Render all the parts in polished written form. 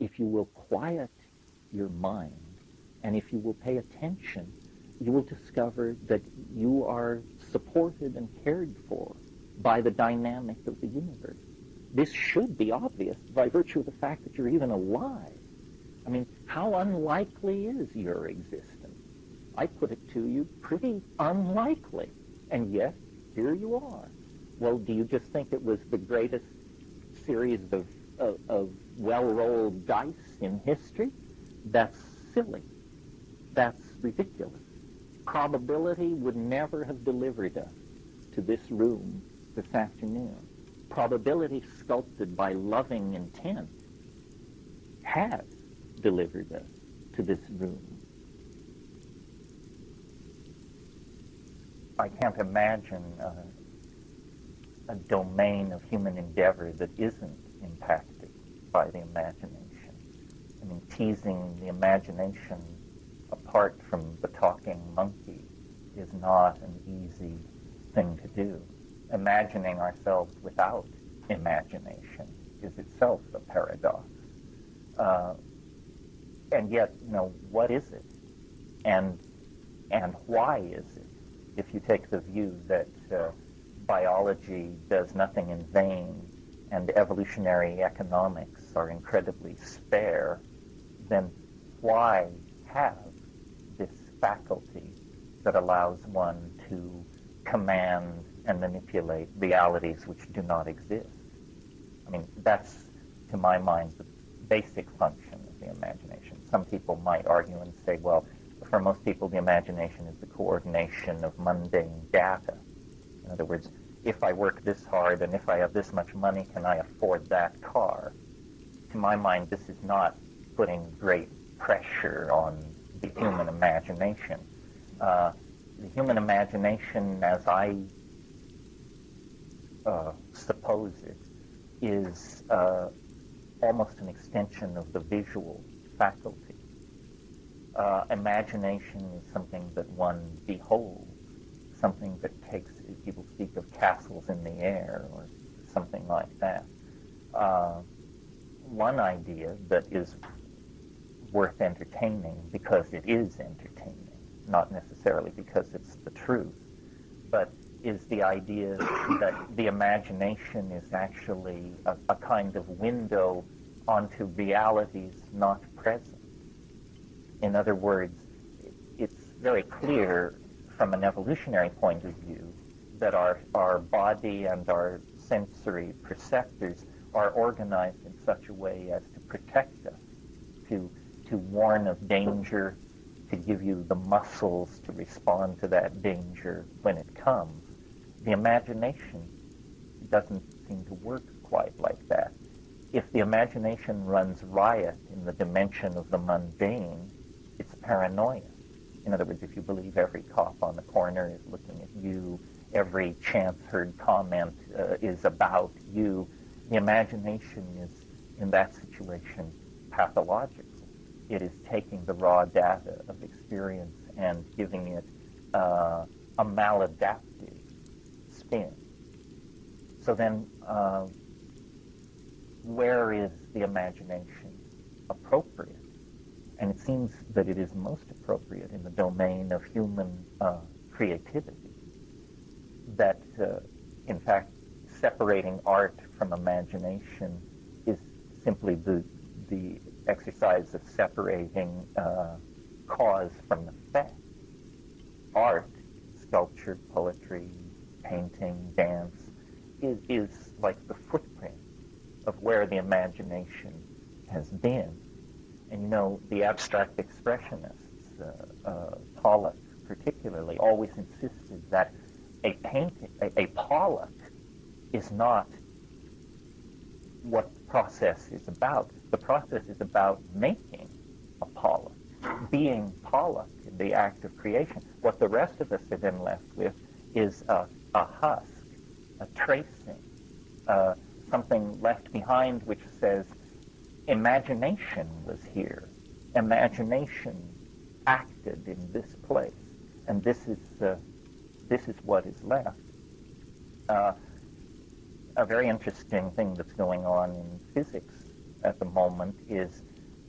if you will quiet your mind, and if you will pay attention, you will discover that you are supported and cared for by the dynamic of the universe. This should be obvious by virtue of the fact that you're even alive. I mean, how unlikely is your existence? I put it to you, pretty unlikely. And yet, here you are. Well, do you just think it was the greatest series of well-rolled dice in history? That's silly. That's ridiculous. Probability would never have delivered us to this room this afternoon. Probability sculpted by loving intent has delivered us to this room. I can't imagine a domain of human endeavor that isn't impacted by the imagination. I mean, teasing the imagination apart from the talking monkey is not an easy thing to do. Imagining ourselves without imagination is itself a paradox. And yet, what is it? And why is it? If you take the view that biology does nothing in vain and evolutionary economics are incredibly spare, then why have this faculty that allows one to command and manipulate realities which do not exist? I mean, that's, to my mind, the basic function of the imagination. Some people might argue and say, well, for most people, the imagination is the coordination of mundane data. In other words, if I work this hard and if I have this much money, can I afford that car? To my mind, this is not putting great pressure on the human imagination. The human imagination, as I suppose it, is almost an extension of the visual faculty. Imagination is something that one beholds, something that takes, people speak of castles in the air or something like that. One idea that is worth entertaining because it is entertaining, not necessarily because it's the truth, but is the idea that the imagination is actually a kind of window onto realities not present. In other words, it's very clear from an evolutionary point of view that our body and our sensory perceptors are organized in such a way as to protect us, to warn of danger, to give you the muscles to respond to that danger when it comes. The imagination doesn't seem to work quite like that. If the imagination runs riot in the dimension of the mundane, it's paranoia. In other words, if you believe every cop on the corner is looking at you, every chance-heard comment is about you, the imagination is, in that situation, pathological. It is taking the raw data of experience and giving it a maladaptive spin. So then, where is the imagination appropriate? And it seems that it is most appropriate in the domain of human creativity. That, in fact, separating art from imagination is simply the exercise of separating cause from effect. Art, sculpture, poetry, painting, dance, is like the footprint of where the imagination has been. And the abstract expressionists, Pollock particularly, always insisted that a painting, a Pollock, is not what the process is about. The process is about making a Pollock, being Pollock, the act of creation. What the rest of us are then left with is a husk, a tracing, something left behind which says, imagination was here. Imagination acted in this place, and this is what is left. A very interesting thing that's going on in physics at the moment is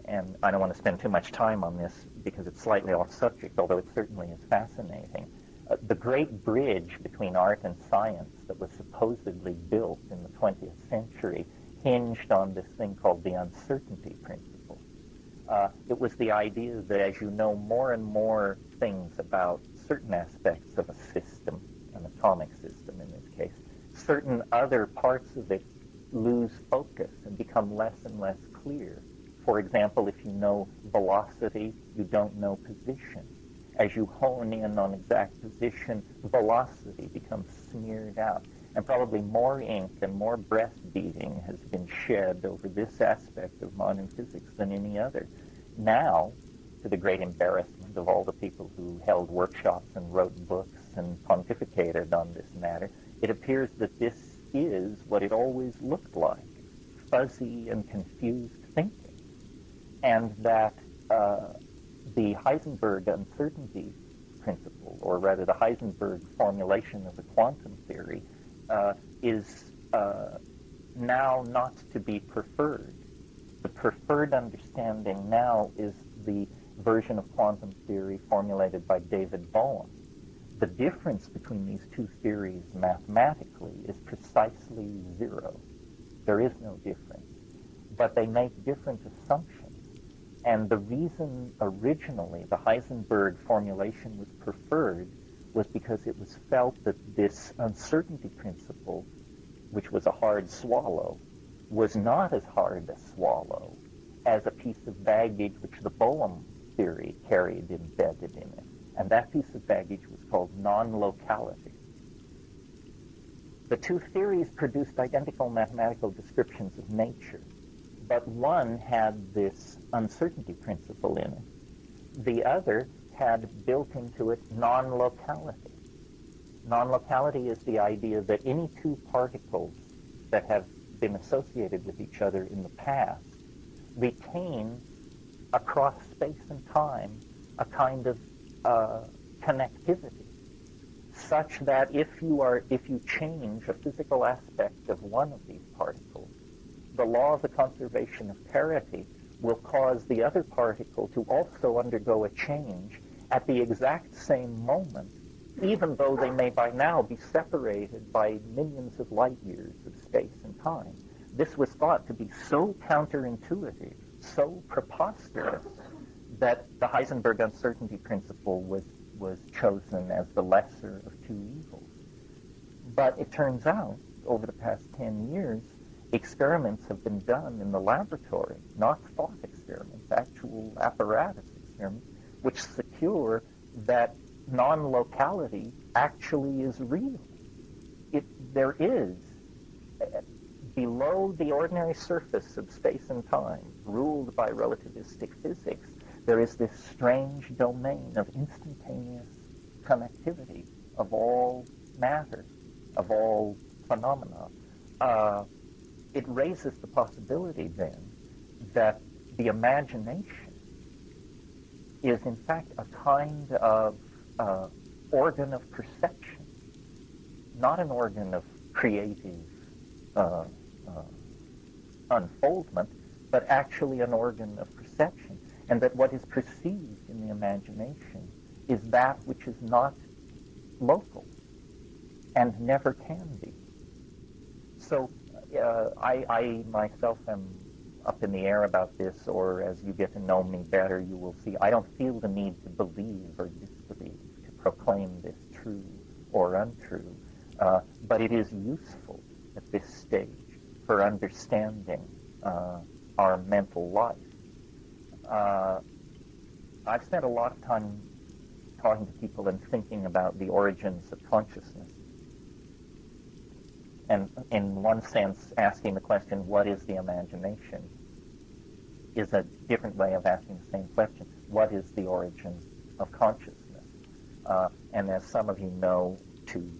and I don't want to spend too much time on this because it's slightly off subject, although it certainly is fascinating. The great bridge between art and science that was supposedly built in the 20th century hinged on this thing called the uncertainty principle. It was the idea that as you know more and more things about certain aspects of a system, an atomic system in this case, certain other parts of it lose focus and become less and less clear. For example, if you know velocity, you don't know position. As you hone in on exact position, velocity becomes smeared out. And probably more ink and more breast beating has been shed over this aspect of modern physics than any other. Now, to the great embarrassment of all the people who held workshops and wrote books and pontificated on this matter, it appears that this is what it always looked like, fuzzy and confused thinking. And that the Heisenberg uncertainty principle, or rather the Heisenberg formulation of the quantum theory, is now not to be preferred. The preferred understanding now is the version of quantum theory formulated by David Bohm. The difference between these two theories mathematically is precisely zero. There is no difference. But they make different assumptions. And the reason originally the Heisenberg formulation was preferred was because it was felt that this uncertainty principle, which was a hard swallow, was not as hard to swallow as a piece of baggage which the Bohm theory carried embedded in it. And that piece of baggage was called non-locality. The two theories produced identical mathematical descriptions of nature, but one had this uncertainty principle in it. The other had built into it non-locality. Non-locality is the idea that any two particles that have been associated with each other in the past retain across space and time a kind of connectivity, such that if you change a physical aspect of one of these particles, the law of the conservation of parity will cause the other particle to also undergo a change at the exact same moment, even though they may by now be separated by millions of light years of space and time. This was thought to be so counterintuitive, so preposterous, that the Heisenberg uncertainty principle was chosen as the lesser of two evils. But it turns out, over the past 10 years, experiments have been done in the laboratory, not thought experiments, actual apparatus experiments, which secure that non-locality actually is real. There is, below the ordinary surface of space and time, ruled by relativistic physics, there is this strange domain of instantaneous connectivity of all matter, of all phenomena. It raises the possibility, then, that the imagination is, in fact, a kind of organ of perception, not an organ of creative unfoldment, but actually an organ of perception, and that what is perceived in the imagination is that which is not local and never can be. So I myself am up in the air about this, or as you get to know me better, you will see I don't feel the need to believe or disbelieve, to proclaim this true or untrue, but it is useful at this stage for understanding our mental life. I've spent a lot of time talking to people and thinking about the origins of consciousness. And in one sense, asking the question, what is the imagination, is a different way of asking the same question. What is the origin of consciousness? And as some of you know, to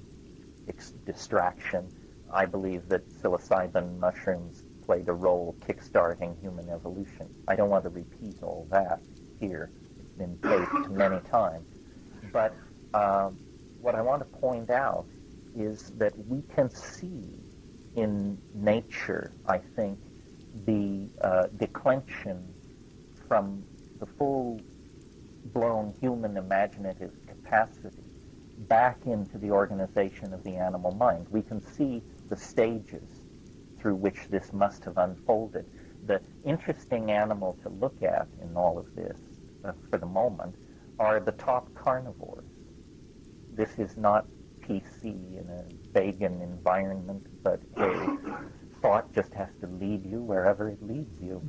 distraction, I believe that psilocybin mushrooms played a role kickstarting human evolution. I don't want to repeat all that here. It's been taped many times. But what I want to point out is that we can see in nature, I think, the declension from the full-blown human imaginative capacity back into the organization of the animal mind. We can see the stages through which this must have unfolded. The interesting animal to look at in all of this, for the moment, are the top carnivores. This is not PC in a vegan environment, but a thought just has to lead you wherever it leads you.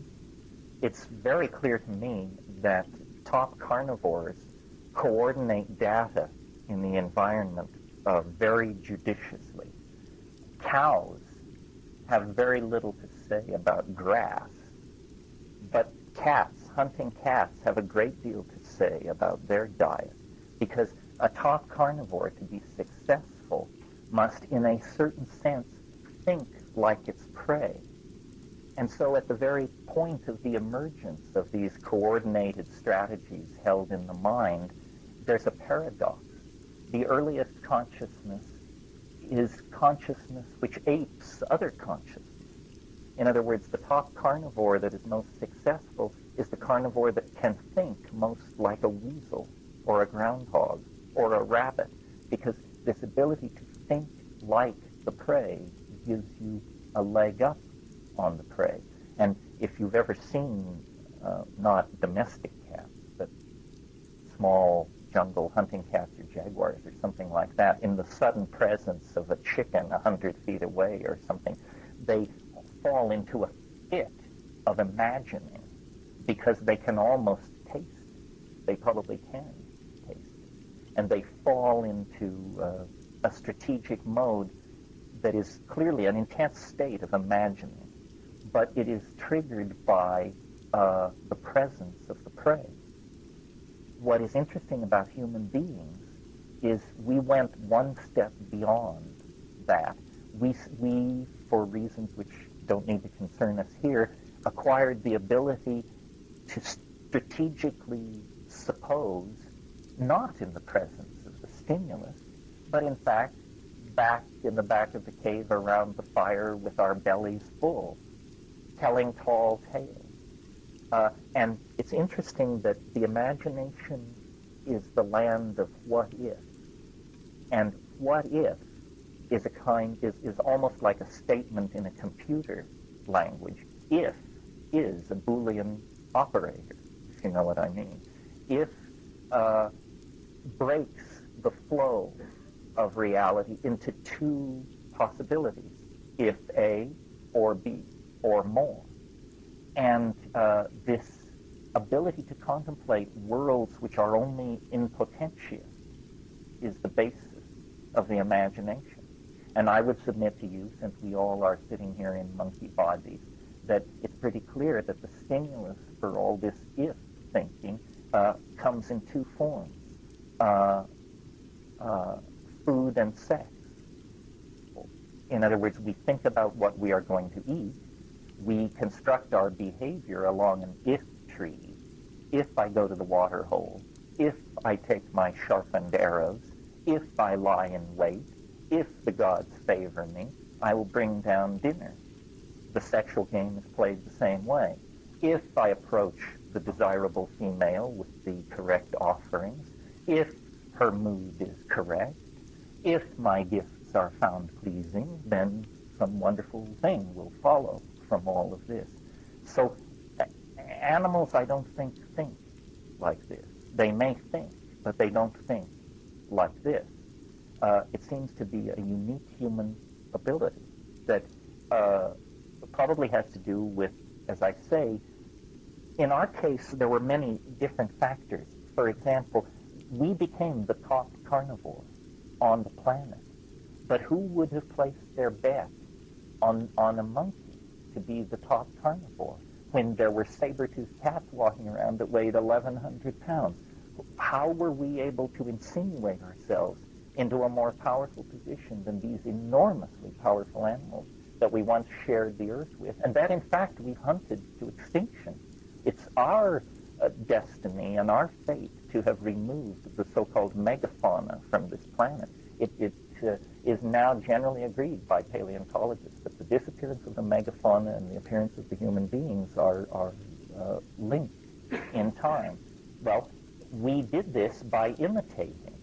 It's very clear to me that top carnivores coordinate data in the environment very judiciously. Cows have very little to say about grass, but cats, hunting cats, have a great deal to say about their diet, because a top carnivore, to be successful, must, in a certain sense, think like its prey. And so at the very point of the emergence of these coordinated strategies held in the mind, there's a paradox. The earliest consciousness is consciousness which apes other consciousness. In other words, the top carnivore that is most successful is the carnivore that can think most like a weasel or a groundhog or a rabbit, because this ability to think like the prey gives you a leg up on the prey. And if you've ever seen, not domestic cats, but small jungle hunting cats or jaguars or something like that, in the sudden presence of a chicken 100 feet away or something, they fall into a fit of imagining because they can almost taste it. They probably can taste it. And they fall into a strategic mode that is clearly an intense state of imagining, but it is triggered by the presence of the prey. What is interesting about human beings is we went one step beyond that. We, for reasons which don't need to concern us here, acquired the ability to strategically suppose, not in the presence of the stimulus, but in fact back in the back of the cave around the fire with our bellies full, telling tall tales. And it's interesting that the imagination is the land of what if. And what if is almost like a statement in a computer language. If is a Boolean operator, if you know what I mean. If breaks the flow of reality into two possibilities, if A or B or more. And this ability to contemplate worlds which are only in potentia is the basis of the imagination. And I would submit to you, since we all are sitting here in monkey bodies, that it's pretty clear that the stimulus for all this if thinking comes in two forms, food and sex. In other words, we think about what we are going to eat. We construct our behavior along an if tree. If I go to the water hole, if I take my sharpened arrows, if I lie in wait, if the gods favor me, I will bring down dinner. The sexual game is played the same way. If I approach the desirable female with the correct offerings, if her mood is correct, if my gifts are found pleasing, then some wonderful thing will follow from all of this. So animals, I don't think like this. They may think, but they don't think like this. It seems to be a unique human ability that probably has to do with, as I say, in our case, there were many different factors. For example, we became the top carnivore on the planet. But who would have placed their bet on a monkey to be the top carnivore when there were saber-toothed cats walking around that weighed 1,100 pounds? How were we able to insinuate ourselves into a more powerful position than these enormously powerful animals that we once shared the earth with, and that in fact we hunted to extinction? It's our destiny and our fate to have removed the so-called megafauna from this planet. It is now generally agreed by paleontologists that the disappearance of the megafauna and the appearance of the human beings are linked. in time. Well, we did this by imitating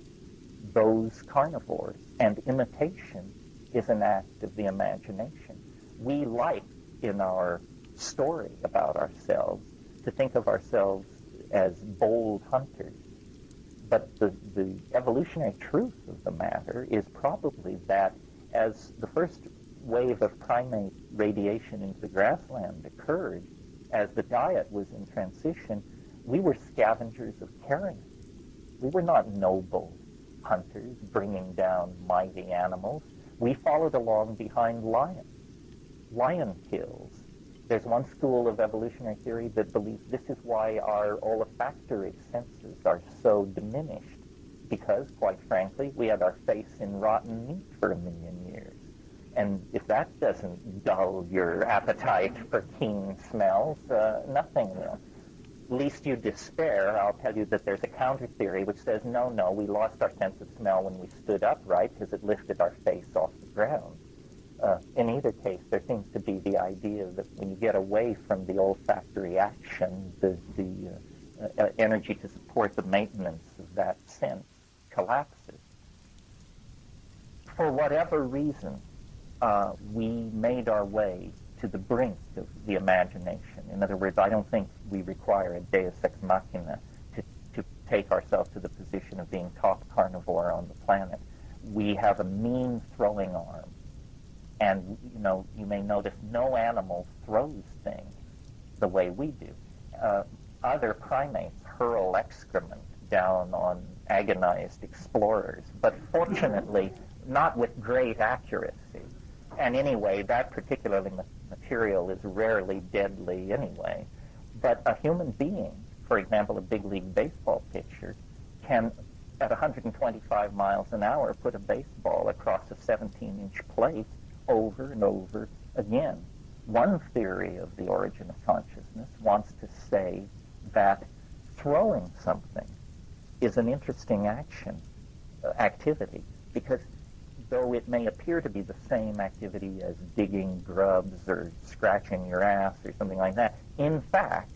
those carnivores, and imitation is an act of the imagination. We like, in our story about ourselves, to think of ourselves as bold hunters. But the evolutionary truth of the matter is probably that as the first wave of primate radiation into the grassland occurred, as the diet was in transition, we were scavengers of carrion. We were not noble hunters bringing down mighty animals. We followed along behind lions. Lion kills. There's one school of evolutionary theory that believes this is why our olfactory senses are so diminished, because, quite frankly, we had our face in rotten meat for 1,000,000 years. And if that doesn't dull your appetite for keen smells, nothing will. Lest you despair, I'll tell you that there's a counter theory which says, no, we lost our sense of smell when we stood upright because it lifted our face off the ground. In either case, there seems to be the idea that when you get away from the olfactory action, the energy to support the maintenance of that sense collapses. For whatever reason, we made our way to the brink of the imagination. In other words, I don't think we require a deus ex machina to take ourselves to the position of being top carnivore on the planet. We have a mean throwing arm. And, you may notice no animal throws things the way we do. Other primates hurl excrement down on agonized explorers, but fortunately not with great accuracy. And anyway, that particular material is rarely deadly anyway. But a human being, for example, a big league baseball pitcher, can, at 125 miles an hour, put a baseball across a 17-inch plate over and over again. One theory of the origin of consciousness wants to say that throwing something is an interesting activity, because though it may appear to be the same activity as digging grubs or scratching your ass or something like that, in fact,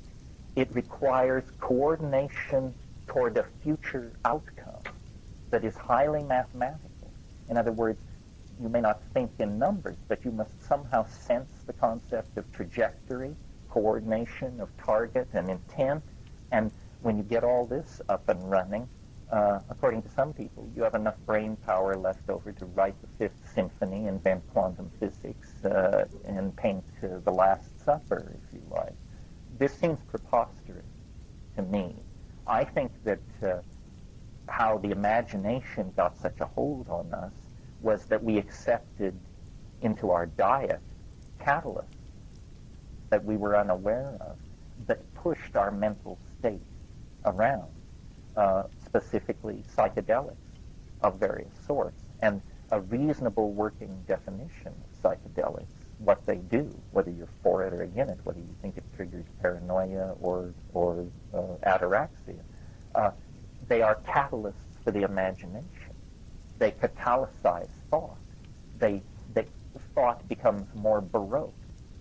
it requires coordination toward a future outcome that is highly mathematical. In other words, you may not think in numbers, but you must somehow sense the concept of trajectory, coordination of target and intent. And when you get all this up and running, according to some people, you have enough brain power left over to write the Fifth Symphony, invent quantum physics, and paint the Last Supper, if you like. This seems preposterous to me. I think that how the imagination got such a hold on us was that we accepted into our diet catalysts that we were unaware of, that pushed our mental state around, specifically psychedelics of various sorts. And a reasonable working definition of psychedelics, what they do, whether you're for it or against it, whether you think it triggers paranoia or ataraxia, they are catalysts for the imagination. They catalyze thought. Thought becomes more baroque.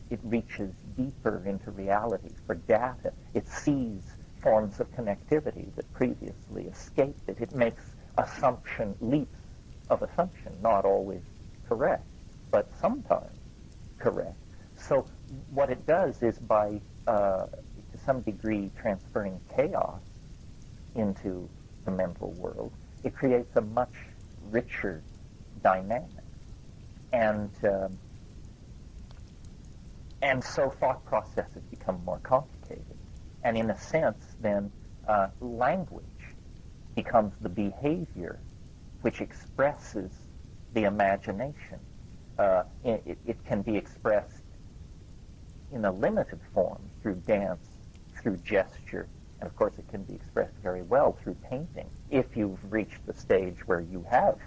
It reaches deeper into reality for data. It sees forms of connectivity that previously escaped it. It makes leaps of assumption, not always correct, but sometimes correct. So what it does is by, to some degree, transferring chaos into the mental world, it creates a much richer dynamic. And so thought processes become more complicated. And in a sense, then, language becomes the behavior which expresses the imagination. It can be expressed in a limited form through dance, through gesture, and of course it can be expressed very well through painting, if you've reached the stage where you have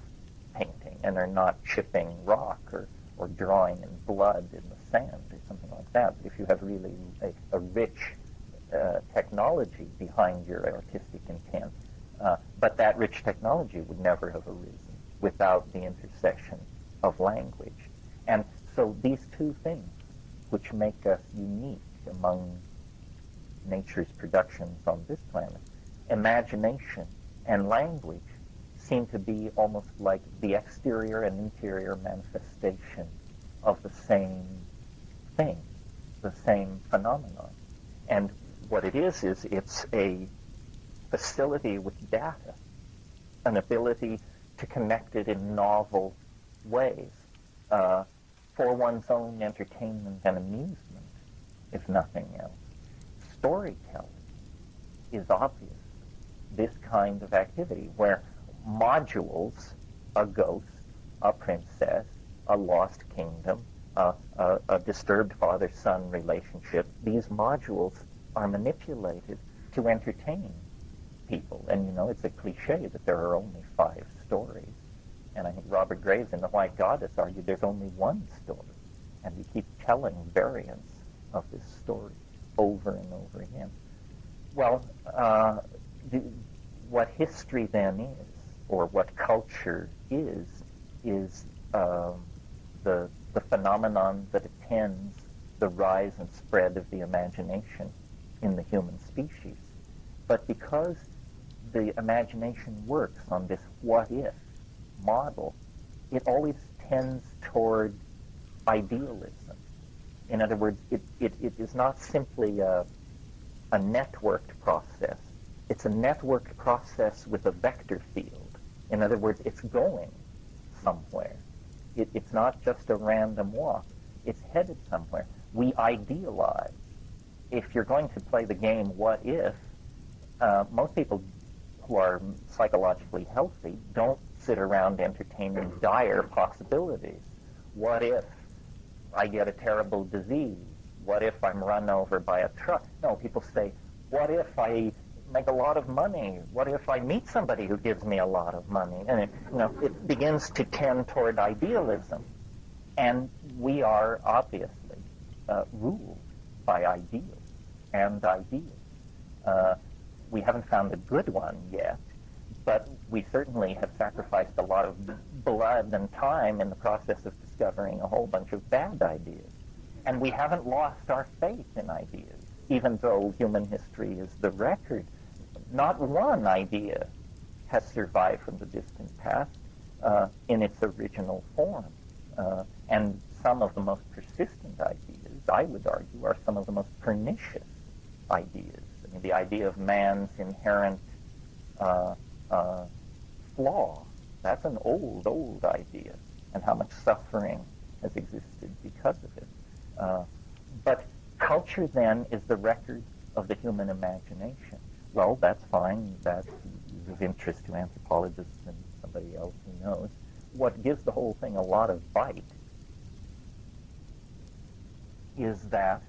painting and are not chipping rock or drawing in blood in the sand or something like that. But if you have really a rich technology behind your artistic intent, but that rich technology would never have arisen without the intersection of language. And so these two things, which make us unique among nature's productions on this planet, imagination and language seem to be almost like the exterior and interior manifestation of the same thing, the same phenomenon. And what it is it's a facility with data, an ability to connect it in novel ways for one's own entertainment and amusement, if nothing else. Storytelling is obvious, this kind of activity where modules, a ghost, a princess, a lost kingdom, a disturbed father-son relationship, these modules are manipulated to entertain people. And, you know, it's a cliche that there are only 5 stories. And I think Robert Graves in The White Goddess argued there's only one story. And we keep telling variants of this story over and over again. Well, what history then is, or what culture is the phenomenon that attends the rise and spread of the imagination in the human species. But because the imagination works on this what-if model, it always tends toward idealism. In other words, it is not simply a networked process. It's a networked process with a vector field. In other words, it's going somewhere. It's not just a random walk. It's headed somewhere. We idealize. If you're going to play the game what if, most people who are psychologically healthy don't sit around entertaining dire possibilities. What if I get a terrible disease? What if I'm run over by a truck? No, people say, what if I make a lot of money? What if I meet somebody who gives me a lot of money? And it begins to tend toward idealism. And we are obviously ruled by ideals and ideals. We haven't found a good one yet, but we certainly have sacrificed a lot of blood and time in the process of discovering a whole bunch of bad ideas. And we haven't lost our faith in ideas, even though human history is the record. Not one idea has survived from the distant past in its original form. And some of the most persistent ideas, I would argue, are some of the most pernicious ideas. I mean, the idea of man's inherent flaw, that's an old idea, and how much suffering has existed because of it. But culture, then, is the record of the human imagination. Well, that's fine. That's of interest to anthropologists and somebody else who knows. What gives the whole thing a lot of bite is that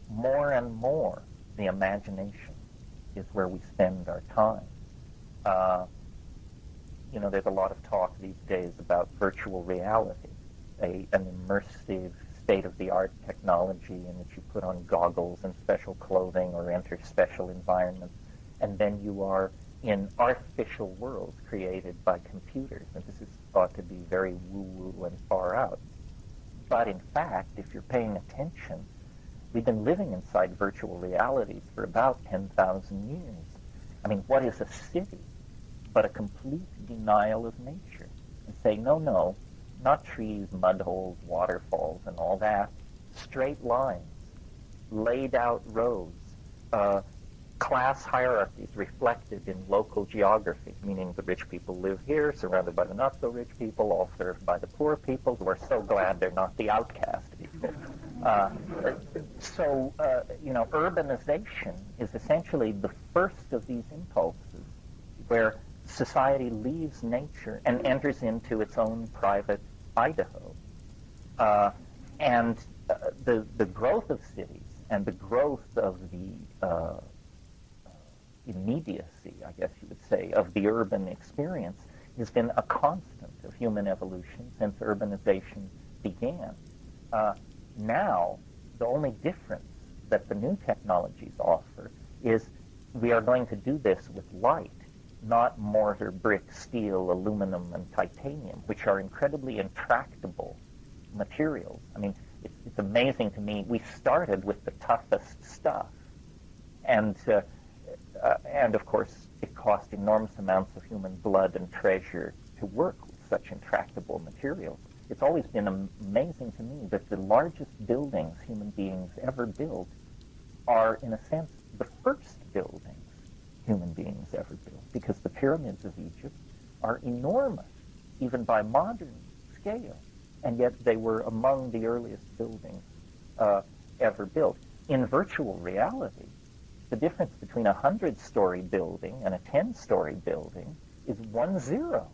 more and more the imagination is where we spend our time. There's a lot of talk these days about virtual reality, an immersive state-of-the-art technology in which you put on goggles and special clothing or enter special environments, and then you are in artificial worlds created by computers. And this is thought to be very woo-woo and far out. But in fact, if you're paying attention, we've been living inside virtual realities for about 10,000 years. I mean, what is a city but a complete denial of nature? And say, no, not trees, mud holes, waterfalls, and all that. Straight lines, laid out roads, class hierarchies reflected in local geography, meaning the rich people live here, surrounded by the not-so-rich people, all served by the poor people, who are so glad they're not the outcast people. Urbanization is essentially the first of these impulses where society leaves nature and enters into its own private Idaho. And the growth of cities and the growth of the immediacy, I guess you would say, of the urban experience has been a constant of human evolution since urbanization began. Now, the only difference that the new technologies offer is we are going to do this with light, not mortar, brick, steel, aluminum, and titanium, which are incredibly intractable materials. I mean, it's amazing to me. We started with the toughest stuff, And of course, it cost enormous amounts of human blood and treasure to work with such intractable materials. It's always been amazing to me that the largest buildings human beings ever built are, in a sense, the first buildings human beings ever built, because the pyramids of Egypt are enormous, even by modern scale, and yet they were among the earliest buildings ever built. In virtual reality, the difference between a 100-story building and a 10-story building is 1 0.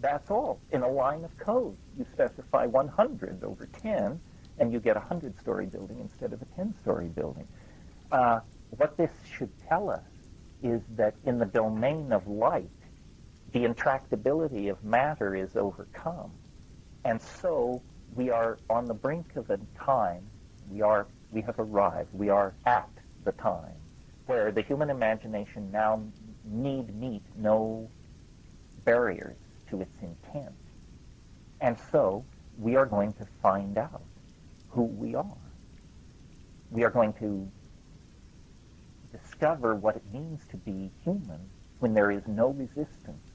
That's all. In a line of code, you specify 100 over 10, and you get a 100-story building instead of a 10-story building. What this should tell us is that in the domain of light, the intractability of matter is overcome. And so we are on the brink of a time, we have arrived, we are at the time where the human imagination now need meet no barriers to its intent. And so we are going to find out who we are. We are going to discover what it means to be human when there is no resistance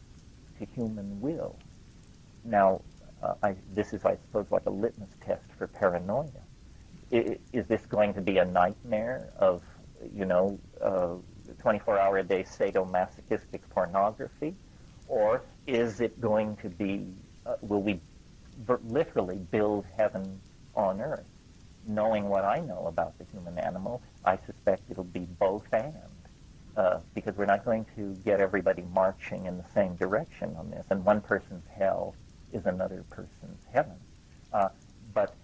to human will. Now, this is, I suppose, like a litmus test for paranoia. Is this going to be a nightmare of, 24-hour-a-day sadomasochistic pornography? Or is it going to be, will we literally build heaven on earth? Knowing what I know about the human animal, I suspect it'll be both and, because we're not going to get everybody marching in the same direction on this, and one person's hell is another person's heaven. But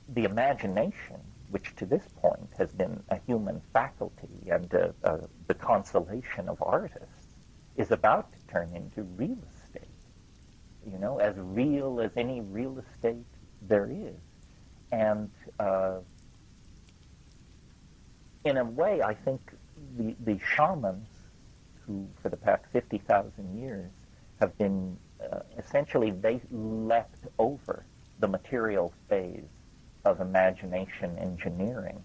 the imagination, which to this point has been a human faculty and the consolation of artists, is about to turn into real estate, as real as any real estate there is. And in a way, I think the shamans who, for the past 50,000 years, have been essentially, they leapt over the material phase of imagination engineering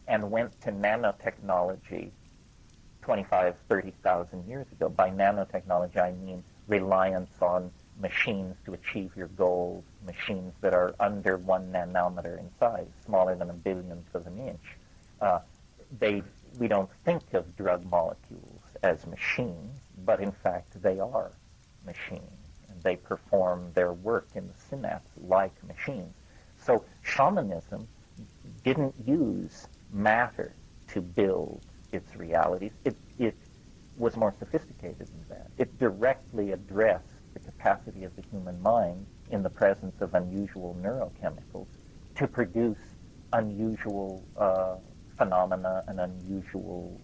and went to nanotechnology 25, 30,000 years ago. By nanotechnology, I mean reliance on machines to achieve your goals, machines that are under 1 nanometer in size, smaller than a billionth of an inch. We don't think of drug molecules as machines, but in fact they are machines, and they perform their work in the synapse like machines. So shamanism didn't use matter to build its realities. It was more sophisticated than that. It directly addressed the capacity of the human mind in the presence of unusual neurochemicals to produce unusual phenomena and unusual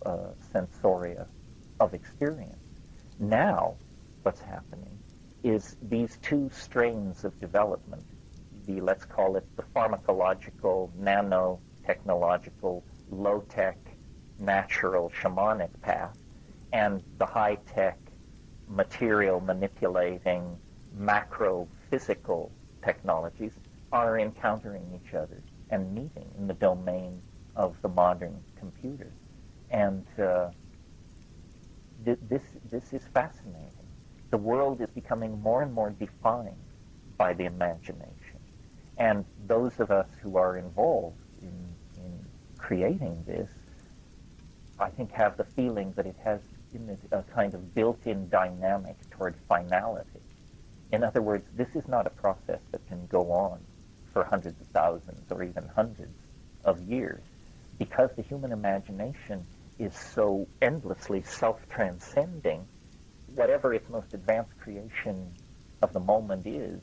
sensoria of experience. Now, what's happening is these two strains of development, let's call it the pharmacological, nanotechnological, low-tech, natural, shamanic path, and the high-tech, material manipulating, macro-physical technologies are encountering each other and meeting in the domain of the modern computer. And this is fascinating. The world is becoming more and more defined by the imagination. And those of us who are involved in creating this, I think, have the feeling that it has a kind of built-in dynamic toward finality. In other words, this is not a process that can go on for hundreds of thousands or even hundreds of years, because the human imagination is so endlessly self-transcending. Whatever its most advanced creation of the moment is,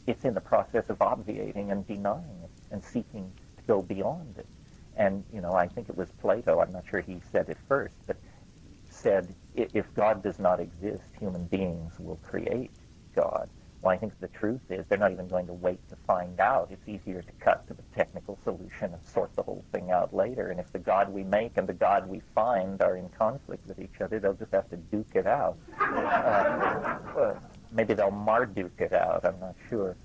it's in the process of obviating and denying it and seeking to go beyond it. And, I think it was Plato, I'm not sure he said it first, but said, if God does not exist, human beings will create God. Well, I think the truth is they're not even going to wait to find out. It's easier to cut to the technical solution and sort the whole thing out later. And if the God we make and the God we find are in conflict with each other, they'll just have to duke it out. Maybe they'll Marduk it out, I'm not sure.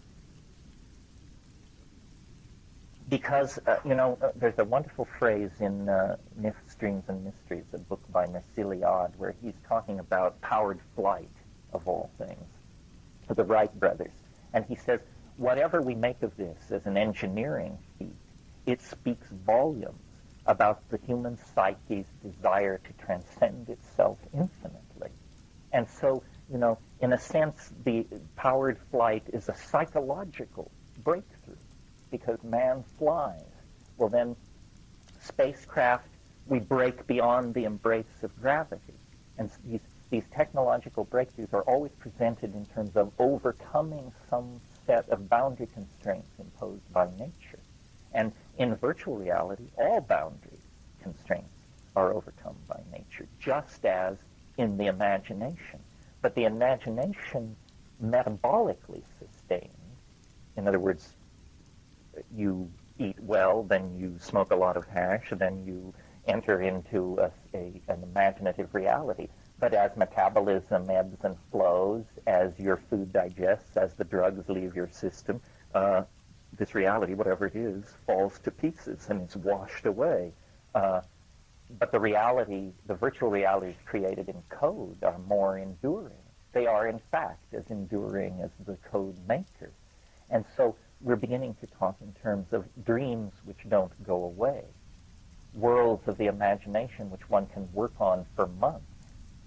Because, there's a wonderful phrase in Myths, Dreams, and Mysteries, a book by Mircea Eliade, where he's talking about powered flight, of all things, for the Wright brothers. And he says, whatever we make of this as an engineering feat, it speaks volumes about the human psyche's desire to transcend itself infinitely. And so, in a sense, the powered flight is a psychological breakthrough, because man flies. Well, then, spacecraft, we break beyond the embrace of gravity. And these technological breakthroughs are always presented in terms of overcoming some set of boundary constraints imposed by nature. And in virtual reality, all boundary constraints are overcome by nature, just as in the imagination. But the imagination metabolically sustained, in other words, you eat well, then you smoke a lot of hash, then you enter into an imaginative reality. But as metabolism ebbs and flows, as your food digests, as the drugs leave your system, this reality, whatever it is, falls to pieces and it's washed away. But the reality, the virtual realities created in code are more enduring. They are, in fact, as enduring as the code maker. And so we're beginning to talk in terms of dreams which don't go away, worlds of the imagination which one can work on for months,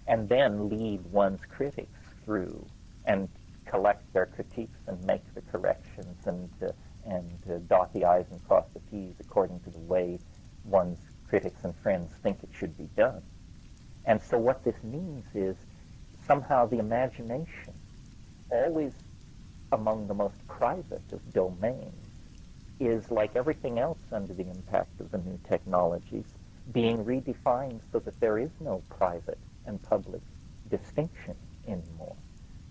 and then lead one's critics through and collect their critiques and make the corrections and dot the I's and cross the T's according to the way one's critics and friends think it should be done. And so what this means is somehow the imagination, always among the most private of domains, is, like everything else under the impact of the new technologies, being redefined so that there is no private and public distinction anymore.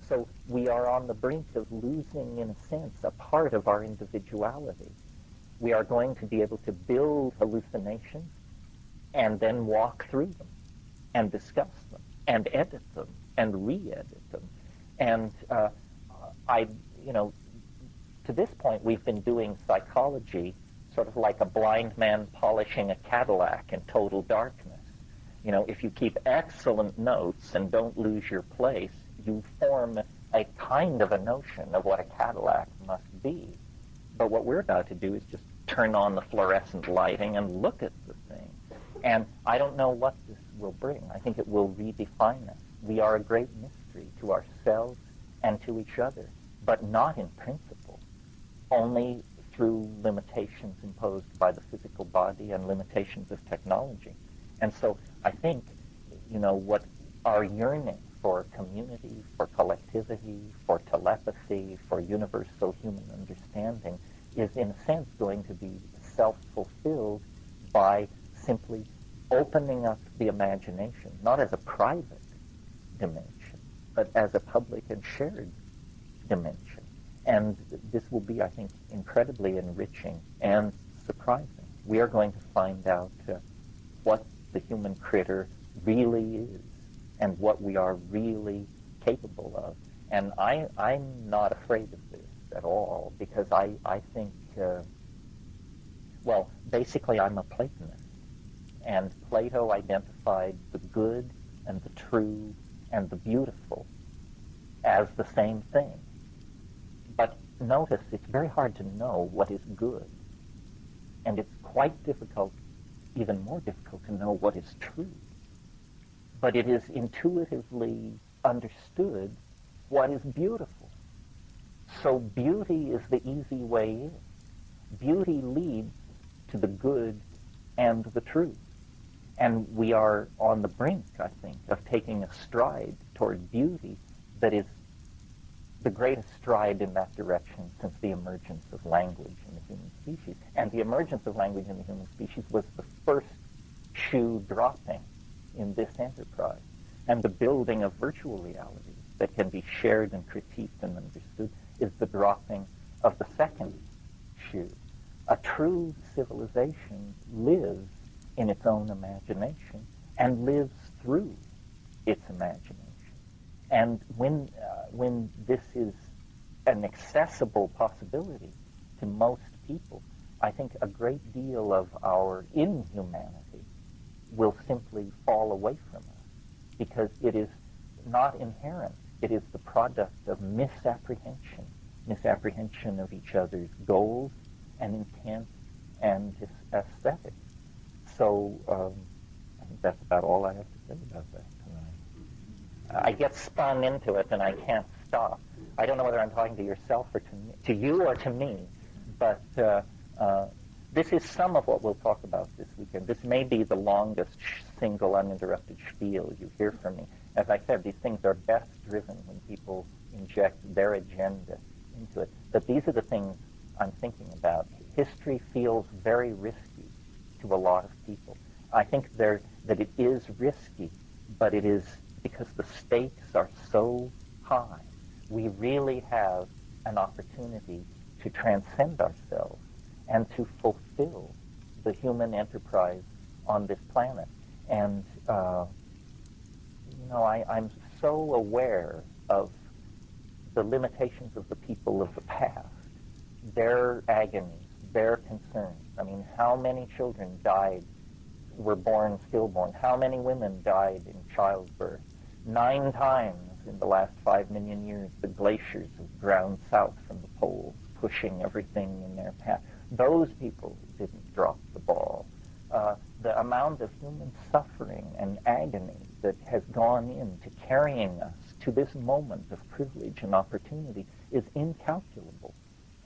So we are on the brink of losing, in a sense, a part of our individuality. We are going to be able to build hallucinations and then walk through them and discuss them and edit them and re-edit them. And to this point, we've been doing psychology sort of like a blind man polishing a Cadillac in total darkness. If you keep excellent notes and don't lose your place, you form a kind of a notion of what a Cadillac must be. But what we're about to do is just turn on the fluorescent lighting and look at the thing. And I don't know what this will bring. I think it will redefine us. We are a great mystery to ourselves and to each other, but not in principle, only through limitations imposed by the physical body and limitations of technology. And so I think, what our yearning for community, for collectivity, for telepathy, for universal human understanding is, in a sense, going to be self-fulfilled by simply opening up the imagination, not as a private dimension, but as a public and shared dimension. And this will be, I think, incredibly enriching and surprising. We are going to find out what the human critter really is and what we are really capable of. And I'm not afraid of this at all, because I think, basically I'm a Platonist. And Plato identified the good and the true and the beautiful as the same thing. But notice, it's very hard to know what is good. And it's quite difficult, even more difficult, to know what is true. But it is intuitively understood what is beautiful. So beauty is the easy way in. Beauty leads to the good and the true. And we are on the brink, I think, of taking a stride toward beauty that is the greatest stride in that direction since the emergence of language in the human species. And the emergence of language in the human species was the first shoe dropping in this enterprise. And the building of virtual realities that can be shared and critiqued and understood is the dropping of the second shoe. A true civilization lives in its own imagination and lives through its imagination. And when this is an accessible possibility to most people, I think a great deal of our inhumanity will simply fall away from us because it is not inherent. It is the product of misapprehension of each other's goals and intent and aesthetics. So I think that's about all I have to say about that tonight. I get spun into it and I can't stop. I don't know whether I'm talking to yourself or to you or to me, but this is some of what we'll talk about this weekend. This may be the longest single uninterrupted spiel you hear from me. As I said, these things are best driven when people inject their agenda into it. But these are the things I'm thinking about. History feels very risky to a lot of people. I think that it is risky, but it is because the stakes are so high. We really have an opportunity to transcend ourselves and to fulfill the human enterprise on this planet. And, I'm so aware of the limitations of the people of the past, their agonies, their concerns. I mean, how many children were born stillborn? How many women died in childbirth? 9 times in the last 5 million years, the glaciers have ground south from the poles, pushing everything in their path. Those people didn't drop the ball. The amount of human suffering and agony that has gone into carrying us to this moment of privilege and opportunity is incalculable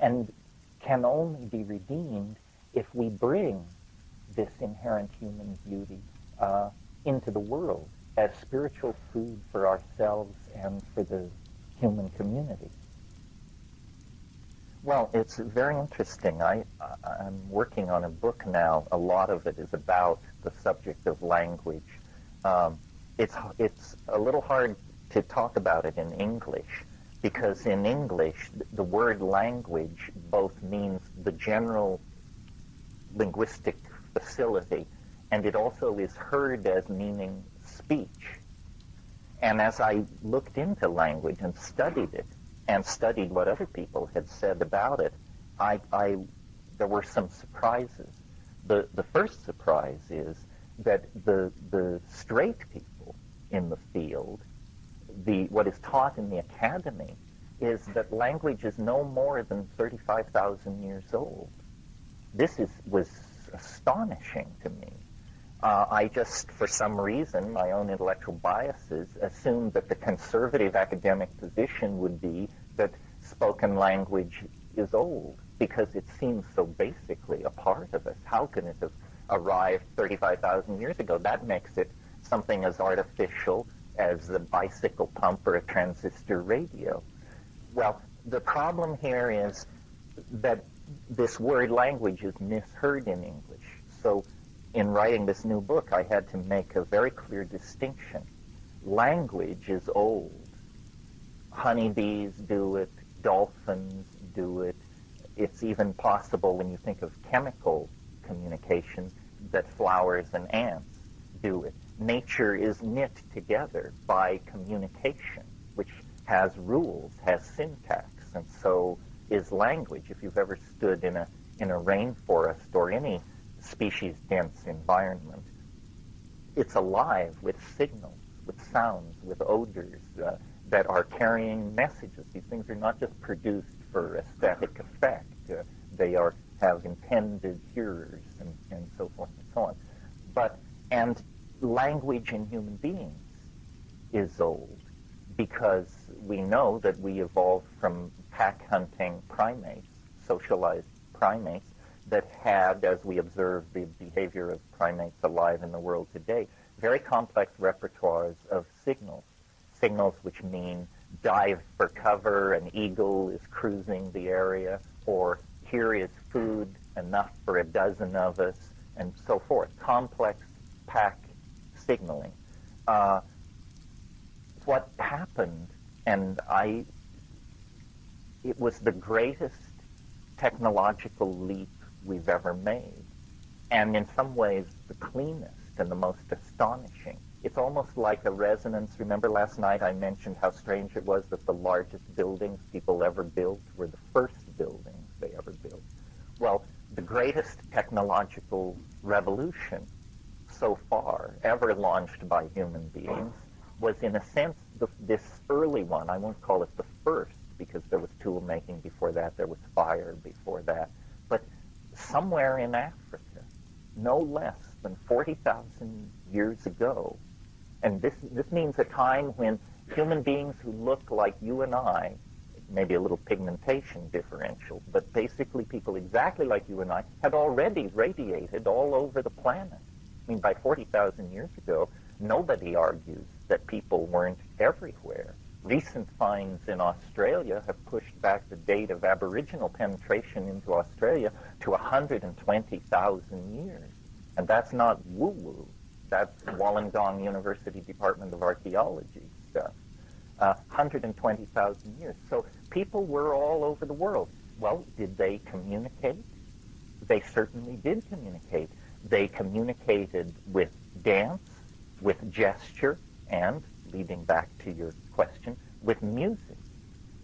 and can only be redeemed if we bring this inherent human beauty into the world as spiritual food for ourselves and for the human community. Well, it's very interesting. I'm working on a book now. A lot of it is about the subject of language. It's a little hard to talk about it in English because in English, the word language both means the general linguistic facility, and it also is heard as meaning speech. And as I looked into language and studied it, and studied what other people had said about it, there were some surprises. The first surprise is that the straight people in the field, what is taught in the academy, is that language is no more than 35,000 years old. This was astonishing to me. I just, for some reason, my own intellectual biases, assumed that the conservative academic position would be that spoken language is old because it seems so basically a part of us. How can it have arrived 35,000 years ago? That makes it something as artificial as the bicycle pump or a transistor radio. Well, the problem here is that this word language is misheard in English. So in writing this new book, I had to make a very clear distinction. Language is old. Honeybees do it. Dolphins do it. It's even possible when you think of chemical communication that flowers and ants do it. Nature is knit together by communication, which has rules, has syntax, and so is language. If you've ever stood in a rainforest or any species-dense environment, it's alive with signals, with sounds, with odors that are carrying messages. These things are not just produced for aesthetic effect. They have intended hearers and so forth and so on. And language in human beings is old because we know that we evolved from pack-hunting primates, socialized primates, that had, as we observe the behavior of primates alive in the world today, very complex repertoires of signals. Signals which mean dive for cover, an eagle is cruising the area, or here is food, enough for a dozen of us, and so forth. Complex pack signaling. What happened, and it was the greatest technological leap we've ever made, and in some ways the cleanest and the most astonishing. It's almost like a resonance. Remember last night I mentioned how strange it was that the largest buildings people ever built were the first buildings they ever built. Well, the greatest technological revolution so far ever launched by human beings was, in a sense, this early one. I won't call it the first, because there was tool making before that, there was fire before that, but somewhere in Africa, no less than 40,000 years ago, and this means a time when human beings who look like you and I, maybe a little pigmentation differential, but basically people exactly like you and I, had already radiated all over the planet. I mean, by 40,000 years ago, nobody argues that people weren't everywhere. Recent finds in Australia have pushed back the date of Aboriginal penetration into Australia to 120,000 years. And that's not woo-woo. That's Wollongong University Department of Archaeology stuff. 120,000 years. So people were all over the world. Well, did they communicate? They certainly did communicate. They communicated with dance, with gesture, and, leading back to your question, with music.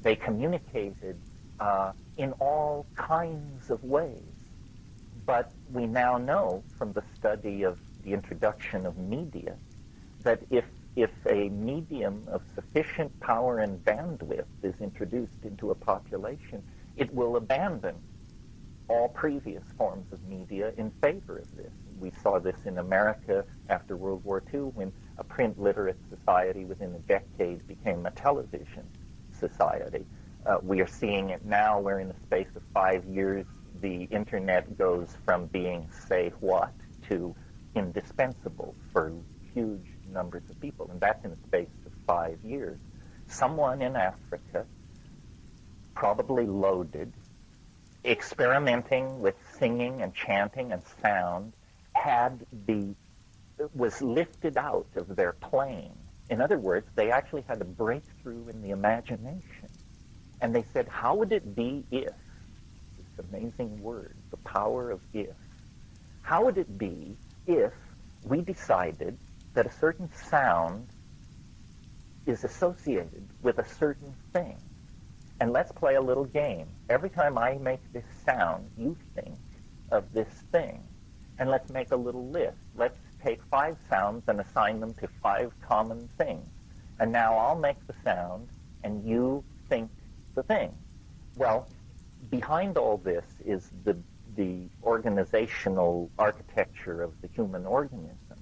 They communicated in all kinds of ways. But we now know from the study of the introduction of media that if a medium of sufficient power and bandwidth is introduced into a population, it will abandon all previous forms of media in favor of this. We saw this in America after World War II, when a print literate society within a decade became a television society. We are seeing it now, where in the space of 5 years, the internet goes from being, say what, to indispensable for huge numbers of people, and that's in the space of 5 years. Someone in Africa, probably loaded, experimenting with singing and chanting and sound, was lifted out of their plane. In other words, they actually had a breakthrough in the imagination. And they said, how would it be if, this amazing word, the power of if, how would it be if we decided that a certain sound is associated with a certain thing? And let's play a little game. Every time I make this sound, you think of this thing. And let's make a little list. Let's take 5 sounds and assign them to 5 common things. And now I'll make the sound, and you think the thing. Well, behind all this is the organizational architecture of the human organism,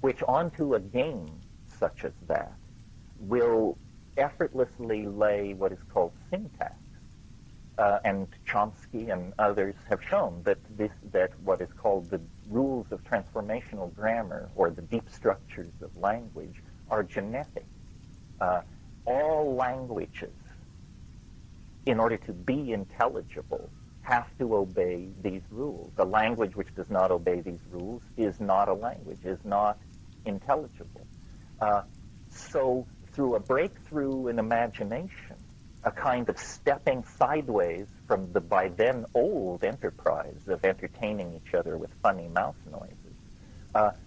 which onto a game such as that will effortlessly lay what is called syntax. And Chomsky and others have shown that what is called the rules of transformational grammar, or the deep structures of language, are genetic. All languages, in order to be intelligible, have to obey these rules. A language which does not obey these rules is not a language, is not intelligible. So through a breakthrough in imagination, a kind of stepping sideways from the by then old enterprise of entertaining each other with funny mouth noises,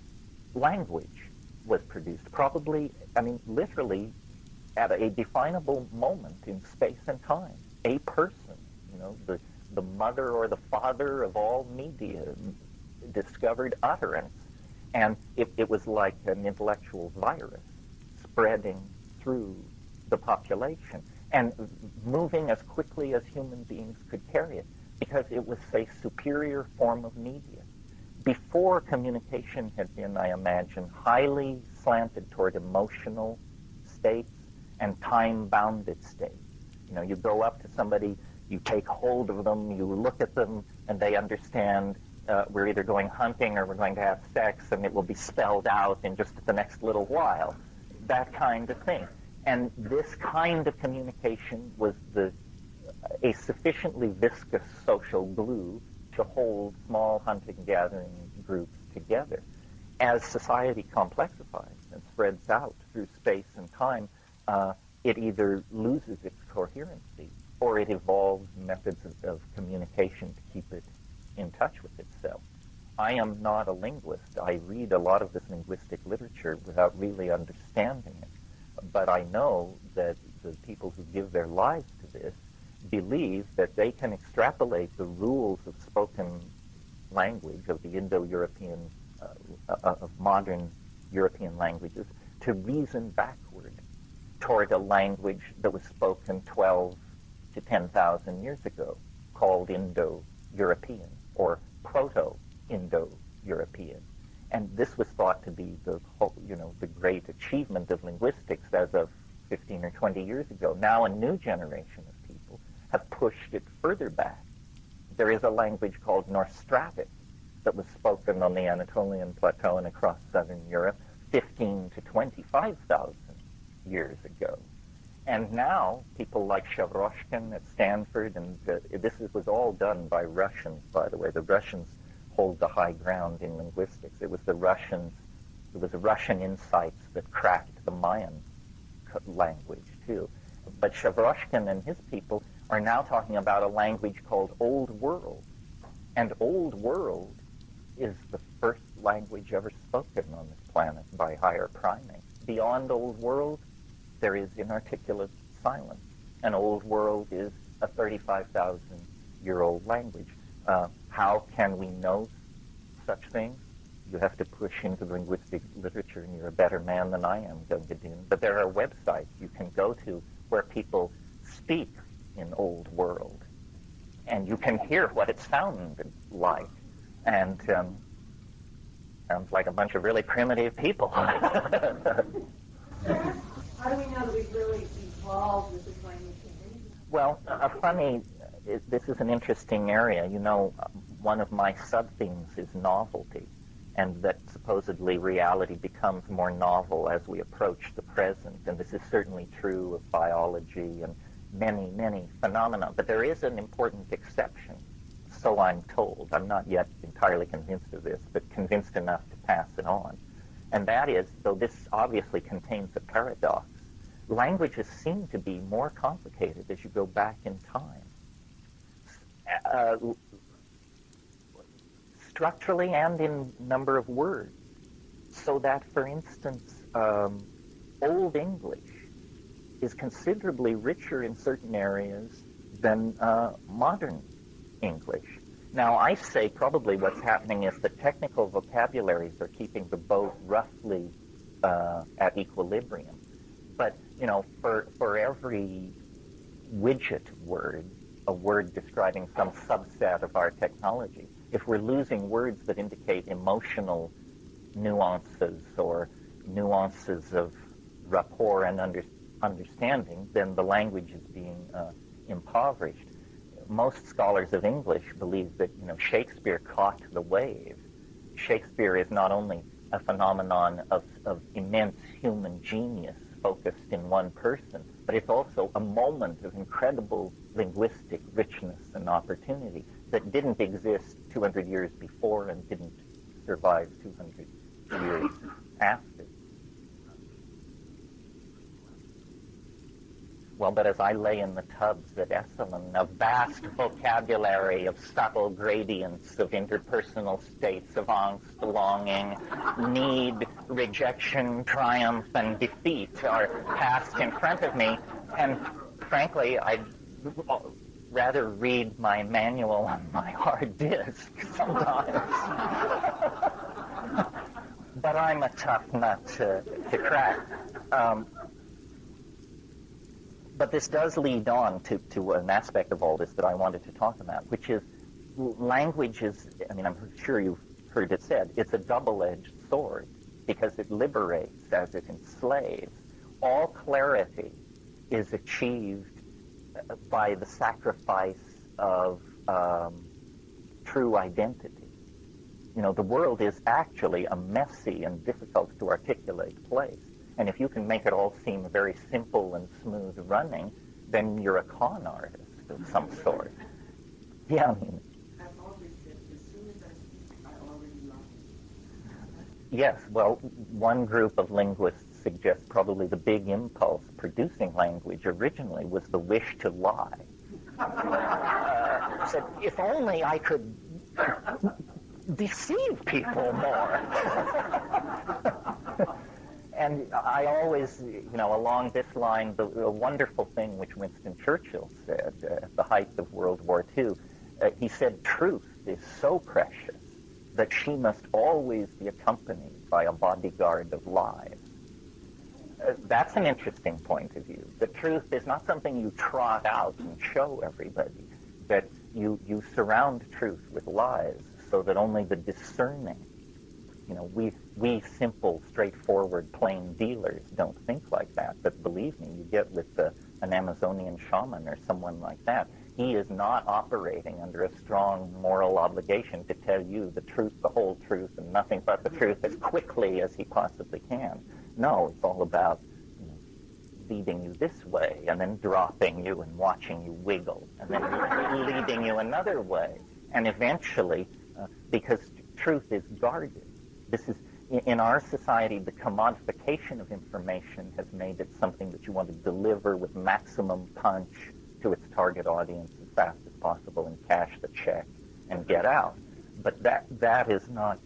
language was produced, probably, literally at a definable moment in space and time. A person, the mother or the father of all media, discovered utterance. And it was like an intellectual virus spreading through the population and moving as quickly as human beings could carry it, because it was a superior form of media. Before, communication had been, I imagine, highly slanted toward emotional states and time-bounded states. You go up to somebody, you take hold of them, you look at them, and they understand we're either going hunting or we're going to have sex, and it will be spelled out in just the next little while. That kind of thing. And this kind of communication was a sufficiently viscous social glue to hold small hunting-gathering groups together. As society complexifies and spreads out through space and time, it either loses its coherency or it evolves methods of communication to keep it in touch with itself. I am not a linguist. I read a lot of this linguistic literature without really understanding it. But I know that the people who give their lives to this believe that they can extrapolate the rules of spoken language of the Indo-European, of modern European languages, to reason backward toward a language that was spoken 12 to 10,000 years ago, called Indo-European or Proto-Indo-European. And this was thought to be the great achievement of linguistics as of 15 or 20 years ago. Now a new generation of people have pushed it further back. There is a language called North Slavic that was spoken on the Anatolian Plateau and across southern Europe 15 to 25,000 years ago. And now people like Shavroshkin at Stanford, and was all done by Russians, by the way. The Russians hold the high ground in linguistics. It was Russian insights that cracked the Mayan language too. But Shavroshkin and his people are now talking about a language called Old World. And Old World is the first language ever spoken on this planet by higher primates. Beyond Old World, there is inarticulate silence. And Old World is a 35,000-year-old language. How can we know such things? You have to push into linguistic literature, and you're a better man than I am, Gungadin. But there are websites you can go to where people speak in Old World, and you can hear what it sounded like. And sounds like a bunch of really primitive people. How do we know that we've really evolved with this language? Well, this is an interesting area. You know, one of my sub-themes is novelty, and that supposedly reality becomes more novel as we approach the present. And this is certainly true of biology and many, many phenomena. But there is an important exception, so I'm told. I'm not yet entirely convinced of this, but convinced enough to pass it on. And that is, though this obviously contains a paradox, languages seem to be more complicated as you go back in time. Structurally and in number of words. So that, for instance, Old English is considerably richer in certain areas than modern English. Now, I say probably what's happening is the technical vocabularies are keeping the boat roughly at equilibrium. But, you know, for every widget word, a word describing some subset of our technology, if we're losing words that indicate emotional nuances or nuances of rapport and understanding, then the language is being impoverished. Most scholars of English believe that, you know, Shakespeare caught the wave. Shakespeare is not only a phenomenon of immense human genius focused in one person, but it's also a moment of incredible linguistic richness and opportunity that didn't exist 200 years before and didn't survive 200 years after. Well, but as I lay in the tubs at Esalen, a vast vocabulary of subtle gradients of interpersonal states of angst, longing, need, rejection, triumph, and defeat are passed in front of me. And frankly, I'd rather read my manual on my hard disk sometimes. But I'm a tough nut to crack. But this does lead on to an aspect of all this that I wanted to talk about, which is language is, I mean, I'm sure you've heard it said, it's a double-edged sword because it liberates as it enslaves. All clarity is achieved by the sacrifice of true identity. You know, the world is actually a messy and difficult to articulate place. And if you can make it all seem very simple and smooth running, then you're a con artist of some sort. Yeah, I mean. I've always said, as soon as I speak, I already lie. Yes, well, one group of linguists suggests probably the big impulse producing language originally was the wish to lie. Said, if only I could deceive people more. And I always, you know, along this line, the wonderful thing which Winston Churchill said at the height of World War II, he said, truth is so precious that she must always be accompanied by a bodyguard of lies. That's an interesting point of view. The truth is not something you trot out and show everybody, but you surround truth with lies so that only the discerning, we simple, straightforward, plain dealers don't think like that. But believe me, you get with an Amazonian shaman or someone like that, he is not operating under a strong moral obligation to tell you the truth, the whole truth, and nothing but the truth as quickly as he possibly can. No, it's all about leading you this way and then dropping you and watching you wiggle and then leading you another way. And eventually, because truth is guarded, this is, in our society, the commodification of information has made it something that you want to deliver with maximum punch to its target audience as fast as possible and cash the check and get out. But that is not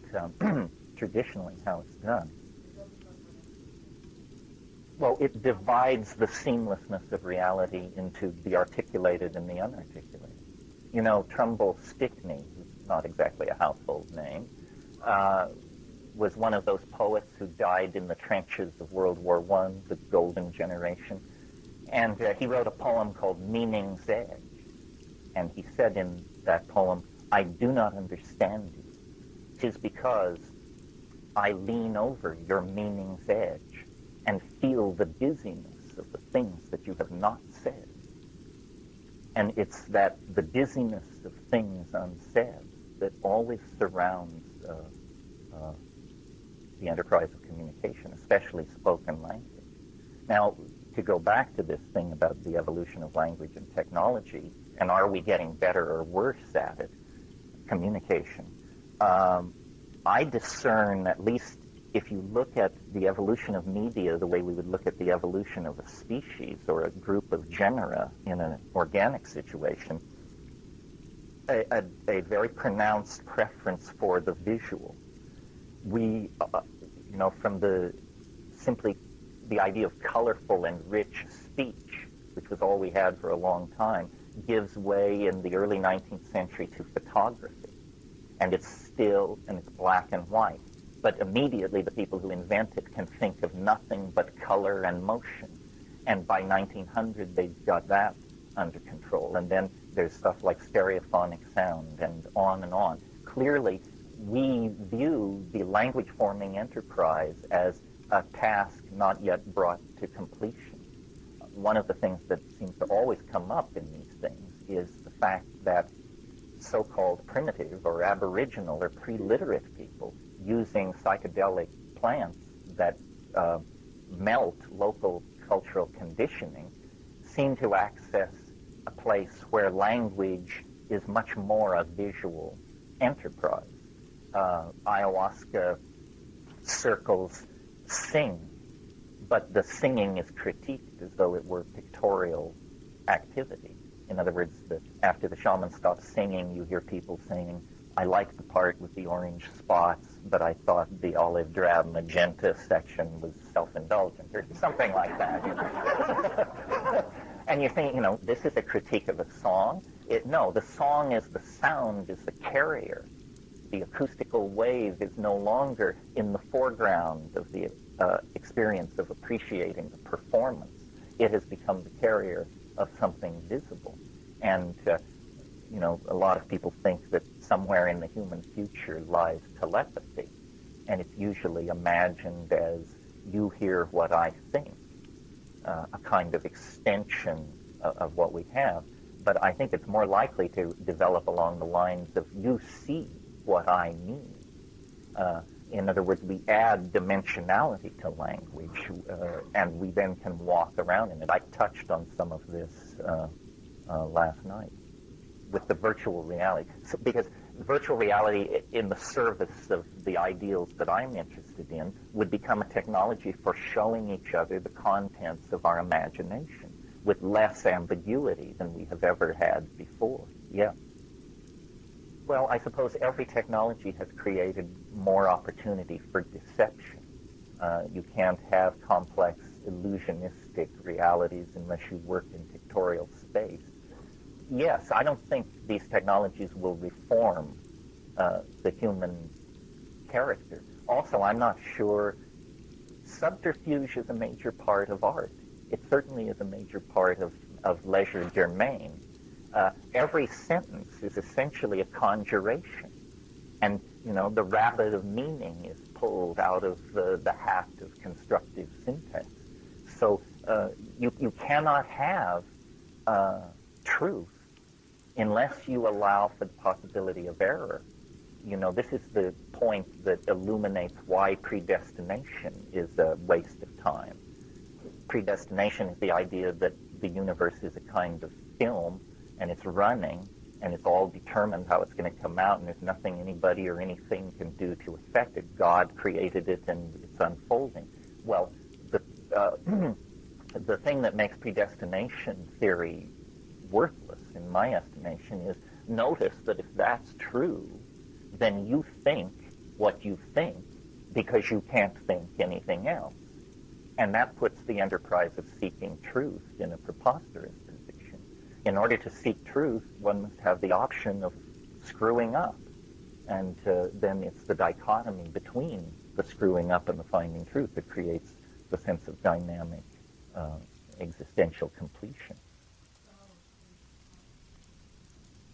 traditionally how it's done. Well, it divides the seamlessness of reality into the articulated and the unarticulated. Trumbull Stickney, who's not exactly a household name, was one of those poets who died in the trenches of World War I, the golden generation. And he wrote a poem called Meaning's Edge. And he said in that poem, "I do not understand you. 'Tis because I lean over your meaning's edge and feel the dizziness of the things that you have not said." And it's that the dizziness of things unsaid that always surrounds the enterprise of communication, especially spoken language. Now, to go back to this thing about the evolution of language and technology, and are we getting better or worse at it, communication, I discern, at least if you look at the evolution of media the way we would look at the evolution of a species or a group of genera in an organic situation, a very pronounced preference for the visual. We, from simply the idea of colorful and rich speech, which was all we had for a long time, gives way in the early 19th century to photography. And it's still, and it's black and white. But immediately the people who invent it can think of nothing but color and motion. And by 1900, they've got that under control. And then there's stuff like stereophonic sound and on and on. Clearly, we view the language-forming enterprise as a task not yet brought to completion. One of the things that seems to always come up in these things is the fact that so-called primitive or aboriginal or pre-literate people using psychedelic plants that melt local cultural conditioning seem to access a place where language is much more a visual enterprise. Ayahuasca circles sing, but the singing is critiqued as though it were pictorial activity. In other words, after the shaman stops singing, you hear people saying, "I like the part with the orange spots, but I thought the olive drab magenta section was self-indulgent," or something like that. And you think, this is a critique of a song. No, the song is the sound, is the carrier. The acoustical wave is no longer in the foreground of the experience of appreciating the performance. It has become the carrier of something visible. And, a lot of people think that somewhere in the human future lies telepathy. And it's usually imagined as you hear what I think, a kind of extension of what we have. But I think it's more likely to develop along the lines of you see what I mean. In other words, we add dimensionality to language, and we then can walk around in it. I touched on some of this last night with the virtual reality. Because virtual reality, in the service of the ideals that I'm interested in, would become a technology for showing each other the contents of our imagination with less ambiguity than we have ever had before. Yeah. Well, I suppose every technology has created more opportunity for deception. You can't have complex illusionistic realities unless you work in pictorial space. Yes, I don't think these technologies will reform the human character. Also, I'm not sure subterfuge is a major part of art. It certainly is a major part of legerdemain. Every sentence is essentially a conjuration. And, the rabbit of meaning is pulled out of the hat of constructive syntax. So you cannot have truth unless you allow for the possibility of error. This is the point that illuminates why predestination is a waste of time. Predestination is the idea that the universe is a kind of film, and it's running, and it's all determined how it's going to come out, and there's nothing anybody or anything can do to affect it. God created it, and it's unfolding. Well, the thing that makes predestination theory worthless, in my estimation, is notice that if that's true, then you think what you think because you can't think anything else. And that puts the enterprise of seeking truth in a preposterous position. In order to seek truth, one must have the option of screwing up. And then it's the dichotomy between the screwing up and the finding truth that creates the sense of dynamic existential completion.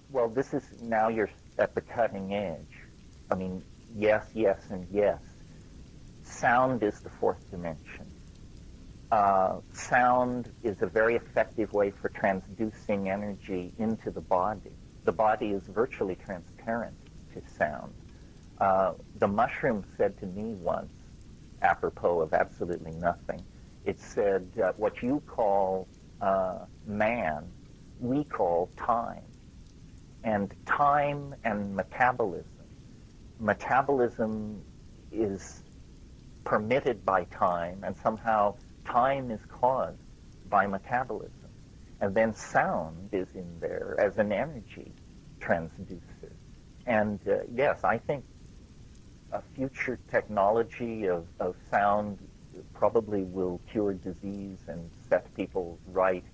Well, this is, now you're at the cutting edge. I mean, yes, yes, and yes. Sound is the fourth dimension. Sound is a very effective way for transducing energy into the body. The body is virtually transparent to sound. The mushroom said to me once, apropos of absolutely nothing, it said, what you call man, we call time. And time and metabolism. Metabolism is permitted by time, and somehow time is caused by metabolism. And then sound is in there as an energy transducer. And yes, I think a future technology of sound probably will cure disease and set people right.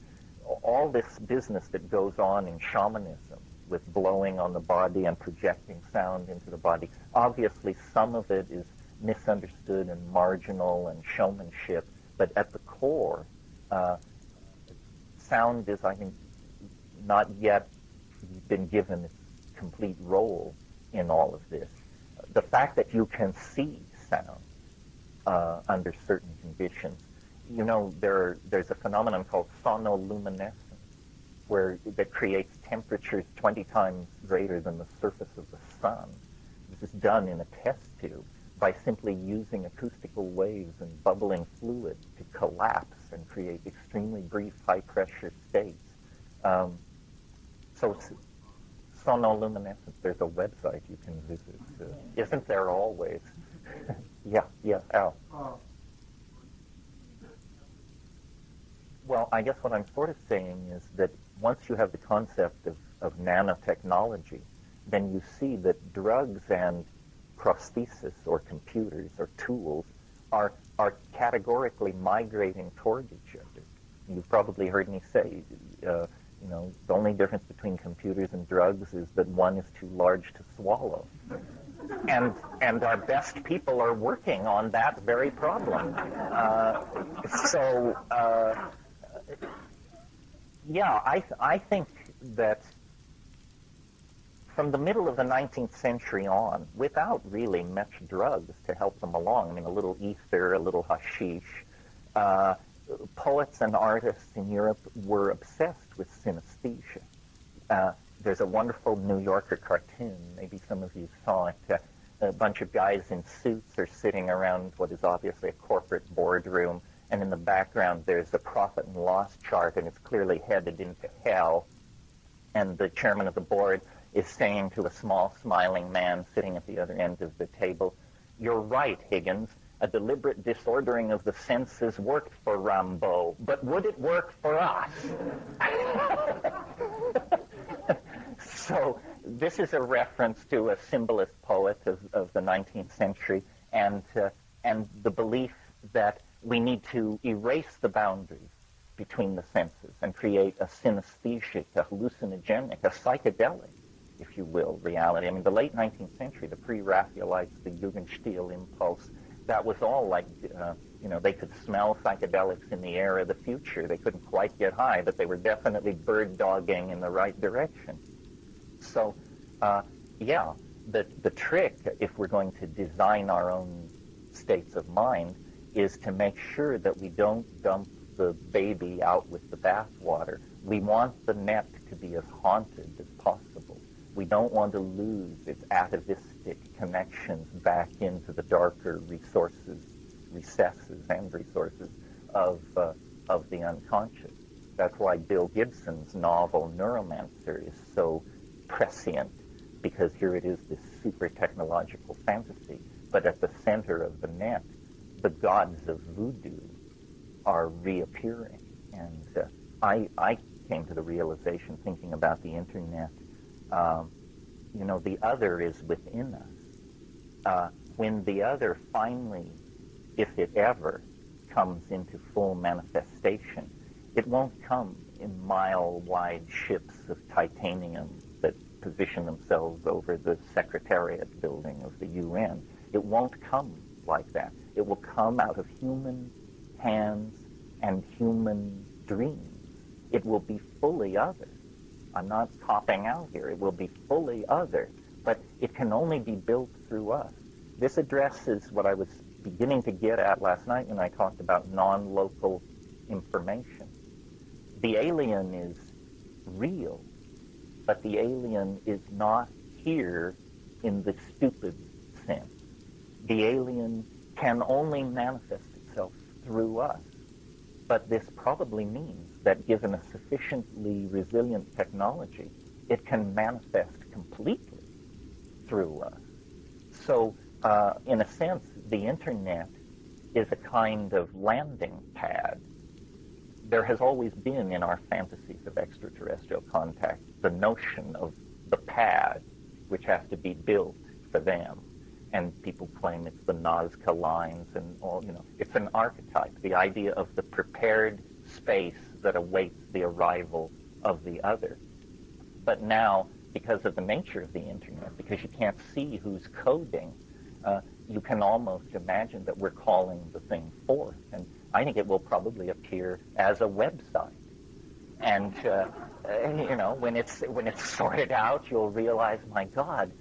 All this business that goes on in shamanism with blowing on the body and projecting sound into the body, obviously some of it is misunderstood and marginal and showmanship, but at the core, sound is, I think, not yet been given its complete role in all of this. The fact that you can see sound under certain conditions, there's a phenomenon called sonoluminescence, that creates temperatures 20 times greater than the surface of the sun. This is done in a test tube by simply using acoustical waves and bubbling fluid to collapse and create extremely brief high-pressure states. So sonoluminescence, there's a website you can visit. Isn't there always? Yeah, Al. Well, I guess what I'm sort of saying is that once you have the concept of nanotechnology, then you see that drugs and prosthesis or computers or tools are categorically migrating toward each other. You've probably heard me say, the only difference between computers and drugs is that one is too large to swallow. And our best people are working on that very problem. I think that from the middle of the 19th century on, without really much drugs to help them along, I mean, a little ether, a little hashish, poets and artists in Europe were obsessed with synesthesia. There's a wonderful New Yorker cartoon, maybe some of you saw it. A bunch of guys in suits are sitting around what is obviously a corporate boardroom, and in the background there's a profit and loss chart, and it's clearly headed into hell. And the chairman of the board is saying to a small, smiling man sitting at the other end of the table, "You're right, Higgins. A deliberate disordering of the senses worked for Rimbaud, but would it work for us?" So this is a reference to a symbolist poet of the 19th century, and the belief that we need to erase the boundaries between the senses and create a synesthetic, a hallucinogenic, a psychedelic if you will, reality. I mean, the late 19th century, the pre-Raphaelites, the Jugendstil impulse, that was all like, they could smell psychedelics in the air of the future. They couldn't quite get high, but they were definitely bird-dogging in the right direction. So, the trick, if we're going to design our own states of mind, is to make sure that we don't dump the baby out with the bathwater. We want the net to be as haunted as possible. We don't want to lose its atavistic connections back into the darker recesses and resources of the unconscious. That's why Bill Gibson's novel Neuromancer is so prescient, because here it is, this super technological fantasy, but at the center of the net, the gods of voodoo are reappearing. And I came to the realization, thinking about the internet, the other is within us. When the other finally, if it ever, comes into full manifestation, it won't come in mile-wide ships of titanium that position themselves over the Secretariat building of the UN. It won't come like that. It will come out of human hands and human dreams. It will be fully other. I'm not copping out here. It will be fully other, but it can only be built through us. This addresses what I was beginning to get at last night when I talked about non-local information. The alien is real, but the alien is not here in the stupid sense. The alien can only manifest itself through us. But this probably means that given a sufficiently resilient technology, it can manifest completely through us. So, in a sense, the internet is a kind of landing pad. There has always been in our fantasies of extraterrestrial contact the notion of the pad, which has to be built for them. And people claim it's the Nazca lines and all, it's an archetype, the idea of the prepared space that awaits the arrival of the other. But now, because of the nature of the internet, because you can't see who's coding, you can almost imagine that we're calling the thing forth. And I think it will probably appear as a website. And, when it's sorted out, you'll realize, my God,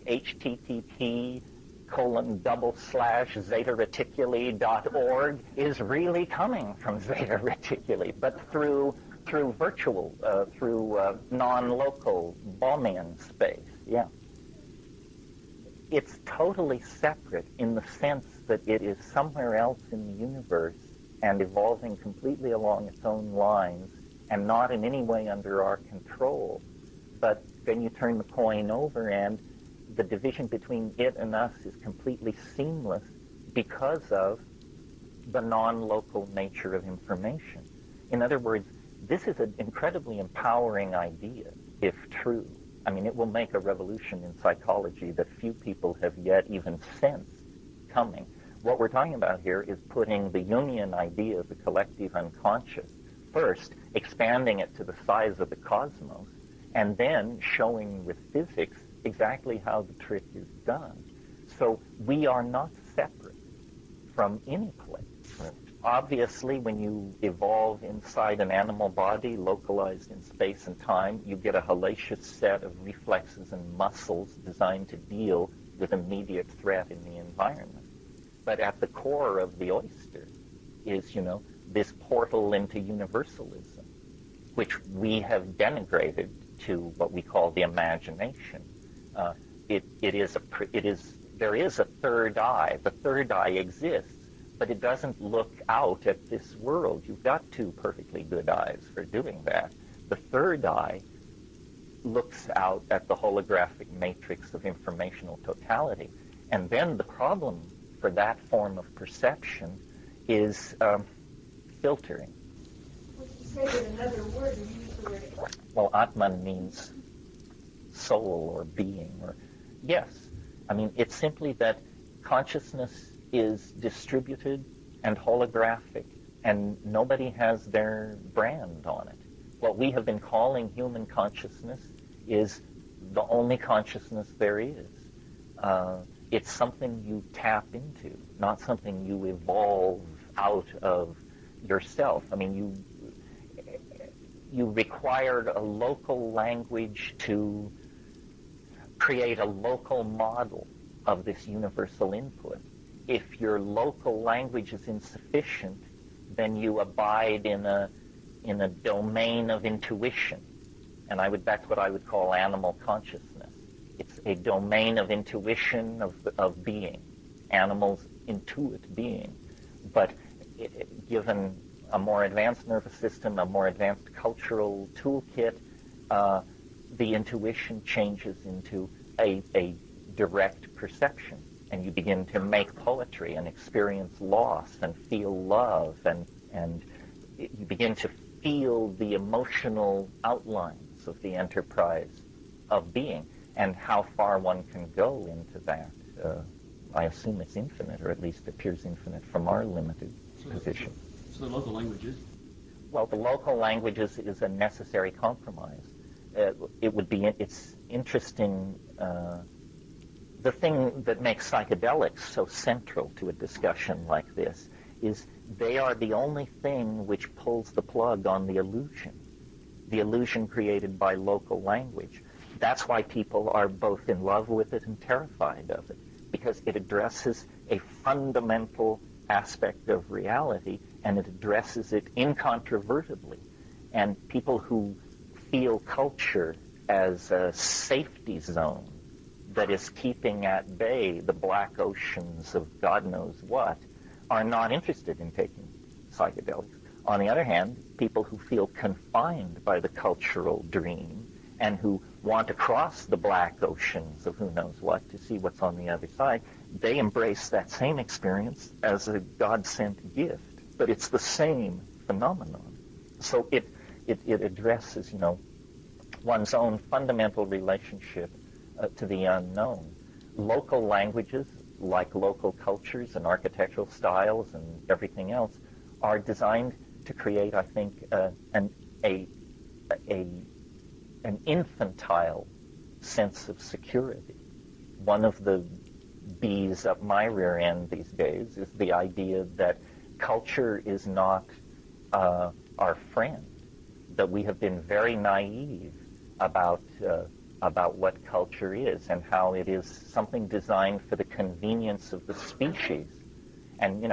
http://zeta-reticuli.org is really coming from Zeta Reticuli, but through virtual, through non-local Balmain space. Yeah. It's totally separate in the sense that it is somewhere else in the universe and evolving completely along its own lines and not in any way under our control. But then you turn the coin over and the division between it and us is completely seamless because of the non-local nature of information. In other words, this is an incredibly empowering idea, if true. I mean, it will make a revolution in psychology that few people have yet even sensed coming. What we're talking about here is putting the Jungian idea of the collective unconscious, first expanding it to the size of the cosmos, and then showing with physics exactly how the trick is done. So we are not separate from any place. Obviously, when you evolve inside an animal body, localized in space and time, you get a hellacious set of reflexes and muscles designed to deal with immediate threat in the environment. But at the core of the oyster is, this portal into universalism, which we have denigrated to what we call the imagination. There is a third eye. The third eye exists, but it doesn't look out at this world. You've got two perfectly good eyes for doing that. The third eye looks out at the holographic matrix of informational totality. And then the problem for that form of perception is filtering. Would you say that another word, you use the word? Well, Atman means soul or being, or yes. I mean, it's simply that consciousness is distributed and holographic, and nobody has their brand on it. What we have been calling human consciousness is the only consciousness there is. It's something you tap into, not something you evolve out of yourself. I mean, you required a local language to create a local model of this universal input. If your local language is insufficient, then you abide in a domain of intuition. And that's what I would call animal consciousness. It's a domain of intuition of being. Animals intuit being. But given a more advanced nervous system, a more advanced cultural toolkit, the intuition changes into a direct perception. And you begin to make poetry and experience loss and feel love, and you begin to feel the emotional outlines of the enterprise of being. And how far one can go into that, I assume it's infinite, or at least appears infinite from our limited position. So the local languages? Well, the local languages is a necessary compromise. It's interesting. The thing that makes psychedelics so central to a discussion like this is they are the only thing which pulls the plug on the illusion created by local language. That's why people are both in love with it and terrified of it, because it addresses a fundamental aspect of reality, and it addresses it incontrovertibly. And people who feel culture as a safety zone that is keeping at bay the black oceans of God knows what are not interested in taking psychedelics. On the other hand, people who feel confined by the cultural dream and who want to cross the black oceans of who knows what to see what's on the other side, they embrace that same experience as a God-sent gift. But it's the same phenomenon. So it addresses, one's own fundamental relationship to the unknown. Local languages, like local cultures and architectural styles and everything else, are designed to create, I think, an infantile sense of security. One of the bees up my rear end these days is the idea that culture is not our friend, that we have been very naive about what culture is and how it is something designed for the convenience of the species. And,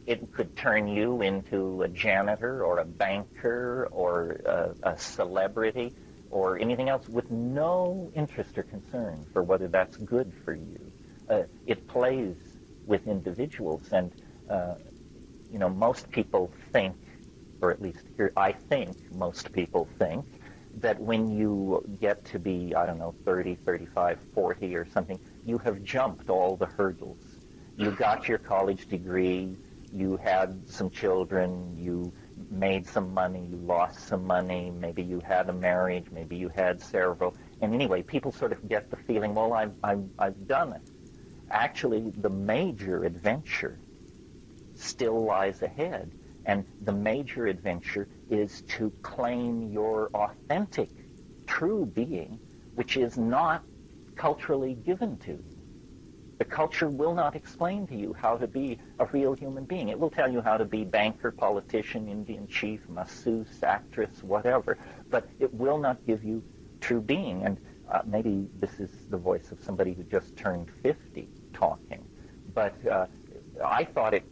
it could turn you into a janitor or a banker or a celebrity or anything else with no interest or concern for whether that's good for you. It plays with individuals, and, most people think, or at least here I think most people think, that when you get to be, 30, 35, 40 or something, you have jumped all the hurdles. You got your college degree, you had some children, you made some money, you lost some money, maybe you had a marriage, maybe you had several. And anyway, people sort of get the feeling, well, I've done it. Actually, the major adventure still lies ahead. And the major adventure is to claim your authentic, true being, which is not culturally given to you. The culture will not explain to you how to be a real human being. It will tell you how to be banker, politician, Indian chief, masseuse, actress, whatever, but it will not give you true being. And maybe this is the voice of somebody who just turned 50 talking, but I thought it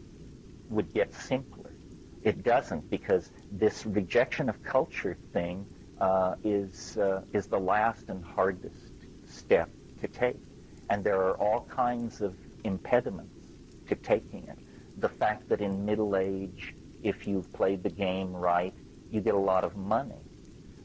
would get simpler. It doesn't, because this rejection of culture thing is the last and hardest step to take. And there are all kinds of impediments to taking it. The fact that in middle age, if you've played the game right, you get a lot of money.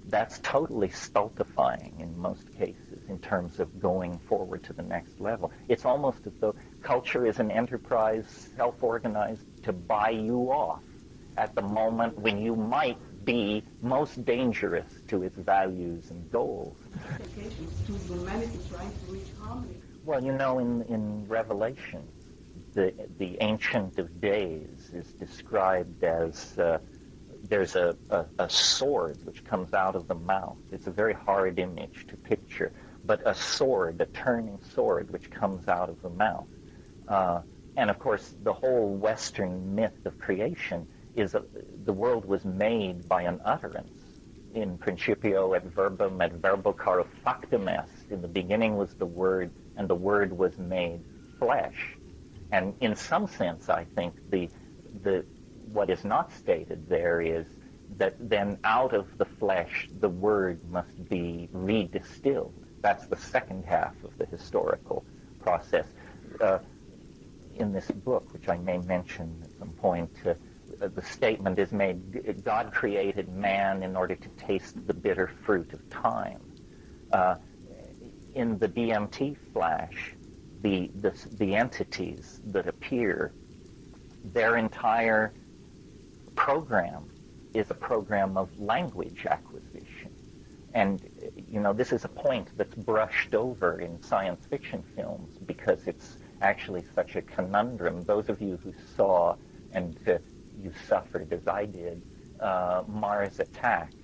That's totally stultifying in most cases in terms of going forward to the next level. It's almost as though culture is an enterprise self-organized to buy you off at the moment when you might be most dangerous to its values and goals. To humanity trying to reach harmony. Well, in Revelation, the Ancient of Days is described as there's a sword which comes out of the mouth. It's a very hard image to picture, but a sword, a turning sword, which comes out of the mouth. And of course, the whole Western myth of creation is the world was made by an utterance. In principio et verbum et verbo caro factum est. In the beginning was the Word, and the Word was made flesh. And in some sense, I think what is not stated there is that then out of the flesh, the Word must be redistilled. That's the second half of the historical process. In this book, which I may mention at some point, the statement is made, God created man in order to taste the bitter fruit of time. In the DMT flash, the entities that appear, their entire program is a program of language acquisition. And, this is a point that's brushed over in science fiction films because it's actually such a conundrum. Those of you who saw, and you suffered as I did, Mars Attacks,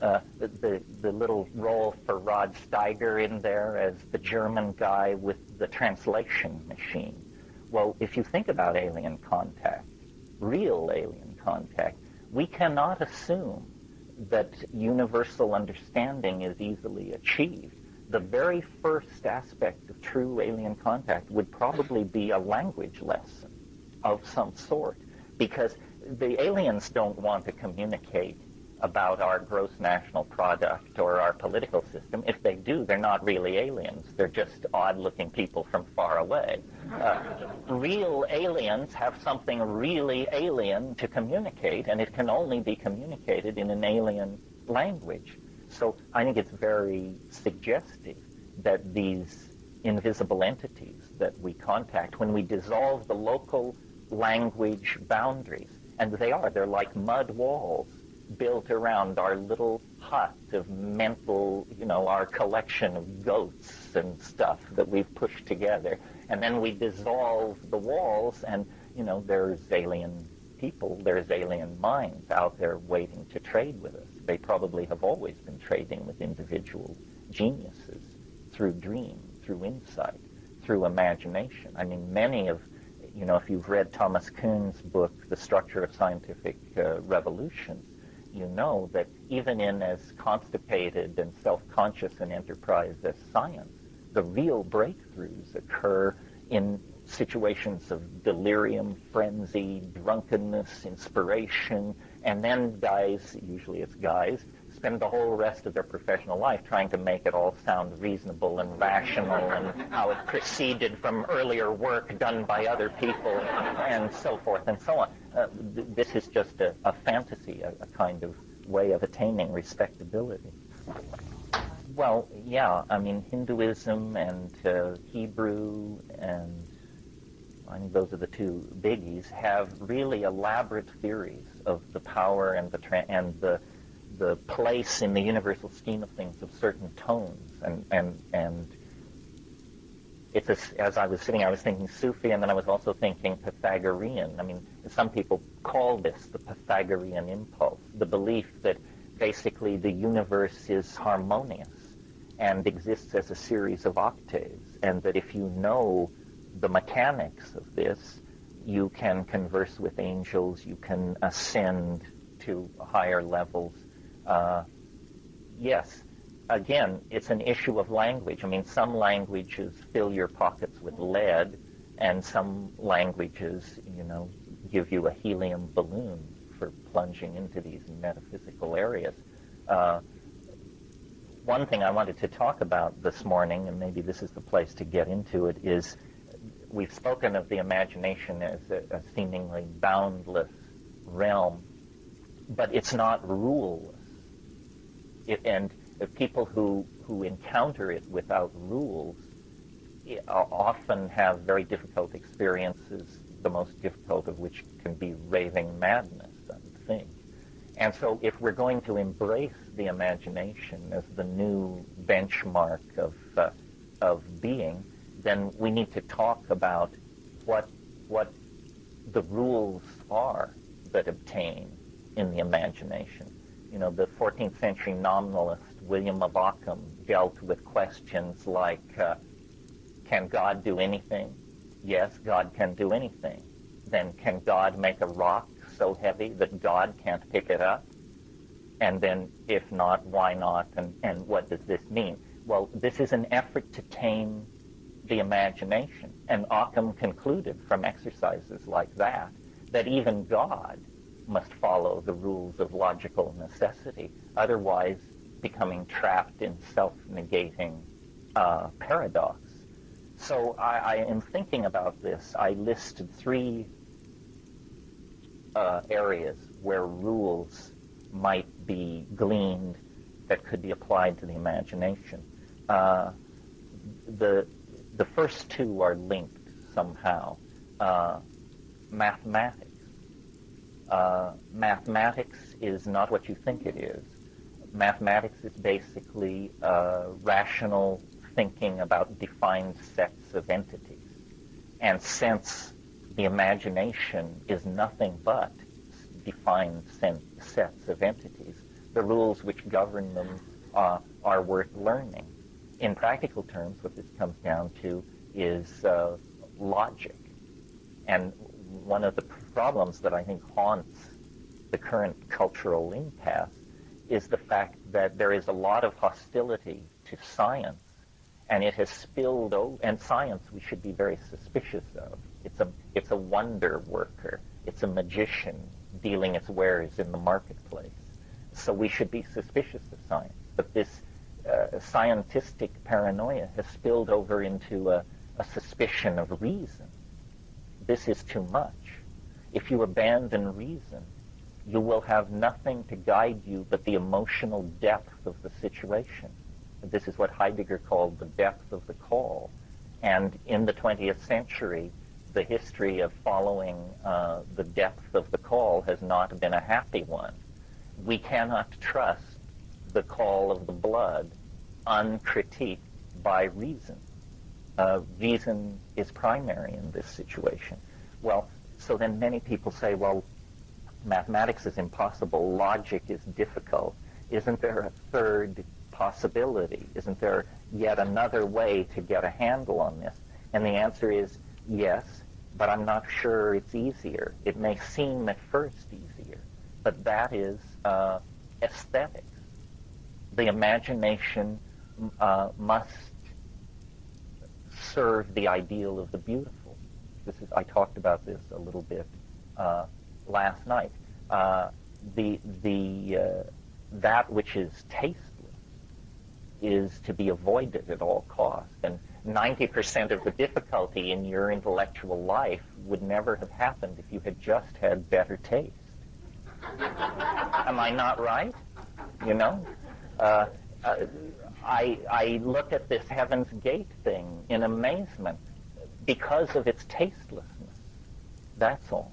the little role for Rod Steiger in there as the German guy with the translation machine. Well, if you think about alien contact, real alien contact, we cannot assume that universal understanding is easily achieved. The very first aspect of true alien contact would probably be a language lesson of some sort, because the aliens don't want to communicate about our gross national product or our political system. If they do, they're not really aliens. They're just odd-looking people from far away. Real aliens have something really alien to communicate, and it can only be communicated in an alien language. So I think it's very suggestive that these invisible entities that we contact, when we dissolve the local language boundaries, and they're like mud walls built around our little hut of mental, our collection of goats and stuff that we've pushed together. And then we dissolve the walls, and, there's alien people, there's alien minds out there waiting to trade with us. They probably have always been trading with individual geniuses through dream, through insight, through imagination. I mean, many of, if you've read Thomas Kuhn's book, The Structure of Scientific Revolutions, you know that even in as constipated and self-conscious an enterprise as science, the real breakthroughs occur in situations of delirium, frenzy, drunkenness, inspiration, and then guys, usually it's guys, spend the whole rest of their professional life trying to make it all sound reasonable and rational and how it proceeded from earlier work done by other people and so forth and so on. This is just a fantasy, a kind of way of attaining respectability. Well, yeah, I mean, Hinduism and Hebrew, and I think those are the two biggies, have really elaborate theories of the power and the place in the universal scheme of things of certain tones. And it's as I was sitting, I was thinking Sufi, and then I was also thinking Pythagorean. I mean, some people call this the Pythagorean impulse, the belief that basically the universe is harmonious and exists as a series of octaves, and that if you know the mechanics of this, you can converse with angels, you can ascend to higher levels. Yes, again, it's an issue of language. I mean, some languages fill your pockets with lead, and some languages, give you a helium balloon for plunging into these metaphysical areas. One thing I wanted to talk about this morning, and maybe this is the place to get into it, is we've spoken of the imagination as a seemingly boundless realm, but it's not ruleless. And people who encounter it without rules often have very difficult experiences, the most difficult of which can be raving madness, I would think. And so if we're going to embrace the imagination as the new benchmark of being, then we need to talk about what the rules are that obtain in the imagination. The 14th century nominalist William of Ockham, dealt with questions like, can God do anything? Yes, God can do anything. Then can God make a rock so heavy that God can't pick it up? And then, if not, why not? And what does this mean? Well, this is an effort to tame the imagination. And Occam concluded from exercises like that even God must follow the rules of logical necessity, otherwise becoming trapped in self-negating paradox. So I am thinking about this. I listed three areas where rules might be gleaned that could be applied to the imagination. The first two are linked somehow. Mathematics. Mathematics is not what you think it is. Mathematics is basically rational thinking about defined sets of entities. And since the imagination is nothing but defined sets of entities, the rules which govern them are worth learning. In practical terms, what this comes down to is logic. And one of the problems that I think haunts the current cultural impasse is the fact that there is a lot of hostility to science, and it has spilled over. And science we should be very suspicious of. It's a wonder worker. It's a magician dealing its wares in the marketplace. So we should be suspicious of science. But this scientistic paranoia has spilled over into a suspicion of reason. This is too much. If you abandon reason, you will have nothing to guide you but the emotional depth of the situation. This is what Heidegger called the depth of the call. And in the 20th century, the history of following the depth of the call has not been a happy one. We cannot trust the call of the blood uncritiqued by reason. Reason is primary in this situation. Well, so then many people say, well, mathematics is impossible, logic is difficult. Isn't there a third possibility? Isn't there yet another way to get a handle on this? And the answer is yes, but I'm not sure it's easier. It may seem at first easier, but that is aesthetics. The imagination must serve the ideal of the beautiful. I talked about this a little bit last night. That which is tasteless is to be avoided at all costs. And 90% of the difficulty in your intellectual life would never have happened if you had just had better taste. Am I not right? You know? I look at this Heaven's Gate thing in amazement because of its tastelessness. That's all.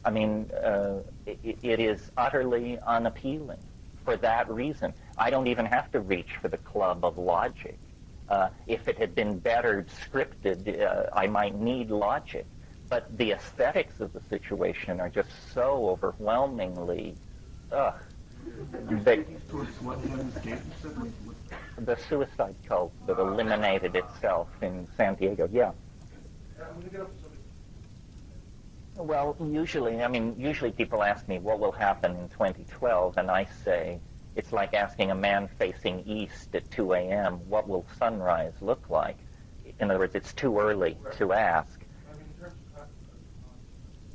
I mean, it is utterly unappealing for that reason. I don't even have to reach for the club of logic. If it had been better scripted, I might need logic. But the aesthetics of the situation are just so overwhelmingly, the suicide cult that eliminated itself in San Diego, yeah. Well, usually people ask me what will happen in 2012, and I say it's like asking a man facing east at 2 a.m., what will sunrise look like? In other words, it's too early to ask.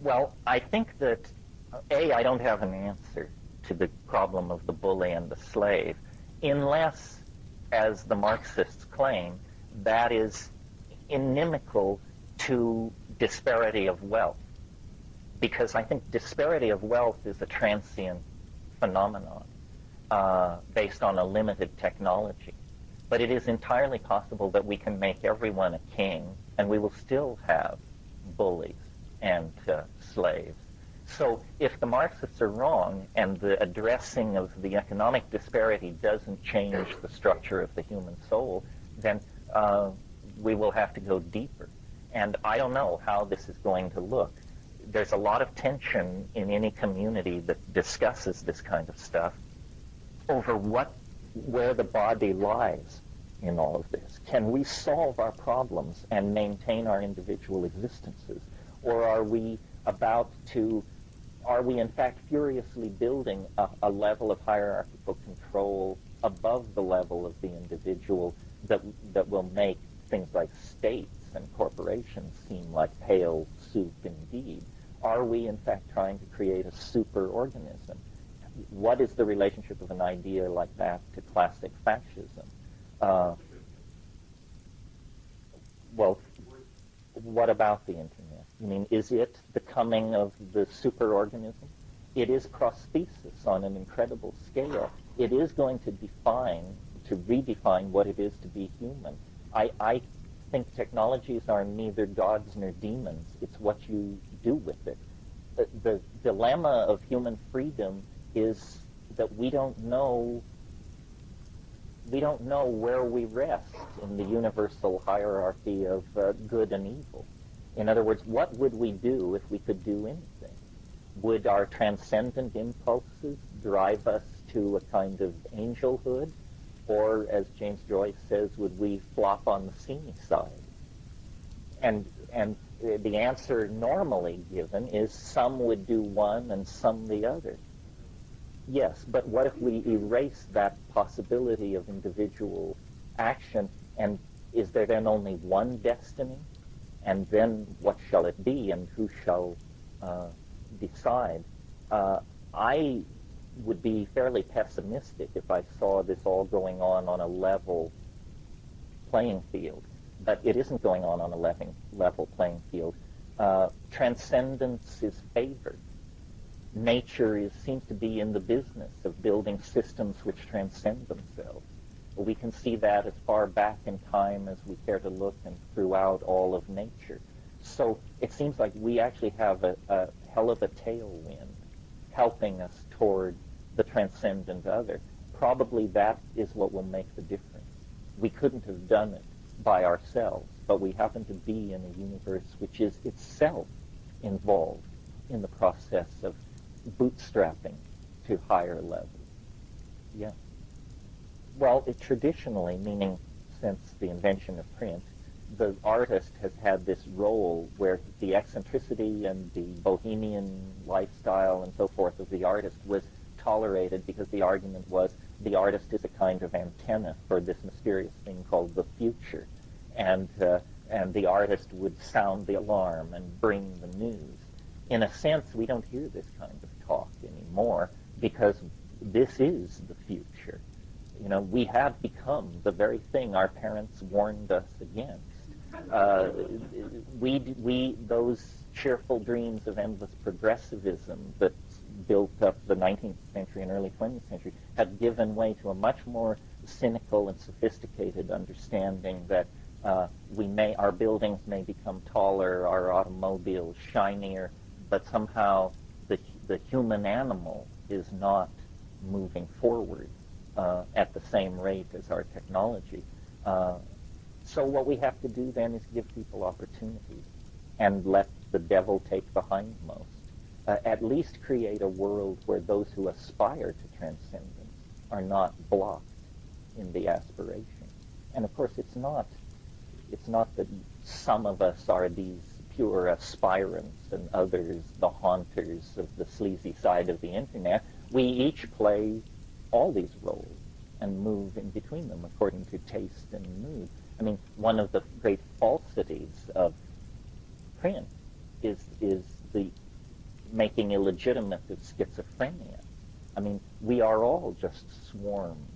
Well, I think that, I don't have an answer to the problem of the bully and the slave, unless, as the Marxists claim, that is inimical to disparity of wealth. Because I think disparity of wealth is a transient phenomenon based on a limited technology. But it is entirely possible that we can make everyone a king, and we will still have bullies and slaves. So if the Marxists are wrong and the addressing of the economic disparity doesn't change the structure of the human soul, then we will have to go deeper. And I don't know how this is going to look. There's a lot of tension in any community that discusses this kind of stuff over what where the body lies in all of this. Can we solve our problems and maintain our individual existences? Or are we in fact furiously building a level of hierarchical control above the level of the individual that will make things like states and corporations seem like pale soup indeed? Are we in fact trying to create a superorganism? What is the relationship of an idea like that to classic fascism? Well, what about the Internet? I mean, is it the coming of the superorganism? It is prosthesis on an incredible scale. It is going to redefine what it is to be human. I think technologies are neither gods nor demons. It's what you do with it. The dilemma of human freedom is that we don't know where we rest in the universal hierarchy of good and evil. In other words, what would we do if we could do anything? Would our transcendent impulses drive us to a kind of angelhood? Or, as James Joyce says, would we flop on the seamy side? And the answer normally given is some would do one and some the other. Yes, but what if we erase that possibility of individual action, and is there then only one destiny? And then what shall it be, and who shall decide? I would be fairly pessimistic if I saw this all going on a level playing field, but it isn't going on a level playing field. Transcendence is favored. Nature seems to be in the business of building systems which transcend themselves. We can see that as far back in time as we care to look and throughout all of nature. So it seems like we actually have a hell of a tailwind helping us toward the transcendent other. Probably that is what will make the difference. We couldn't have done it by ourselves, but we happen to be in a universe which is itself involved in the process of bootstrapping to higher levels. Yeah. Well, traditionally, meaning since the invention of print, the artist has had this role where the eccentricity and the bohemian lifestyle and so forth of the artist was tolerated because the argument was the artist is a kind of antenna for this mysterious thing called the future. And the artist would sound the alarm and bring the news. In a sense, we don't hear this kind of talk anymore because this is the future. You know, we have become the very thing our parents warned us against. Those cheerful dreams of endless progressivism that built up the 19th century and early 20th century have given way to a much more cynical and sophisticated understanding that our buildings may become taller, our automobiles shinier, but somehow the human animal is not moving forward at the same rate as our technology. So what we have to do then is give people opportunities and let the devil take the hindmost. At least create a world where those who aspire to transcendence are not blocked in the aspiration. And of course, it's not that some of us are these pure aspirants and others the haunters of the sleazy side of the internet. We each play all these roles and move in between them according to taste and mood. I mean, one of the great falsities of print is the making illegitimate of schizophrenia. I mean, we are all just swarms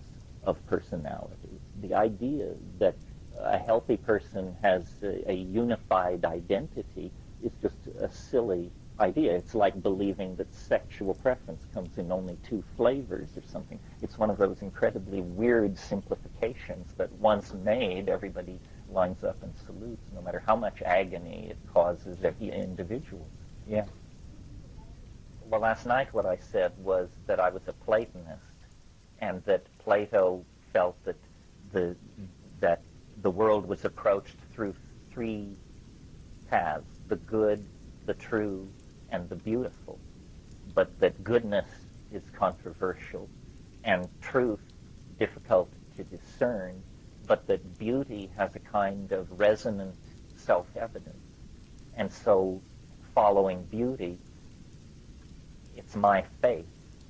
of personalities. The idea that a healthy person has a unified identity is just a silly idea. It's like believing that sexual preference comes in only 2 flavors or something. It's one of those incredibly weird simplifications that once made, everybody lines up and salutes, no matter how much agony it causes individuals. Yeah. Well, last night what I said was that I was a Platonist, and that Plato felt that the world was approached through 3 paths: the good, the true, and the beautiful, but that goodness is controversial, and truth difficult to discern, but that beauty has a kind of resonant self-evidence. And so following beauty, it's my faith,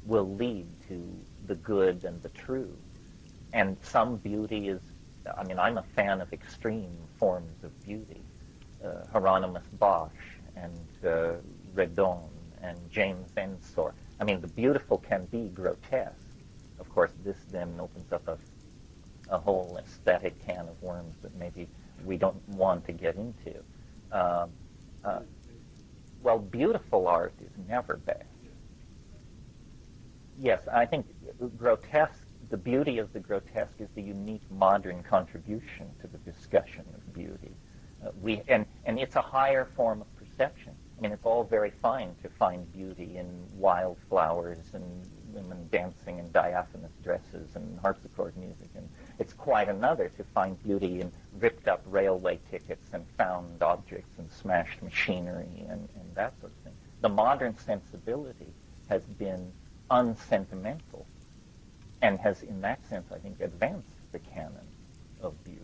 will lead to the good and the true. And some beauty is, I mean, I'm a fan of extreme forms of beauty. Hieronymus Bosch and Redon and James Ensor. I mean, the beautiful can be grotesque. Of course, this then opens up a whole aesthetic can of worms that maybe we don't want to get into. Well, beautiful art is never bad. Yes, I think grotesque, the beauty of the grotesque is the unique modern contribution to the discussion of beauty. And it's a higher form of perception. I mean, it's all very fine to find beauty in wildflowers and women dancing in diaphanous dresses and harpsichord music, and it's quite another to find beauty in ripped-up railway tickets and found objects and smashed machinery and that sort of thing. The modern sensibility has been unsentimental and has, in that sense, I think, advanced the canon of beauty.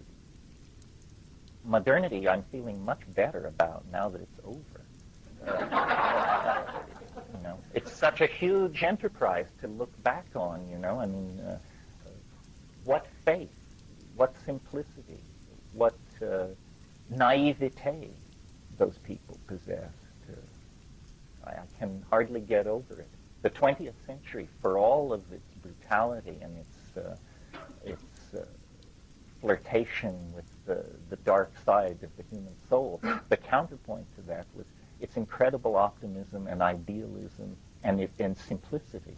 Modernity, I'm feeling much better about now that it's over. It's such a huge enterprise to look back on, I mean, what faith, what simplicity, what naivete those people possessed. I can hardly get over it. The 20th century, for all of its brutality and its flirtation with the dark side of the human soul, the counterpoint to that was its incredible optimism and idealism and simplicity.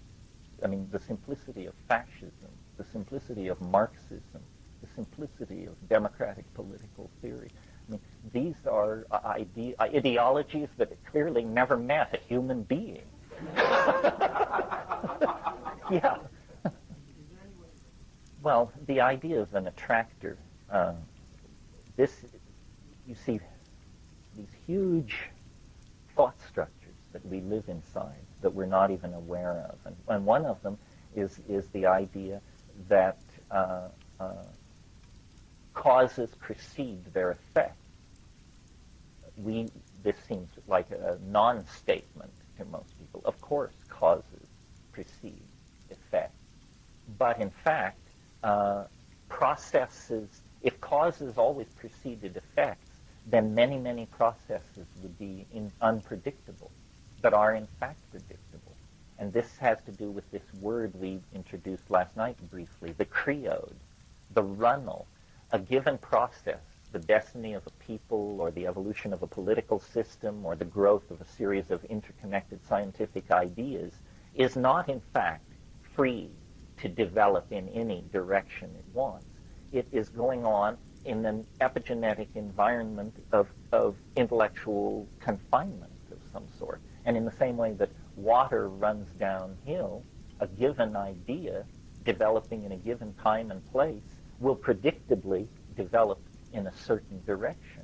I mean, the simplicity of fascism, the simplicity of Marxism, the simplicity of democratic political theory. I mean, these are ideologies that clearly never met a human being. Yeah. Well, the idea of an attractor, you see these huge thought structures that we live inside that we're not even aware of. And one of them is the idea that causes precede their effect. This seems like a non-statement to most people. Of course, causes precede effect. But in fact, processes, if causes always preceded effects, then many, many processes would be unpredictable, but are in fact predictable. And this has to do with this word we introduced last night briefly, the creode, the runnel. A given process, the destiny of a people or the evolution of a political system or the growth of a series of interconnected scientific ideas is not in fact free to develop in any direction it wants. It is going on in an epigenetic environment of intellectual confinement of some sort. And in the same way that water runs downhill, a given idea developing in a given time and place will predictably develop in a certain direction.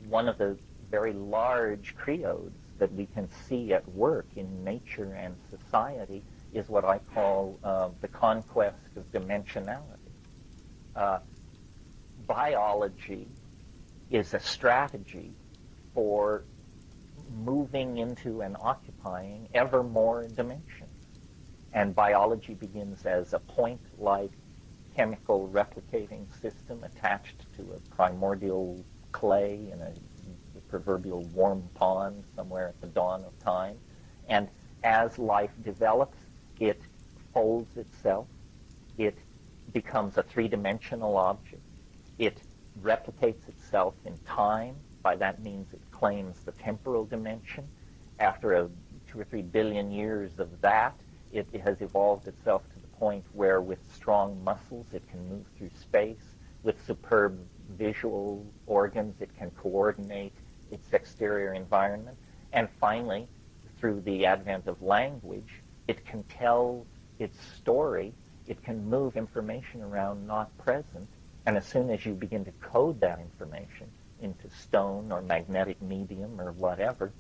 One of the very large creodes that we can see at work in nature and society is what I call the conquest of dimensionality. Biology is a strategy for moving into and occupying ever more dimensions. And biology begins as a point-like chemical replicating system attached to a primordial clay in a proverbial warm pond somewhere at the dawn of time. And as life develops, it folds itself. It becomes a three-dimensional object. It replicates itself in time. By that means it claims the temporal dimension. After 2 or 3 billion years of that, it has evolved itself to the point where with strong muscles it can move through space. With superb visual organs it can coordinate its exterior environment. And finally, through the advent of language, it can tell its story. It can move information around not present. And as soon as you begin to code that information into stone or magnetic medium or whatever,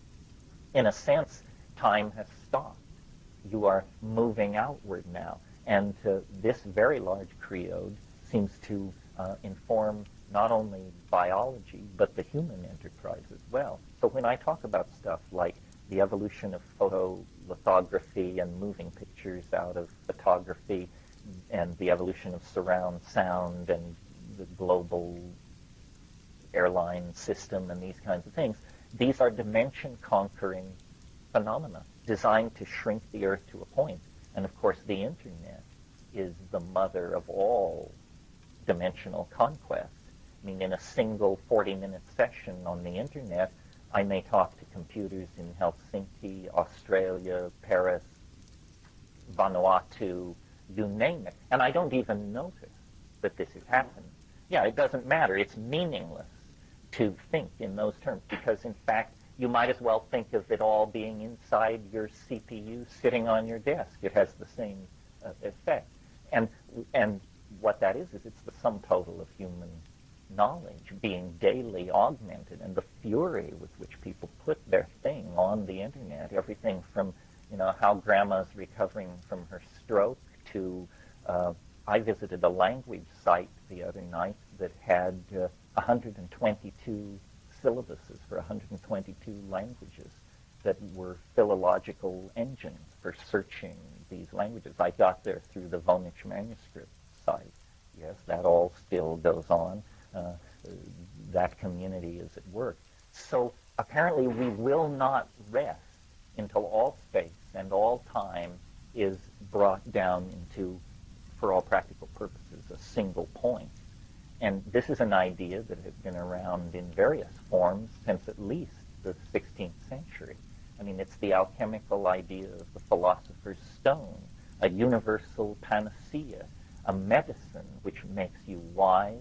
in a sense, time has stopped. You are moving outward now. And this very large creode seems to inform not only biology, but the human enterprise as well. So when I talk about stuff like the evolution of photolithography and moving pictures out of photography, and the evolution of surround sound and the global airline system and these kinds of things, these are dimension-conquering phenomena designed to shrink the Earth to a point. And of course, the Internet is the mother of all dimensional conquest. I mean, in a single 40-minute session on the Internet, I may talk to computers in Helsinki, Australia, Paris, Vanuatu, you name it. And I don't even notice that this is happening. Yeah, it doesn't matter. It's meaningless to think in those terms because, in fact, you might as well think of it all being inside your CPU sitting on your desk. It has the same effect. And what that is it's the sum total of human knowledge being daily augmented, and the fury with which people put their thing on the Internet, everything from, how grandma's recovering from her stroke to, I visited a language site the other night that had 122 syllabuses for 122 languages that were philological engines for searching these languages. I got there through the Vonich manuscript site. Yes, that all still goes on. That community is at work. So apparently we will not rest until all space and all time is brought down into, for all practical purposes, a single point. And this is an idea that has been around in various forms since at least the 16th century. I mean, it's the alchemical idea of the philosopher's stone, a universal panacea, a medicine which makes you wise,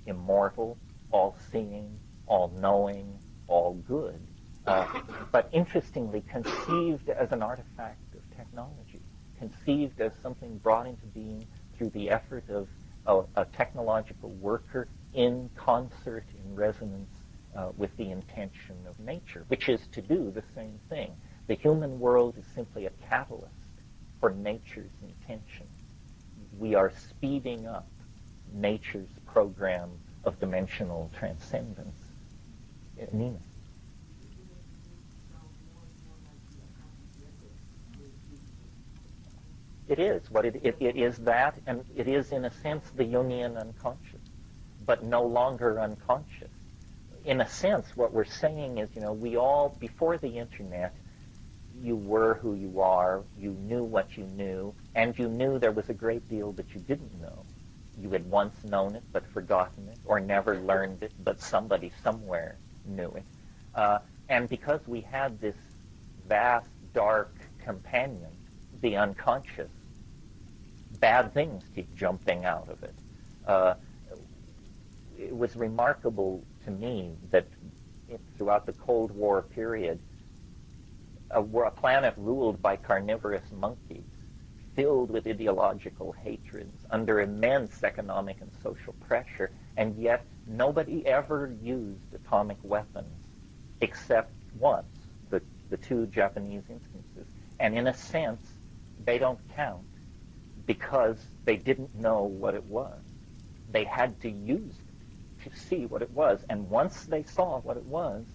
immortal, all-seeing, all-knowing, all-good, but interestingly conceived as an artifact of technology, conceived as something brought into being through the effort of a technological worker in concert, in resonance with the intention of nature, which is to do the same thing. The human world is simply a catalyst for nature's intention. We are speeding up nature's program of dimensional transcendence. Nina? It is. It is that, and it is, in a sense, the Jungian unconscious, but no longer unconscious. In a sense, what we're saying is, we all, before the Internet, you were who you are, you knew what you knew, and you knew there was a great deal that you didn't know. You had once known it, but forgotten it, or never learned it, but somebody somewhere knew it. And because we had this vast, dark companion, the unconscious, bad things keep jumping out of it. It was remarkable to me that throughout the Cold War period, a planet ruled by carnivorous monkeys, filled with ideological hatreds, under immense economic and social pressure, and yet nobody ever used atomic weapons except once, the two Japanese instances. And in a sense, they don't count because they didn't know what it was. They had to use it to see what it was. And once they saw what it was,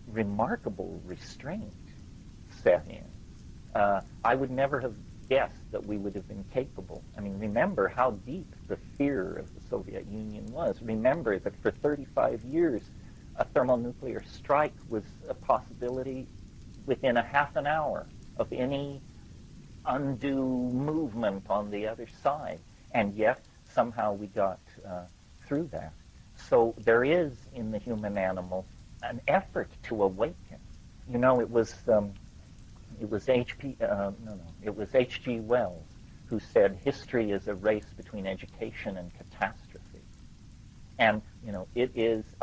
remarkable restraint set in. I would never have guessed that we would have been capable. I mean, remember how deep the fear of the Soviet Union was. Remember that for 35 years, a thermonuclear strike was a possibility within a half an hour of any undue movement on the other side. And yet, somehow we got through that. So there is, in the human animal, an effort to awaken. It was H.G. Wells who said history is a race between education and catastrophe. And it's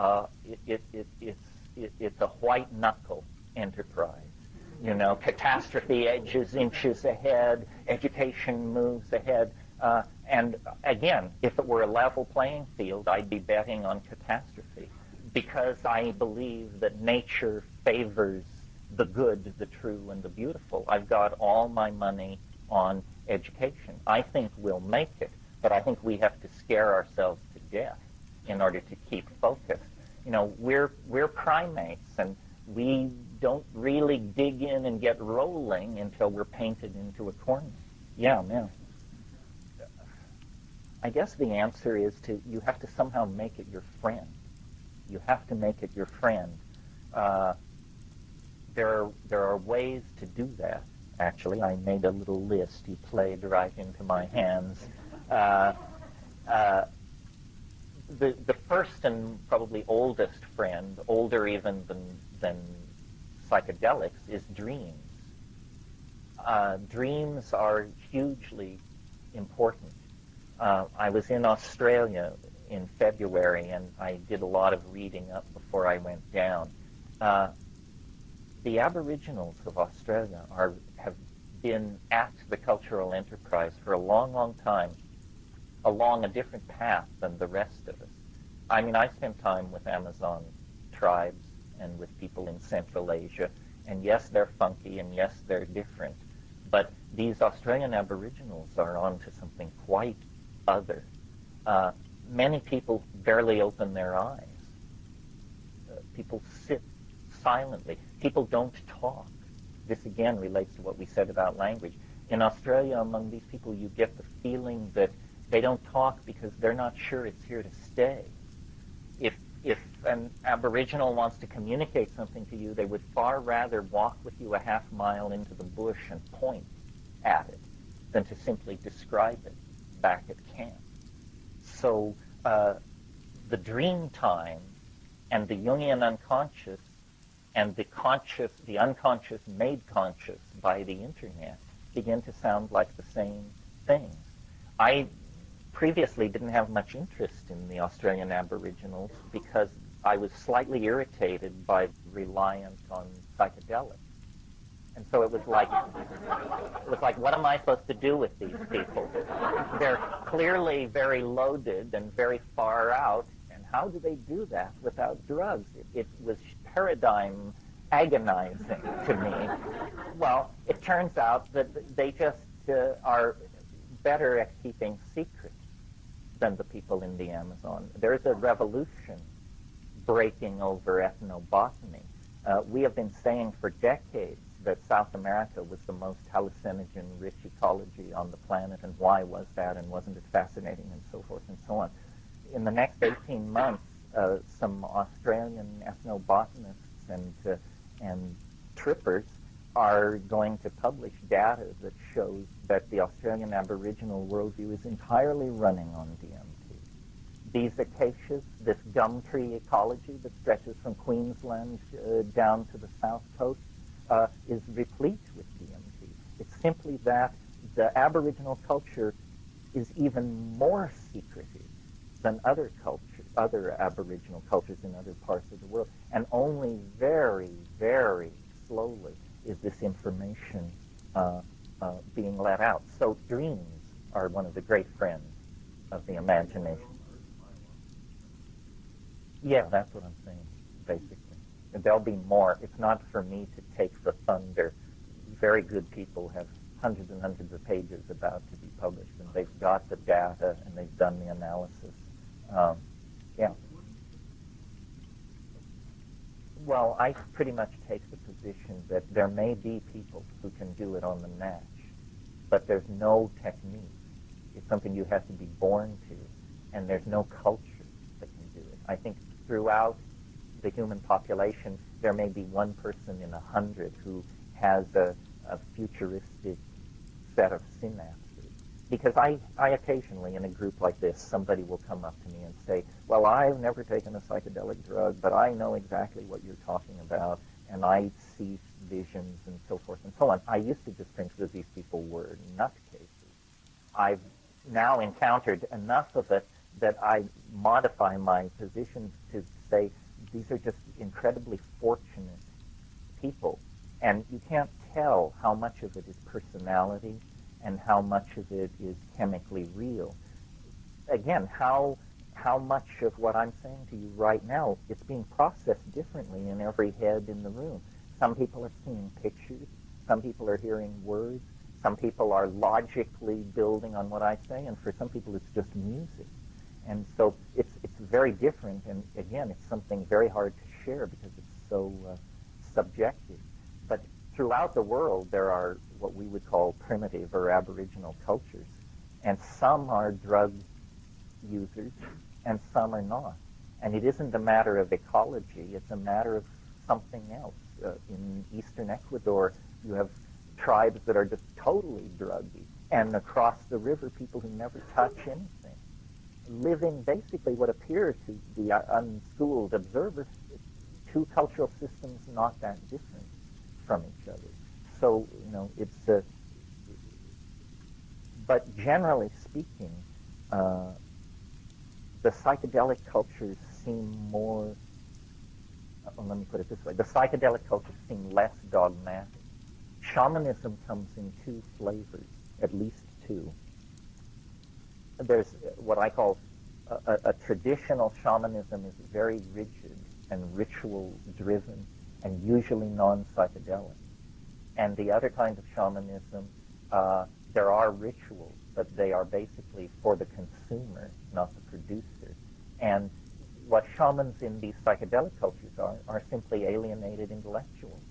a white knuckle enterprise. Catastrophe edges inches ahead, education moves ahead. And again, if it were a level playing field, I'd be betting on catastrophe because I believe that nature favors the good, the true, and the beautiful. I've got all my money on education. I think we'll make it, but I think we have to scare ourselves to death in order to keep focused. You know, we're primates, and we don't really dig in and get rolling until we're painted into a corner. Yeah, man. I guess the answer is you have to somehow make it your friend. You have to make it your friend. There are ways to do that. Actually, I made a little list. You played right into my hands. The first and probably oldest friend, older even than psychedelics, is dreams. Dreams are hugely important. I was in Australia in February, and I did a lot of reading up before I went down. The Aboriginals of Australia have been at the cultural enterprise for a long, long time, along a different path than the rest of us. I mean, I spent time with Amazon tribes and with people in Central Asia, and yes, they're funky, and yes, they're different, but these Australian Aboriginals are onto something quite other. Many people barely open their eyes. People sit silently. People don't talk. This again relates to what we said about language. In Australia, among these people, you get the feeling that they don't talk because they're not sure it's here to stay. If an Aboriginal wants to communicate something to you, they would far rather walk with you a half mile into the bush and point at it than to simply describe it back at camp. So the dream time and the Jungian unconscious and the unconscious made conscious by the internet begin to sound like the same things. I previously didn't have much interest in the Australian Aboriginals because I was slightly irritated by reliance on psychedelics. And so it was like, what am I supposed to do with these people? They're clearly very loaded and very far out, and how do they do that without drugs? It was paradigm agonizing to me. Well, it turns out that they just are better at keeping secrets than the people in the Amazon. There's a revolution breaking over ethnobotany. We have been saying for decades that South America was the most hallucinogen-rich ecology on the planet, and why was that, and wasn't it fascinating, and so forth and so on. In the next 18 months, some Australian ethnobotanists and trippers are going to publish data that shows that the Australian Aboriginal worldview is entirely running on DMT. These acacias, this gum tree ecology that stretches from Queensland down to the south coast, is replete with DMT. It's simply that the Aboriginal culture is even more secretive than other cultures, other Aboriginal cultures in other parts of the world, and only very, very slowly is this information being let out. So dreams are one of the great friends of the imagination. Yeah, that's what I'm saying, basically. There'll be more. It's not for me to take the thunder. Very good people have hundreds and hundreds of pages about to be published, and they've got the data, and they've done the analysis. Yeah. Well, I pretty much take the position that there may be people who can do it on the match, but there's no technique. It's something you have to be born to, and there's no culture that can do it. I think throughout the human population, there may be one person in 100 who has a futuristic set of synapses. Because I occasionally, in a group like this, somebody will come up to me and say, well, I've never taken a psychedelic drug, but I know exactly what you're talking about, and I see visions and so forth and so on. I used to just think that these people were nutcases. I've now encountered enough of it that I modify my position to say these are just incredibly fortunate people. And you can't tell how much of it is personality and how much of it is chemically real. Again, how much of what I'm saying to you right now, it's being processed differently in every head in the room. Some people are seeing pictures. Some people are hearing words. some people are logically building on what I say, and for some people it's just music. And so it's very different, and again, it's something very hard to share because it's so subjective. But throughout the world, there are what we would call primitive or aboriginal cultures, and some are drug users, and some are not. And it isn't a matter of ecology, it's a matter of something else. In eastern Ecuador, you have tribes that are just totally druggy, and across the river, people who never touch anything, living basically what appear to the unschooled observer, two cultural systems not that different from each other. So, it's but generally speaking, the psychedelic cultures seem more, let me put it this way, the psychedelic cultures seem less dogmatic. Shamanism comes in two flavors, at least two. There's what I call a traditional shamanism is very rigid and ritual-driven and usually non-psychedelic. And the other kind of shamanism, there are rituals, but they are basically for the consumer, not the producer. And what shamans in these psychedelic cultures are simply alienated intellectuals.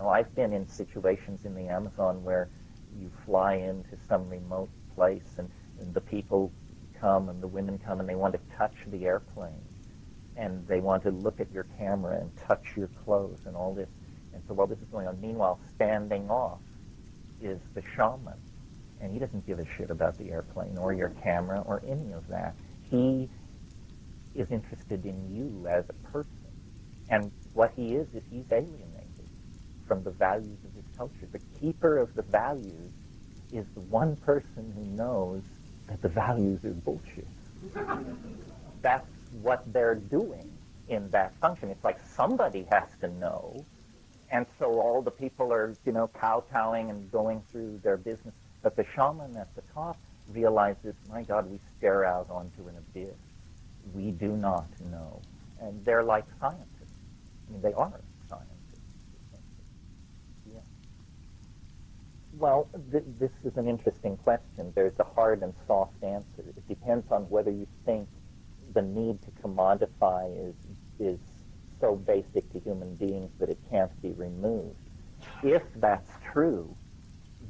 I've been in situations in the Amazon where you fly into some remote place and the people come and the women come and they want to touch the airplane and they want to look at your camera and touch your clothes and all this. And so while this is going on, meanwhile, standing off is the shaman. And he doesn't give a shit about the airplane or your camera or any of that. He is interested in you as a person. And what he is he's alienated from the values of his culture. The keeper of the values is the one person who knows that the values are bullshit. That's what they're doing in that function. It's like somebody has to know, and so all the people are, kowtowing and going through their business. But the shaman at the top realizes, my God, we stare out onto an abyss. We do not know. And they're like scientists. I mean, they are scientists. Yeah. Well, this is an interesting question. There's a hard and soft answer. It depends on whether you think the need to commodify is so basic to human beings that it can't be removed. If that's true,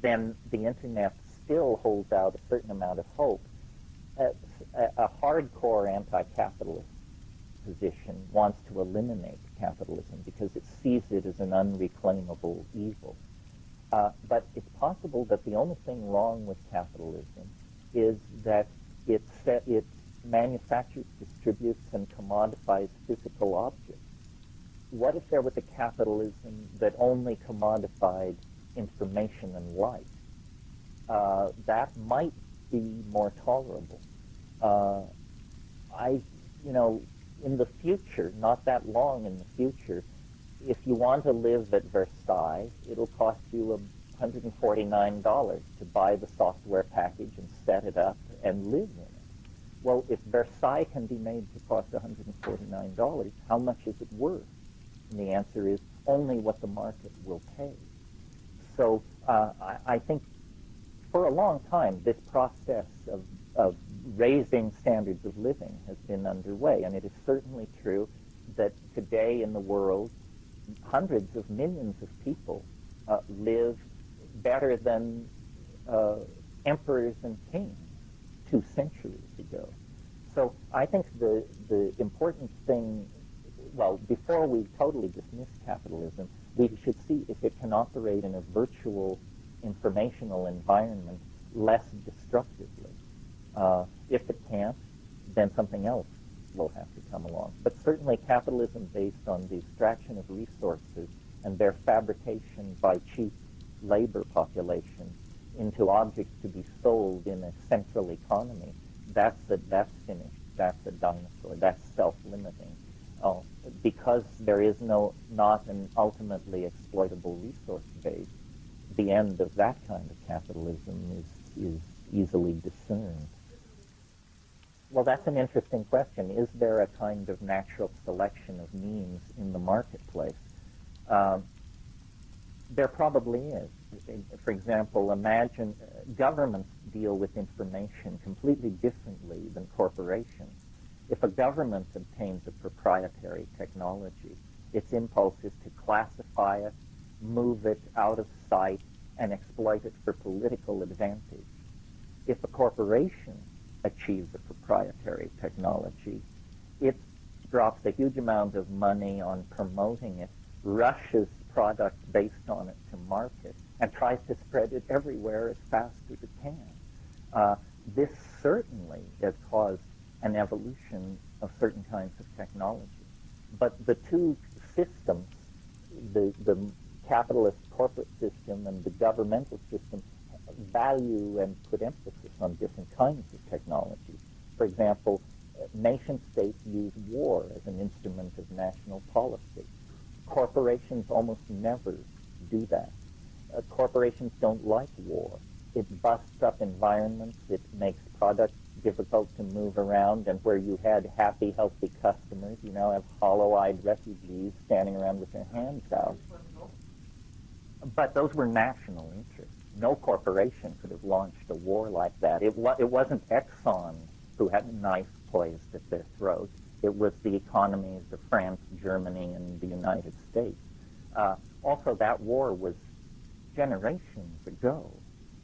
then the internet still holds out a certain amount of hope. A hardcore anti-capitalist position wants to eliminate capitalism because it sees it as an unreclaimable evil. But it's possible that the only thing wrong with capitalism is that it manufactures, distributes, and commodifies physical objects. What if there was a capitalism that only commodified information and light? That might be more tolerable. In the future, not that long in the future, if you want to live at Versailles, it'll cost you $149 to buy the software package and set it up and live in it. Well, if Versailles can be made to cost $149, how much is it worth? And the answer is only what the market will pay. So I think for a long time, this process of raising standards of living has been underway, and it is certainly true that today in the world, hundreds of millions of people live better than emperors and kings 2 centuries ago. So I think the important thing, well, before we totally dismiss capitalism, we should see if it can operate in a virtual informational environment less destructively. If it can't, then something else will have to come along. But certainly capitalism based on the extraction of resources and their fabrication by cheap labor populations into objects to be sold in a central economy, that's finished. That's a dinosaur. That's self-limiting. Because there is not an ultimately exploitable resource base, the end of that kind of capitalism is easily discerned. Well, that's an interesting question. Is there a kind of natural selection of means in the marketplace? There probably is. For example, imagine governments deal with information completely differently than corporations. If a government obtains a proprietary technology, its impulse is to classify it, move it out of sight, and exploit it for political advantage. If a corporation achieves a proprietary technology, it drops a huge amount of money on promoting it, rushes products based on it to market, and tries to spread it everywhere as fast as it can. This certainly has caused an evolution of certain kinds of technology. But the two systems, the capitalist corporate system and the governmental system, value and put emphasis on different kinds of technology. For example, nation-states use war as an instrument of national policy. Corporations almost never do that. Corporations don't like war. It busts up environments. It makes products difficult to move around, and where you had happy, healthy customers, you now have hollow-eyed refugees standing around with their hands out. But those were national interests. No corporation could have launched a war like that. It wasn't Exxon who had knives poised at their throats. It was the economies of France, Germany, and the United States. Also, that war was generations ago.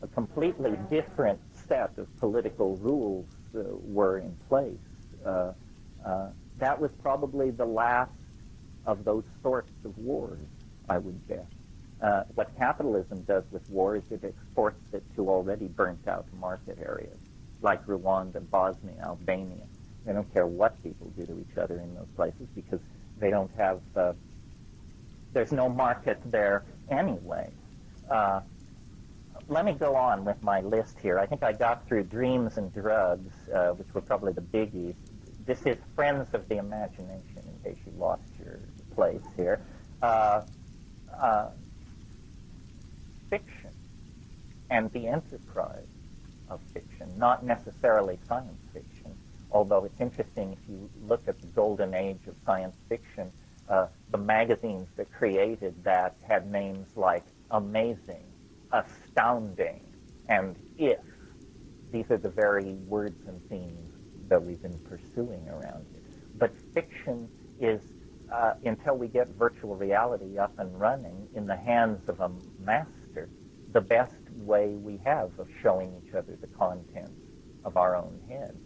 A completely different set of political rules were in place. That was probably the last of those sorts of wars, I would guess. What capitalism does with war is it exports it to already burnt-out market areas, like Rwanda, Bosnia, Albania. They don't care what people do to each other in those places because they don't have, there's no market there anyway. Let me go on with my list here. I think I got through dreams and drugs, which were probably the biggies. This is Friends of the Imagination, in case you lost your place here. Fiction and the enterprise of fiction, not necessarily science fiction, although it's interesting if you look at the golden age of science fiction, the magazines that created that had names like Amazing, Astounding, and If. These are the very words and themes that we've been pursuing around here. But fiction is, until we get virtual reality up and running in the hands of a master, the best way we have of showing each other the contents of our own head.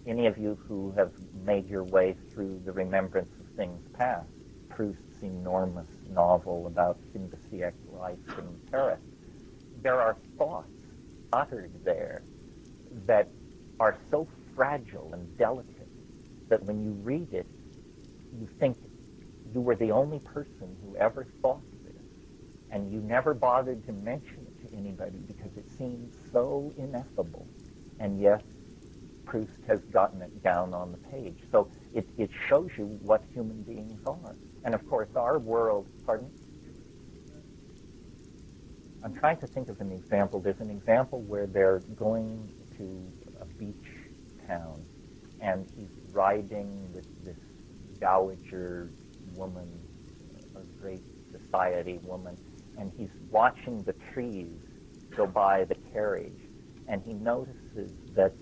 Any of you who have made your way through The Remembrance of Things Past, Proust's enormous novel about fin de siècle life in Paris, there are thoughts uttered there that are so fragile and delicate that when you read it, you think you were the only person who ever thought this, and you never bothered to mention it to anybody because it seems so ineffable, and yet Proust has gotten it down on the page. So it shows you what human beings are. And of course, our world, pardon? I'm trying to think of an example. There's an example where they're going to a beach town, and he's riding with this dowager woman, a great society woman, and he's watching the trees go by the carriage, and he notices that,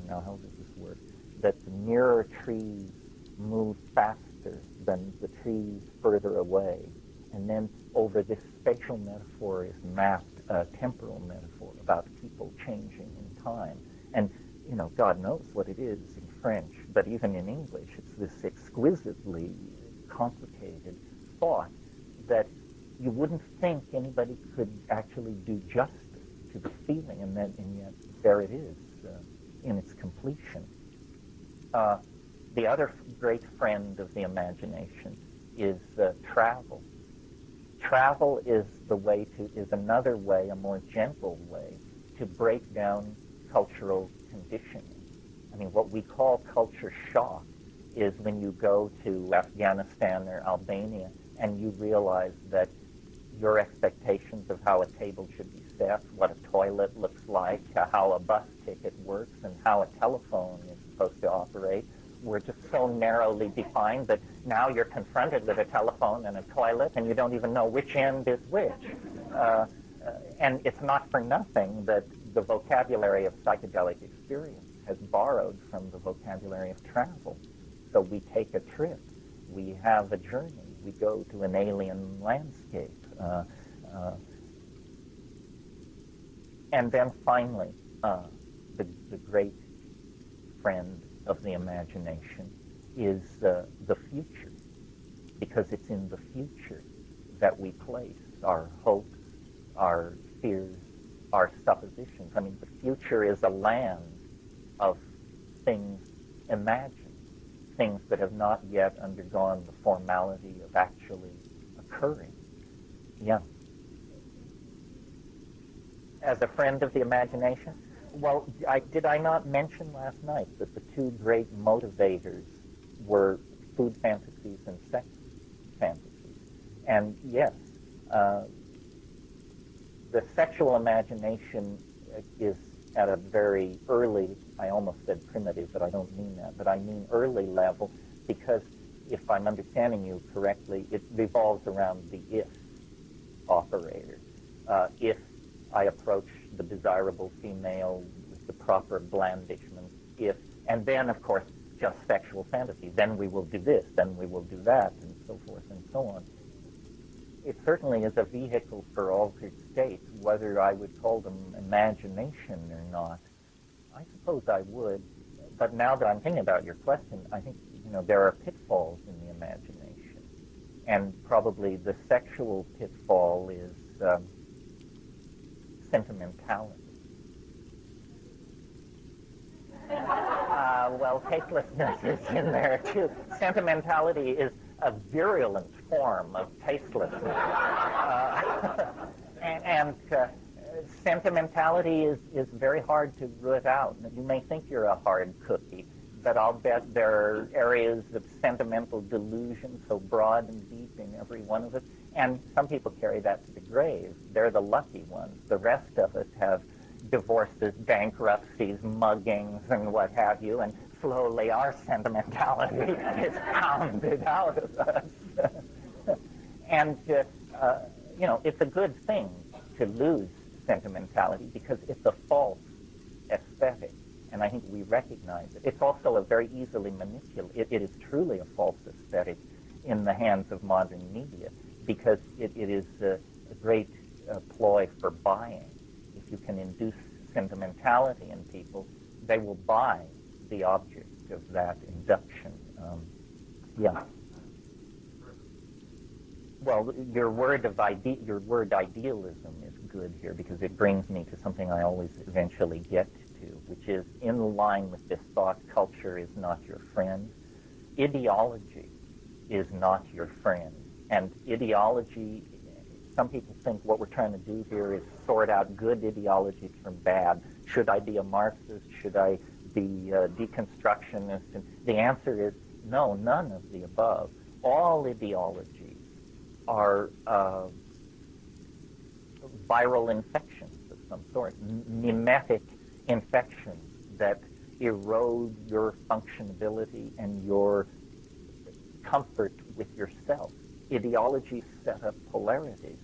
now how does this work, that the nearer trees move faster than the trees further away. And then over this spatial metaphor is mapped a temporal metaphor about people changing in time. And, you know, God knows what it is in French, but even in English, it's this exquisitely complicated thought that you wouldn't think anybody could actually do justice to the feeling, and yet there it is in its completion. The other great friend of the imagination is travel. Travel is another way, a more gentle way, to break down cultural conditioning. I mean, what we call culture shock is when you go to Afghanistan or Albania and you realize that your expectations of how a table should be set, what a toilet looks like, how a bus ticket works, and how a telephone is supposed to operate were just so narrowly defined that now you're confronted with a telephone and a toilet and you don't even know which end is which. And it's not for nothing that the vocabulary of psychedelic experience has borrowed from the vocabulary of travel. So we take a trip, we have a journey, we go to an alien landscape. And then finally, the great friend of the imagination is the future, because it's in the future that we place our hopes, our fears, our suppositions. I mean, the future is a land of things imagined, things that have not yet undergone the formality of actually occurring. Yeah. As a friend of the imagination? Well, did I not mention last night that the two great motivators were food fantasies and sex fantasies? And yes, the sexual imagination is at a very early, I almost said primitive, but I don't mean that, but I mean early level, because if I'm understanding you correctly, it revolves around the if operator. If I approach the desirable female with the proper blandishment, and then, of course, just sexual fantasy. Then we will do this, then we will do that, and so forth and so on. It certainly is a vehicle for altered states, whether I would call them imagination or not. I suppose I would, but now that I'm thinking about your question, I think, there are pitfalls in the imagination. And probably the sexual pitfall is sentimentality. Well, tastelessness is in there too. Sentimentality is a virulent form of tastelessness. And sentimentality is very hard to root out. You may think you're a hard cookie, but I'll bet there are areas of sentimental delusion so broad and deep in every one of us. And some people carry that to the grave. They're the lucky ones. The rest of us have divorces, bankruptcies, muggings, and what have you, and slowly our sentimentality is pounded out of us. And, it's a good thing to lose sentimentality because it's a false aesthetic, and I think we recognize it. It's also a very easily manipulated, it is truly a false aesthetic in the hands of modern media, because it is a great ploy for buying. If you can induce sentimentality in people, they will buy the object of that induction. Yeah. Well, your word idealism is good here, because it brings me to something I always eventually get to, which is in line with this thought: culture is not your friend. Ideology is not your friend. And ideology, some people think what we're trying to do here is sort out good ideologies from bad. Should I be a Marxist? Should I be a deconstructionist? And the answer is no, none of the above. All ideologies are viral infections of some sort, mimetic infections that erode your functionability and your comfort with yourself. Ideologies set up polarities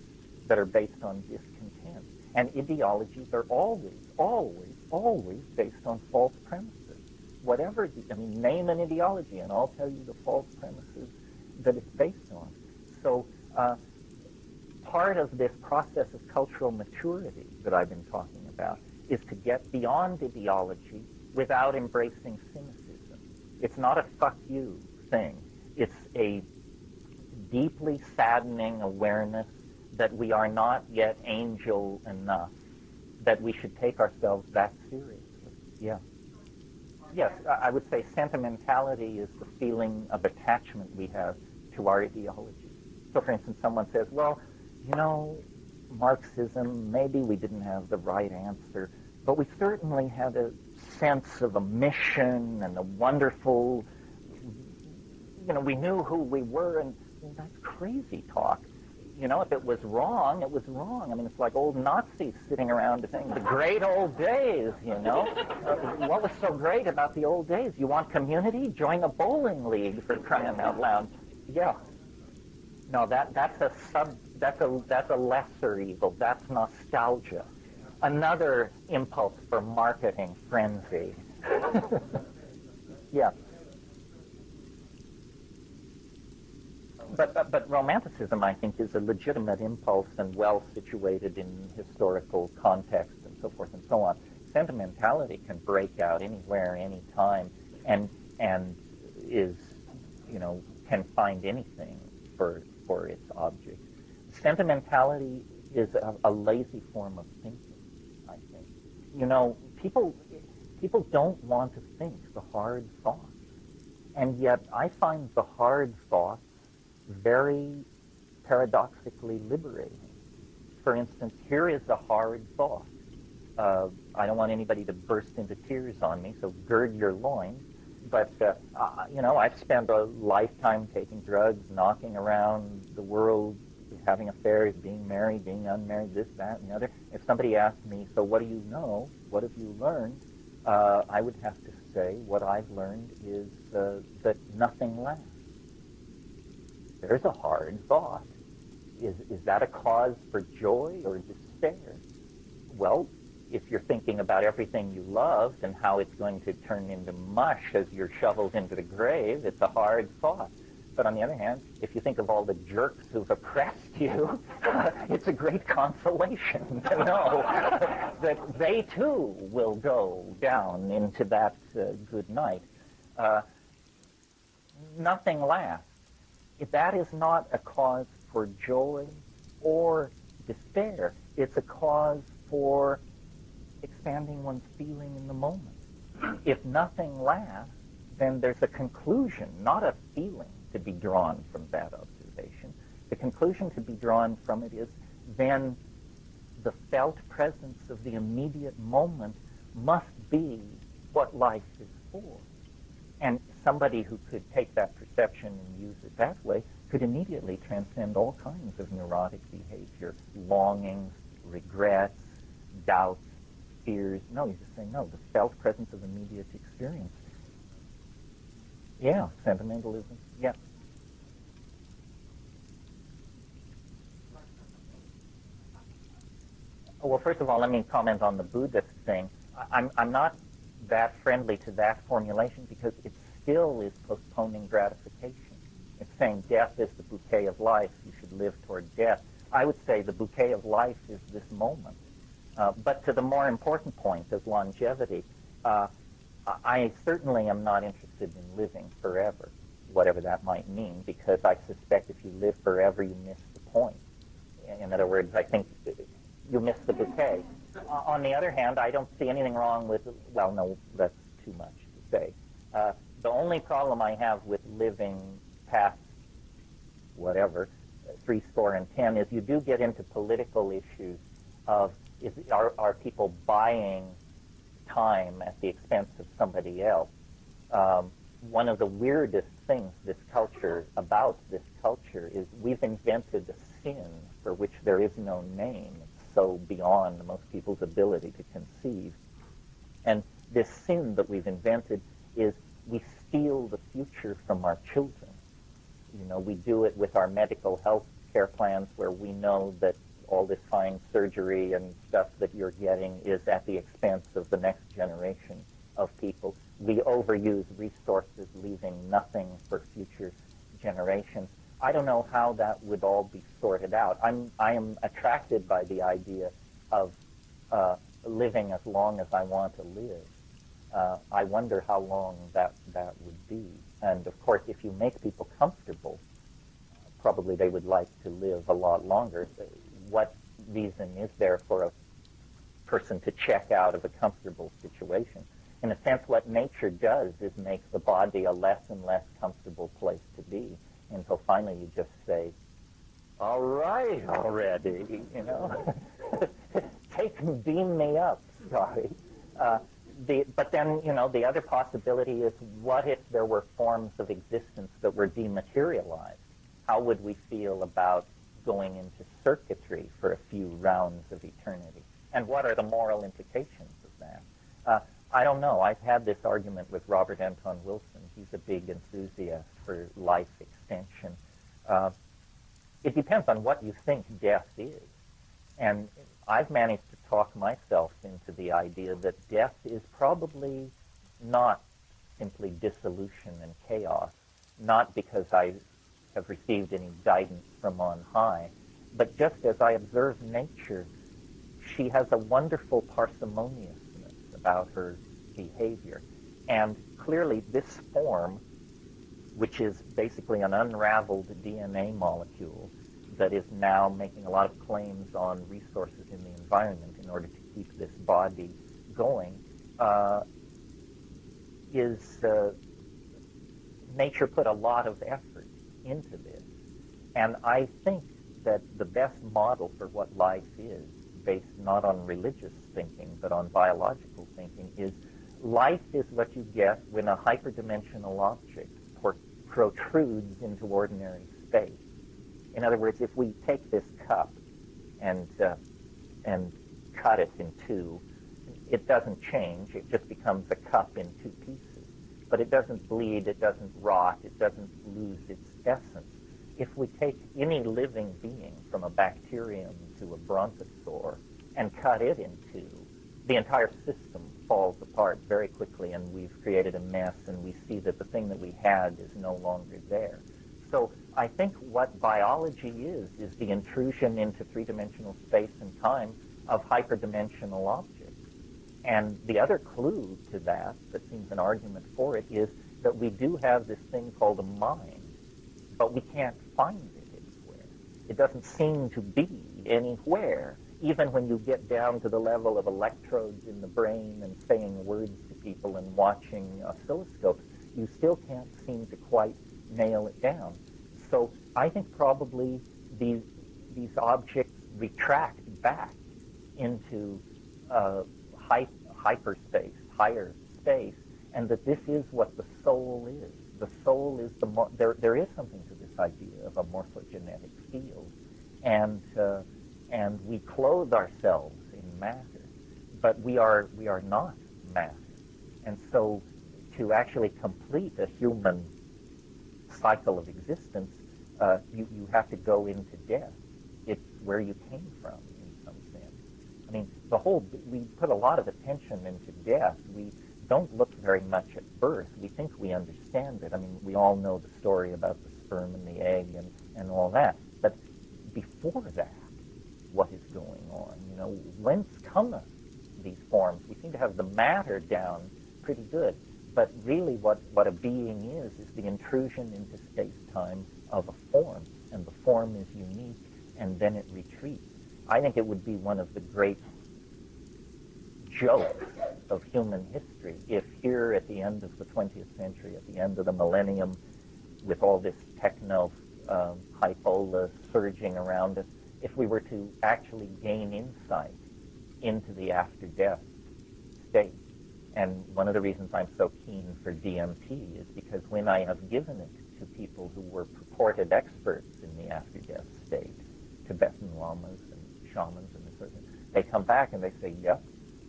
that are based on discontent. And ideologies are always, always, always based on false premises. Whatever, name an ideology and I'll tell you the false premises that it's based on. So part of this process of cultural maturity that I've been talking about is to get beyond ideology without embracing cynicism. It's not a fuck you thing. It's a deeply saddening awareness that we are not yet angel enough, that we should take ourselves that seriously. Yeah. Yes, I would say sentimentality is the feeling of attachment we have to our ideology. So, for instance, someone says, well, Marxism, maybe we didn't have the right answer, but we certainly had a sense of a mission and a wonderful, we knew who we were, and that's crazy talk. If it was wrong, it was wrong. It's like old Nazis sitting around saying, the great old days, what was so great about the old days? You want community? Join a bowling league, for crying out loud. Yeah. No, that's a That's a lesser evil. That's nostalgia. Another impulse for marketing frenzy. Yeah. But romanticism, I think, is a legitimate impulse and well situated in historical context and so forth and so on. Sentimentality can break out anywhere, anytime, and is, can find anything for its object. Sentimentality is a lazy form of thinking, I think. People don't want to think the hard thoughts, and yet I find the hard thoughts very paradoxically liberating. For instance, here is a hard thought. I don't want anybody to burst into tears on me, so gird your loins. But, I've spent a lifetime taking drugs, knocking around the world, having affairs, being married, being unmarried, this, that, and the other. If somebody asked me, so what do you know? What have you learned? I would have to say what I've learned is that nothing lasts. There's a hard thought. Is that a cause for joy or despair? Well, if you're thinking about everything you loved and how it's going to turn into mush as you're shoveled into the grave, it's a hard thought. But on the other hand, if you think of all the jerks who've oppressed you, it's a great consolation to know that they too will go down into that good night. Nothing lasts. If that is not a cause for joy or despair, it's a cause for expanding one's feeling in the moment. If nothing lasts, then there's a conclusion, not a feeling, to be drawn from that observation. The conclusion to be drawn from it is then the felt presence of the immediate moment must be what life is for. And somebody who could take that perception and use it that way could immediately transcend all kinds of neurotic behavior, longings, regrets, doubts, fears. No, you just say, no, the felt presence of immediate experience. Yeah, sentimentalism. Yeah. Well, first of all, let me comment on the Buddhist thing. I'm not that friendly to that formulation because it still is postponing gratification. It's saying death is the bouquet of life. You should live toward death. I would say the bouquet of life is this moment. But to the more important point of longevity, I certainly am not interested in living forever, whatever that might mean, because I suspect if you live forever, you miss the point. In other words, I think you miss the bouquet. On the other hand, I don't see anything wrong with, well, no, that's too much to say. The only problem I have with living past whatever, 70 is you do get into political issues of are people buying time at the expense of somebody else. One of the weirdest things about this culture is we've invented a sin for which there is no name. It's so beyond most people's ability to conceive. And this sin that we've invented is we steal the future from our children. We do it with our medical health care plans where we know that all this fine surgery and stuff that you're getting is at the expense of the next generation of people. We overuse resources, leaving nothing for future generations. I don't know how that would all be sorted out. I am attracted by the idea of living as long as I want to live. I wonder how long that would be. And of course, if you make people comfortable, probably they would like to live a lot longer. What reason is there for a person to check out of a comfortable situation? In a sense, what nature does is make the body a less and less comfortable place to be, until finally you just say, all right already, beam me up, sorry. But then, the other possibility is, what if there were forms of existence that were dematerialized? How would we feel about going into circuitry for a few rounds of eternity? And what are the moral implications of that? I don't know. I've had this argument with Robert Anton Wilson. He's a big enthusiast for life extension. it depends on what you think death is. And I've managed to talk myself into the idea that death is probably not simply dissolution and chaos, not because I have received any guidance from on high, but just as I observe nature, she has a wonderful parsimoniousness about her behavior. And clearly this form, which is basically an unraveled DNA molecule that is now making a lot of claims on resources in the environment in order to keep this body going, nature put a lot of effort into this. And I think that the best model for what life is, based not on religious thinking, but on biological thinking, is life is what you get when a hyperdimensional object protrudes into ordinary space. In other words, if we take this cup and cut it in two, it doesn't change. It just becomes a cup in two pieces. But it doesn't bleed, it doesn't rot, it doesn't lose its essence. If we take any living being, from a bacterium to a brontosaur, and cut it in two, the entire system falls apart very quickly, and we've created a mess, and we see that the thing that we had is no longer there. So I think what biology is the intrusion into three-dimensional space and time of hyperdimensional objects. And the other clue to that seems an argument for it, is that we do have this thing called a mind, but we can't find it anywhere. It doesn't seem to be anywhere. Even when you get down to the level of electrodes in the brain and saying words to people and watching oscilloscopes, you still can't seem to quite nail it down. So I think probably these objects retract back into hyperspace, higher space, and that this is what the soul is. The soul is there is something to this idea of a morphogenetic field, and we clothe ourselves in matter, but we are not matter. And so to actually complete a human cycle of existence, you have to go into death. It's where you came from, in some sense. I mean, we put a lot of attention into death. We don't look very much at birth. We think we understand it. I mean, we all know the story about the sperm and the egg and all that. But before that, what is going on? You know, whence cometh these forms? We seem to have the matter down pretty good. But really what a being is the intrusion into space-time of a form. And the form is unique, and then it retreats. I think it would be one of the great jokes of human history if here at the end of the 20th century, at the end of the millennium, with all this hypola surging around us, if we were to actually gain insight into the after-death state. And one of the reasons I'm so keen for DMT is because when I have given it to people who were purported experts in the after-death state, Tibetan lamas and shamans and this sort of thing, they come back and they say, yep,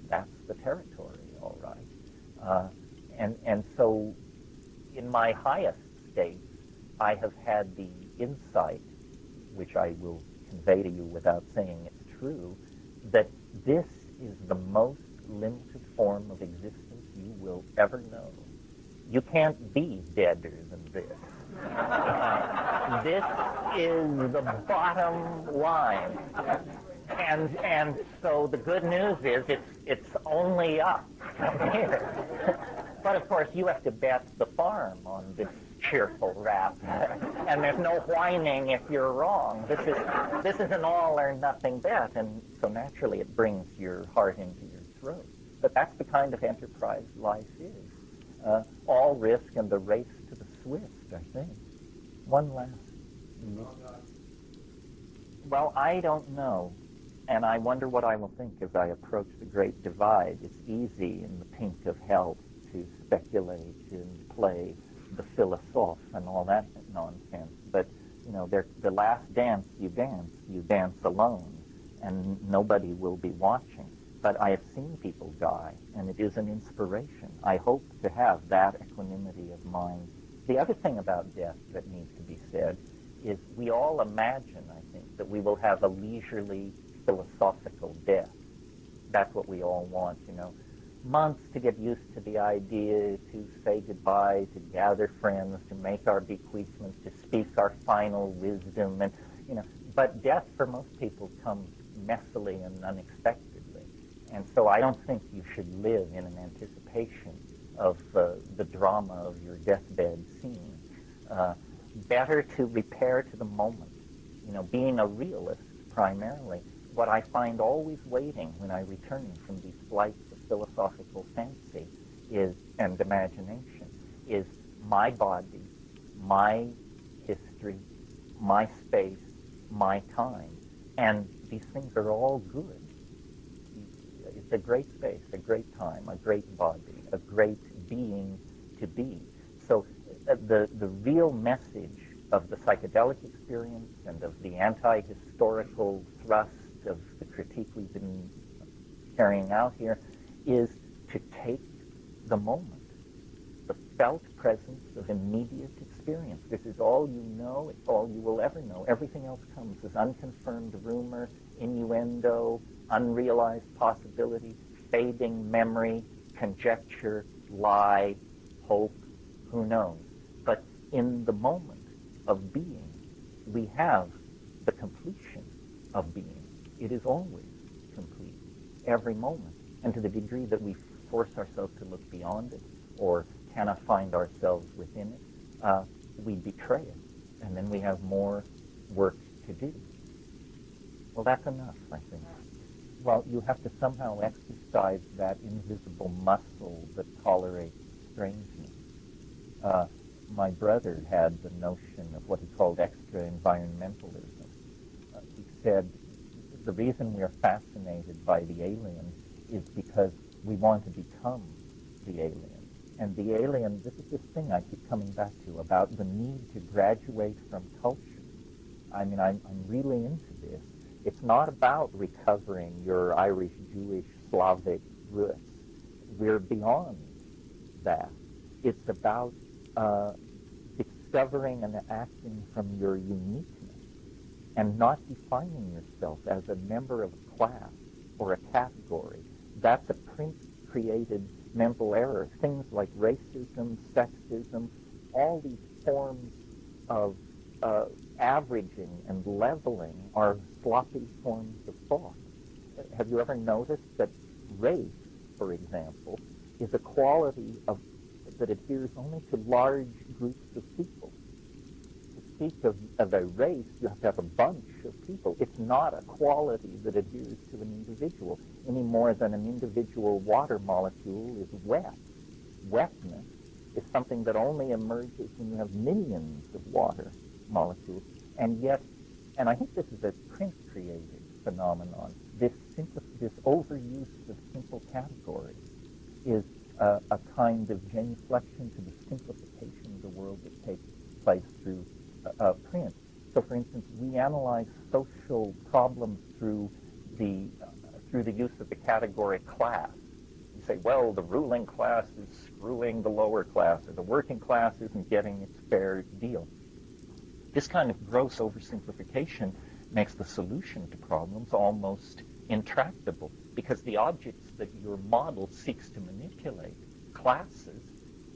that's the territory, all right. And so in my highest states, I have had the insight, which I will convey to you without saying it's true, that this is the most limited form of existence you will ever know. You can't be deader than this. This is the bottom line. And so the good news is it's only up from here. But of course you have to bet the farm on this cheerful rap. And there's no whining if you're wrong. This is an all or nothing bet, and so naturally it brings your heart into your throat. But that's the kind of enterprise life is. All risk and the race to the swift, I think. One last. Well, I don't know. And I wonder what I will think as I approach the great divide. It's easy in the pink of health to speculate and play the philosophe and all that nonsense. But, you know, the last dance you dance alone, and nobody will be watching. But I have seen people die, and it is an inspiration. I hope to have that equanimity of mind. The other thing about death that needs to be said is we all imagine, I think, that we will have a leisurely philosophical death. That's what we all want, months to get used to the idea, to say goodbye, to gather friends, to make our bequeathments, to speak our final wisdom, and but death for most people comes messily and unexpectedly, and so I don't think you should live in an anticipation of the drama of your deathbed scene. Better to repair to the moment. Being a realist primarily, what I find always waiting when I return from these flights of philosophical fancy and imagination is my body, my history, my space, my time. And these things are all good. It's a great space, a great time, a great body, a great being to be. So the real message of the psychedelic experience and of the anti-historical thrust of the critique we've been carrying out here is to take the moment, the felt presence of immediate experience. This is all you know, it's all you will ever know. Everything else comes as unconfirmed rumor, innuendo, unrealized possibility, fading memory, conjecture, lie, hope, who knows. But in the moment of being, we have the completion of being. It is always complete, every moment. And to the degree that we force ourselves to look beyond it or cannot find ourselves within it, we betray it. And then we have more work to do. Well, that's enough, I think. Well, you have to somehow exercise that invisible muscle that tolerates strangeness. My brother had the notion of what he called extra-environmentalism. He said the reason we are fascinated by the alien is because we want to become the alien. And the alien, this is this thing I keep coming back to about the need to graduate from culture. I mean, I'm really into this. It's not about recovering your Irish, Jewish, Slavic roots. We're beyond that. It's about discovering and acting from your uniqueness and not defining yourself as a member of a class or a category. That's a Prince-created mental error. Things like racism, sexism, all these forms of averaging and leveling are sloppy forms of thought. Have you ever noticed that race, for example, is a quality that adheres only to large groups of people? To speak of a race, you have to have a bunch of people. It's not a quality that adheres to an individual any more than an individual water molecule is wet. Wetness is something that only emerges when you have millions of water molecules. And yet, and I think this is a Prince-created phenomenon, this overuse of simple categories is a kind of genuflection to the simplification of the world that takes place through print. So, for instance, we analyze social problems through the use of the category class. You say, well, the ruling class is screwing the lower class, or the working class isn't getting its fair deal. This kind of gross oversimplification makes the solution to problems almost intractable, because the objects that your model seeks to manipulate, classes,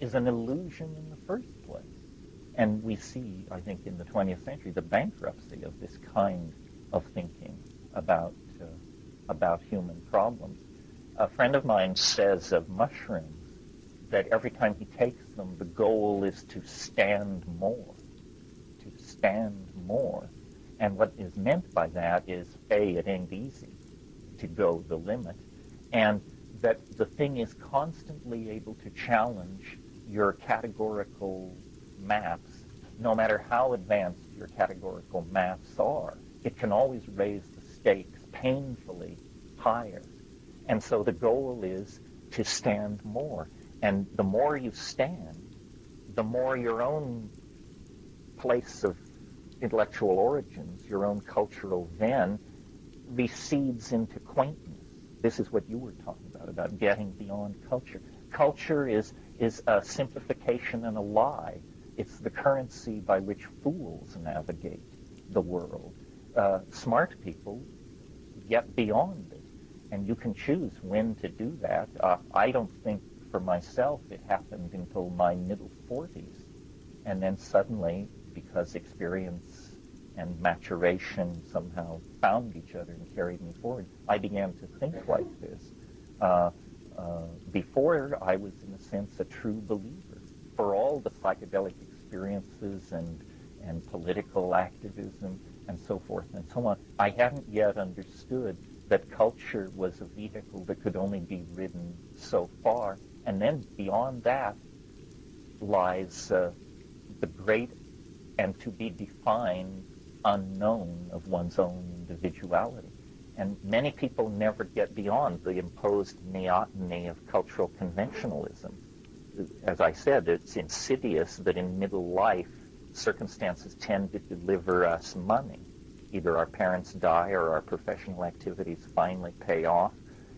is an illusion in the first place. And we see, I think, in the 20th century, the bankruptcy of this kind of thinking about human problems. A friend of mine says of mushrooms that every time he takes them, the goal is to stand more. To stand more. And what is meant by that is, A, it ain't easy to go the limit, and that the thing is constantly able to challenge your categorical maps, no matter how advanced your categorical maps are. It can always raise the stakes painfully higher. And so the goal is to stand more. And the more you stand, the more your own place of intellectual origins, your own cultural then, recedes into quaintness. This is what you were talking about getting beyond culture. Culture is a simplification and a lie It's the currency by which fools navigate the world. Smart people get beyond it, and you can choose when to do that. I don't think for myself it happened until my middle 40s, and then suddenly, because experience and maturation somehow found each other and carried me forward, I began to think like this. Before, I was, in a sense, a true believer. For all the psychedelic experiences and political activism and so forth and so on, I hadn't yet understood that culture was a vehicle that could only be ridden so far. And then beyond that lies the great and to be defined unknown of one's own individuality. And many people never get beyond the imposed neoteny of cultural conventionalism. As I said, it's insidious that in middle life, circumstances tend to deliver us money. Either our parents die or our professional activities finally pay off.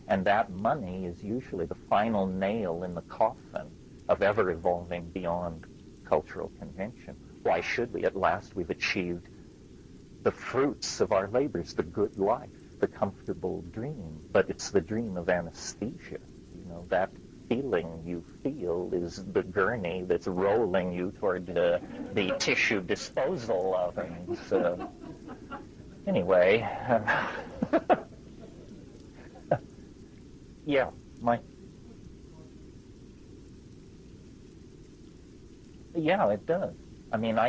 And that money is usually the final nail in the coffin of ever evolving beyond cultural convention. Why should we? At last we've achieved the fruits of our labors, the good life, the comfortable dream. But it's the dream of anesthesia. You know, that feeling you feel is the gurney that's rolling you toward the tissue disposal ovens. Anyway, yeah, yeah, it does. I mean,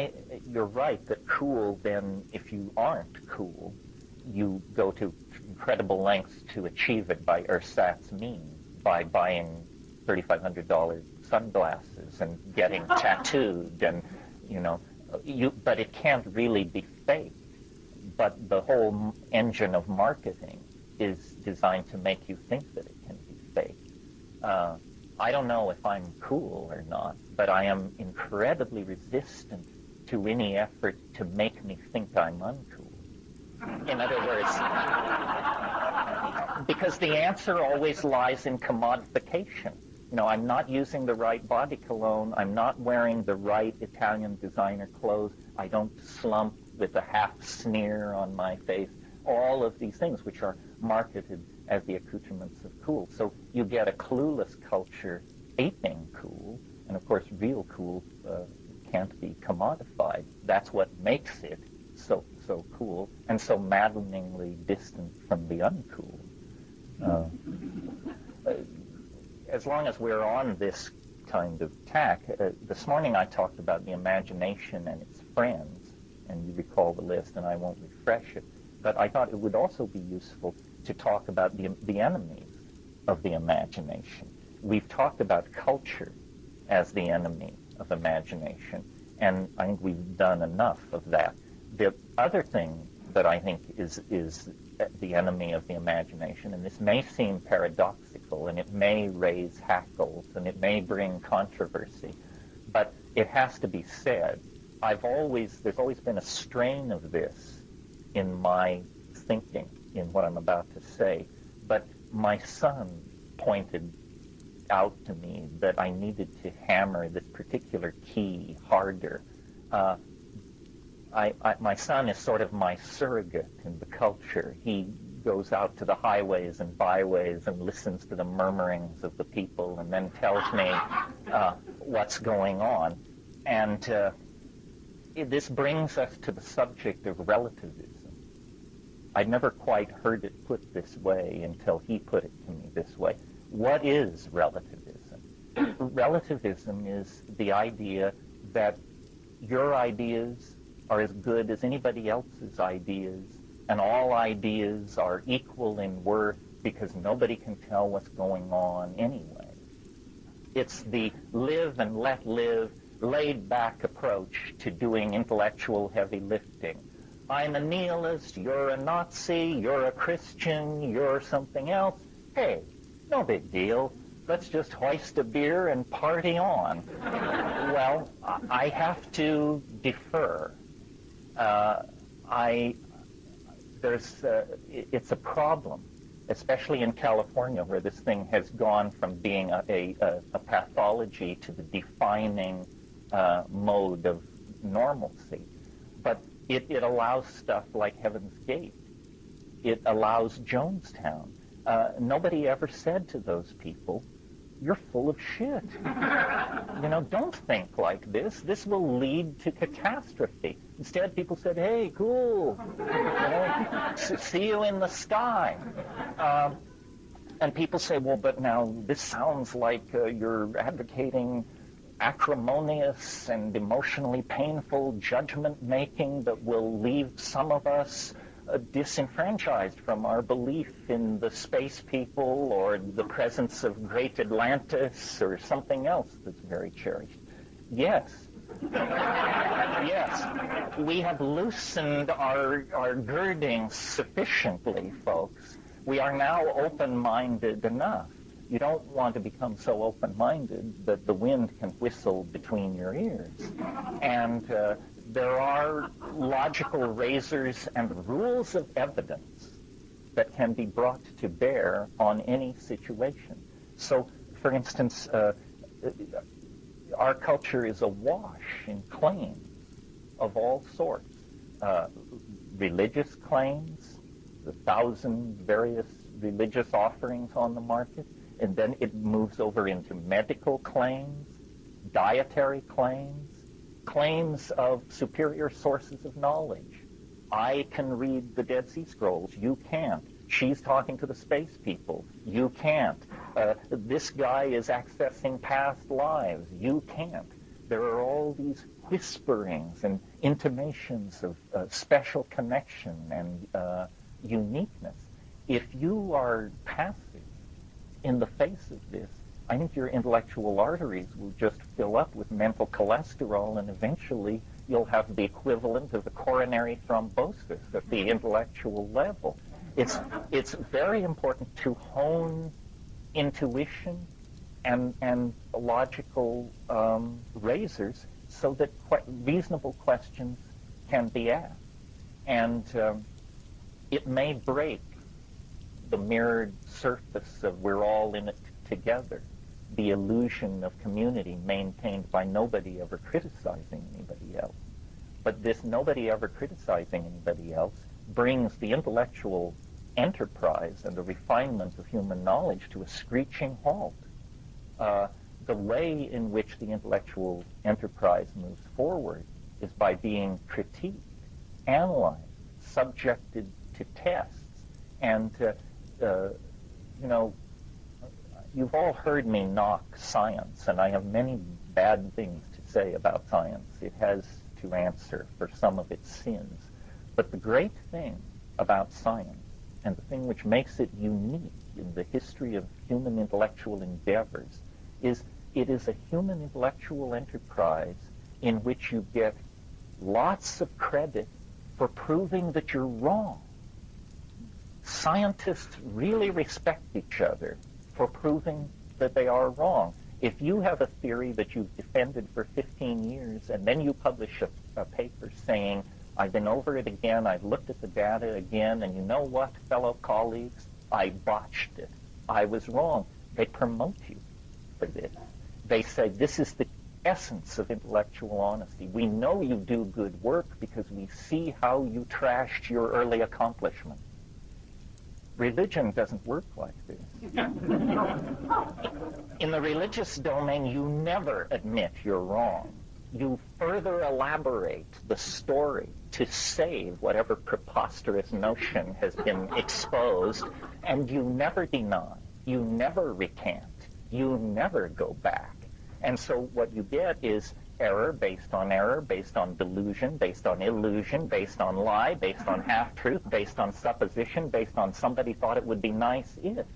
you're right that cool, then, if you aren't cool, you go to incredible lengths to achieve it by ersatz means, by buying $3,500 sunglasses and getting tattooed, and, you know, but it can't really be faked. But the whole engine of marketing is designed to make you think that it can be faked. I don't know if I'm cool or not, but I am incredibly resistant to any effort to make me think I'm uncool. In other words, because the answer always lies in commodification. You know, I'm not using the right body cologne. I'm not wearing the right Italian designer clothes. I don't slump with a half sneer on my face. All of these things which are marketed as the accoutrements of cool. So you get a clueless culture aping cool, and of course real cool can't be commodified. That's what makes it so cool and so maddeningly distant from the uncool. As long as we're on this kind of tack, this morning I talked about the imagination and its friends, and you recall the list, and I won't refresh it. But I thought it would also be useful to talk about the enemies of the imagination. We've talked about culture as the enemy of imagination, and I think we've done enough of that. The other thing that I think is the enemy of the imagination, and this may seem paradoxical, and it may raise hackles, and it may bring controversy, but it has to be said. There's always been a strain of this in my thinking, in what I'm about to say, but my son pointed out to me that I needed to hammer this particular key harder. My son is sort of my surrogate in the culture. He goes out to the highways and byways and listens to the murmurings of the people and then tells me what's going on. And this brings us to the subject of relativism. I'd never quite heard it put this way until he put it to me this way. What is relativism? Relativism is the idea that your ideas are as good as anybody else's ideas, and all ideas are equal in worth because nobody can tell what's going on anyway. It's the live and let live, laid-back approach to doing intellectual heavy lifting. I'm a nihilist, you're a Nazi, you're a Christian, you're something else. Hey, no big deal. Let's just hoist a beer and party on. Well, I have to defer. It's a problem, especially in California, where this thing has gone from being a pathology to the defining mode of normalcy. But it allows stuff like Heaven's Gate. It allows Jonestown. Nobody ever said to those people, "You're full of shit. Don't think like this. This will lead to catastrophe." Instead, people said, "Hey, cool. See you in the sky." And people say, "Well, but now this sounds like you're advocating acrimonious and emotionally painful judgment-making that will leave some of us disenfranchised from our belief in the space people or the presence of great Atlantis or something else that's very cherished." Yes. Yes. We have loosened our girding sufficiently, folks. We are now open-minded enough. You don't want to become so open-minded that the wind can whistle between your ears. And there are logical razors and rules of evidence that can be brought to bear on any situation. So, for instance, our culture is awash in claims of all sorts. Religious claims, the 1,000 various religious offerings on the market, and then it moves over into medical claims, dietary claims, claims of superior sources of knowledge. I can read the Dead Sea Scrolls. You can't. She's talking to the space people. You can't. This guy is accessing past lives. You can't. There are all these whisperings and intimations of special connection and uniqueness. If you are passive in the face of this, I think your intellectual arteries will just fill up with mental cholesterol, and eventually you'll have the equivalent of a coronary thrombosis at the intellectual level. It's very important to hone intuition and logical razors so that reasonable questions can be asked. And it may break the mirrored surface of we're all in it together, the illusion of community maintained by nobody ever criticizing anybody else. But this nobody ever criticizing anybody else brings the intellectual enterprise and the refinement of human knowledge to a screeching halt. The way in which the intellectual enterprise moves forward is by being critiqued, analyzed, subjected to tests. And, you've all heard me knock science, and I have many bad things to say about science. It has to answer for some of its sins. But the great thing about science, and the thing which makes it unique in the history of human intellectual endeavors, is it is a human intellectual enterprise in which you get lots of credit for proving that you're wrong. Scientists really respect each other for proving that they are wrong. If you have a theory that you've defended for 15 years and then you publish a paper saying, "I've been over it again, I've looked at the data again, and you know what, fellow colleagues, I botched it. I was wrong," they promote you for this. They say, "This is the essence of intellectual honesty. We know you do good work because we see how you trashed your early accomplishments." Religion doesn't work like this. In the religious domain, you never admit you're wrong. You further elaborate the story to save whatever preposterous notion has been exposed, and you never deny, you never recant, you never go back. And so what you get is error, based on delusion, based on illusion, based on lie, based on half-truth, based on supposition, based on somebody thought it would be nice if.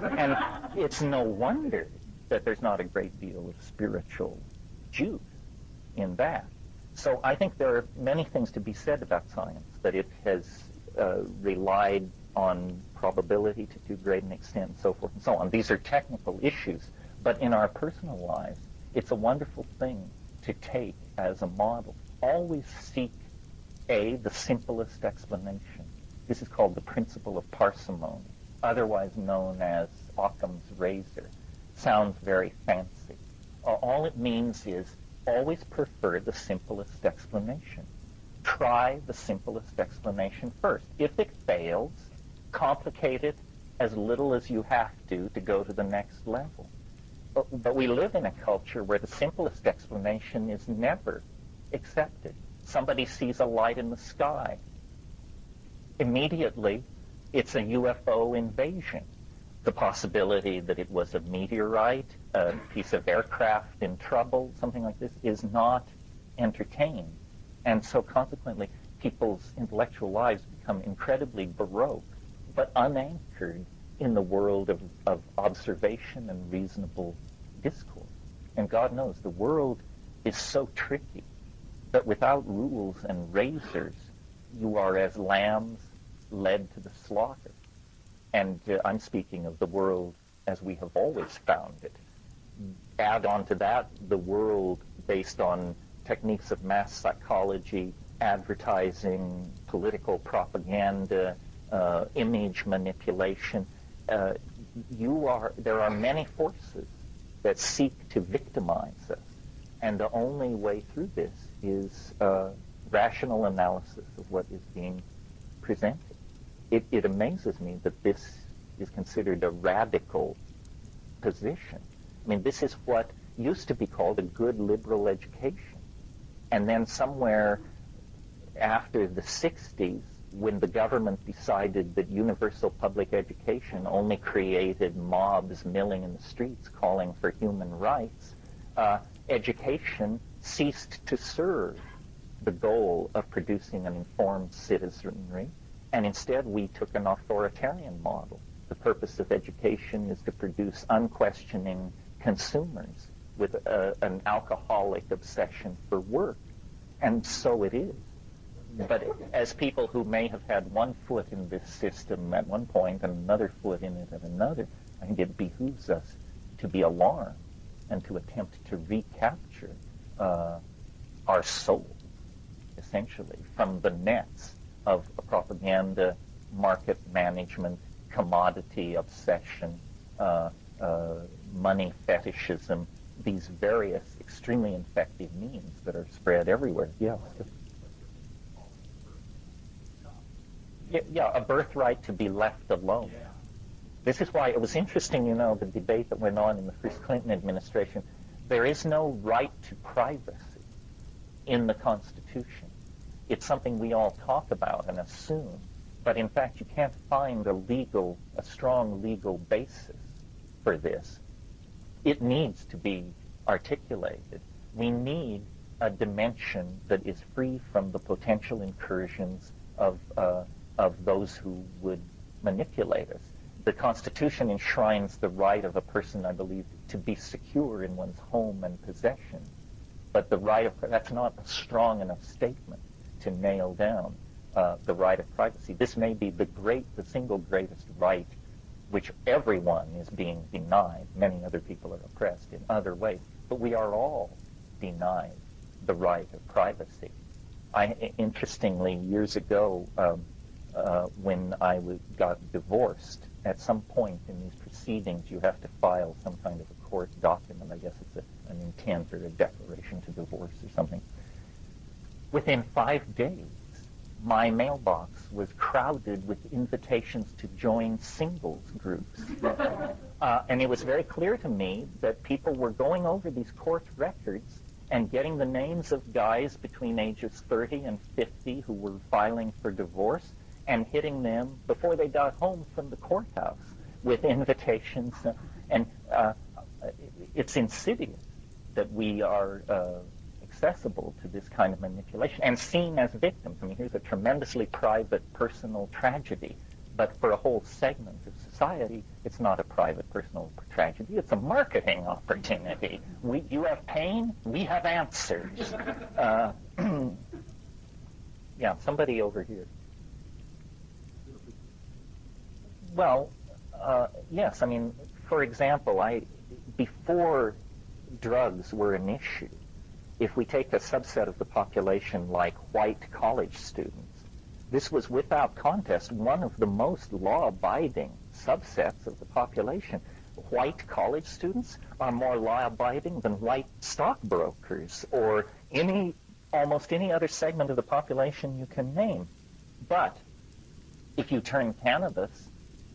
And it's no wonder that there's not a great deal of spiritual juice in that. So I think there are many things to be said about science, that it has relied on probability to too great an extent, and so forth and so on. These are technical issues, but in our personal lives, it's a wonderful thing to take as a model. Always seek, the simplest explanation. This is called the principle of parsimony, otherwise known as Occam's razor. Sounds very fancy. All it means is always prefer the simplest explanation. Try the simplest explanation first. If it fails, complicate it as little as you have to go to the next level. But we live in a culture where the simplest explanation is never accepted. Somebody sees a light in the sky. Immediately, it's a UFO invasion. The possibility that it was a meteorite, a piece of aircraft in trouble, something like this, is not entertained. And so consequently, people's intellectual lives become incredibly baroque, but unanchored in the world of observation and reasonable discourse. And God knows the world is so tricky that without rules and razors, you are as lambs led to the slaughter. And I'm speaking of the world as we have always found it. Add on to that the world based on techniques of mass psychology, advertising, political propaganda, image manipulation. There are many forces that seek to victimize us. And the only way through this is rational analysis of what is being presented. It amazes me that this is considered a radical position. I mean, this is what used to be called a good liberal education. And then somewhere after the 60s, when the government decided that universal public education only created mobs milling in the streets calling for human rights, education ceased to serve the goal of producing an informed citizenry, and instead we took an authoritarian model. The purpose of education is to produce unquestioning consumers with an alcoholic obsession for work, and so it is. But as people who may have had one foot in this system at one point and another foot in it at another, I think it behooves us to be alarmed and to attempt to recapture our soul, essentially, from the nets of propaganda, market management, commodity obsession, money fetishism, these various extremely infective means that are spread everywhere. Yeah. Yeah, a birthright to be left alone. Yeah. This is why it was interesting, the debate that went on in the first Clinton administration. There is no right to privacy in the Constitution. It's something we all talk about and assume, but in fact you can't find a strong legal basis for this. It needs to be articulated. We need a dimension that is free from the potential incursions of those who would manipulate us. The Constitution enshrines the right of a person, I believe, to be secure in one's home and possessions. But that's not a strong enough statement to nail down the right of privacy. This may be the single greatest right which everyone is being denied. Many other people are oppressed in other ways. But we are all denied the right of privacy. Interestingly, years ago, when I got divorced, at some point in these proceedings, you have to file some kind of a court document. I guess it's an intent or a declaration to divorce or something. Within 5 days, my mailbox was crowded with invitations to join singles groups. And it was very clear to me that people were going over these court records and getting the names of guys between ages 30 and 50 who were filing for divorce and hitting them before they got home from the courthouse with invitations. And it's insidious that we are accessible to this kind of manipulation and seen as victims. I mean, here's a tremendously private, personal tragedy, but for a whole segment of society, it's not a private, personal tragedy. It's a marketing opportunity. You have pain, we have answers. Yeah, somebody over here. Well, yes. I mean, for example, before drugs were an issue, if we take a subset of the population like white college students, this was without contest one of the most law-abiding subsets of the population. white college students are more law-abiding than white stockbrokers or almost any other segment of the population you can name. But if you turn cannabis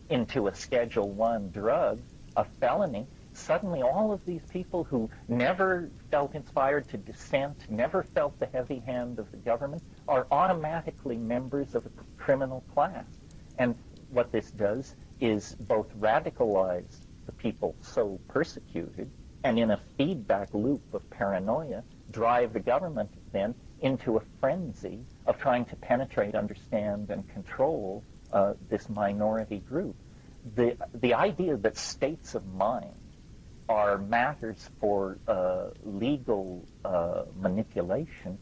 into a Schedule I drug, a felony, suddenly all of these people who never felt inspired to dissent, never felt the heavy hand of the government, are automatically members of a criminal class. And what this does is both radicalize the people so persecuted and in a feedback loop of paranoia drive the government then into a frenzy of trying to penetrate, understand, and control this minority group. The idea that states of mind are matters for legal manipulation,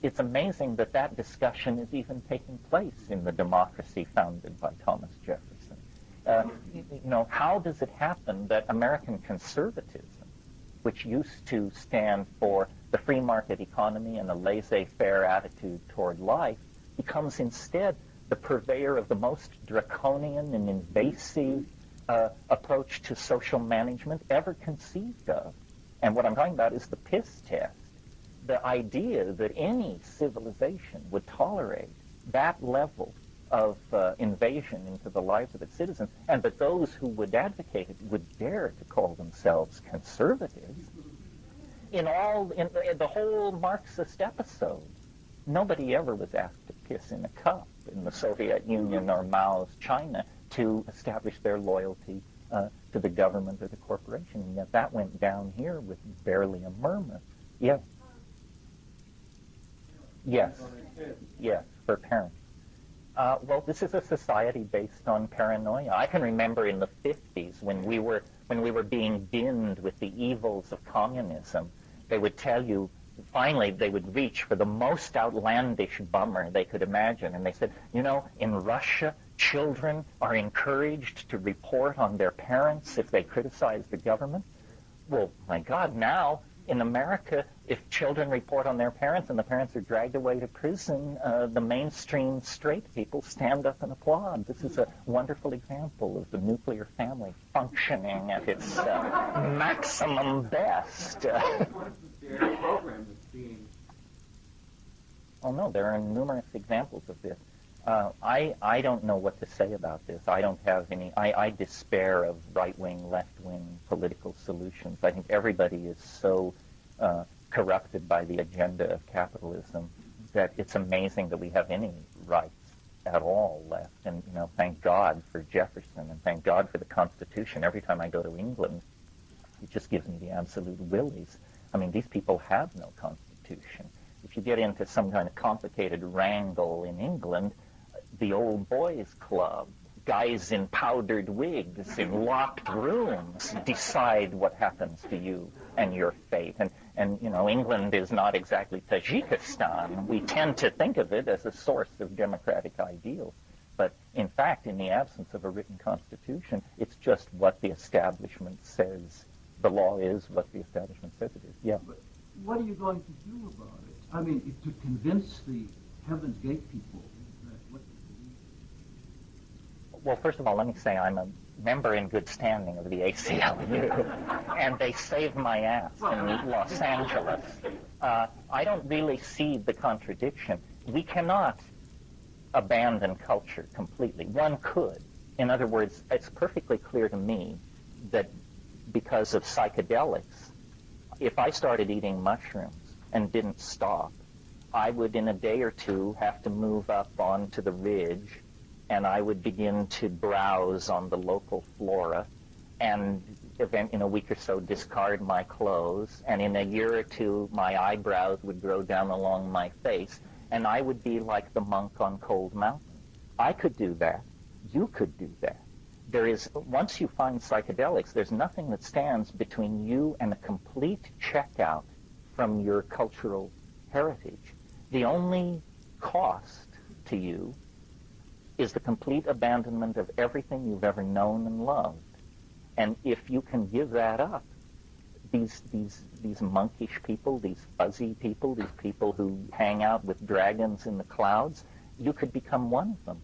it's amazing that that discussion is even taking place in the democracy founded by Thomas Jefferson. How does it happen that American conservatism, which used to stand for the free market economy and a laissez-faire attitude toward life, becomes instead the purveyor of the most draconian and invasive approach to social management ever conceived of? And what I'm talking about is the piss test. The idea that any civilization would tolerate that level of invasion into the lives of its citizens, and that those who would advocate it would dare to call themselves conservatives. In the whole Marxist episode, nobody ever was asked to piss in a cup in the Soviet Union or Mao's China to establish their loyalty to the government or the corporation, and yet that went down here with barely a murmur. Yes. Yes. Yes, for parents. Well, this is a society based on paranoia. I can remember in the 50s when we were being dinned with the evils of communism, they would tell you, finally they would reach for the most outlandish bummer they could imagine, and they said, in Russia, children are encouraged to report on their parents if they criticize the government. Well, my God, now in America, if children report on their parents and the parents are dragged away to prison, the mainstream straight people stand up and applaud. This is a wonderful example of the nuclear family functioning at its maximum best. What's the program that's being... Oh, no, there are numerous examples of this. I don't know what to say about this. I don't have any... I despair of right-wing, left-wing political solutions. I think everybody is so corrupted by the agenda of capitalism that it's amazing that we have any rights at all left. And, thank God for Jefferson and thank God for the Constitution. Every time I go to England, it just gives me the absolute willies. I mean, these people have no Constitution. If you get into some kind of complicated wrangle in England, the old boys club, guys in powdered wigs in locked rooms decide what happens to you and your fate. And England is not exactly Tajikistan. We tend to think of it as a source of democratic ideals. But in fact, in the absence of a written constitution, it's just what the establishment says the law is, what the establishment says it is. Yeah. But what are you going to do about it? I mean, to convince the Heaven's Gate people that what they believe. Well, first of all, let me say I'm a member in good standing of the ACLU, and they saved my ass in Los Angeles. I don't really see the contradiction. We cannot abandon culture completely. One could. In other words, it's perfectly clear to me that because of psychedelics, if I started eating mushrooms and didn't stop, I would in a day or two have to move up onto the ridge, and I would begin to browse on the local flora, and in a week or so discard my clothes, and in a year or two my eyebrows would grow down along my face, and I would be like the monk on Cold Mountain. I could do that. You could do that. Once you find psychedelics, there's nothing that stands between you and a complete checkout from your cultural heritage. The only cost to you is the complete abandonment of everything you've ever known and loved. And if you can give that up, these monkish people, these fuzzy people, these people who hang out with dragons in the clouds, you could become one of them.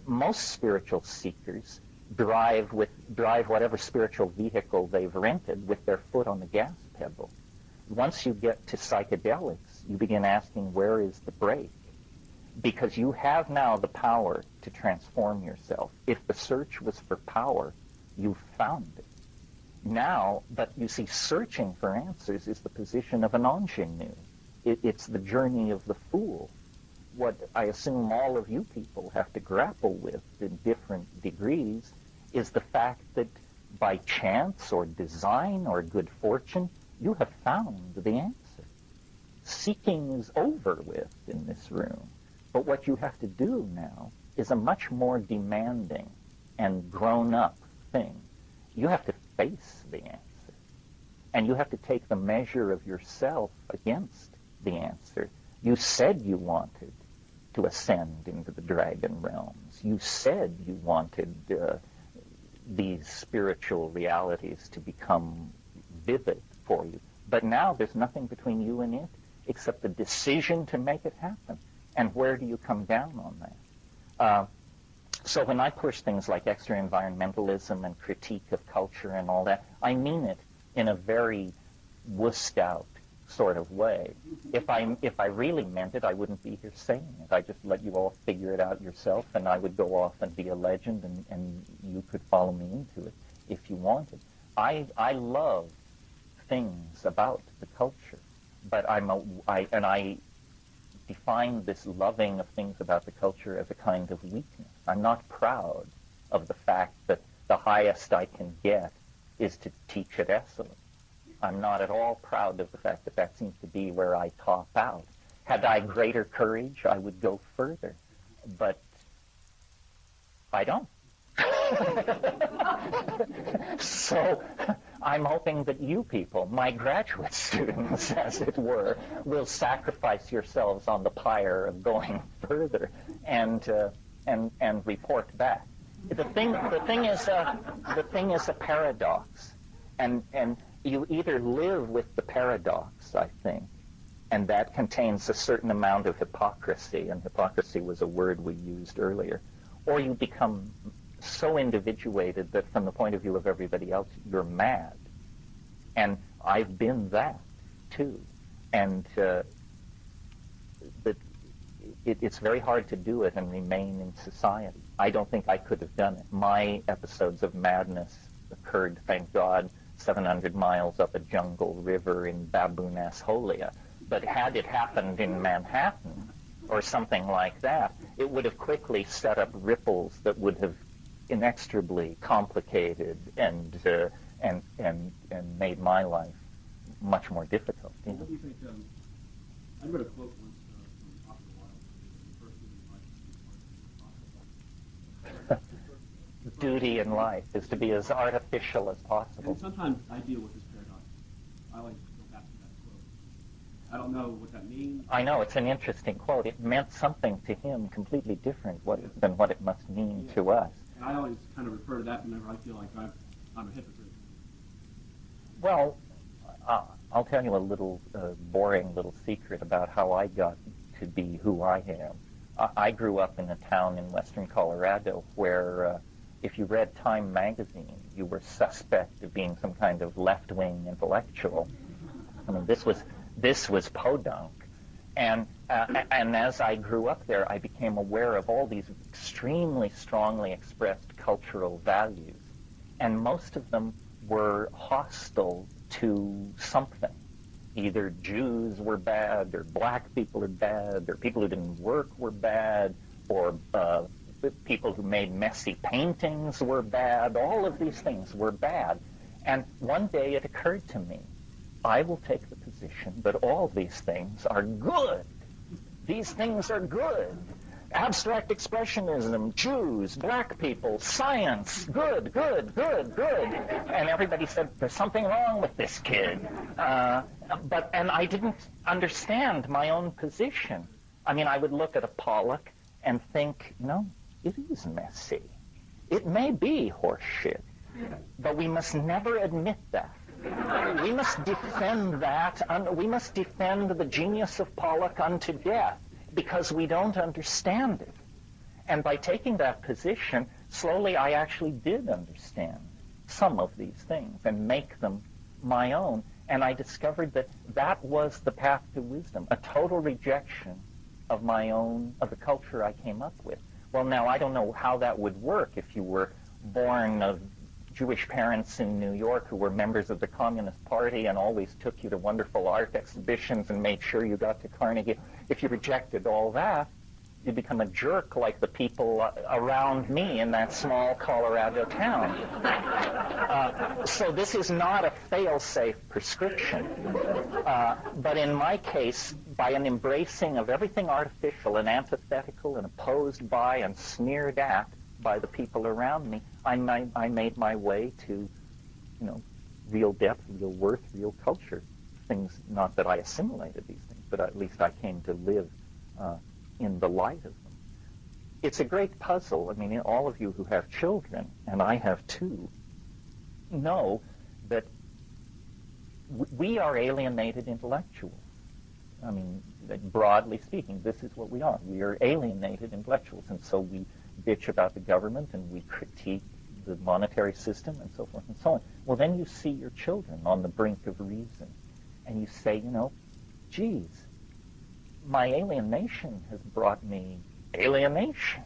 Most spiritual seekers drive whatever spiritual vehicle they've rented with their foot on the gas pedal. Once you get to psychedelics, you begin asking, where is the brake? Because you have now the power to transform yourself. If the search was for power, you've found it. Now, but you see, searching for answers is the position of an ingenue. It's the journey of the fool. What I assume all of you people have to grapple with in different degrees is the fact that by chance or design or good fortune, you have found the answer. Seeking is over with in this room. But what you have to do now is a much more demanding and grown-up thing. You have to face the answer. And you have to take the measure of yourself against the answer. You said you wanted to ascend into the dragon realms. You said you wanted these spiritual realities to become vivid for you. But now there's nothing between you and it except the decision to make it happen. And where do you come down on that? So when I push things like extra-environmentalism and critique of culture and all that, I mean it in a very wussed out sort of way. If I really meant it, I wouldn't be here saying it. I just let you all figure it out yourself, and I would go off and be a legend, and you could follow me into it if you wanted. I love things about the culture, but I define this loving of things about the culture as a kind of weakness. I'm not proud of the fact that the highest I can get is to teach at Esalen. I'm not at all proud of the fact that that seems to be where I top out. Had I greater courage, I would go further. But I don't. So I'm hoping that you people, my graduate students, as it were, will sacrifice yourselves on the pyre of going further and report back. The thing is a paradox, and you either live with the paradox, I think, and that contains a certain amount of hypocrisy, and hypocrisy was a word we used earlier, or you become so individuated that from the point of view of everybody else, you're mad. And I've been that, too. And it's very hard to do it and remain in society. I don't think I could have done it. My episodes of madness occurred, thank God, 700 miles up a jungle river in Baboon-ass Holia. But had it happened in Manhattan or something like that, it would have quickly set up ripples that would have inextricably complicated and made my life much more difficult. Well, what do you think? I read a quote once from Oscar Wilde. The first thing Duty in life is to be as artificial as possible. And sometimes I deal with this paradox. I like to go back to that quote. I don't know what that means. I know, it's an interesting quote. It meant something to him completely different than what it must mean to us. And I always kind of refer to that whenever I feel like I'm a hypocrite. Well, I'll tell you a little boring little secret about how I got to be who I am. I grew up in a town in western Colorado where if you read Time magazine, you were suspect of being some kind of left-wing intellectual. I mean, this was podunk. And as I grew up there, I became aware of all these extremely strongly expressed cultural values. And most of them were hostile to something. Either Jews were bad, or black people are bad, or people who didn't work were bad, or people who made messy paintings were bad. All of these things were bad. And one day it occurred to me, I will take the position that all these things are good. These things are good. Abstract expressionism, Jews, black people, science, good, good, good, good. And everybody said, there's something wrong with this kid. And I didn't understand my own position. I mean, I would look at a Pollock and think, no, it is messy. It may be horseshit, but we must never admit that. We must defend that. We must defend the genius of Pollock unto death because we don't understand it. And by taking that position, slowly I actually did understand some of these things and make them my own. And I discovered that that was the path to wisdom, a total rejection of my own, of the culture I came up with. Well, now, I don't know how that would work if you were born of Jewish parents in New York who were members of the Communist Party and always took you to wonderful art exhibitions and made sure you got to Carnegie. If you rejected all that, you become a jerk like the people around me in that small Colorado town. So this is not a fail-safe prescription. But in my case, by an embracing of everything artificial and antithetical and opposed by and sneered at by the people around me, I made my way to, real depth, real worth, real culture. Things, not that I assimilated these things, but at least I came to live in the light of them. It's a great puzzle. I mean, all of you who have children, and I have too, know that we are alienated intellectuals. I mean, broadly speaking, this is what we are. We are alienated intellectuals, and so we bitch about the government and we critique the monetary system and so forth and so on. Well, then you see your children on the brink of reason, and you say, geez, my alienation has brought me alienation.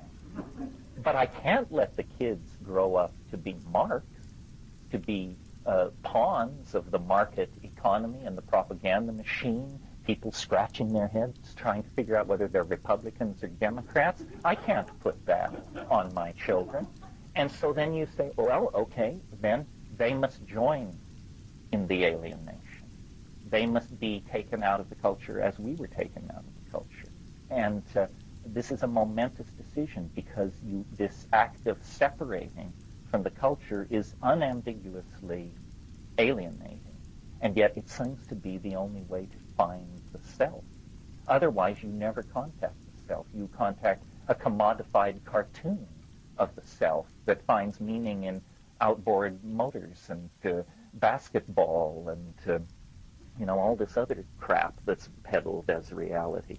But I can't let the kids grow up to be marks, to be pawns of the market economy and the propaganda machine, people scratching their heads trying to figure out whether they're Republicans or Democrats. I can't put that on my children. And so then you say, well, okay, then they must join in the alienation. They must be taken out of the culture as we were taken out of the culture. And this is a momentous decision because this act of separating from the culture is unambiguously alienating. And yet it seems to be the only way to find the self. Otherwise, you never contact the self. You contact a commodified cartoon of the self that finds meaning in outboard motors and basketball and all this other crap that's peddled as reality.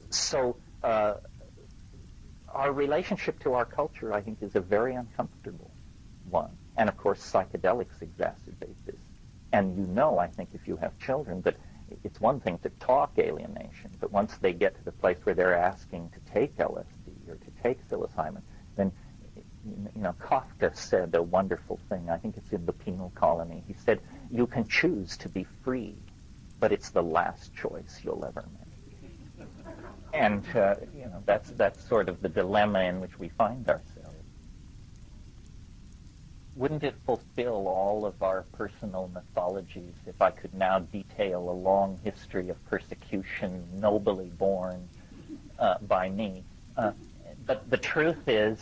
So our relationship to our culture, I think, is a very uncomfortable one. And, of course, psychedelics exacerbate this. And I think, if you have children, that it's one thing to talk alienation, but once they get to the place where they're asking to take LSD or to take psilocybin, then, Kafka said a wonderful thing. I think it's in The Penal Colony. He said, you can choose to be free, but it's the last choice you'll ever make. And, that's sort of the dilemma in which we find ourselves. Wouldn't it fulfill all of our personal mythologies if I could now detail a long history of persecution nobly borne by me? But the truth is,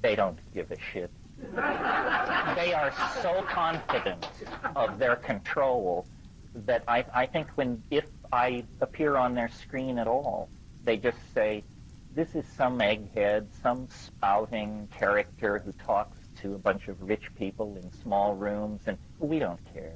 they don't give a shit. They are so confident of their control that I think if I appear on their screen at all, they just say, this is some egghead, some spouting character who talks to a bunch of rich people in small rooms, and we don't care.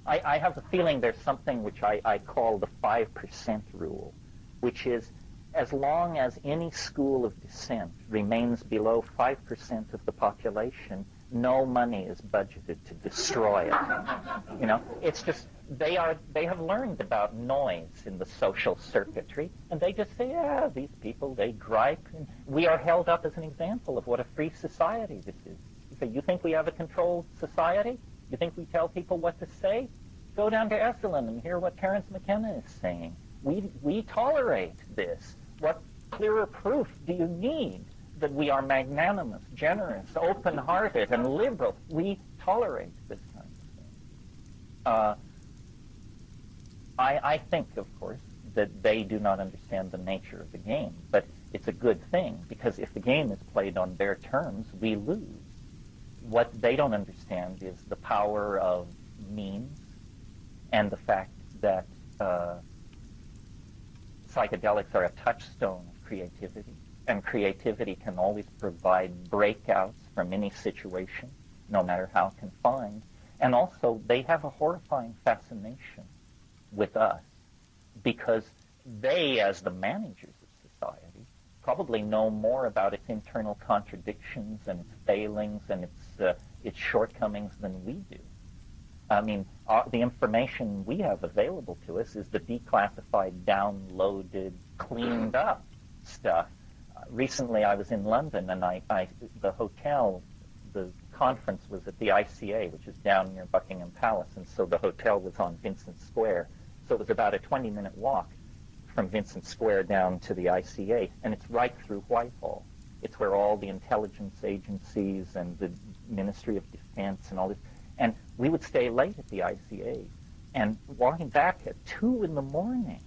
I have a feeling there's something which I call the 5% rule, which is as long as any school of dissent remains below 5% of the population, no money is budgeted to destroy it. It's just they have learned about noise in the social circuitry, and they just say, these people, they gripe. And we are held up as an example of what a free society this is. You say, you think we have a controlled society? You think we tell people what to say? Go down to Esalen and hear what Terence McKenna is saying. We tolerate this. What clearer proof do you need that we are magnanimous, generous, open-hearted, and liberal? We tolerate this kind of thing. I think, of course, that they do not understand the nature of the game, but it's a good thing, because if the game is played on their terms, we lose. What they don't understand is the power of means and the fact that psychedelics are a touchstone of creativity, and creativity can always provide breakouts from any situation, no matter how confined. And also, they have a horrifying fascination with us, because they, as the managers of society, probably know more about its internal contradictions and its failings and its shortcomings than we do. I mean, the information we have available to us is the declassified, downloaded, cleaned up stuff. Recently, I was in London, and the hotel, the conference was at the ICA, which is down near Buckingham Palace, and so the hotel was on Vincent Square. So it was about a 20-minute walk from Vincent Square down to the ICA, and it's right through Whitehall. It's where all the intelligence agencies and the Ministry of Defense and all this, and we would stay late at the ICA, and walking back at 2 in the morning,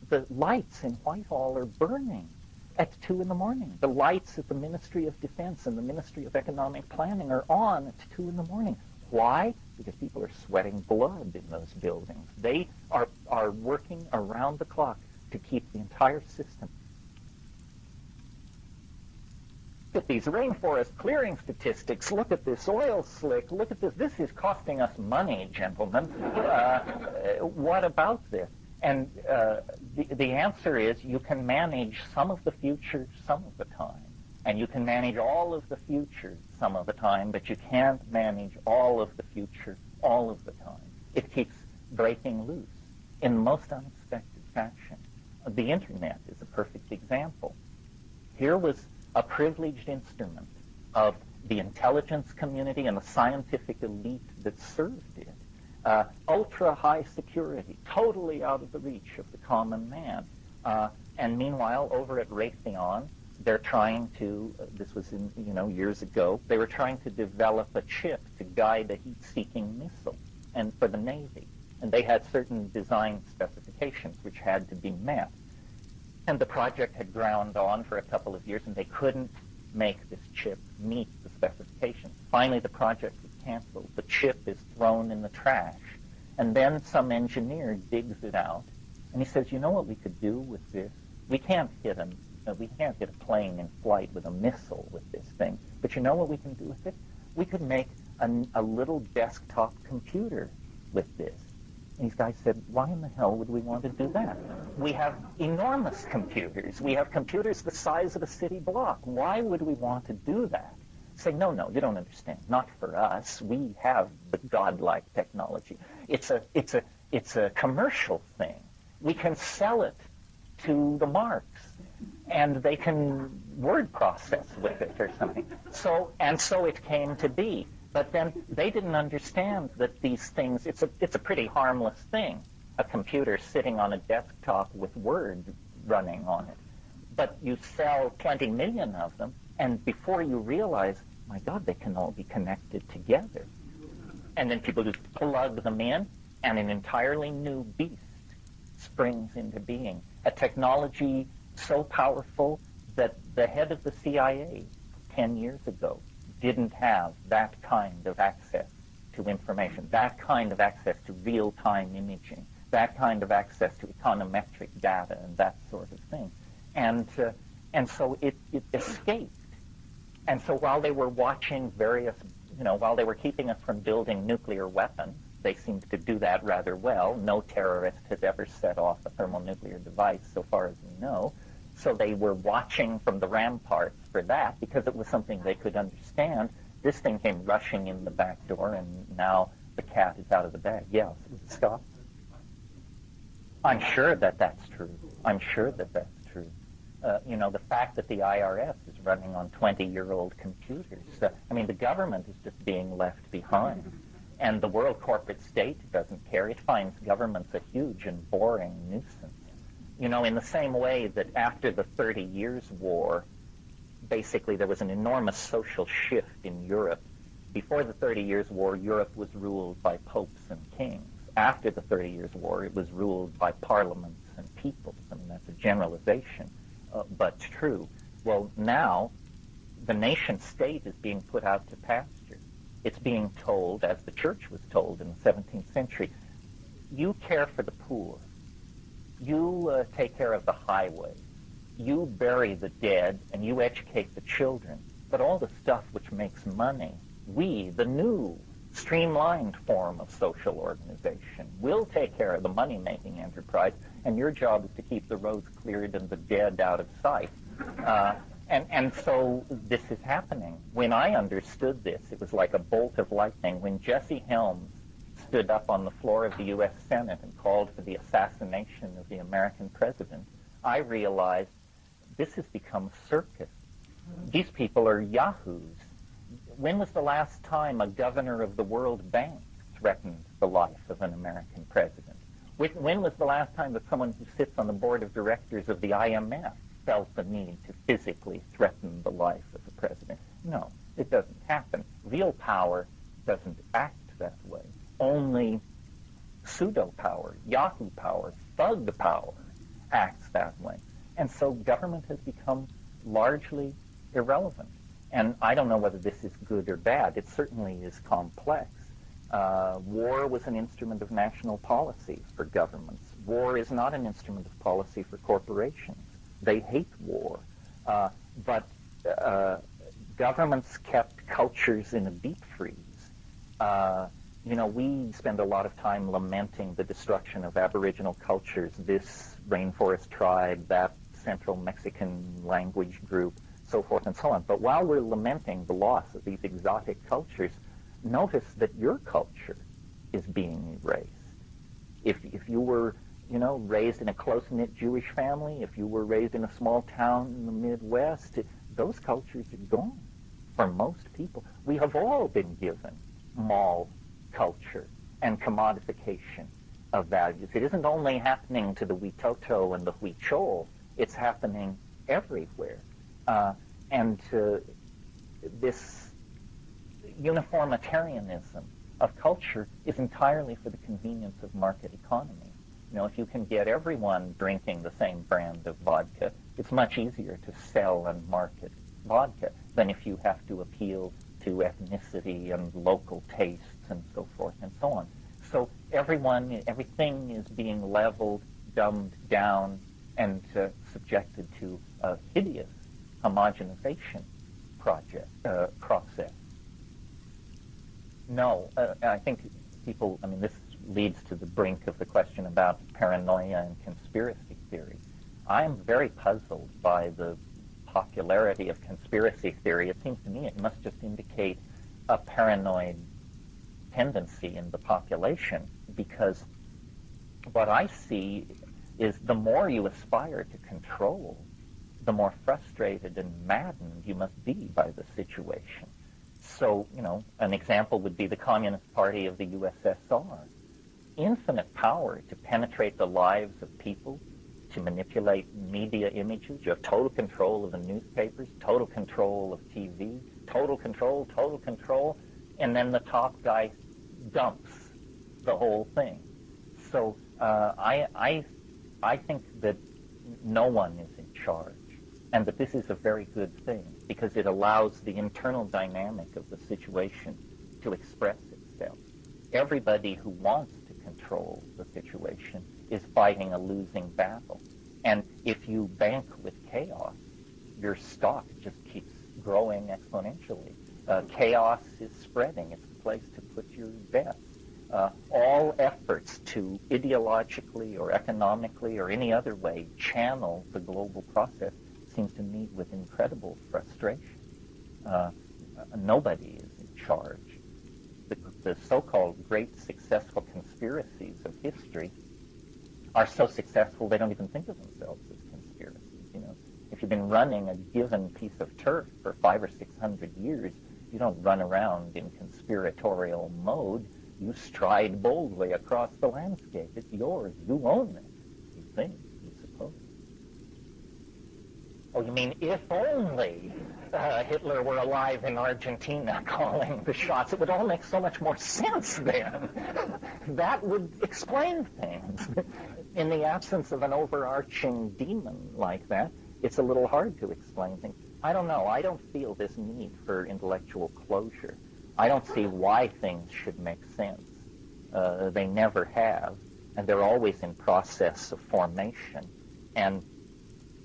the lights in Whitehall are burning at 2 in the morning. The lights at the Ministry of Defense and the Ministry of Economic Planning are on at 2 in the morning. Why? Because people are sweating blood in those buildings. They are working around the clock to keep the entire system. Look at these rainforest clearing statistics. Look at this oil slick. Look at this. This is costing us money, gentlemen. What about this? And the answer is you can manage some of the future some of the time. And you can manage all of the future some of the time, but you can't manage all of the future all of the time. It keeps breaking loose in the most unexpected fashion. The Internet is a perfect example. Here was a privileged instrument of the intelligence community and the scientific elite that served it. Ultra-high security, totally out of the reach of the common man. And meanwhile, over at Raytheon, they're trying to, this was years ago, they were trying to develop a chip to guide a heat-seeking missile and for the Navy. And they had certain design specifications which had to be met. And the project had ground on for a couple of years, and they couldn't make this chip meet the specifications. Finally, the project was canceled. The chip is thrown in the trash. And then some engineer digs it out, and he says, you know what we could do with this? We can't hit a plane in flight with a missile with this thing. But you know what we can do with it? We could make a little desktop computer with this. And these guys said, why in the hell would we want to do that? We have enormous computers. We have computers the size of a city block. Why would we want to do that? Say, no, you don't understand. Not for us. We have the godlike technology. It's a commercial thing. We can sell it to the marks, and they can word process with it or something. So it came to be. But then they didn't understand that these things, it's a pretty harmless thing, a computer sitting on a desktop with Word running on it. But you sell 20 million of them, and before you realize, my God, they can all be connected together. And then people just plug them in, and an entirely new beast springs into being. A technology so powerful that the head of the CIA 10 years ago didn't have that kind of access to information, that kind of access to real-time imaging, that kind of access to econometric data and that sort of thing. And so it escaped. And so while they were watching while they were keeping us from building nuclear weapons, they seemed to do that rather well. No terrorist has ever set off a thermonuclear device so far as we know. So they were watching from the ramparts for that because it was something they could understand. This thing came rushing in the back door, and now the cat is out of the bag. Yeah, Scott? I'm sure that that's true. I'm sure that that's true. The fact that the IRS is running on 20-year-old computers. The government is just being left behind. And the world corporate state doesn't care. It finds governments a huge and boring nuisance. In the same way that after the 30 Years' War, basically there was an enormous social shift in Europe. Before the 30 Years' War, Europe was ruled by popes and kings. After the 30 Years' War, it was ruled by parliaments and peoples. That's a generalization, but true. Well, now the nation state is being put out to pasture. It's being told, as the church was told in the 17th century, you care for the poor. You take care of the highways. You bury the dead, and you educate the children. But all the stuff which makes money, we, the new, streamlined form of social organization, will take care of the money-making enterprise, and your job is to keep the roads cleared and the dead out of sight. And so this is happening. When I understood this, it was like a bolt of lightning. When Jesse Helms stood up on the floor of the U.S. Senate and called for the assassination of the American president, I realized this has become a circus. These people are yahoos. When was the last time a governor of the World Bank threatened the life of an American president? When was the last time that someone who sits on the board of directors of the IMF felt the need to physically threaten the life of the president? No, it doesn't happen. Real power doesn't act that way. Only pseudo-power, Yahoo power, thug power acts that way. And so government has become largely irrelevant. And I don't know whether this is good or bad. It certainly is complex. War was an instrument of national policy for governments. War is not an instrument of policy for corporations. They hate war. But governments kept cultures in a deep freeze. We spend a lot of time lamenting the destruction of Aboriginal cultures, this rainforest tribe, that Central Mexican language group, so forth and so on. But while we're lamenting the loss of these exotic cultures, notice that your culture is being erased. If you were, raised in a close-knit Jewish family, if you were raised in a small town in the Midwest, those cultures are gone for most people. We have all been given mall culture and commodification of values. It isn't only happening to the Witoto and the Huichol, it's happening everywhere. This uniformitarianism of culture is entirely for the convenience of market economy. If you can get everyone drinking the same brand of vodka, it's much easier to sell and market vodka than if you have to appeal to ethnicity and local tastes and so forth and so on. So everything is being leveled, dumbed down, and subjected to a hideous homogenization process. No, I think people, this leads to the brink of the question about paranoia and conspiracy theory. I am very puzzled by the popularity of conspiracy theory. It seems to me it must just indicate a paranoid tendency in the population, because what I see is the more you aspire to control, the more frustrated and maddened you must be by the situation. So, an example would be the Communist Party of the USSR. Infinite power to penetrate the lives of people, to manipulate media images. You have total control of the newspapers, total control of TV, total control, and then the top guy dumps the whole thing. So I think that no one is in charge, and that this is a very good thing, because it allows the internal dynamic of the situation to express itself. Everybody who wants to control the situation is fighting a losing battle. And if you bank with chaos, your stock just keeps growing exponentially. Chaos is spreading. It's a place to put your bets. All efforts to ideologically or economically or any other way channel the global process seems to meet with incredible frustration. Nobody is in charge. The so-called great successful conspiracies of history are so successful they don't even think of themselves as conspiracies. If you've been running a given piece of turf for 500 or 600 years, you don't run around in conspiratorial mode. You stride boldly across the landscape. It's yours. You own it. You think, you suppose. Oh, you mean if only Hitler were alive in Argentina calling the shots? It would all make so much more sense then. That would explain things. In the absence of an overarching demon like that, it's a little hard to explain things. I don't know. I don't feel this need for intellectual closure. I don't see why things should make sense. They never have, and they're always in process of formation. And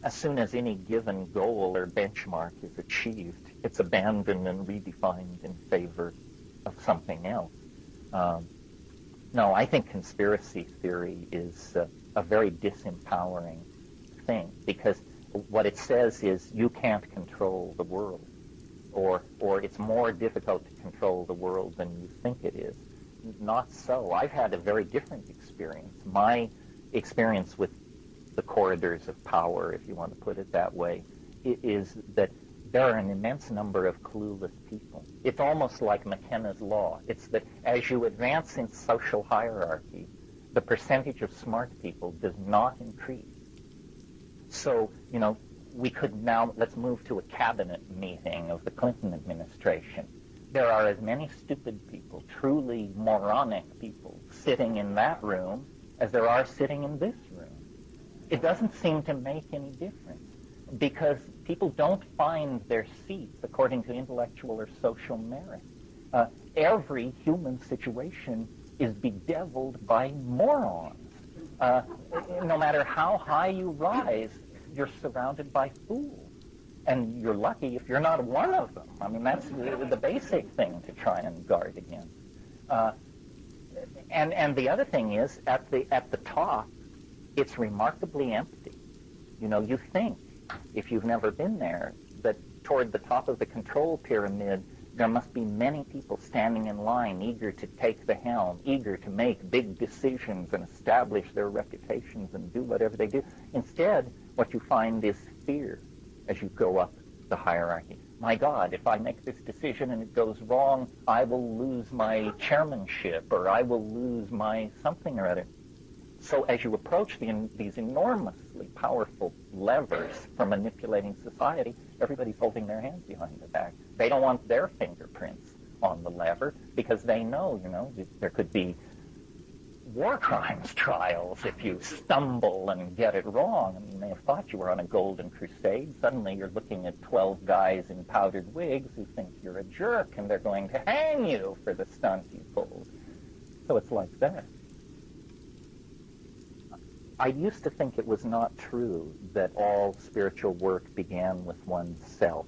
as soon as any given goal or benchmark is achieved, it's abandoned and redefined in favor of something else. No, I think conspiracy theory is a very disempowering thing, because What it says is you can't control the world, or it's more difficult to control the world than you think it is. Not so. I've had a very different experience. My experience with the corridors of power, if you want to put it that way, is that there are an immense number of clueless people. It's almost like McKenna's law. It's that as you advance in social hierarchy, the percentage of smart people does not increase. So, we could now, let's move to a cabinet meeting of the Clinton administration. There are as many stupid people, truly moronic people, sitting in that room as there are sitting in this room. It doesn't seem to make any difference because people don't find their seats according to intellectual or social merit. Every human situation is bedeviled by morons. No matter how high you rise, you're surrounded by fools. And you're lucky if you're not one of them. I mean, that's the basic thing to try and guard against. And the other thing is, at the top, it's remarkably empty. You think, if you've never been there, that toward the top of the control pyramid, there must be many people standing in line, eager to take the helm, eager to make big decisions and establish their reputations and do whatever they do. Instead, what you find is fear as you go up the hierarchy. My God, if I make this decision and it goes wrong, I will lose my chairmanship, or I will lose my something or other. So as you approach these enormously powerful levers for manipulating society, everybody's holding their hands behind their back. They don't want their fingerprints on the lever because they know, there could be war crimes trials if you stumble and get it wrong. I mean, you may have thought you were on a golden crusade. Suddenly you're looking at 12 guys in powdered wigs who think you're a jerk and they're going to hang you for the stunt you pulled. So it's like that. I used to think it was not true that all spiritual work began with oneself.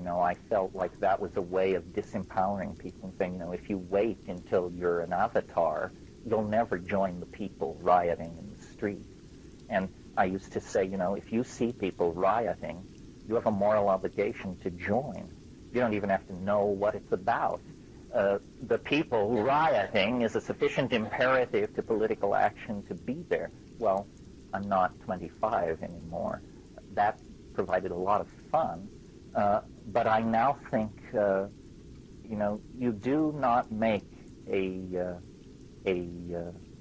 I felt like that was a way of disempowering people and saying, if you wait until you're an avatar, you'll never join the people rioting in the street. And I used to say, if you see people rioting, you have a moral obligation to join. You don't even have to know what it's about. The people rioting is a sufficient imperative to political action to be there. Well, I'm not 25 anymore. That provided a lot of fun. But I now think, you do not make a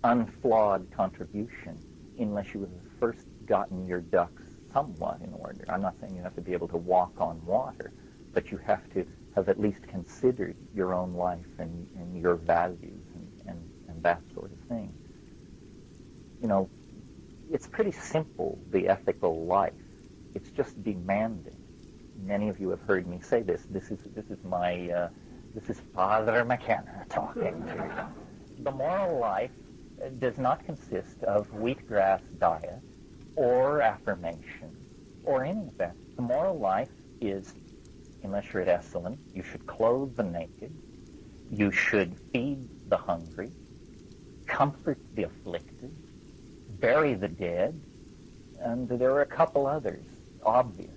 unflawed contribution unless you have first gotten your ducks somewhat in order. I'm not saying you have to be able to walk on water, but you have to have at least considered your own life and your values and that sort of thing. It's pretty simple, the ethical life. It's just demanding. Many of you have heard me say this. This is Father McKenna talking to you. The moral life does not consist of wheatgrass diet or affirmation or any of that. The moral life is, unless you're at Esalen, you should clothe the naked, you should feed the hungry, comfort the afflicted, bury the dead, and there are a couple others, obvious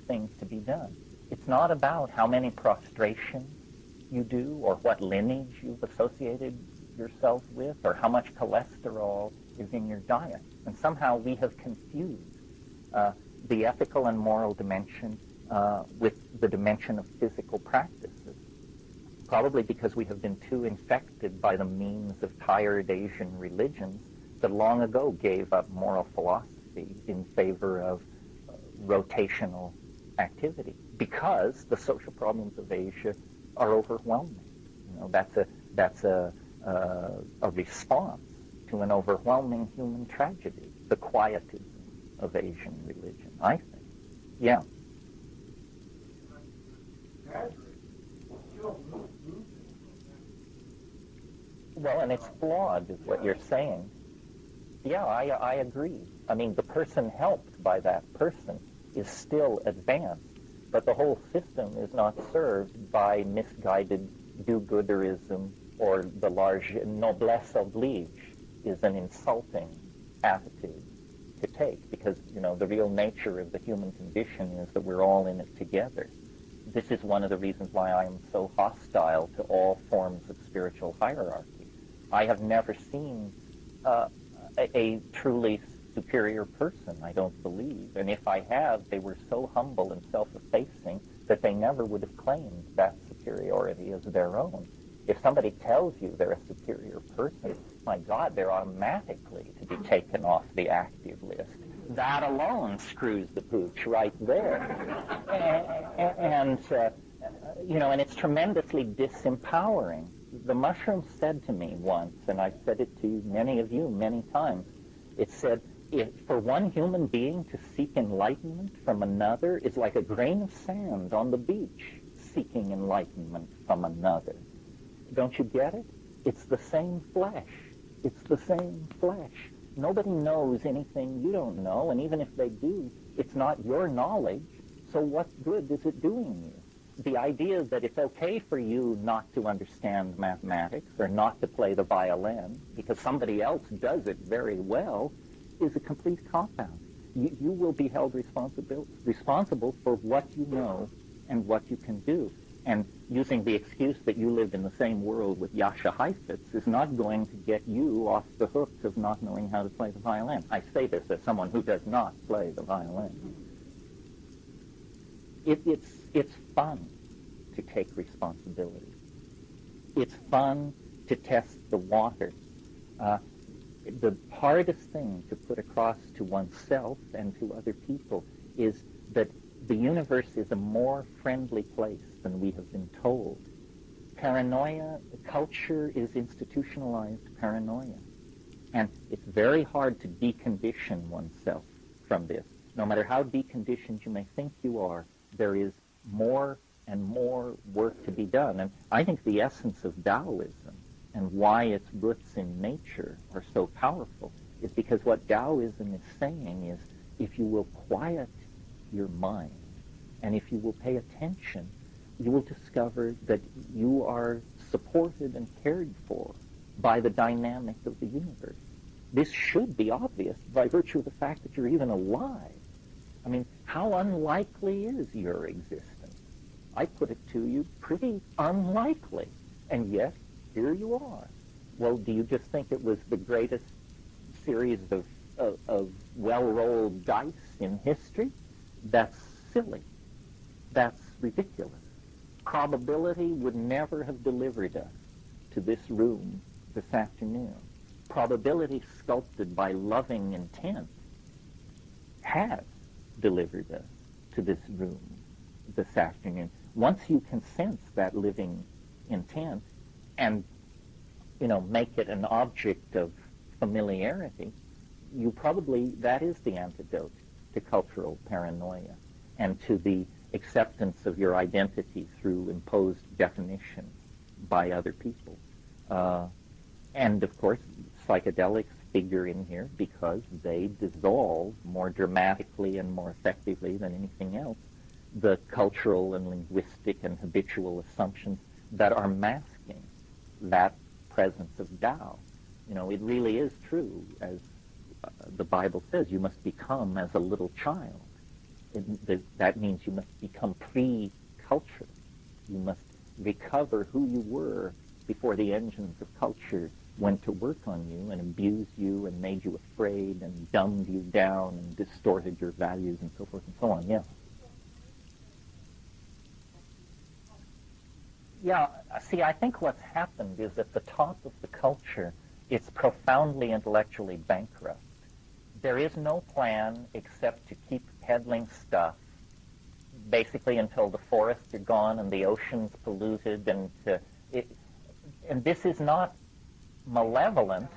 things to be done. It's not about how many prostrations you do or what lineage you've associated yourself with or how much cholesterol is in your diet. And somehow we have confused the ethical and moral dimension with the dimension of physical practices, probably because we have been too infected by the memes of tired Asian religions that long ago gave up moral philosophy in favor of rotational activity, because the social problems of Asia are overwhelming. That's a response to an overwhelming human tragedy, the quietism of Asian religion, I think. Yeah. Well, and it's flawed, is what you're saying. Yeah, I agree. I mean, the person helped by that person is still advanced, but the whole system is not served by misguided do-gooderism, or the large noblesse oblige is an insulting attitude to take, because, the real nature of the human condition is that we're all in it together. This is one of the reasons why I am so hostile to all forms of spiritual hierarchy. I have never seen a truly superior person, I don't believe. And if I have, they were so humble and self-effacing that they never would have claimed that superiority as their own. If somebody tells you they're a superior person, my God, they're automatically to be taken off the active list. That alone screws the pooch right there. And it's tremendously disempowering. The mushroom said to me once, and I've said it to many of you many times, it said, for one human being to seek enlightenment from another is like a grain of sand on the beach seeking enlightenment from another. Don't you get it? It's the same flesh. It's the same flesh. Nobody knows anything you don't know, and even if they do, it's not your knowledge, so what good is it doing you? The idea that it's okay for you not to understand mathematics or not to play the violin because somebody else does it very well is a complete cop-out. You will be held responsible for what you know and what you can do. And using the excuse that you live in the same world with Jascha Heifetz is not going to get you off the hook of not knowing how to play the violin. I say this as someone who does not play the violin. It's fun to take responsibility. It's fun to test the water. The hardest thing to put across to oneself and to other people is that the universe is a more friendly place than we have been told. Paranoia, culture is institutionalized paranoia. And it's very hard to decondition oneself from this. No matter how deconditioned you may think you are, there is more and more work to be done. And I think the essence of Taoism and why its roots in nature are so powerful is because what Taoism is saying is if you will quiet your mind and if you will pay attention, you will discover that you are supported and cared for by the dynamic of the universe. This should be obvious by virtue of the fact that you're even alive. I mean, how unlikely is your existence? I put it to you, pretty unlikely. And yet, here you are. Well, do you just think it was the greatest series of well-rolled dice in history? That's silly. That's ridiculous. Probability would never have delivered us to this room this afternoon. Probability sculpted by loving intent has delivered us to this room this afternoon. Once you can sense that living intent and, make it an object of familiarity, that is the antidote to cultural paranoia and to the acceptance of your identity through imposed definition by other people. And, of course, psychedelics figure in here because they dissolve more dramatically and more effectively than anything else the cultural and linguistic and habitual assumptions that are masking that presence of Tao. It really is true, as the Bible says, you must become as a little child. That means you must become pre-culture. You must recover who you were before the engines of culture went to work on you and abused you and made you afraid and dumbed you down and distorted your values and so forth and so on. Yeah. Yeah, see, I think what's happened is at the top of the culture, it's profoundly intellectually bankrupt. There is no plan except to keep peddling stuff, basically until the forests are gone and the ocean's polluted. And this is not malevolent.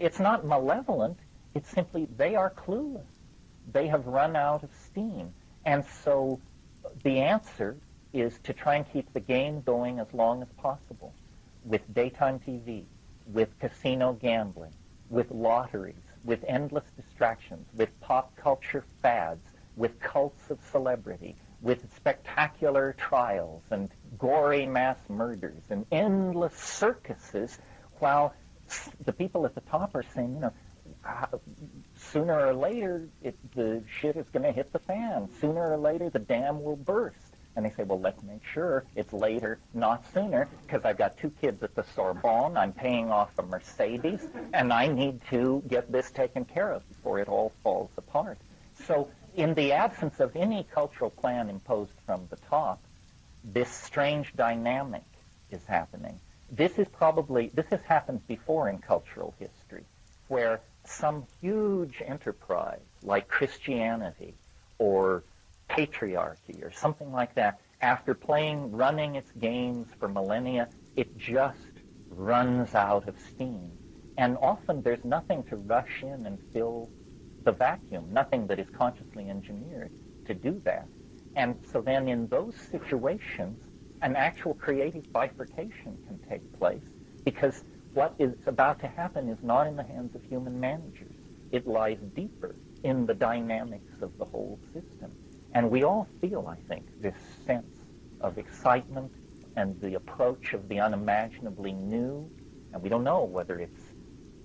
It's not malevolent. It's simply they are clueless. They have run out of steam. And so the answer is to try and keep the game going as long as possible with daytime TV, with casino gambling, with lotteries, with endless distractions, with pop culture fads, with cults of celebrity, with spectacular trials and gory mass murders and endless circuses, while the people at the top are saying, sooner or later, the shit is going to hit the fan. Sooner or later, the dam will burst. And they say, well, let's make sure it's later, not sooner, because I've got 2 kids at the Sorbonne, I'm paying off a Mercedes, and I need to get this taken care of before it all falls apart. So in the absence of any cultural plan imposed from the top, this strange dynamic is happening. This has happened before in cultural history, where some huge enterprise like Christianity or patriarchy or something like that, after running its games for millennia, it just runs out of steam. And often there's nothing to rush in and fill the vacuum, nothing that is consciously engineered to do that. And so then in those situations, an actual creative bifurcation can take place, because what is about to happen is not in the hands of human managers. It lies deeper in the dynamics of the whole system. And we all feel, I think, this sense of excitement and the approach of the unimaginably new. And we don't know whether it's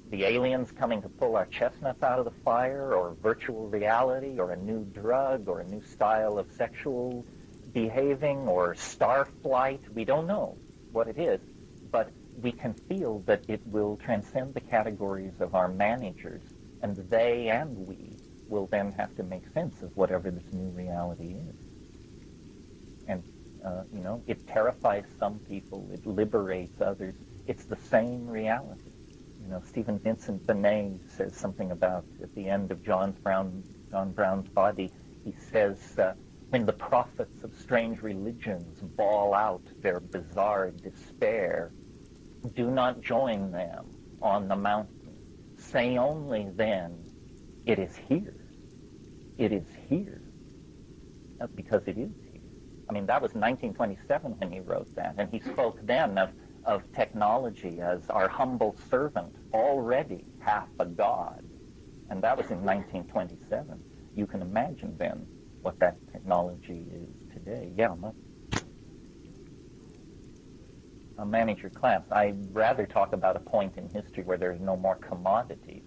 the aliens coming to pull our chestnuts out of the fire, or virtual reality, or a new drug, or a new style of sexual behaving, or star flight. We don't know what it is, but we can feel that it will transcend the categories of our managers, and they and we will then have to make sense of whatever this new reality is. And, it terrifies some people, it liberates others. It's the same reality. Stephen Vincent Benet says something about, at the end of John Brown's Body, he says, when the prophets of strange religions bawl out their bizarre despair, do not join them on the mountain. Say only then, it is here. It is here. Because it is here. I mean, that was 1927 when he wrote that, and he spoke then of technology as our humble servant, already half a god. And that was in 1927. You can imagine then what that technology is today. Yeah, a manager class. I'd rather talk about a point in history where there's no more commodities.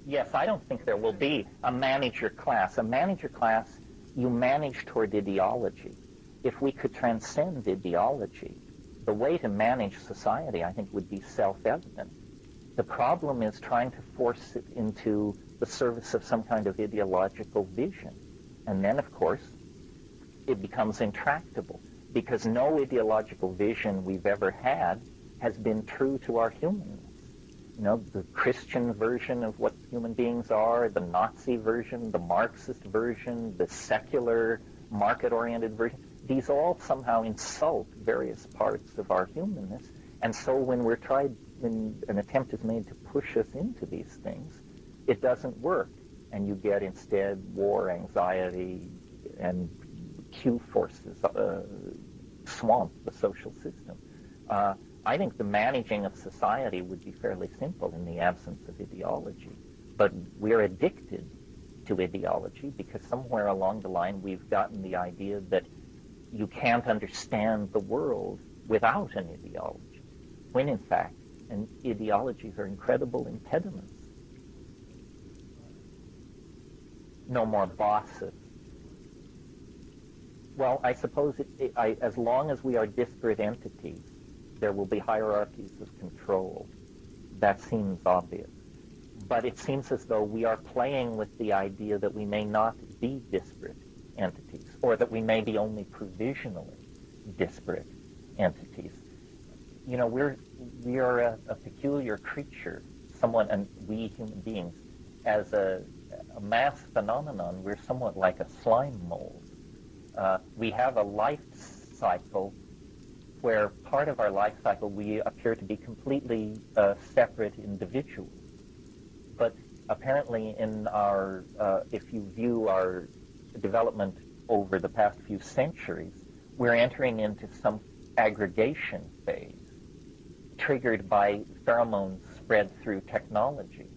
Yes, I don't think there will be a manager class. A manager class, you manage toward ideology. If we could transcend ideology, the way to manage society, I think, would be self-evident. The problem is trying to force it into the service of some kind of ideological vision. And then, of course, it becomes intractable, because no ideological vision we've ever had has been true to our humanness. The Christian version of what human beings are, the Nazi version, the Marxist version, the secular, market-oriented version, these all somehow insult various parts of our humanness. And so when an attempt is made to push us into these things, it doesn't work. And you get instead war, anxiety, and Q forces swamp the social system. I think the managing of society would be fairly simple in the absence of ideology. But we're addicted to ideology because somewhere along the line we've gotten the idea that you can't understand the world without an ideology, when in fact, ideologies are incredible impediments. No more bosses. Well, I suppose as long as we are disparate entities, there will be hierarchies of control. That seems obvious. But it seems as though we are playing with the idea that we may not be disparate entities, or that we may be only provisionally disparate entities. We are a peculiar creature, and we human beings, as a mass phenomenon, we're somewhat like a slime mold. We have a life cycle where part of our life cycle we appear to be completely separate individuals. But apparently in our, if you view our development over the past few centuries, we're entering into some aggregation phase triggered by pheromones spread through technology.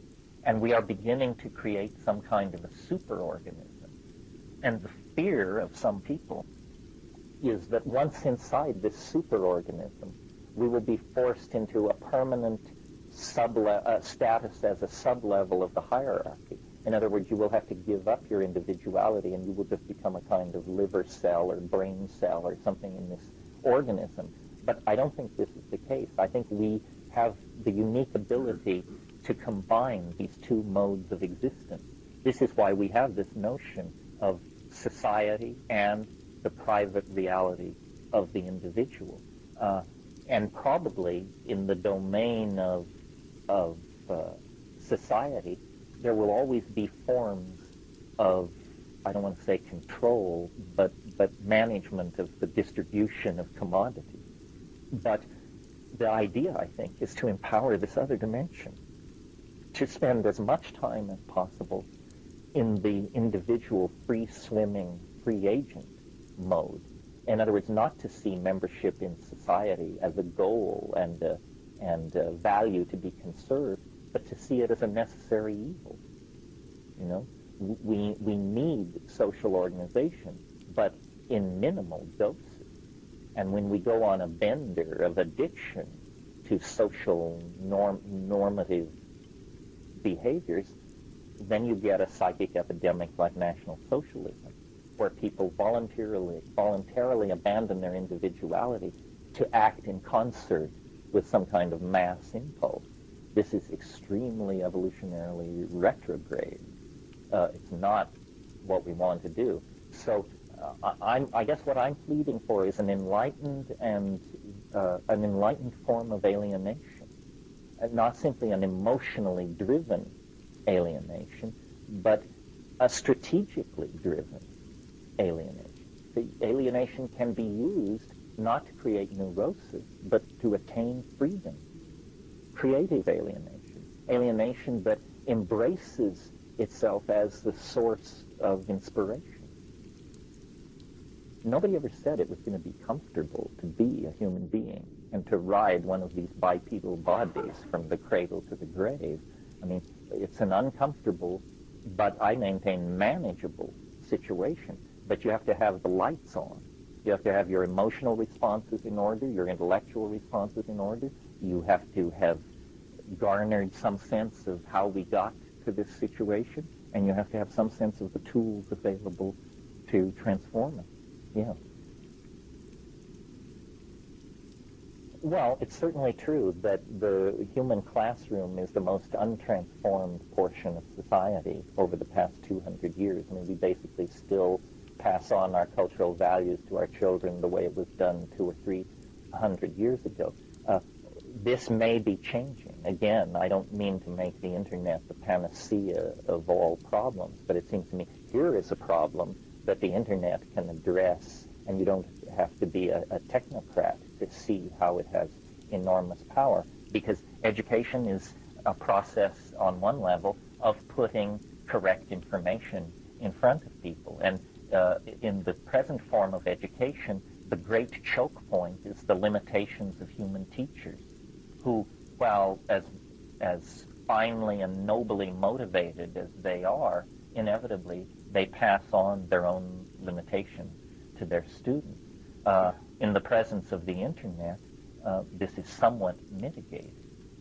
And we are beginning to create some kind of a superorganism. And the fear of some people is that once inside this superorganism, we will be forced into a permanent status as a sub-level of the hierarchy. In other words, you will have to give up your individuality and you will just become a kind of liver cell or brain cell or something in this organism. But I don't think this is the case. I think we have the unique ability to combine these two modes of existence. This is why we have this notion of society and the private reality of the individual. And probably in the domain of society, there will always be forms of, I don't want to say control, but management of the distribution of commodities. But the idea, I think, is to empower this other dimension, to spend as much time as possible in the individual free-swimming, free agent mode. In other words, not to see membership in society as a goal and a value to be conserved, but to see it as a necessary evil. You know, we need social organization, but in minimal doses. And when we go on a bender of addiction to social normative behaviors, then you get a psychic epidemic like National Socialism, where people voluntarily abandon their individuality to act in concert with some kind of mass impulse. This is extremely evolutionarily retrograde. It's not what we want to do. So I guess what I'm pleading for is an enlightened form of alienation, not simply an emotionally driven alienation, but a strategically driven alienation. The alienation can be used not to create neurosis, but to attain freedom. Creative alienation that embraces itself as the source of inspiration. Nobody ever said it was going to be comfortable to be a human being and to ride one of these bipedal bodies from the cradle to the grave. I mean, it's an uncomfortable, but I maintain manageable situation. But you have to have the lights on. You have to have your emotional responses in order, your intellectual responses in order. You have to have garnered some sense of how we got to this situation, and you have to have some sense of the tools available to transform it. Yeah. Well, it's certainly true that the human classroom is the most untransformed portion of society over the past 200 years. I mean, we basically still pass on our cultural values to our children the way it was done 200 or 300 years ago. This may be changing. Again, I don't mean to make the internet the panacea of all problems, but it seems to me here is a problem that the internet can address, and you don't have to be a technocrat to see how it has enormous power, because education is a process on one level of putting correct information in front of people. And in the present form of education, the great choke point is the limitations of human teachers, who, while as finely and nobly motivated as they are, inevitably they pass on their own limitations to their students. In the presence of the internet, this is somewhat mitigated,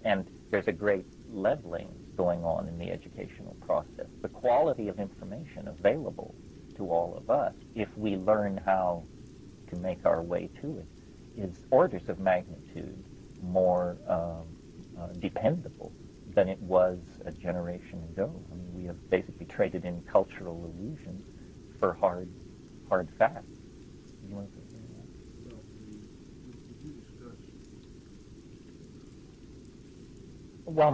and there's a great leveling going on in the educational process. The quality of information available to all of us, if we learn how to make our way to it, is orders of magnitude more dependable than it was a generation ago. I mean, we have basically traded in cultural illusions for hard facts. You want to say that? Well,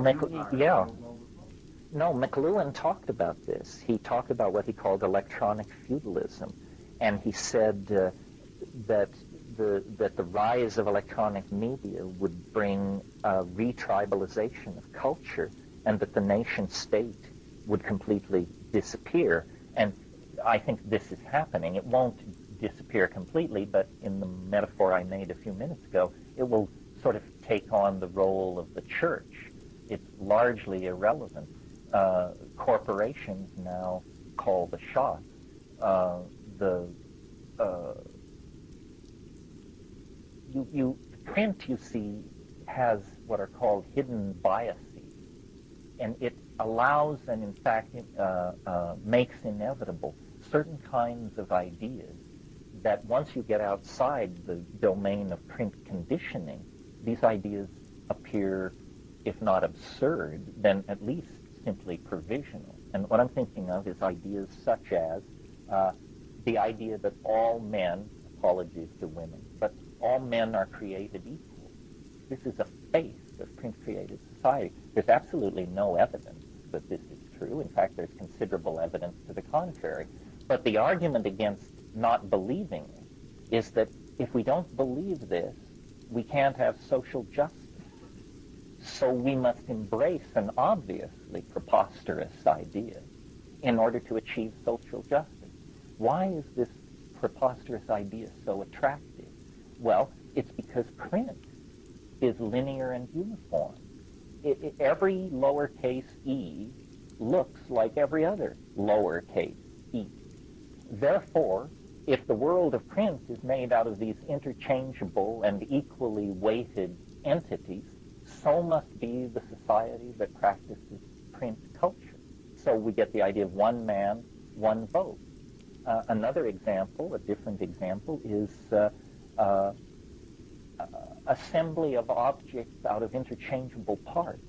McLuhan talked about this. He talked about what he called electronic feudalism, and he said that the rise of electronic media would bring a retribalization of culture, and that the nation state would completely disappear. And I think this is happening. It won't disappear completely, but in the metaphor I made a few minutes ago, it will sort of take on the role of the church. It's largely irrelevant. Corporations now call the shots. Print, you see, has what are called hidden biases, and it allows and in fact makes inevitable certain kinds of ideas that once you get outside the domain of print conditioning, these ideas appear, if not absurd, then at least simply provisional. And what I'm thinking of is ideas such as the idea that all men, apologies to women, but all men are created equal. This is a faith of print-created society. There's absolutely no evidence that this is true. In fact, there's considerable evidence to the contrary. But the argument against not believing it is that if we don't believe this, we can't have social justice. So we must embrace an obviously preposterous idea in order to achieve social justice. Why is this preposterous idea so attractive? Well, it's because print is linear and uniform. Every lowercase e looks like every other lowercase e. Therefore, if the world of print is made out of these interchangeable and equally weighted entities, so must be the society that practices print culture. So we get the idea of one man, one vote. Another example, a different example, is assembly of objects out of interchangeable parts.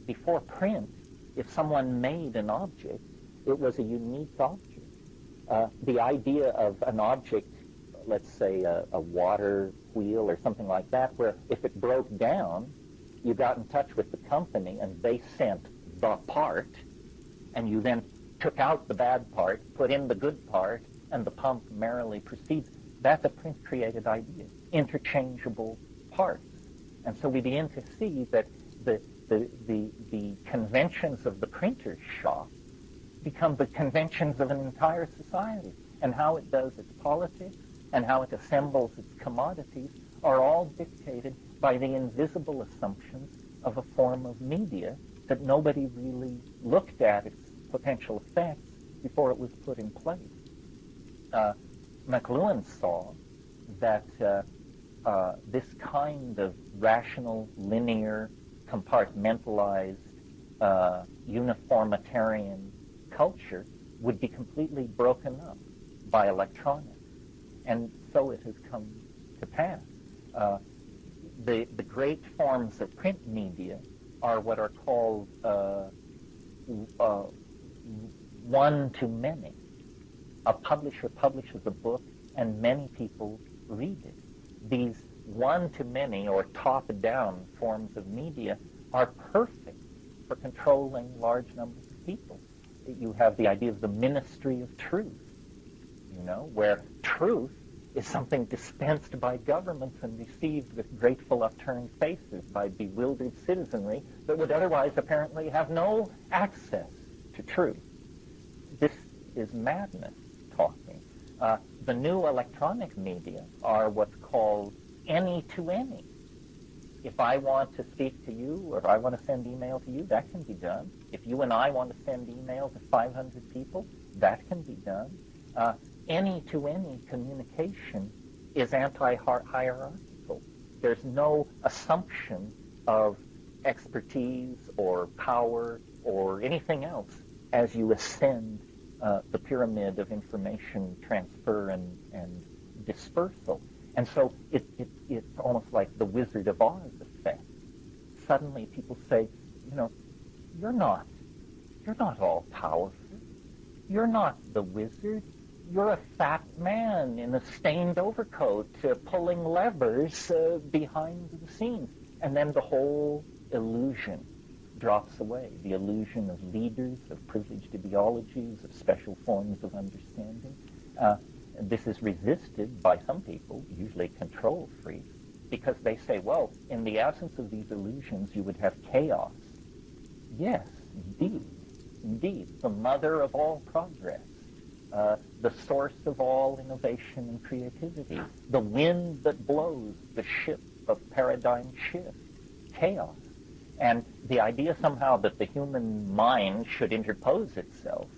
Before print, if someone made an object, it was a unique object. The idea of an object, let's say a water wheel or something like that, where if it broke down, you got in touch with the company and they sent the part, and you then took out the bad part, put in the good part, and the pump merrily proceeds. That's a print-created idea, interchangeable parts. And so we begin to see that the conventions of the printer's shop become the conventions of an entire society. And how it does its politics and how it assembles its commodities are all dictated by the invisible assumptions of a form of media that nobody really looked at its potential effects before it was put in place. McLuhan saw that this kind of rational, linear, compartmentalized, uniformitarian culture would be completely broken up by electronics. And so it has come to pass. The great forms of print media are what are called one-to-many. A publisher publishes a book and many people read it. These one-to-many or top-down forms of media are perfect for controlling large numbers of people. You have the idea of the ministry of truth, where truth is something dispensed by governments and received with grateful upturned faces by bewildered citizenry that would otherwise apparently have no access to truth. This is madness talking. The new electronic media are what's called any-to-any. If I want to speak to you or if I want to send email to you, that can be done. If you and I want to send email to 500 people, that can be done. Any-to-any communication is anti-hierarchical. There's no assumption of expertise or power or anything else as you ascend the pyramid of information transfer and dispersal. And so it's almost like the Wizard of Oz effect. Suddenly people say, you're not all powerful. You're not the wizard. You're a fat man in a stained overcoat pulling levers behind the scenes. And then the whole illusion drops away. The illusion of leaders, of privileged ideologies, of special forms of understanding. This is resisted by some people, usually control freaks, because they say, well, in the absence of these illusions, you would have chaos. Yes, indeed, the mother of all progress, the source of all innovation and creativity, the wind that blows the ship of paradigm shift, chaos. And the idea somehow that the human mind should interpose itself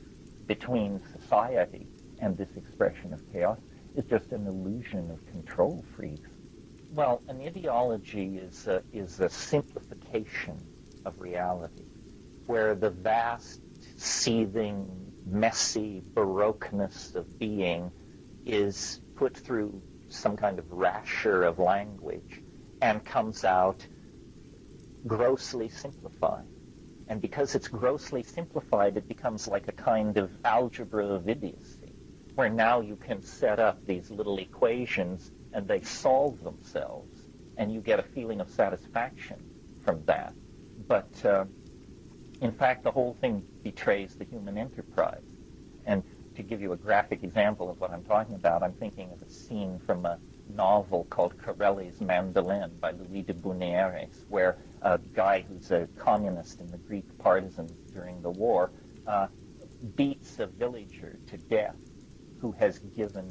between society and this expression of chaos is just an illusion of control freaks. Well, an ideology is a simplification of reality, where the vast, seething, messy baroqueness of being is put through some kind of rasher of language and comes out grossly simplified. And because it's grossly simplified, it becomes like a kind of algebra of idiocy, where now you can set up these little equations and they solve themselves, and you get a feeling of satisfaction from that. But in fact, the whole thing betrays the human enterprise. And to give you a graphic example of what I'm talking about, I'm thinking of a scene from a novel called Corelli's Mandolin by Louis de Buneares, where a guy who's a communist in the Greek partisans during the war beats a villager to death who has given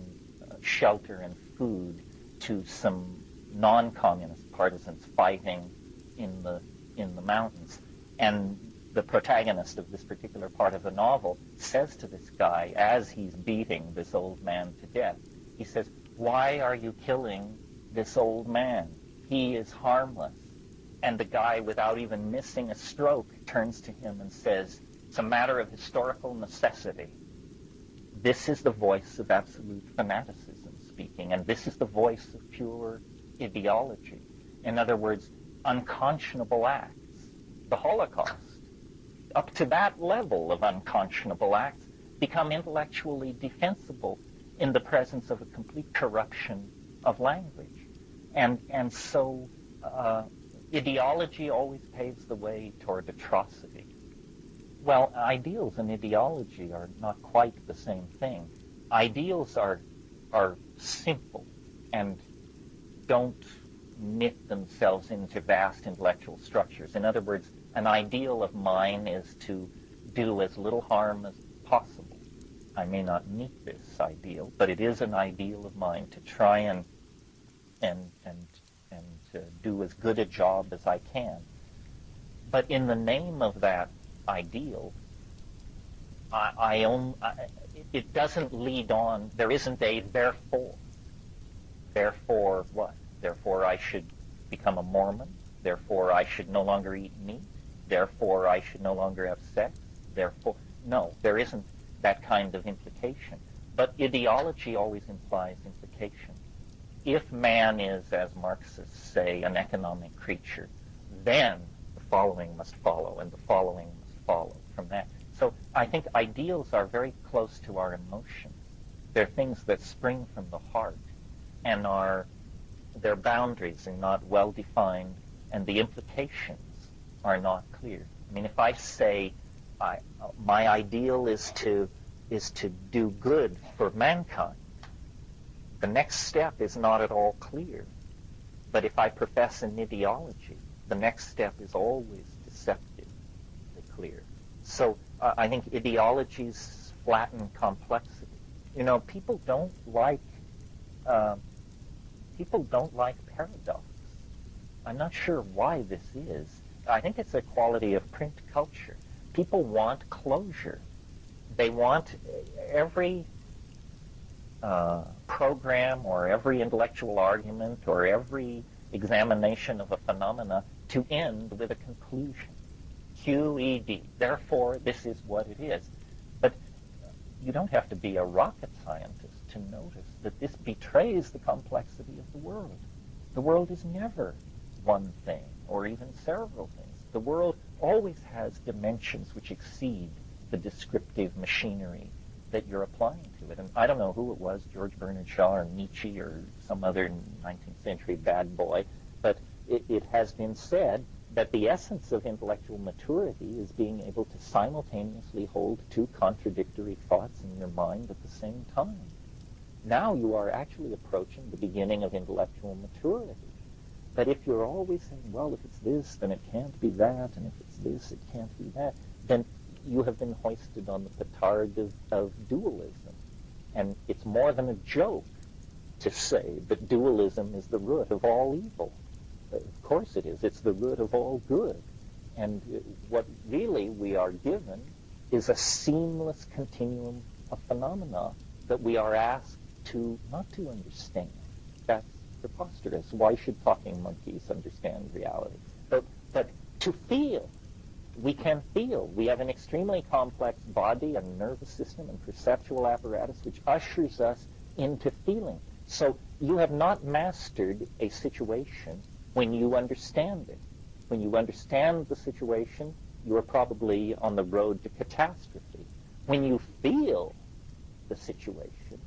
shelter and food to some non-communist partisans fighting in the mountains. And the protagonist of this particular part of the novel says to this guy, as he's beating this old man to death, he says, "Why are you killing this old man? He is harmless." And the guy, without even missing a stroke, turns to him and says, "It's a matter of historical necessity." This is the voice of absolute fanaticism speaking, and this is the voice of pure ideology. In other words, unconscionable acts. The Holocaust, up to that level of unconscionable acts, become intellectually defensible in the presence of a complete corruption of language. And so ideology always paves the way toward atrocity. Well, ideals and ideology are not quite the same thing. Ideals are simple and don't knit themselves into vast intellectual structures. In other words, an ideal of mine is to do as little harm as possible. I may not meet this ideal, but it is an ideal of mine to try and do as good a job as I can. But in the name of that ideal, it doesn't lead on. There isn't a therefore. Therefore what? Therefore I should become a Mormon. Therefore I should no longer eat meat. Therefore I should no longer have sex. Therefore, no, there isn't that kind of implication. But ideology always implies implication. If man is, as Marxists say, an economic creature, then the following must follow, and the following must follow from that. So I think ideals are very close to our emotions. They're things that spring from the heart, and their boundaries are not well defined, and the implications are not clear. I mean, if I say my ideal is to do good for mankind, the next step is not at all clear. But if I profess an ideology, the next step is always deceptively clear. So I think ideologies flatten complexity. You know, people don't like paradox. I'm not sure why this is. I think it's a quality of print culture. People want closure. They want every program or every intellectual argument or every examination of a phenomena to end with a conclusion. QED. Therefore, this is what it is. But you don't have to be a rocket scientist to notice that this betrays the complexity of the world. The world is never one thing or even several things. The world always has dimensions which exceed the descriptive machinery that you're applying to it. And I don't know who it was, George Bernard Shaw or Nietzsche or some other 19th century bad boy, but it has been said that the essence of intellectual maturity is being able to simultaneously hold two contradictory thoughts in your mind at the same time. Now you are actually approaching the beginning of intellectual maturity. But if you're always saying, well, if it's this, then it can't be that, and if it's this, it can't be that, then you have been hoisted on the petard of dualism. And it's more than a joke to say that dualism is the root of all evil. Of course it is. It's the root of all good. And what really we are given is a seamless continuum of phenomena that we are asked to, not to understand. preposterous. Why should talking monkeys understand reality? But to feel, we can feel. We have an extremely complex body and nervous system and perceptual apparatus which ushers us into feeling. So you have not mastered a situation when you understand it. When you understand the situation, you are probably on the road to catastrophe. When you feel the situation,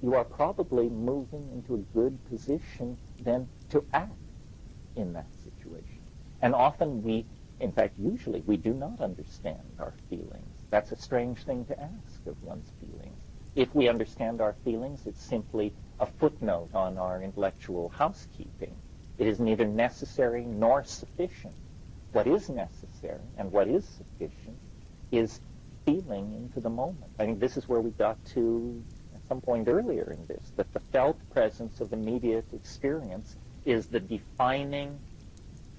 you are probably moving into a good position then to act in that situation. And often in fact, usually, we do not understand our feelings. That's a strange thing to ask of one's feelings. If we understand our feelings, it's simply a footnote on our intellectual housekeeping. It is neither necessary nor sufficient. What is necessary and what is sufficient is feeling into the moment. I think this is where we got to at some point earlier in this, that the felt presence of immediate experience is the defining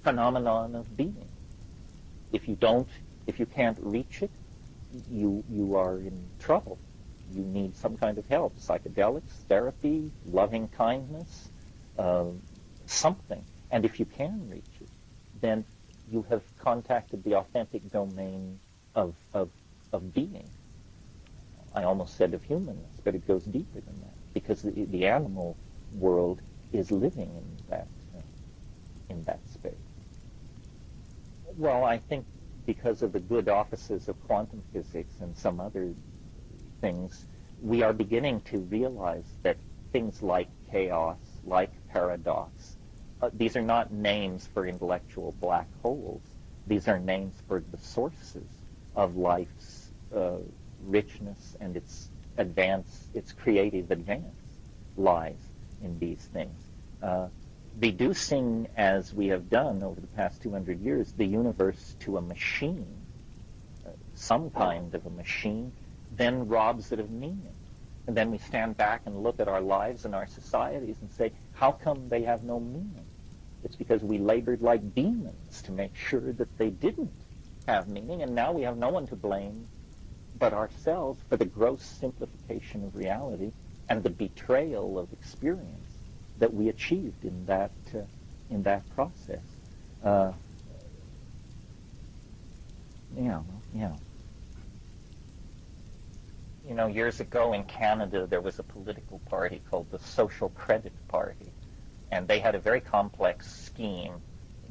phenomenon of being. If you can't reach it, you are in trouble. You need some kind of help, psychedelics, therapy, loving kindness, something. And if you can reach it, then you have contacted the authentic domain of being. I almost said of humanness, but it goes deeper than that, because the animal world is living in that space. Well, I think because of the good offices of quantum physics and some other things, we are beginning to realize that things like chaos, like paradox, these are not names for intellectual black holes. These are names for the sources of life's richness and its creative advance lies in these things. Reducing, as we have done over the past 200 years, the universe to a machine, some kind of a machine, then robs it of meaning. And then we stand back and look at our lives and our societies and say, how come they have no meaning? It's because we labored like demons to make sure that they didn't have meaning, and now we have no one to blame but ourselves for the gross simplification of reality and the betrayal of experience that we achieved in that process. You know, years ago in Canada, there was a political party called the Social Credit Party, and they had a very complex scheme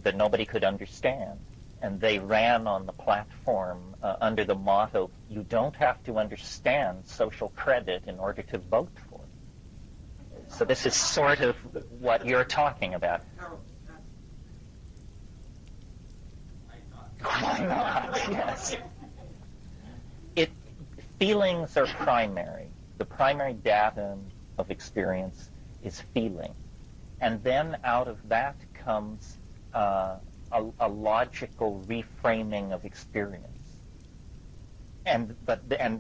that nobody could understand. And they ran on the platform under the motto, you don't have to understand social credit in order to vote for it. So this is sort of what you're talking about. Why not? Yes. Feelings are primary. The primary datum of experience is feeling. And then out of that comes a logical reframing of experience. And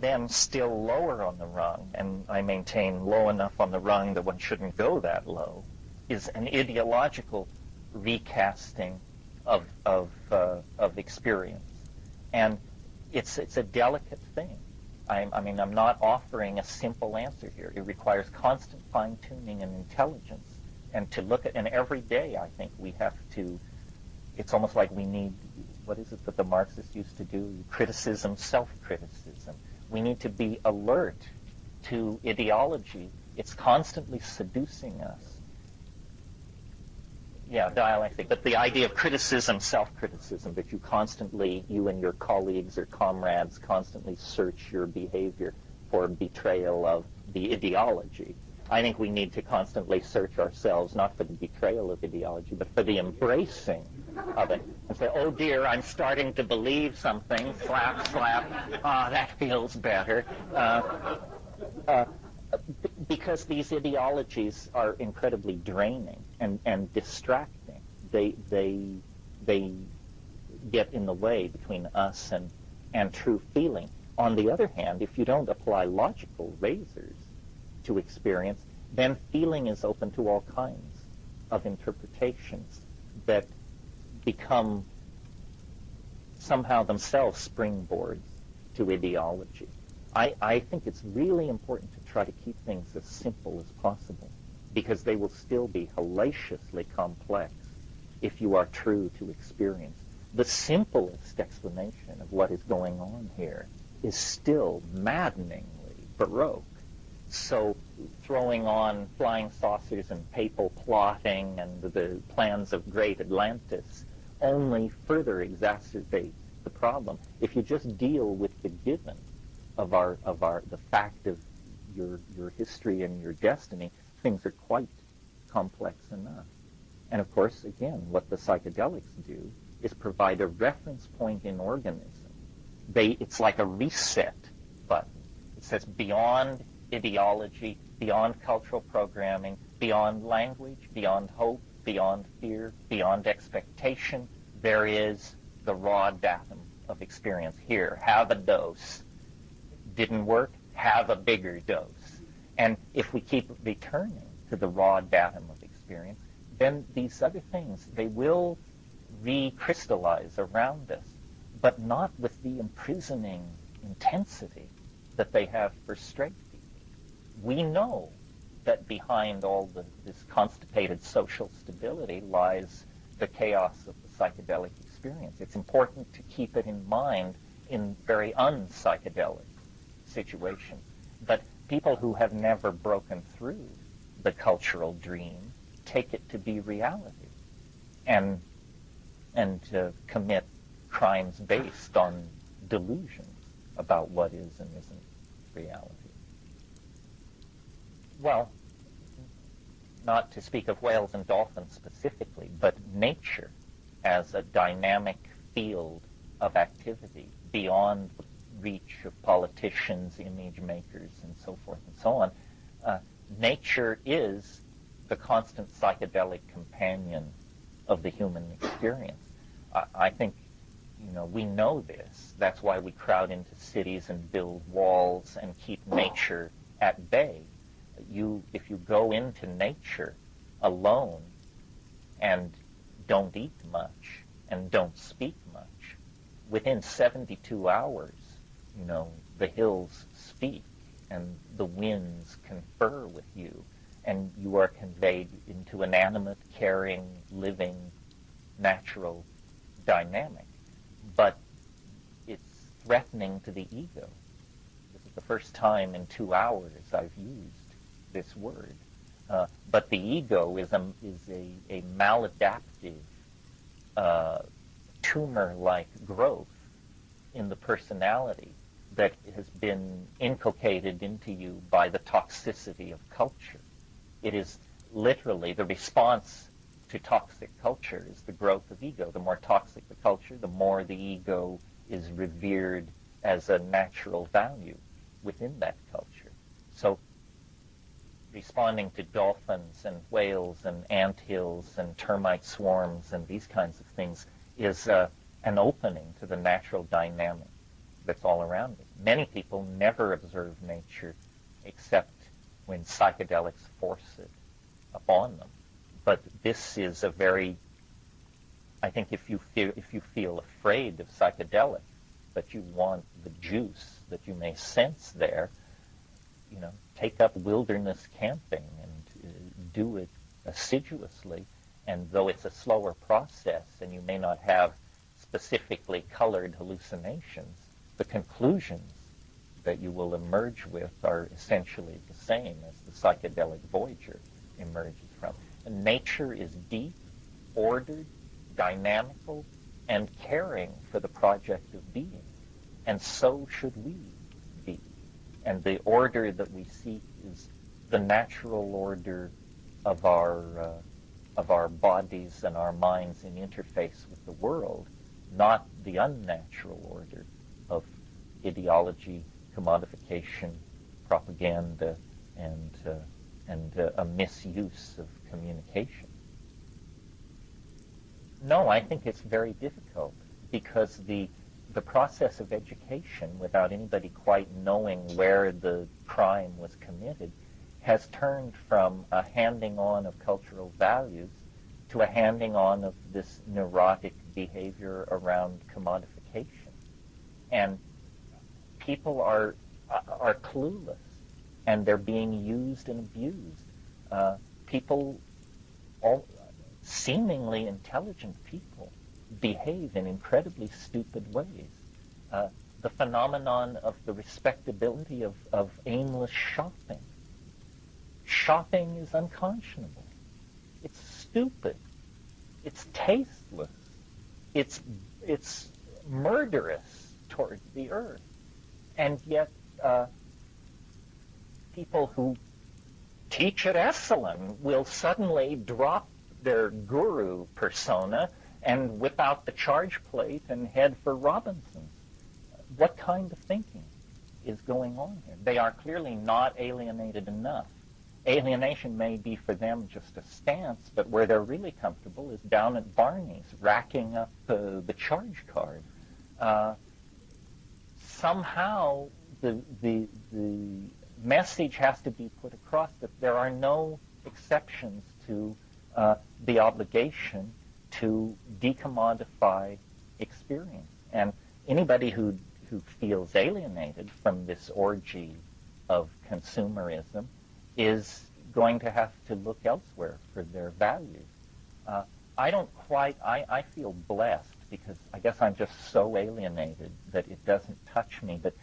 then still lower on the rung, and I maintain low enough on the rung that one shouldn't go that low, is an ideological recasting of experience. And it's a delicate thing. I'm not offering a simple answer here. It requires constant fine-tuning and intelligence. And to look at, and every day I think we have to, it's almost like we need, what is it that the Marxists used to do? Criticism, self-criticism. We need to be alert to ideology. It's constantly seducing us. Yeah, dialectic. But the idea of criticism, self-criticism, that you and your colleagues or comrades constantly search your behavior for betrayal of the ideology. I think we need to constantly search ourselves, not for the betrayal of ideology, but for the embracing of it. And say, oh dear, I'm starting to believe something. Slap, slap. Ah, that feels better. Because these ideologies are incredibly draining and distracting. They get in the way between us and true feeling. On the other hand, if you don't apply logical razors to experience, then feeling is open to all kinds of interpretations that become somehow themselves springboards to ideology. I think it's really important to try to keep things as simple as possible. because they will still be hellaciously complex if you are true to experience. The simplest explanation of what is going on here is still maddeningly Baroque. So throwing on flying saucers and papal plotting and the plans of great Atlantis only further exacerbate the problem. If you just deal with the given of the fact of your history and your destiny, things are quite complex enough. And of course, again, what the psychedelics do is provide a reference point in organism. It's like a reset button. It says beyond ideology, beyond cultural programming, beyond language, beyond hope, beyond fear, beyond expectation, there is the raw datum of experience. Here, have a dose. Didn't work? Have a bigger dose. And if we keep returning to the raw datum of experience, then these other things, they will recrystallize around us, but not with the imprisoning intensity that they have for straight people. We know that behind all this constipated social stability lies the chaos of the psychedelic experience. It's important to keep it in mind in very unpsychedelic situations. But people who have never broken through the cultural dream take it to be reality and commit crimes based on delusions about what is and isn't reality. Well, not to speak of whales and dolphins specifically, but nature as a dynamic field of activity beyond the reach of politicians, image makers, and so forth and so on. Nature is the constant psychedelic companion of the human experience. I think, we know this. That's why we crowd into cities and build walls and keep nature at bay. If you go into nature alone and don't eat much and don't speak much, within 72 hours, the hills speak and the winds confer with you, and you are conveyed into an animate, caring, living, natural dynamic. But it's threatening to the ego. This is the first time in 2 hours I've used this word. But the ego is a maladaptive, tumor-like growth in the personality that has been inculcated into you by the toxicity of culture. It is literally the response to toxic culture is the growth of ego. The more toxic the culture, the more the ego is revered as a natural value within that culture. So responding to dolphins and whales and anthills and termite swarms and these kinds of things is an opening to the natural dynamic that's all around us. Many people never observe nature except when psychedelics force it upon them. But this is a very, I think if you feel afraid of psychedelics, but you want the juice that you may sense there, take up wilderness camping and do it assiduously. And though it's a slower process and you may not have specifically colored hallucinations, the conclusions that you will emerge with are essentially the same as the psychedelic voyager emerges from. And nature is deep, ordered, dynamical, and caring for the project of being. And so should we be. And the order that we seek is the natural order of our bodies and our minds in interface with the world, not the unnatural order of ideology, commodification, propaganda, and a misuse of communication. No, I think it's very difficult because the process of education, without anybody quite knowing where the crime was committed, has turned from a handing on of cultural values to a handing on of this neurotic behavior around commodification. And people are clueless, and they're being used and abused. people, all seemingly intelligent people, behave in incredibly stupid ways. The phenomenon of the respectability of aimless shopping. Shopping is unconscionable. It's stupid. It's tasteless. It's murderous toward the earth. And yet, people who teach at Esalen will suddenly drop their guru persona and whip out the charge plate and head for Robinson's. What kind of thinking is going on here? They are clearly not alienated enough. Alienation may be for them just a stance, but where they're really comfortable is down at Barney's, racking up the charge card. Somehow the message has to be put across that there are no exceptions to the obligation to decommodify experience. And anybody who feels alienated from this orgy of consumerism is going to have to look elsewhere for their value. I feel blessed because I guess I'm just so alienated that it doesn't touch me. But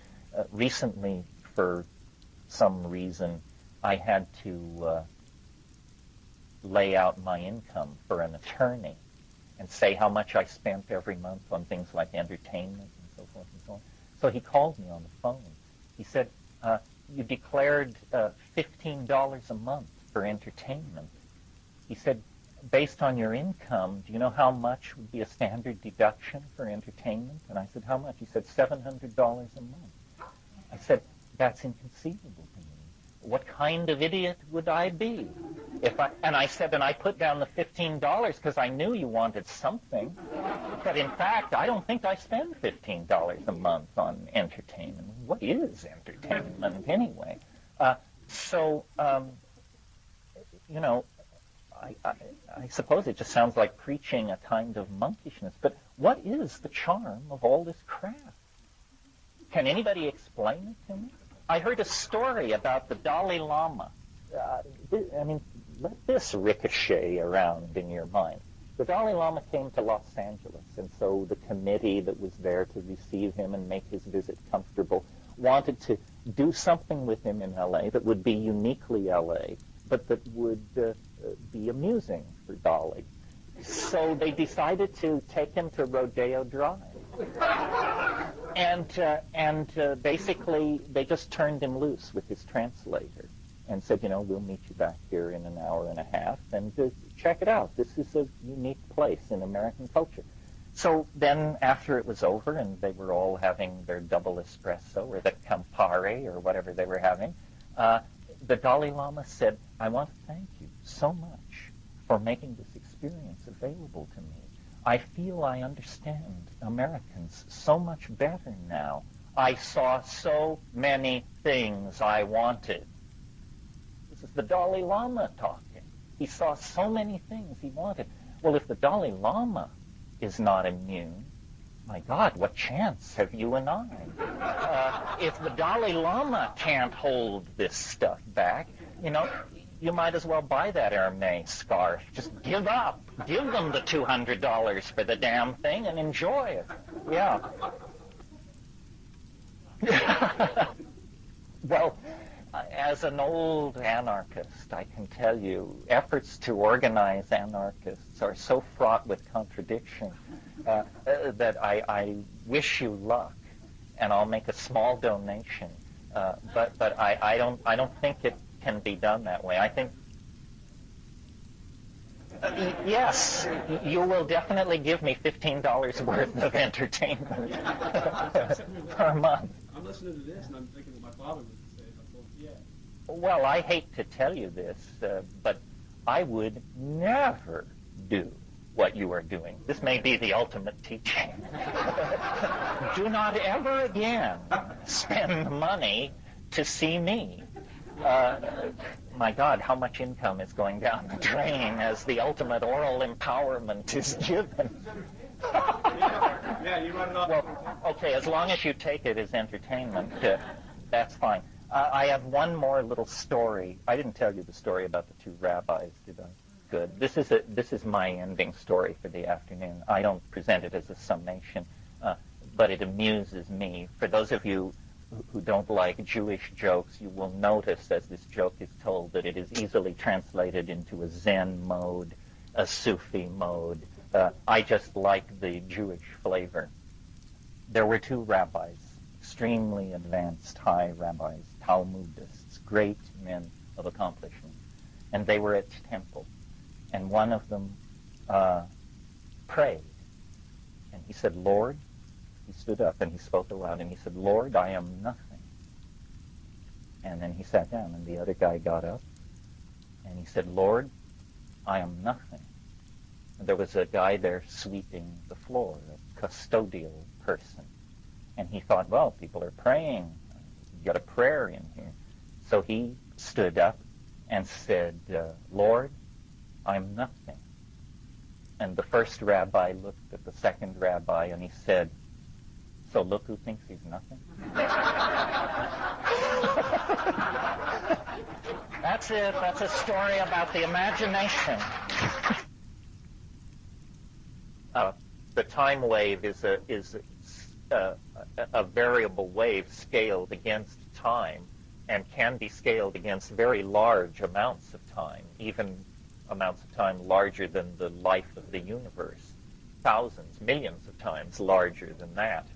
recently, for some reason, I had to lay out my income for an attorney and say how much I spent every month on things like entertainment and so forth and so on. So he called me on the phone. He said, you declared $15 a month for entertainment. He said, based on your income, do you know how much would be a standard deduction for entertainment? And I said, how much? He said, $700 a month. I said, that's inconceivable to me. What kind of idiot would I be? And I put down the $15 because I knew you wanted something. But in fact, I don't think I spend $15 a month on entertainment. What is entertainment anyway? I suppose it just sounds like preaching a kind of monkishness. But what is the charm of all this crap? Can anybody explain it to me? I heard a story about the Dalai Lama. Let this ricochet around in your mind. The Dalai Lama came to Los Angeles, and so the committee that was there to receive him and make his visit comfortable wanted to do something with him in L.A. that would be uniquely L.A., but that would be amusing for Dalai. So they decided to take him to Rodeo Drive. And basically, they just turned him loose with his translator and said, we'll meet you back here in an hour and a half, and check it out. This is a unique place in American culture. So then, after it was over, and they were all having their double espresso, or the Campari, or whatever they were having, the Dalai Lama said, I want to thank you so much for making this experience available to me. I feel I understand Americans so much better now. I saw so many things I wanted. This is the Dalai Lama talking. He saw so many things he wanted. Well, if the Dalai Lama is not immune, my God, what chance have you and I? If the Dalai Lama can't hold this stuff back, you might as well buy that Hermes scarf. Just give up. Give them the $200 for the damn thing and enjoy it. Yeah. Well, as an old anarchist, I can tell you, efforts to organize anarchists are so fraught with contradiction that I wish you luck, and I'll make a small donation. But I don't think it can be done that way. I think yes, you will definitely give me $15 worth of entertainment per month. I'm listening to this, and I'm thinking what my father would say. Yeah. Well, I hate to tell you this, but I would never do what you are doing. This may be the ultimate teaching. Do not ever again spend money to see me. My God, how much income is going down the drain as the ultimate oral empowerment is given. Yeah, you run it off. Well, okay, as long as you take it as entertainment, that's fine. I have one more little story. I didn't tell you the story about the two rabbis, did I? Good. This is my ending story for the afternoon. I don't present it as a summation, but it amuses me. For those of you who don't like Jewish jokes, you will notice as this joke is told that it is easily translated into a Zen mode, a Sufi mode. I just like the Jewish flavor. There were two rabbis, extremely advanced high rabbis, Talmudists, great men of accomplishment, and they were at temple. And one of them prayed, and he said, Lord, he stood up and he spoke aloud, and he said, Lord, I am nothing. And then he sat down, and the other guy got up, and he said, Lord, I am nothing. And there was a guy there sweeping the floor, a custodial person. And he thought, well, people are praying. You got a prayer in here. So he stood up and said, Lord, I'm nothing. And the first rabbi looked at the second rabbi and he said, so look who thinks he's nothing. That's it. That's a story about the imagination. The time wave is a variable wave scaled against time and can be scaled against very large amounts of time, even amounts of time larger than the life of the universe, thousands, millions of times larger than that.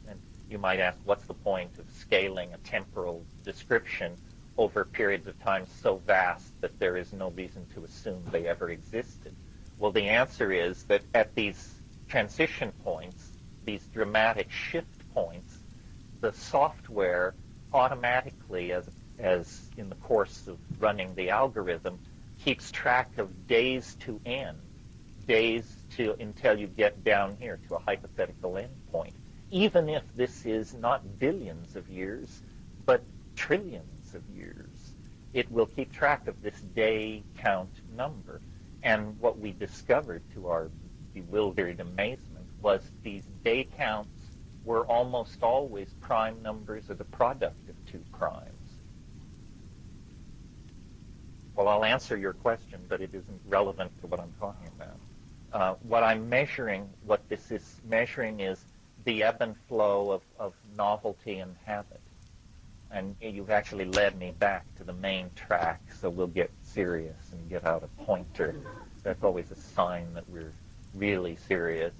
And you might ask, what's the point of scaling a temporal description over periods of time so vast that there is no reason to assume they ever existed? Well, the answer is that at these transition points, these dramatic shift points, the software automatically, as in the course of running the algorithm, keeps track of days to end, until you get down here to a hypothetical endpoint. Even if this is not billions of years, but trillions of years, it will keep track of this day count number. And what we discovered to our bewildered amazement was these day counts were almost always prime numbers or the product of two primes. Well, I'll answer your question, but it isn't relevant to what I'm talking about. What this is measuring is the ebb and flow of novelty and habit. And you've actually led me back to the main track, so we'll get serious and get out a pointer. That's always a sign that we're really serious.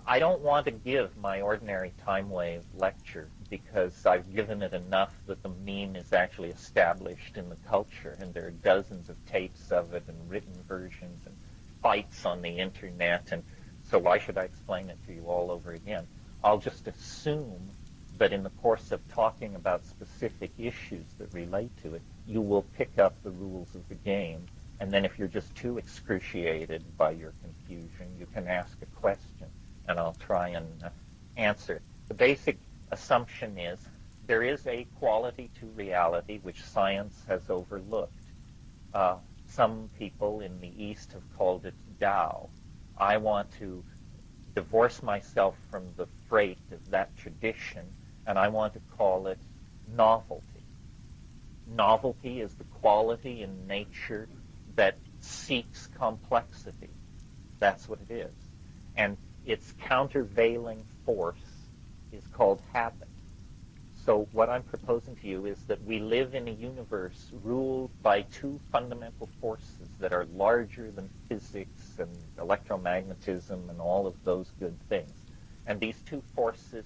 I don't want to give my ordinary time wave lecture because I've given it enough that the meme is actually established in the culture, and there are dozens of tapes of it and written versions and fights on the internet, and so why should I explain it to you all over again? I'll just assume that in the course of talking about specific issues that relate to it, you will pick up the rules of the game, and then if you're just too excruciated by your confusion, you can ask a question, and I'll try and answer. The basic assumption is there is a quality to reality which science has overlooked. Some people in the East have called it Tao. I want to divorce myself from the freight of that tradition, and I want to call it novelty. Novelty is the quality in nature that seeks complexity. That's what it is. And its countervailing force is called habit. So what I'm proposing to you is that we live in a universe ruled by two fundamental forces that are larger than physics and electromagnetism and all of those good things. And these two forces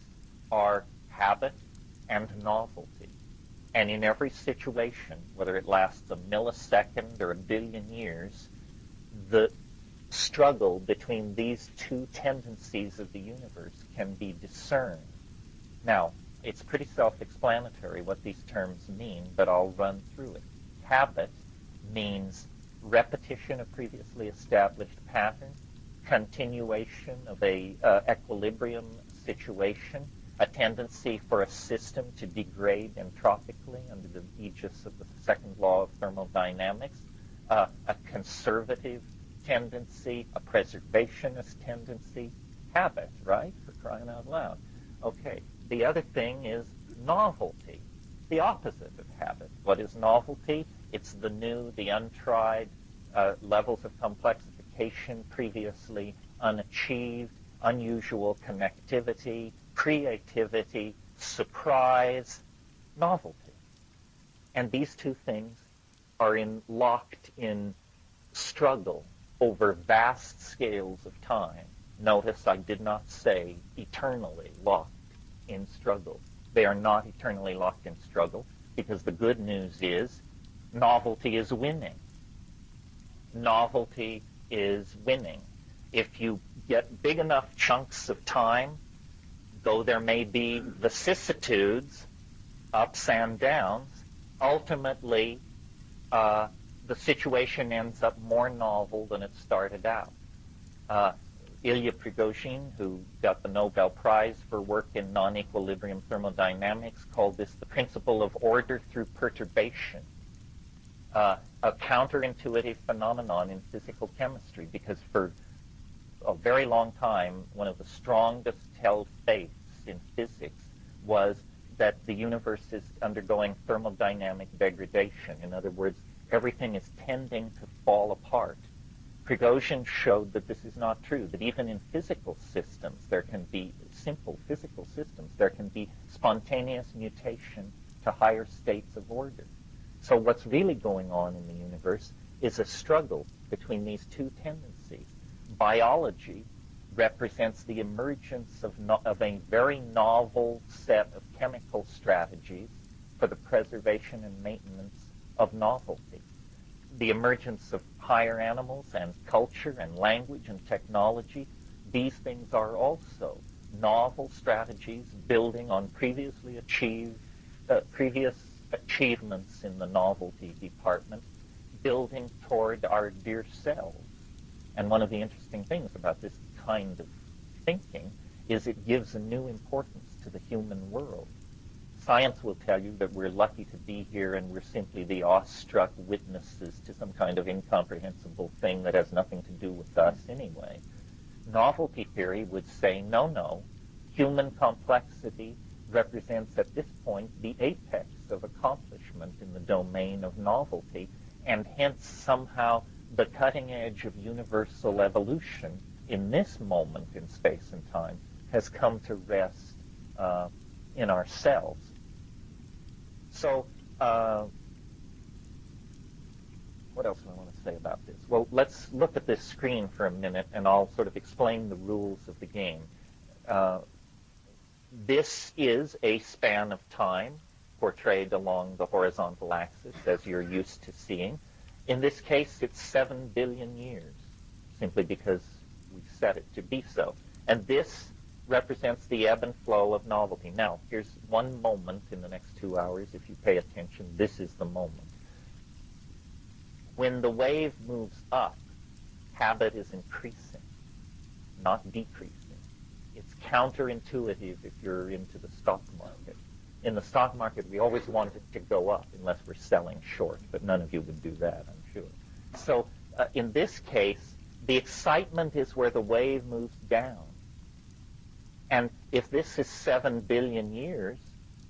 are habit and novelty. And in every situation, whether it lasts a millisecond or a billion years, the struggle between these two tendencies of the universe can be discerned. Now, it's pretty self-explanatory what these terms mean, but I'll run through it. Habit means repetition of previously established pattern, continuation of a equilibrium situation, a tendency for a system to degrade entropically under the aegis of the second law of thermodynamics, a conservative tendency, a preservationist tendency, habit, right? For crying out loud. Okay. The other thing is novelty. the opposite of habit. What is novelty? It's the new, the untried, levels of complexification previously unachieved, unusual connectivity, creativity, surprise, novelty. And these two things are locked in struggle over vast scales of time. Notice I did not say eternally locked in struggle. They are not eternally locked in struggle, because the good news is novelty is winning. Novelty is winning. If you get big enough chunks of time, though there may be vicissitudes, ups and downs, ultimately the situation ends up more novel than it started out. Ilya Prigozhin, who got the Nobel Prize for work in non-equilibrium thermodynamics, called this the principle of order through perturbation, a counterintuitive phenomenon in physical chemistry, because for a very long time, one of the strongest held faiths in physics was that the universe is undergoing thermodynamic degradation. In other words, everything is tending to fall apart. Prigozhin showed that this is not true, that even in physical systems, there can be simple physical systems, there can be spontaneous mutation to higher states of order. So what's really going on in the universe is a struggle between these two tendencies. Biology represents the emergence of a very novel set of chemical strategies for the preservation and maintenance of novelty. The emergence of higher animals and culture and language and technology, these things are also novel strategies building on previous achievements in the novelty department, building toward our dear selves. And one of the interesting things about this kind of thinking is it gives a new importance to the human world. Science will tell you that we're lucky to be here and we're simply the awestruck witnesses to some kind of incomprehensible thing that has nothing to do with us anyway. Novelty theory would say, no, human complexity represents at this point the apex of accomplishment in the domain of novelty, and hence somehow the cutting edge of universal evolution in this moment in space and time has come to rest in ourselves. So, what else do I want to say about this? Well, let's look at this screen for a minute, and I'll sort of explain the rules of the game. This is a span of time portrayed along the horizontal axis, as you're used to seeing. In this case, it's 7 billion years, simply because we set it to be so. And this represents the ebb and flow of novelty. Now, here's one moment in the next 2 hours. If you pay attention, this is the moment. When the wave moves up, habit is increasing, not decreasing. It's counterintuitive if you're into the stock market. In the stock market, we always want it to go up unless we're selling short, but none of you would do that, I'm sure. So in this case, the excitement is where the wave moves down. And if this is 7 billion years,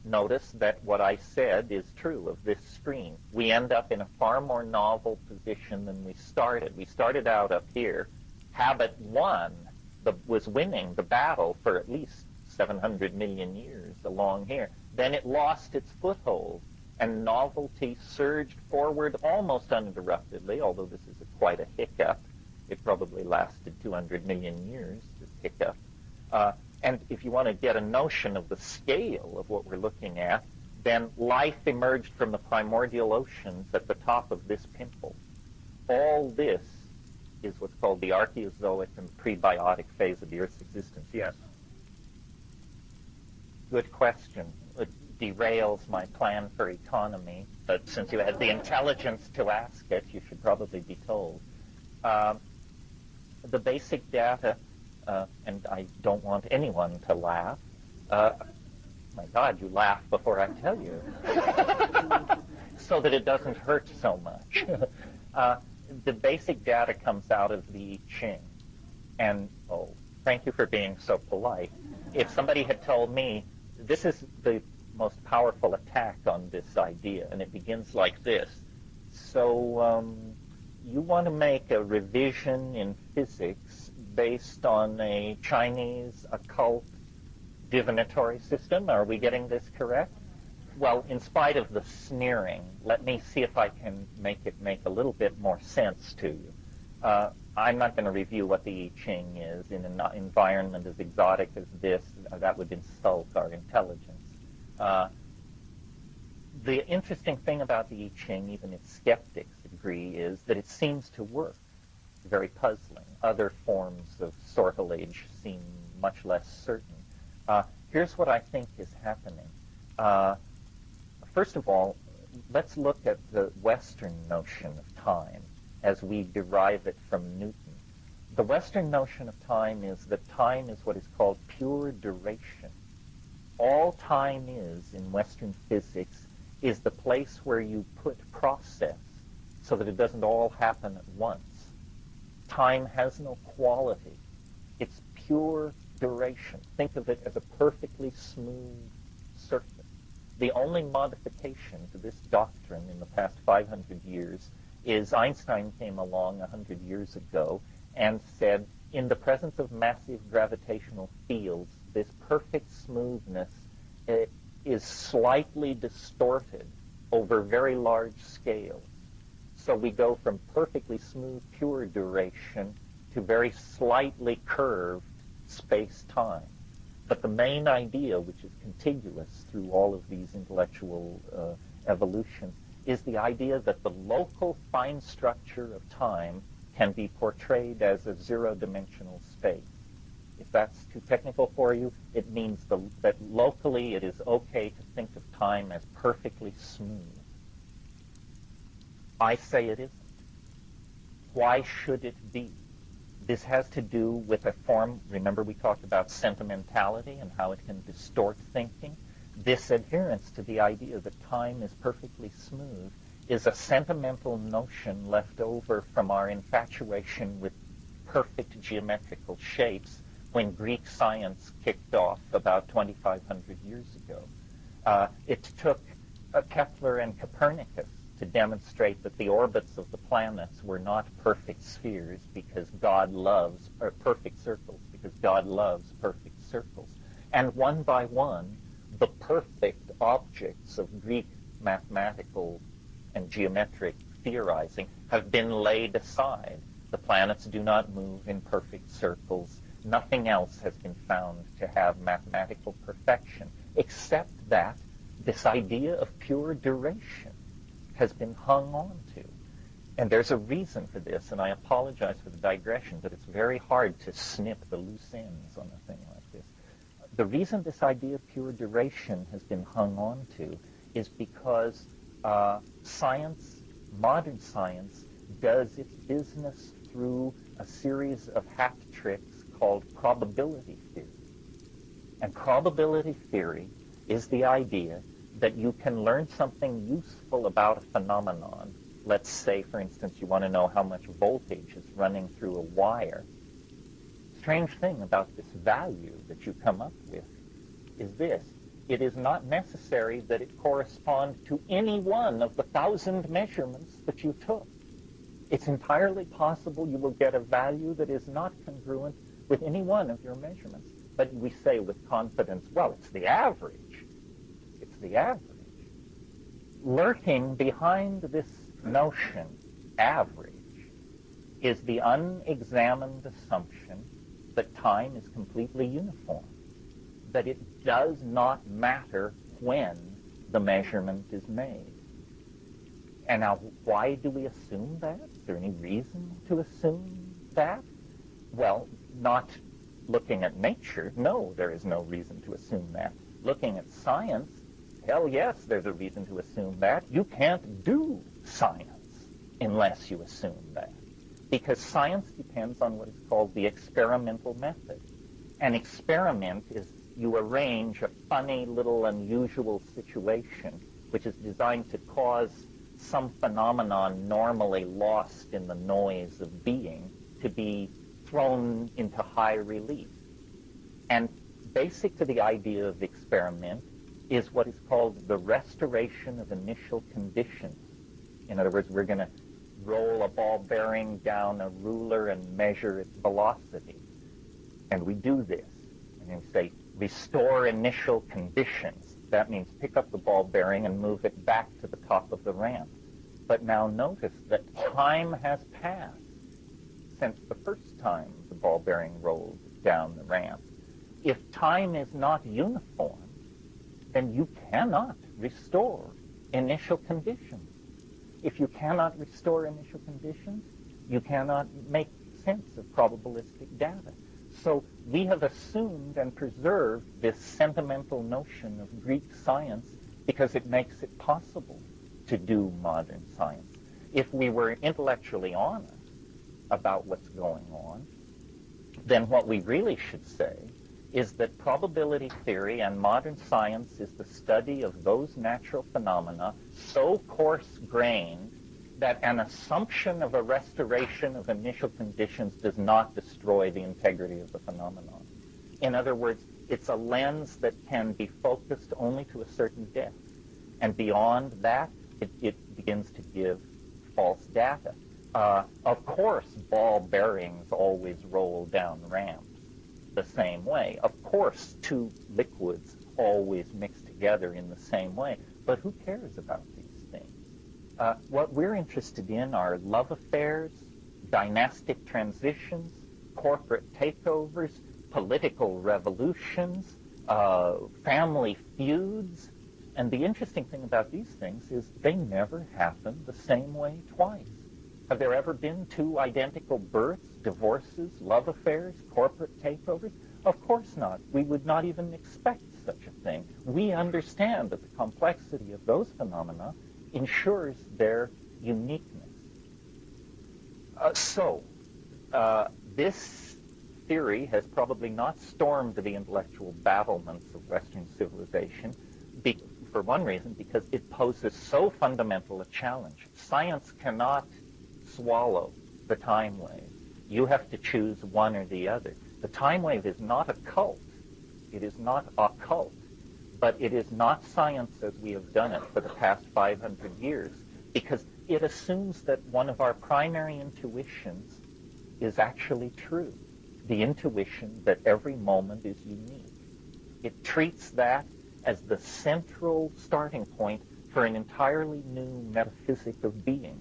notice that what I said is true of this screen. We end up in a far more novel position than we started. We started out up here. Habit was winning the battle for at least 700 million years along here. Then it lost its foothold, and novelty surged forward almost uninterruptedly, although this is quite a hiccup. It probably lasted 200 million years, this hiccup. And if you want to get a notion of the scale of what we're looking at, then life emerged from the primordial oceans at the top of this pimple. All this is what's called the Archaeozoic and prebiotic phase of the Earth's existence. Yes? Good question. It derails my plan for economy, but since you had the intelligence to ask it, you should probably be told. The basic data, and I don't want anyone to laugh. My God, you laugh before I tell you, so that it doesn't hurt so much. The basic data comes out of the I Ching. And, thank you for being so polite. If somebody had told me, this is the most powerful attack on this idea, and it begins like this. So you want to make a revision in physics based on a Chinese occult divinatory system? Are we getting this correct? Well, in spite of the sneering, let me see if I can make it make a little bit more sense to you. I'm not going to review what the I Ching is in an environment as exotic as this. That would insult our intelligence. The interesting thing about the I Ching, even its skeptics agree, is that it seems to work. Very puzzling. Other forms of sortilege seem much less certain. Here's what I think is happening. First of all, let's look at the Western notion of time as we derive it from Newton. The Western notion of time is that time is what is called pure duration. All time is, in Western physics, is the place where you put process so that it doesn't all happen at once. Time has no quality. It's pure duration. Think of it as a perfectly smooth surface. The only modification to this doctrine in the past 500 years is Einstein came along 100 years ago and said, in the presence of massive gravitational fields, this perfect smoothness is slightly distorted over very large scales. So we go from perfectly smooth, pure duration to very slightly curved space-time. But the main idea, which is contiguous through all of these intellectual evolutions, is the idea that the local fine structure of time can be portrayed as a zero-dimensional space. If that's too technical for you, it means that locally it is okay to think of time as perfectly smooth. I say it isn't. Why should it be? This has to do with a form, remember we talked about sentimentality and how it can distort thinking? This adherence to the idea that time is perfectly smooth is a sentimental notion left over from our infatuation with perfect geometrical shapes when Greek science kicked off about 2,500 years ago. It took Kepler and Copernicus to demonstrate that the orbits of the planets were not perfect spheres because God loves, or perfect circles, because God loves perfect circles. And one by one, the perfect objects of Greek mathematical and geometric theorizing have been laid aside. The planets do not move in perfect circles. Nothing else has been found to have mathematical perfection, except that this idea of pure duration has been hung on to. And there's a reason for this, and I apologize for the digression, but it's very hard to snip the loose ends on a thing like this. The reason this idea of pure duration has been hung on to is because science, modern science, does its business through a series of hat tricks called probability theory. And probability theory is the idea that you can learn something useful about a phenomenon. Let's say, for instance, you want to know how much voltage is running through a wire. Strange thing about this value that you come up with is this. It is not necessary that it correspond to any one of the 1,000 measurements that you took. It's entirely possible you will get a value that is not congruent with any one of your measurements. But we say with confidence, well, it's the average. It's the average. Lurking behind this notion, average, is the unexamined assumption that time is completely uniform, that it does not matter when the measurement is made. And now, why do we assume that? Is there any reason to assume that? Well, not looking at nature. No, there is no reason to assume that. Looking at science, hell yes, there's a reason to assume that. You can't do science unless you assume that. Because science depends on what is called the experimental method. An experiment is you arrange a funny little unusual situation which is designed to cause some phenomenon normally lost in the noise of being to be thrown into high relief. And basic to the idea of experiment is what is called the restoration of initial conditions. In other words, we're going to roll a ball bearing down a ruler and measure its velocity. And we do this. And we say, restore initial conditions. That means pick up the ball bearing and move it back to the top of the ramp. But now notice that time has passed since the first time the ball bearing rolled down the ramp. If time is not uniform, then you cannot restore initial conditions. If you cannot restore initial conditions, you cannot make sense of probabilistic data. So we have assumed and preserved this sentimental notion of Greek science because it makes it possible to do modern science. If we were intellectually honest about what's going on, then what we really should say is that probability theory and modern science is the study of those natural phenomena so coarse-grained that an assumption of a restoration of initial conditions does not destroy the integrity of the phenomenon. In other words, it's a lens that can be focused only to a certain depth. And beyond that, it begins to give false data. Of course, ball bearings always roll down ramps the same way. Of course, two liquids always mix together in the same way. But who cares about these things? What we're interested in are love affairs, dynastic transitions, corporate takeovers, political revolutions, family feuds. And the interesting thing about these things is they never happen the same way twice. Have there ever been two identical births, divorces, love affairs, corporate takeovers? Of course not. We would not even expect such a thing. We understand that the complexity of those phenomena ensures their uniqueness. This theory has probably not stormed the intellectual battlements of Western civilization, for one reason, because it poses so fundamental a challenge. Science cannot swallow the time wave. You have to choose one or the other. The time wave is not a cult. It is not occult. But it is not science as we have done it for the past 500 years, because it assumes that one of our primary intuitions is actually true. The intuition that every moment is unique. It treats that as the central starting point for an entirely new metaphysic of being.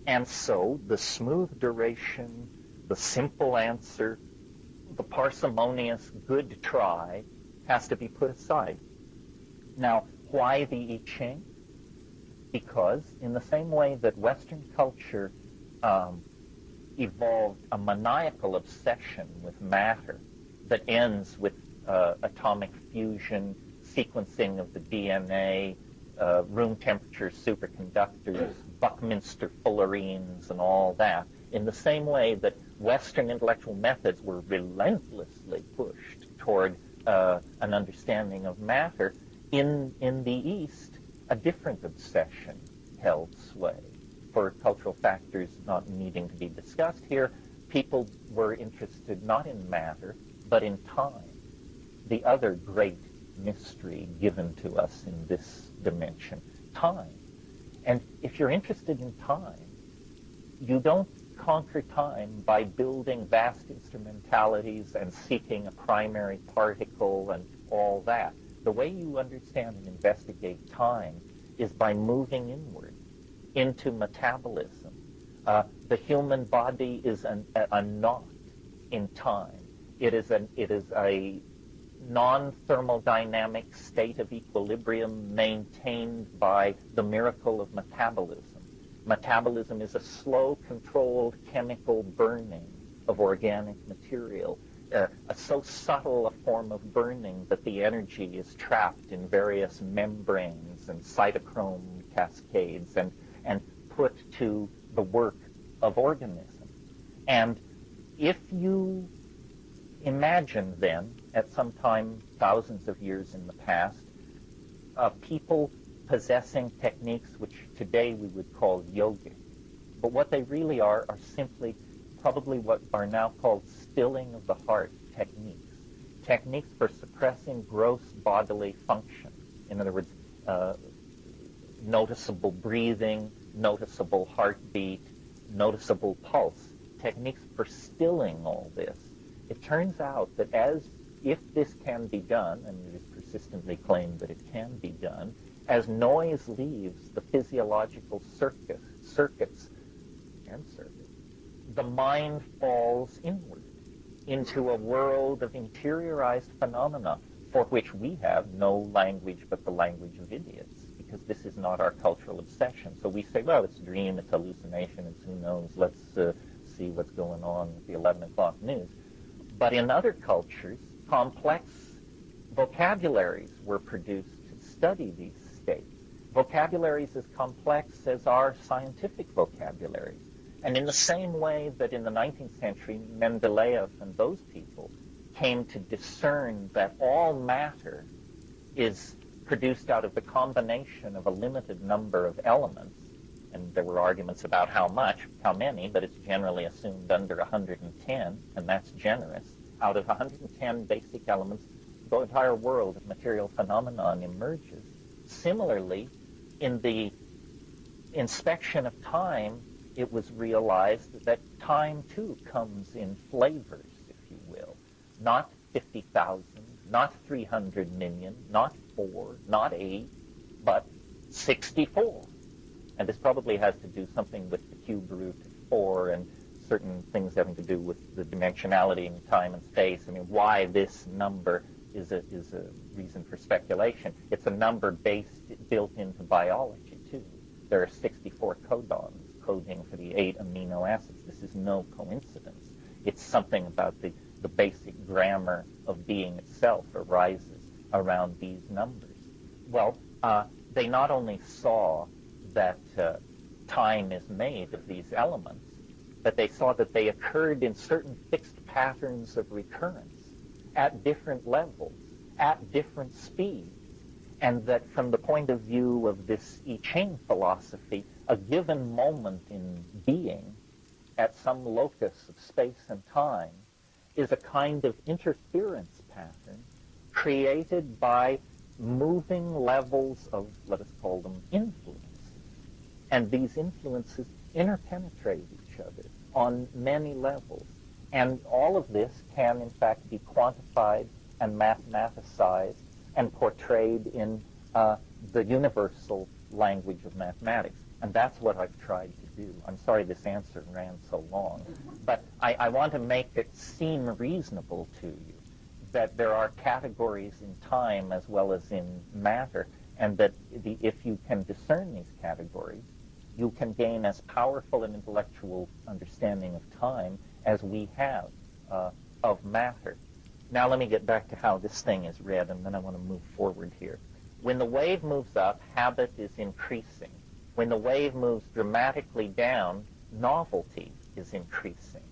And so the smooth duration, the simple answer, the parsimonious good try has to be put aside. Now, why the I Ching? Because in the same way that Western culture evolved a maniacal obsession with matter that ends with atomic fusion, sequencing of the DNA, room temperature superconductors, Buckminster fullerenes, and all that, in the same way that Western intellectual methods were relentlessly pushed toward an understanding of matter, in the East, a different obsession held sway. For cultural factors not needing to be discussed here, people were interested not in matter, but in time, the other great mystery given to us in this dimension, time. And if you're interested in time, you don't conquer time by building vast instrumentalities and seeking a primary particle and all that. The way you understand and investigate time is by moving inward into metabolism. The human body is a knot in time. It is a non-thermodynamic state of equilibrium maintained by the miracle of metabolism. Metabolism is a slow, controlled chemical burning of organic material, so subtle a form of burning that the energy is trapped in various membranes and cytochrome cascades and put to the work of organism. And if you imagine then, at some time thousands of years in the past, people possessing techniques which today we would call yogic, but what they really are simply probably what are now called stilling of the heart techniques for suppressing gross bodily function. In other words, noticeable breathing, noticeable heartbeat, noticeable pulse, techniques for stilling all this. It turns out that if this can be done, and it is persistently claimed that it can be done, as noise leaves the physiological circuits, the mind falls inward into a world of interiorized phenomena for which we have no language but the language of idiots, because this is not our cultural obsession. So we say, well, it's a dream, it's hallucination, it's who knows, let's see what's going on with the 11 o'clock news. But in other cultures, complex vocabularies were produced to study these states. Vocabularies as complex as our scientific vocabularies. And in the same way that in the 19th century, Mendeleev and those people came to discern that all matter is produced out of the combination of a limited number of elements, and there were arguments about how many, but it's generally assumed under 110, and that's generous. Out of 110 basic elements, the entire world of material phenomenon emerges. Similarly, in the inspection of time, it was realized that time, too, comes in flavors, if you will. Not 50,000, not 300 million, not 4, not 8, but 64. And this probably has to do something with the cube root of 4 and certain things having to do with the dimensionality in time and space. I mean, why this number is a reason for speculation. It's a number built into biology, too. There are 64 codons coding for the 8 amino acids. This is no coincidence. It's something about the basic grammar of being itself arises around these numbers. Well, they not only saw that time is made of these elements, but they saw that they occurred in certain fixed patterns of recurrence at different levels, at different speeds, and that from the point of view of this I Ching philosophy, a given moment in being at some locus of space and time is a kind of interference pattern created by moving levels of, let us call them, influences. And these influences interpenetrate each other on many levels. And all of this can, in fact, be quantified and mathematicized and portrayed in the universal language of mathematics. And that's what I've tried to do. I'm sorry this answer ran so long, but I want to make it seem reasonable to you that there are categories in time as well as in matter, and that if you can discern these categories, you can gain as powerful an intellectual understanding of time as we have of matter. Now let me get back to how this thing is read, and then I want to move forward here. When the wave moves up, habit is increasing. When the wave moves dramatically down, novelty is increasing.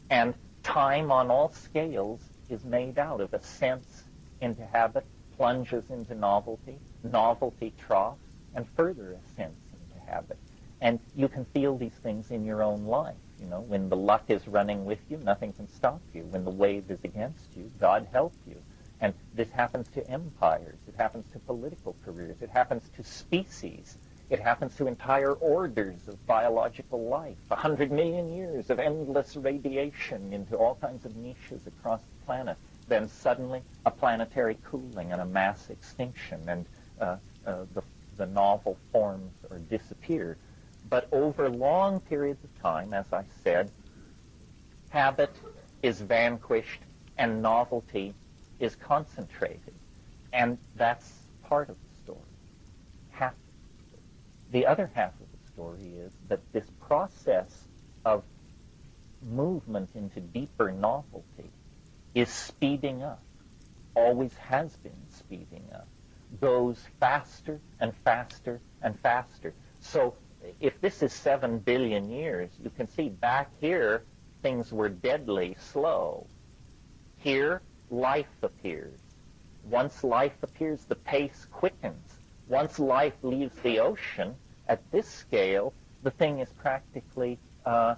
And time on all scales is made out of ascents into habit, plunges into novelty, novelty troughs, and further ascents into habit. And you can feel these things in your own life. You know, when the luck is running with you, nothing can stop you. When the wave is against you, God help you. And this happens to empires. It happens to political careers. It happens to species. It happens to entire orders of biological life. 100 million years of endless radiation into all kinds of niches across the planet. Then suddenly a planetary cooling and a mass extinction, and the novel forms or disappear. But over long periods of time, as I said, habit is vanquished and novelty is concentrated. And that's part of the story. Half of the story. The other half of the story is that this process of movement into deeper novelty is speeding up, always has been speeding up, goes faster and faster and faster. So if this is 7 billion years, you can see back here things were deadly slow. Here, life appears. Once life appears, the pace quickens. Once life leaves the ocean, at this scale, the thing is practically a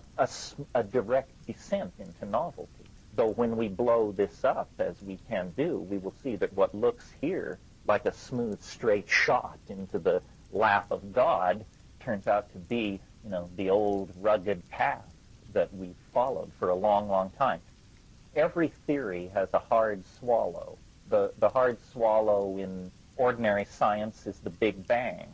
direct descent into novelty. Though when we blow this up, as we can do, we will see that what looks here like a smooth, straight shot into the lap of God turns out to be, the old rugged path that we've followed for a long, long time. Every theory has a hard swallow. The hard swallow in ordinary science is the Big Bang.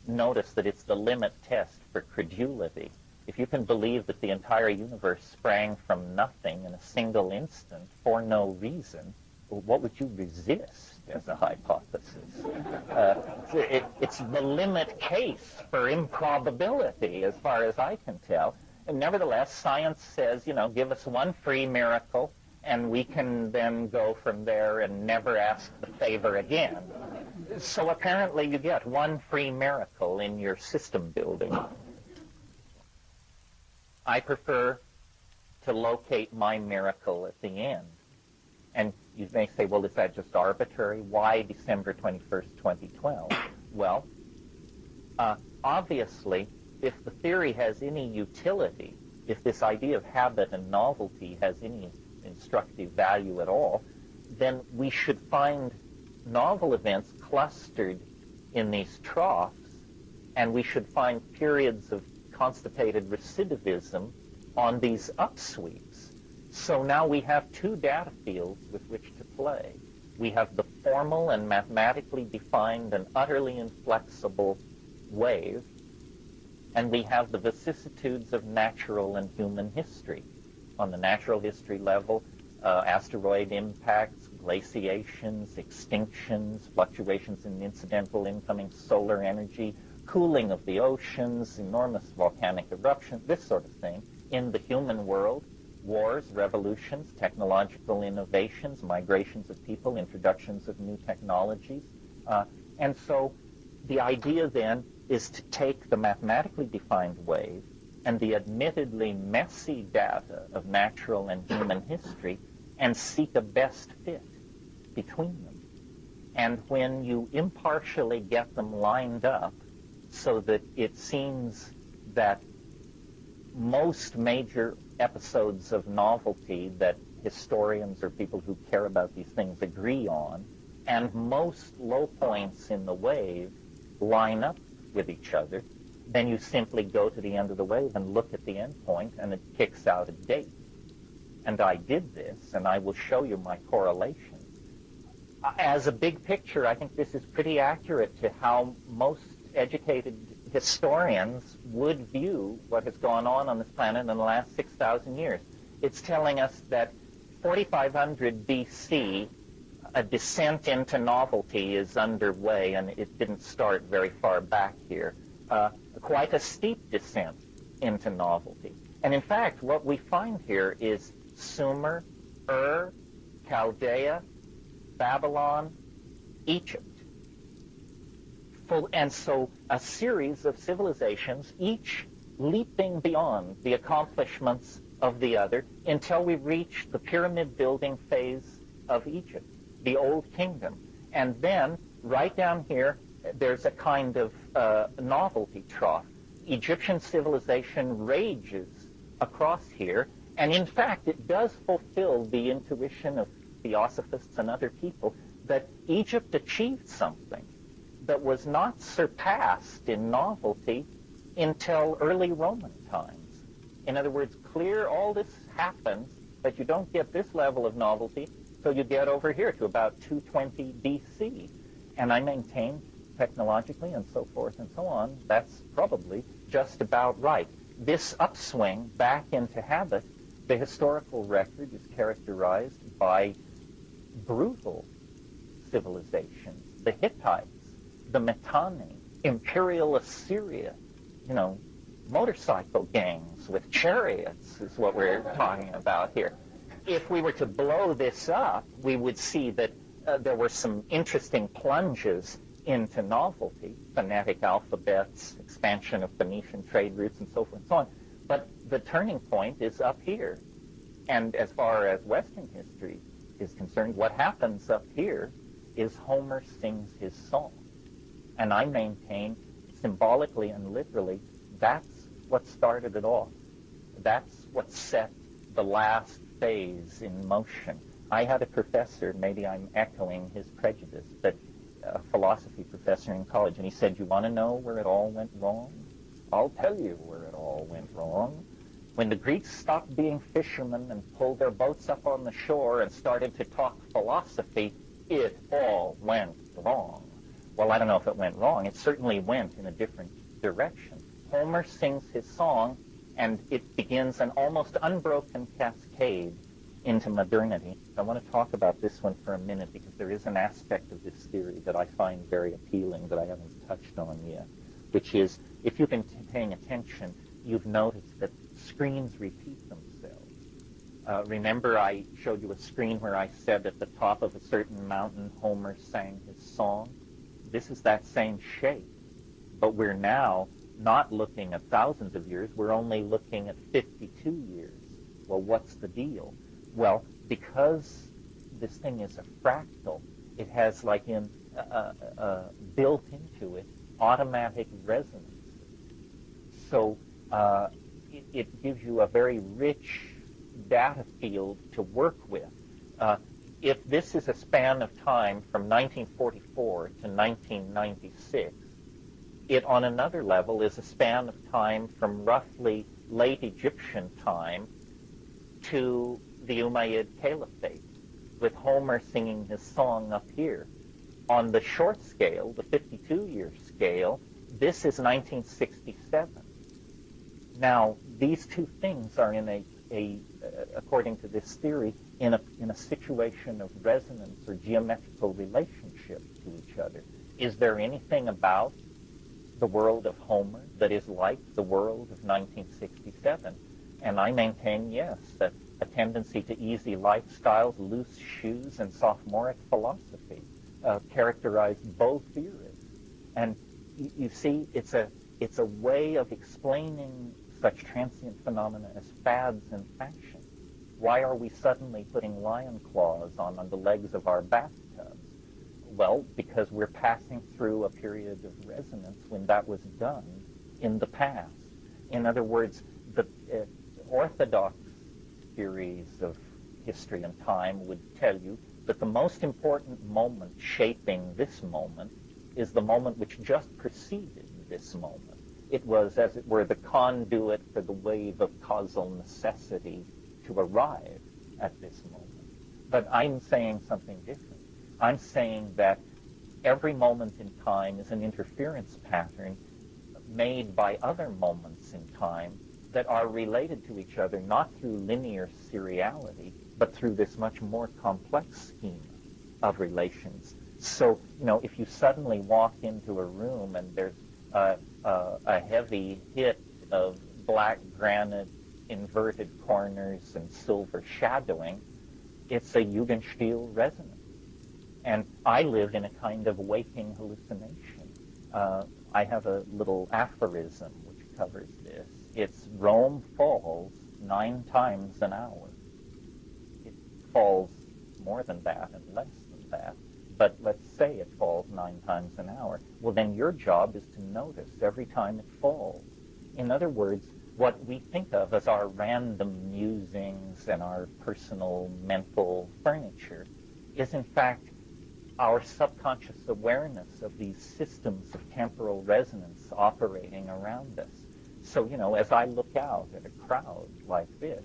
Notice that it's the limit test for credulity. If you can believe that the entire universe sprang from nothing in a single instant for no reason, well, what would you resist as a hypothesis? It's the limit case for improbability, as far as I can tell. And nevertheless, science says, give us one free miracle, and we can then go from there and never ask the favor again. So apparently you get one free miracle in your system building. I prefer to locate my miracle at the end. And you may say, well, is that just arbitrary? Why December 21st, 2012? Well, obviously, if the theory has any utility, if this idea of habit and novelty has any instructive value at all, then we should find novel events clustered in these troughs, and we should find periods of constipated recidivism on these upsweeps. So now we have two data fields with which to play. We have the formal and mathematically defined and utterly inflexible wave, and we have the vicissitudes of natural and human history. On the natural history level, asteroid impacts, glaciations, extinctions, fluctuations in incidental incoming solar energy, cooling of the oceans, enormous volcanic eruptions, this sort of thing. In the human world, wars, revolutions, technological innovations, migrations of people, introductions of new technologies. And so the idea then is to take the mathematically defined wave and the admittedly messy data of natural and human history and seek a best fit between them. And when you impartially get them lined up so that it seems that most major episodes of novelty that historians or people who care about these things agree on, and most low points in the wave line up with each other, then you simply go to the end of the wave and look at the end point, and it kicks out a date. And I did this, and I will show you my correlations. As a big picture, I think this is pretty accurate to how most educated historians would view what has gone on this planet in the last 6,000 years. It's telling us that 4,500 BC, a descent into novelty is underway, and it didn't start very far back here. Quite a steep descent into novelty. And in fact, what we find here is Sumer, Ur, Chaldea, Babylon, Egypt. And so a series of civilizations, each leaping beyond the accomplishments of the other until we reach the pyramid building phase of Egypt, the Old Kingdom. And then right down here, there's a kind of novelty trough. Egyptian civilization rages across here, and in fact, it does fulfill the intuition of theosophists and other people that Egypt achieved something that was not surpassed in novelty until early Roman times. In other words, clear all this happens, but you don't get this level of novelty till you get over here to about 220 BC. And I maintain technologically and so forth and so on, that's probably just about right. This upswing back into habit, the historical record is characterized by brutal civilizations, the Hittites, the Mitanni, imperial Assyria, motorcycle gangs with chariots is what we're talking about here. If we were to blow this up, we would see that there were some interesting plunges into novelty, phonetic alphabets, expansion of Phoenician trade routes, and so forth and so on. But the turning point is up here. And as far as Western history is concerned, what happens up here is Homer sings his song. And I maintain, symbolically and literally, that's what started it off. That's what set the last phase in motion. I had a professor, maybe I'm echoing his prejudice, but a philosophy professor in college, and he said, "You want to know where it all went wrong? I'll tell you where it all went wrong. When the Greeks stopped being fishermen and pulled their boats up on the shore and started to talk philosophy, it all went wrong." Well, I don't know if it went wrong. It certainly went in a different direction. Homer sings his song, and it begins an almost unbroken cascade into modernity. I want to talk about this one for a minute because there is an aspect of this theory that I find very appealing that I haven't touched on yet, which is, if you've been paying attention, you've noticed that screens repeat themselves. Remember I showed you a screen where I said at the top of a certain mountain Homer sang his song? This is that same shape, but we're now not looking at thousands of years, we're only looking at 52 years. Well, what's the deal? Well, because this thing is a fractal, it has like built into it automatic resonance. So it gives you a very rich data field to work with. If this is a span of time from 1944 to 1996, it on another level is a span of time from roughly late Egyptian time to the Umayyad Caliphate, with Homer singing his song up here. On the short scale, the 52-year scale, this is 1967. Now, these two things are in according to this theory, in a situation of resonance or geometrical relationship to each other. Is there anything about the world of Homer that is like the world of 1967? And I maintain, yes, that a tendency to easy lifestyles, loose shoes, and sophomoric philosophy characterize both eras. And you see, it's a way of explaining such transient phenomena as fads and fashion. Why are we suddenly putting lion claws on the legs of our bathtubs? Well, because we're passing through a period of resonance when that was done in the past. In other words, the orthodox theories of history and time would tell you that the most important moment shaping this moment is the moment which just preceded this moment. It was, as it were, the conduit for the wave of causal necessity to arrive at this moment. But I'm saying something different. I'm saying that every moment in time is an interference pattern made by other moments in time that are related to each other, not through linear seriality, but through this much more complex scheme of relations. So, if you suddenly walk into a room and there's a heavy hit of black granite, inverted corners, and silver shadowing, it's a Jugendstil resonance. And I live in a kind of waking hallucination. I have a little aphorism which covers this. It's Rome falls 9 times an hour. It falls more than that and less than that. But let's say it falls 9 times an hour. Well, then your job is to notice every time it falls. In other words, what we think of as our random musings and our personal mental furniture is in fact our subconscious awareness of these systems of temporal resonance operating around us. So, as I look out at a crowd like this,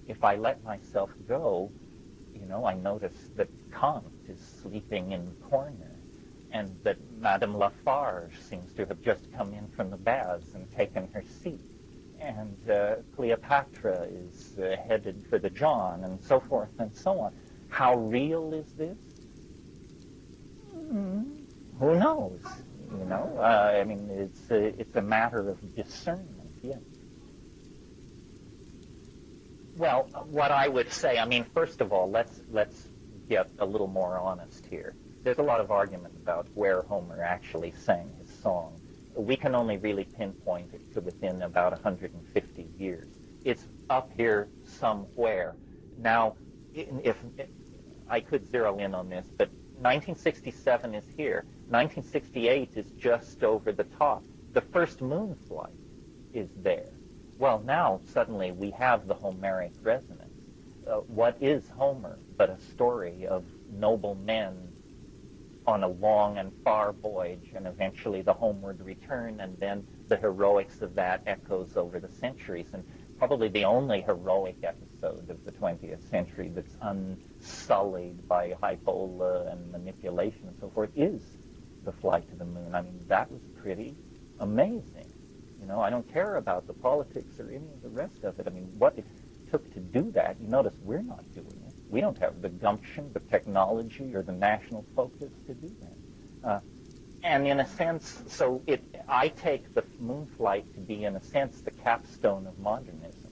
if I let myself go, I notice that Kant is sleeping in the corner, and that Madame Lafarge seems to have just come in from the baths and taken her seat, and Cleopatra is headed for the John, and so forth and so on. How real is this? Who knows? It's a matter of discernment. Yeah. Well, what I would say, first of all, let's get a little more honest here. There's a lot of argument about where Homer actually sang his song. We can only really pinpoint it to within about 150 years. It's up here somewhere. Now, if I could zero in on this, but 1967 is here. 1968 is just over the top. The first moon flight is there. Well, now suddenly we have the Homeric resonance. What is Homer but a story of noble men on a long and far voyage, and eventually the homeward return, and then the heroics of that echoes over the centuries. And probably the only heroic episode of the 20th century that's unsullied by hyperbole and manipulation and so forth is the flight to the moon. I mean, that was pretty amazing. You know, I don't care about the politics or any of the rest of it. I mean, what it took to do that, you notice we're not doing it. We don't have the gumption, the technology, or the national focus to do that. And in a sense, so I take the moon flight to be, in a sense, the capstone of modernism.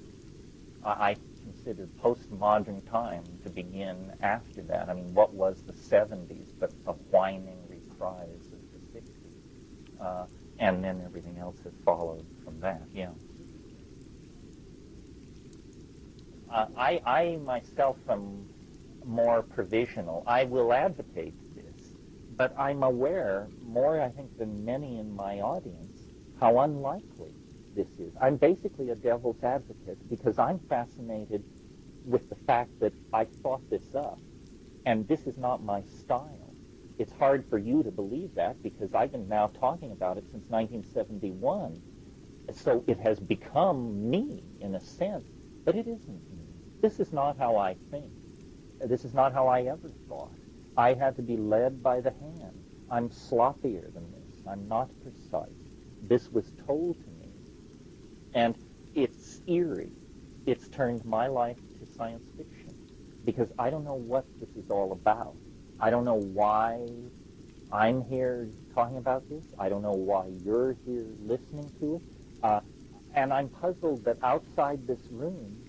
I consider postmodern time to begin after that. I mean, what was the 70s but a whining reprise of the 60s? And then everything else has followed from that, yeah. I myself am more provisional. I will advocate this, but I'm aware, more I think than many in my audience, how unlikely this is. I'm basically a devil's advocate because I'm fascinated with the fact that I thought this up, and this is not my style. It's hard for you to believe that because I've been now talking about it since 1971. So it has become me in a sense, but it isn't me. This is not how I think. This is not how I ever thought. I had to be led by the hand. I'm sloppier than this. I'm not precise. This was told to me. And it's eerie. It's turned my life to science fiction because I don't know what this is all about. I don't know why I'm here talking about this. I don't know why you're here listening to it. And I'm puzzled that outside this room,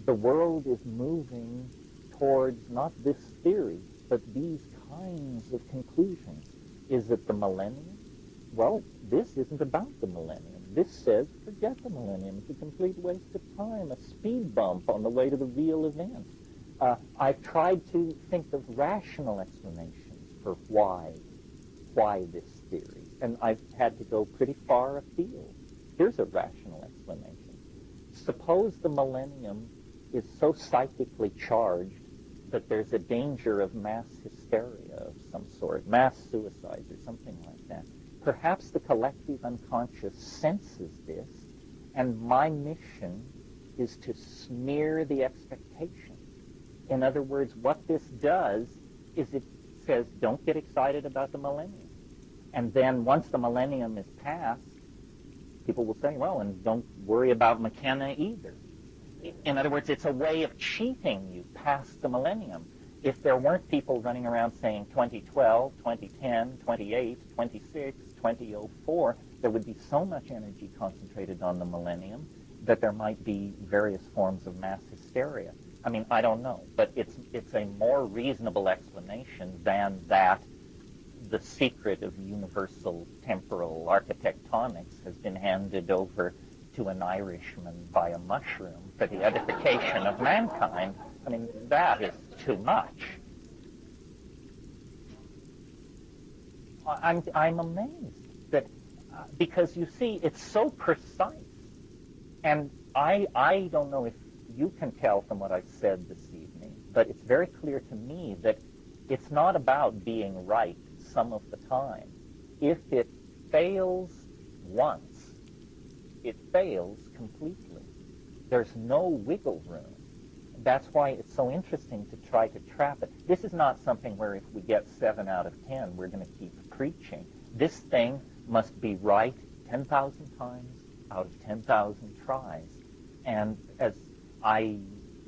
the world is moving towards not this theory, but these kinds of conclusions. Is it the millennium? Well, this isn't about the millennium. This says, forget the millennium. It's a complete waste of time, a speed bump on the way to the real event. I've tried to think of rational explanations for why this theory, and I've had to go pretty far afield. Here's a rational explanation. Suppose the millennium is so psychically charged that there's a danger of mass hysteria of some sort, mass suicides or something like that. Perhaps the collective unconscious senses this, and my mission is to smear the expectation. In other words, what this does is it says, don't get excited about the millennium. And then once the millennium is passed, people will say, well, and don't worry about McKenna either. In other words, it's a way of cheating you past the millennium. If there weren't people running around saying 2012, 2010, 28, 26, 2004, there would be so much energy concentrated on the millennium that there might be various forms of mass hysteria. I mean, I don't know, but it's a more reasonable explanation than that the secret of universal temporal architectonics has been handed over to an Irishman by a mushroom for the edification of mankind. I mean, that is too much. I'm amazed that, because you see, it's so precise. And I don't know if you can tell from what I've said this evening, but it's very clear to me that it's not about being right some of the time. If it fails once, it fails completely. There's no wiggle room. That's why it's so interesting to try to trap it. This is not something where if we get 7 out of 10, we're going to keep preaching. This thing must be right 10,000 times out of 10,000 tries. And as I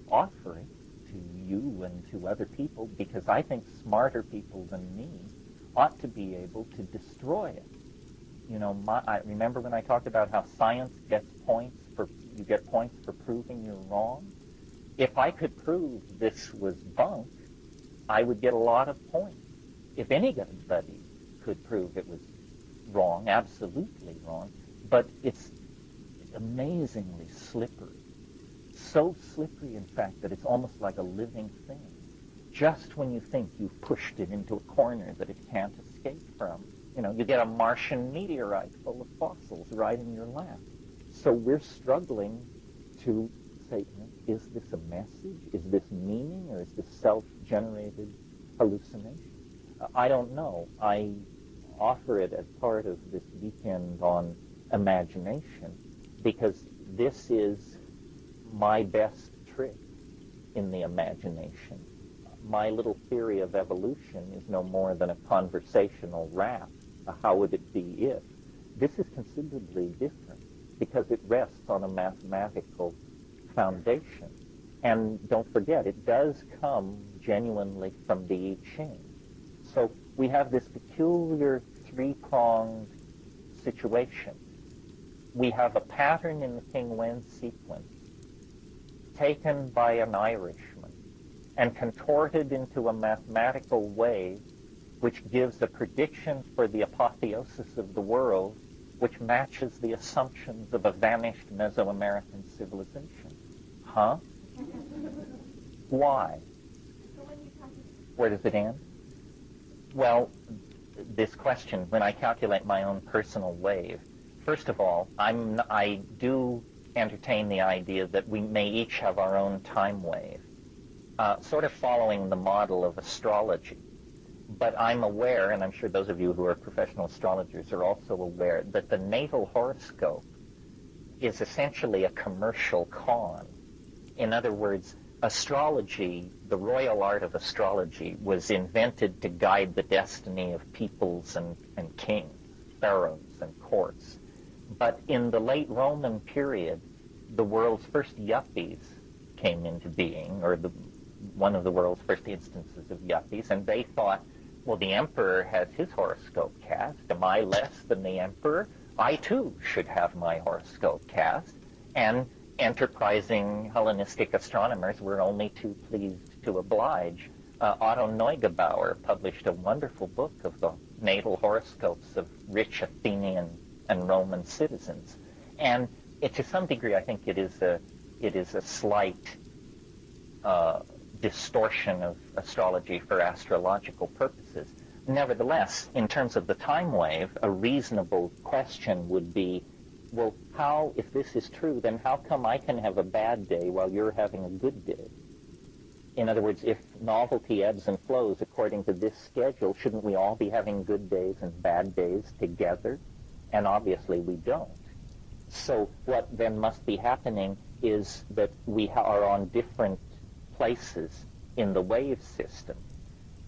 offer it to you and to other people, because I think smarter people than me ought to be able to destroy it. You know, I remember when I talked about how science gets points for proving you're wrong. If I could prove this was bunk, I would get a lot of points. If anybody could prove it was wrong, absolutely wrong, but it's amazingly slippery. So slippery, in fact, that it's almost like a living thing. Just when you think you've pushed it into a corner that it can't escape from, you know, you get a Martian meteorite full of fossils right in your lap. So we're struggling to say, is this a message? Is this meaning? Or is this self-generated hallucination? I don't know. I offer it as part of this weekend on imagination because this is my best trick in the imagination. My little theory of evolution is no more than a conversational rap. How would it be if? This is considerably different because it rests on a mathematical foundation. And don't forget, it does come genuinely from the I Ching. So we have this peculiar three-pronged situation. We have a pattern in the King Wen sequence taken by an Irishman and contorted into a mathematical way which gives a prediction for the apotheosis of the world which matches the assumptions of a vanished Mesoamerican civilization. Huh? Why? Where does it end? Well, this question, when I calculate my own personal wave, first of all, I do entertain the idea that we may each have our own time wave, sort of following the model of astrology. But I'm aware, and I'm sure those of you who are professional astrologers are also aware, that the natal horoscope is essentially a commercial con. In other words, astrology, the royal art of astrology, was invented to guide the destiny of peoples and kings, pharaohs and courts. But in the late Roman period, the world's first yuppies came into being, or one of the world's first instances of yuppies, and they thought, well, the emperor has his horoscope cast. Am I less than the emperor? I, too, should have my horoscope cast. And enterprising Hellenistic astronomers were only too pleased to oblige. Otto Neugebauer published a wonderful book of the natal horoscopes of rich Athenian and Roman citizens. And to some degree, I think it is a slight distortion of astrology for astrological purposes. Nevertheless, in terms of the time wave, a reasonable question would be, well, how, if this is true, then how come I can have a bad day while you're having a good day? In other words, if novelty ebbs and flows according to this schedule, shouldn't we all be having good days and bad days together? And obviously we don't. So what then must be happening is that we are on different places in the wave system.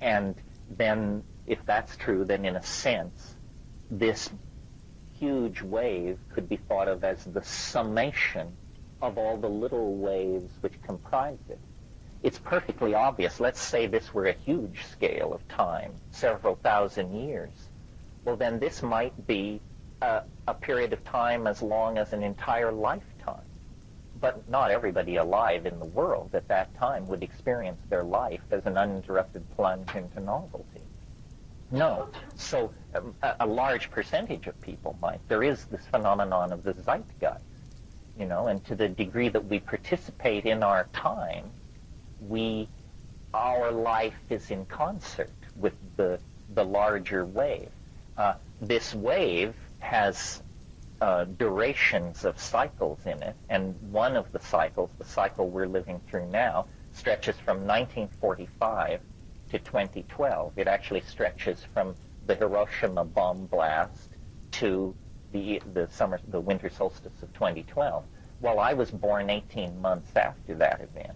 And then, if that's true, then in a sense, this huge wave could be thought of as the summation of all the little waves which comprise it. It's perfectly obvious. Let's say this were a huge scale of time, several thousand years. Well, then this might be a period of time as long as an entire lifetime. But not everybody alive in the world at that time would experience their life as an uninterrupted plunge into novelty. No. So a large percentage of people might. There is this phenomenon of the zeitgeist, and to the degree that we participate in our time, our life is in concert with the larger wave. This wave has durations of cycles in it, and one of the cycles, the cycle we're living through now, stretches from 1945 to 2012. It actually stretches from the Hiroshima bomb blast to the winter solstice of 2012. Well, I was born 18 months after that event.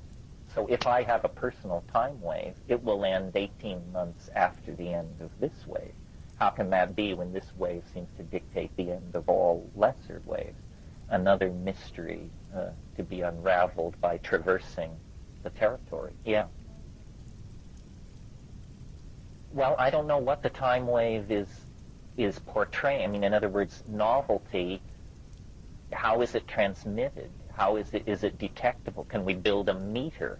So if I have a personal time wave, it will end 18 months after the end of this wave. How can that be when this wave seems to dictate the end of all lesser waves? Another mystery to be unraveled by traversing the territory. Yeah. Well, I don't know what the time wave is portraying. I mean, in other words, novelty, how is it transmitted? How is it detectable? Can we build a meter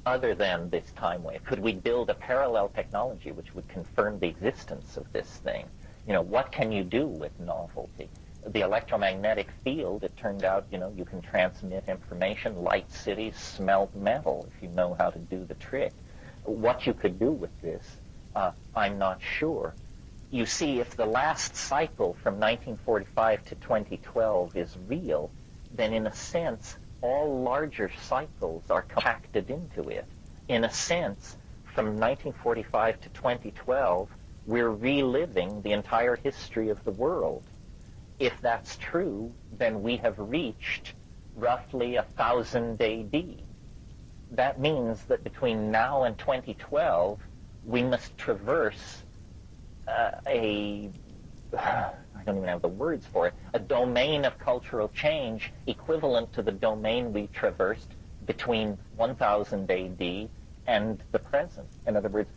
other than this time wave? Could we build a parallel technology which would confirm the existence of this thing? What can you do with novelty? The electromagnetic field, it turned out, you can transmit information, light cities, smelt metal, if you know how to do the trick. What you could do with this, I'm not sure. You see, if the last cycle from 1945 to 2012 is real, then in a sense, all larger cycles are compacted into it. In a sense, from 1945 to 2012, we're reliving the entire history of the world. If that's true, then we have reached roughly 1000 AD. That means that between now and 2012, we must traverse I don't even have the words for it, a domain of cultural change equivalent to the domain we traversed between 1000 AD and the present. In other words,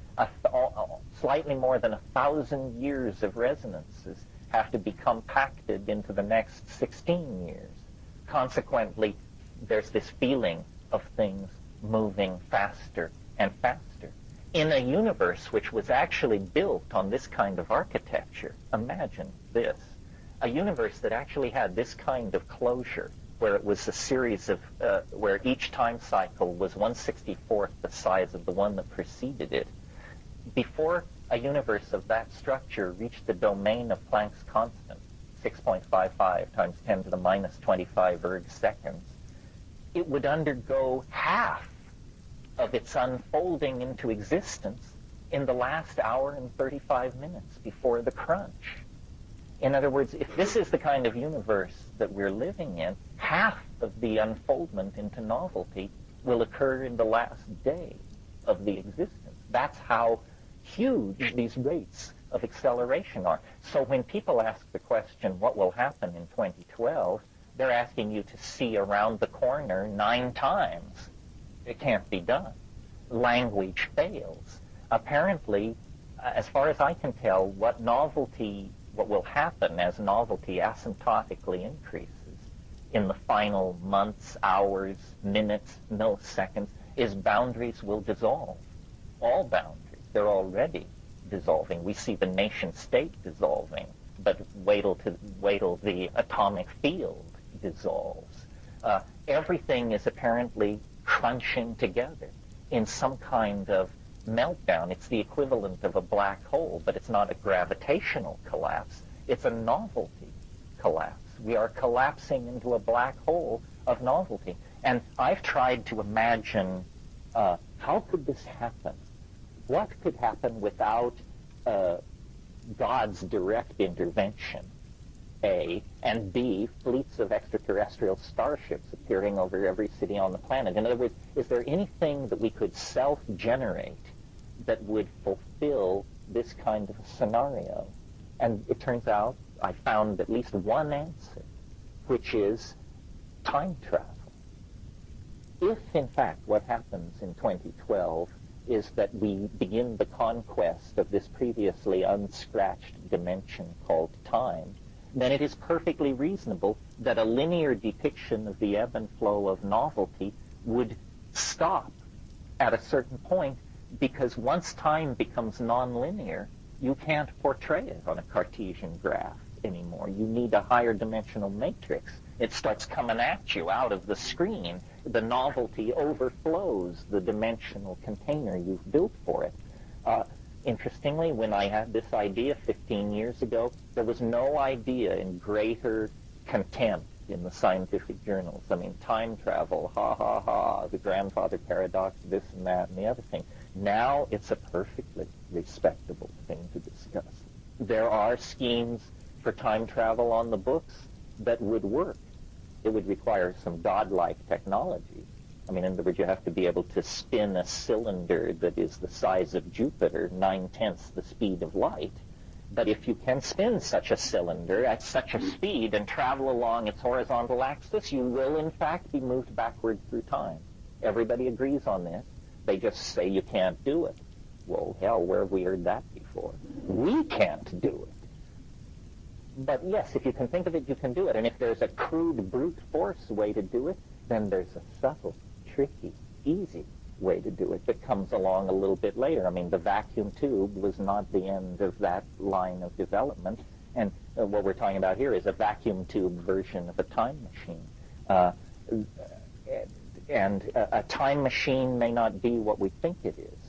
slightly more than 1,000 years of resonances have to be compacted into the next 16 years. Consequently, there's this feeling of things moving faster and faster. In a universe which was actually built on this kind of architecture, imagine this, a universe that actually had this kind of closure, where it was a series of, where each time cycle was 1/64th the size of the one that preceded it. Before a universe of that structure reached the domain of Planck's constant, 6.55 times 10 to the minus 25 erg seconds, it would undergo half of its unfolding into existence in the last hour and 35 minutes before the crunch. In other words, if this is the kind of universe that we're living in, half of the unfoldment into novelty will occur in the last day of the existence. That's how huge these rates of acceleration are. So when people ask the question, what will happen in 2012, they're asking you to see around the corner 9 times. It can't be done. Language fails. Apparently, as far as I can tell, what will happen as novelty asymptotically increases in the final months, hours, minutes, milliseconds, is boundaries will dissolve. All boundaries. They're already dissolving. We see the nation state dissolving, but wait till the atomic field dissolves. Everything is apparently crunching together in some kind of meltdown. It's the equivalent of a black hole, but it's not a gravitational collapse. It's a novelty collapse. We are collapsing into a black hole of novelty. And I've tried to imagine how could this happen? What could happen without God's direct intervention? A, and B, fleets of extraterrestrial starships appearing over every city on the planet. In other words, is there anything that we could self-generate that would fulfill this kind of a scenario? And it turns out I found at least one answer, which is time travel. If, in fact, what happens in 2012 is that we begin the conquest of this previously unscratched dimension called time, then it is perfectly reasonable that a linear depiction of the ebb and flow of novelty would stop at a certain point, because once time becomes nonlinear, you can't portray it on a Cartesian graph anymore. You need a higher dimensional matrix. It starts coming at you out of the screen. The novelty overflows the dimensional container you've built for it. Interestingly, when I had this idea 15 years ago, there was no idea in greater contempt in the scientific journals. I mean, time travel, ha, ha, ha, the grandfather paradox, this and that and the other thing. Now it's a perfectly respectable thing to discuss. There are schemes for time travel on the books that would work. It would require some godlike technology. I mean, in other words, you have to be able to spin a cylinder that is the size of Jupiter, 9/10 the speed of light. But if you can spin such a cylinder at such a speed and travel along its horizontal axis, you will, in fact, be moved backward through time. Everybody agrees on this. They just say you can't do it. Well, hell, where have we heard that before? We can't do it. But yes, if you can think of it, you can do it. And if there's a crude, brute force way to do it, then there's a subtle, tricky, easy way to do it that comes along a little bit later. I mean, the vacuum tube was not the end of that line of development. And what we're talking about here is a vacuum tube version of a time machine. And a time machine may not be what we think it is.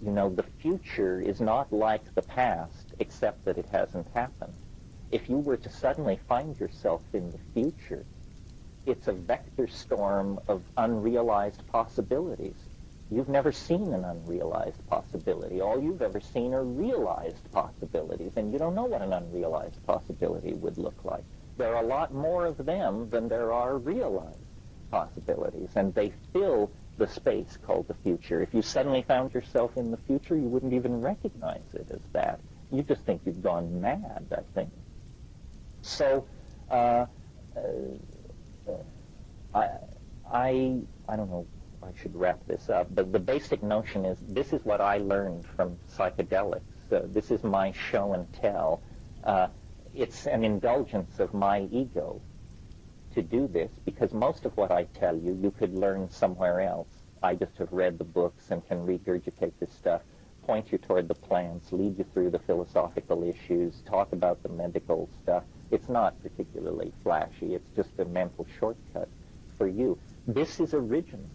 You know, the future is not like the past, except that it hasn't happened. If you were to suddenly find yourself in the future, it's a vector storm of unrealized possibilities. You've never seen an unrealized possibility. All you've ever seen are realized possibilities, and you don't know what an unrealized possibility would look like. There are a lot more of them than there are realized possibilities, and they fill the space called the future. If you suddenly found yourself in the future, you wouldn't even recognize it as that. You just think you've gone mad, I think. So, I don't know, I should wrap this up, but the basic notion is this is what I learned from psychedelics. This is my show and tell. It's an indulgence of my ego to do this, because most of what I tell you, you could learn somewhere else. I just have read the books and can regurgitate this stuff, point you toward the plants, lead you through the philosophical issues, talk about the medical stuff. It's not particularly flashy. It's just a mental shortcut for you. This is original,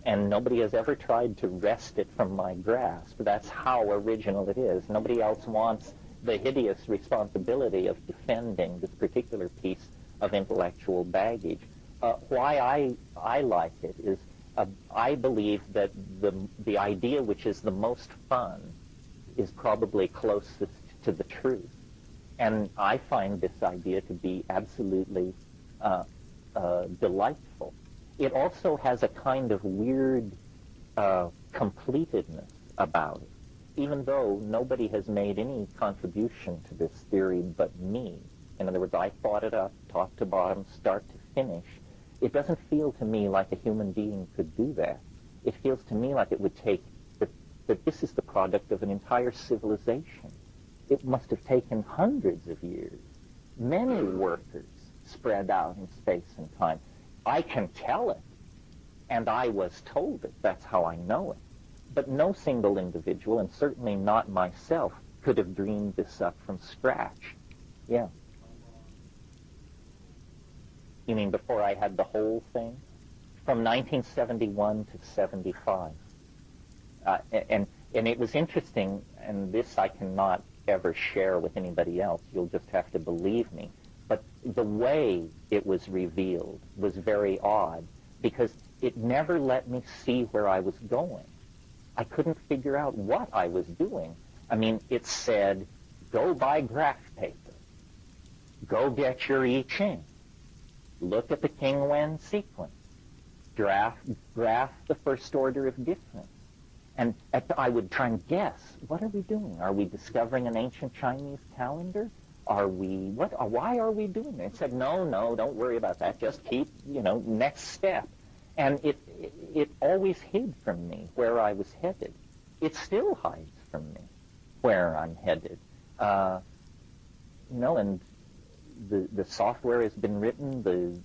and nobody has ever tried to wrest it from my grasp. That's how original it is. Nobody else wants the hideous responsibility of defending this particular piece of intellectual baggage. Why I like it is I believe that the idea which is the most fun is probably closest to the truth. And I find this idea to be absolutely delightful. It also has a kind of weird completedness about it, even though nobody has made any contribution to this theory but me. In other words, I thought it up, top to bottom, start to finish. It doesn't feel to me like a human being could do that. It feels to me like it would take, that this is the product of an entire civilization. It must have taken hundreds of years, many workers spread out in space and time. I can tell it, and I was told it. That's how I know it. But no single individual, and certainly not myself, could have dreamed this up from scratch. Yeah. You mean before I had the whole thing? From 1971 to 75. And it was interesting, and this I cannot ever share with anybody else. You'll just have to believe me. But the way it was revealed was very odd, because it never let me see where I was going. I couldn't figure out what I was doing. I mean, it said, go buy graph paper. Go get your I Ching. Look at the King-Wen sequence. Graph the first order of difference. And I would try and guess, what are we doing? Are we discovering an ancient Chinese calendar? Why are we doing it? It said, no, don't worry about that. Just keep, next step. And it always hid from me where I was headed. It still hides from me where I'm headed. And the software has been written, the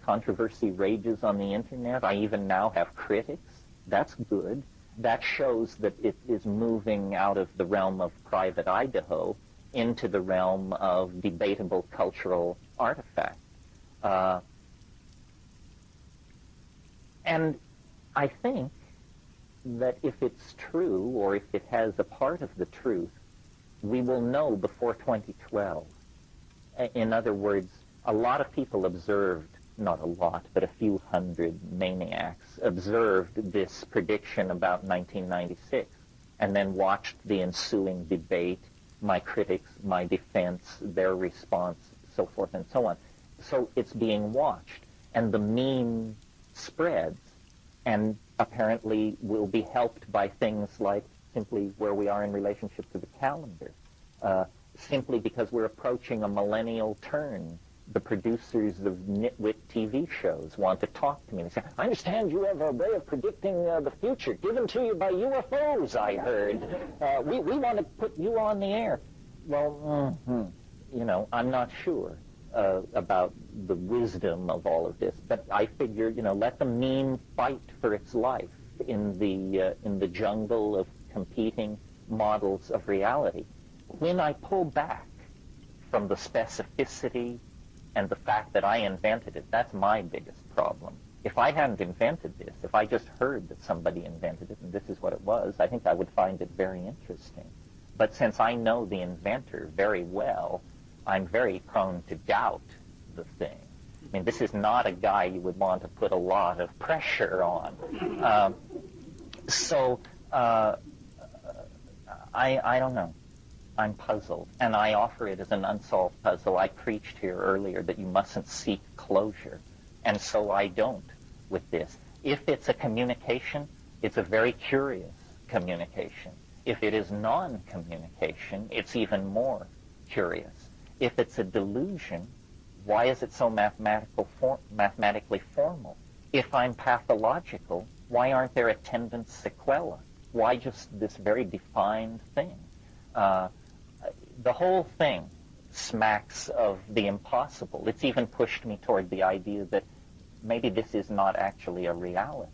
controversy rages on the internet. I even now have critics. That's good. That shows that it is moving out of the realm of private Idaho into the realm of debatable cultural artifact. And I think that if it's true, or if it has a part of the truth, we will know before 2012. In other words, a lot of people observed, not a lot, but a few hundred maniacs observed this prediction about 1996 and then watched the ensuing debate, my critics, my defense, their response, so forth and so on. So it's being watched, and the meme spreads, and apparently will be helped by things like simply where we are in relationship to the calendar. Simply because we're approaching a millennial turn. The producers of nitwit TV shows want to talk to me. They say, I understand you have a way of predicting the future given to you by UFOs, I heard. We want to put you on the air. Well, I'm not sure about the wisdom of all of this, but I figure, let the meme fight for its life in the jungle of competing models of reality. When I pull back from the specificity and the fact that I invented it, that's my biggest problem. If I hadn't invented this, if I just heard that somebody invented it and this is what it was, I think I would find it very interesting. But since I know the inventor very well, I'm very prone to doubt the thing. I mean, this is not a guy you would want to put a lot of pressure on. So I don't know. I'm puzzled, and I offer it as an unsolved puzzle. I preached here earlier that you mustn't seek closure, and so I don't with this. If it's a communication, it's a very curious communication. If it is non-communication, it's even more curious. If it's a delusion, why is it so mathematically formal? If I'm pathological, why aren't there attendant sequelae? Why just this very defined thing? The whole thing smacks of the impossible. It's even pushed me toward the idea that maybe this is not actually a reality.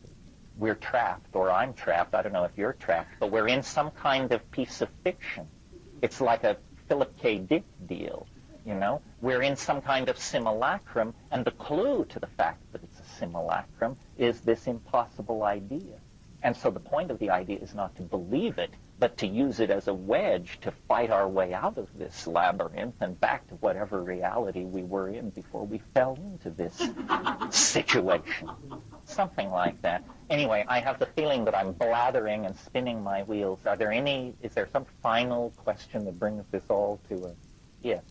We're trapped, or I'm trapped. I don't know if you're trapped, but we're in some kind of piece of fiction. It's like a Philip K. Dick deal, you know? We're in some kind of simulacrum, and the clue to the fact that it's a simulacrum is this impossible idea. And so the point of the idea is not to believe it, but to use it as a wedge to fight our way out of this labyrinth and back to whatever reality we were in before we fell into this situation. Something like that. Anyway, I have the feeling that I'm blathering and spinning my wheels. Is there some final question that brings this all to a, yes?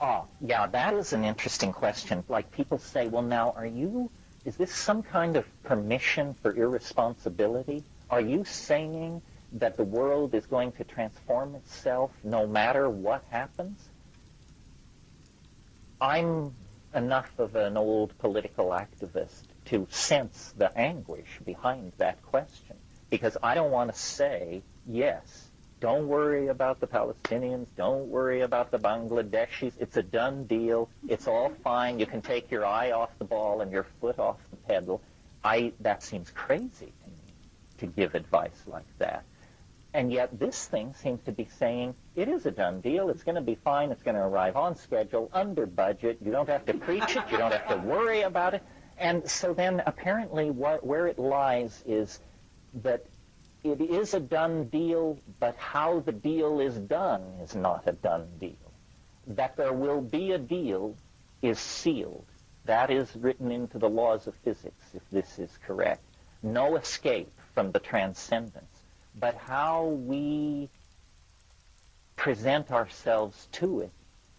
Oh, yeah, that is an interesting question. Like people say, well, now, is this some kind of permission for irresponsibility? Are you saying that the world is going to transform itself no matter what happens? I'm enough of an old political activist to sense the anguish behind that question, because I don't want to say, yes, don't worry about the Palestinians, don't worry about the Bangladeshis, it's a done deal, it's all fine, you can take your eye off the ball and your foot off the pedal. That seems crazy to me, to give advice like that. And yet this thing seems to be saying, it is a done deal, it's going to be fine, it's going to arrive on schedule, under budget, you don't have to preach it, you don't have to worry about it. And so then apparently where it lies is that it is a done deal, but how the deal is done is not a done deal. That there will be a deal is sealed. That is written into the laws of physics, if this is correct. No escape from the transcendence. But how we present ourselves to it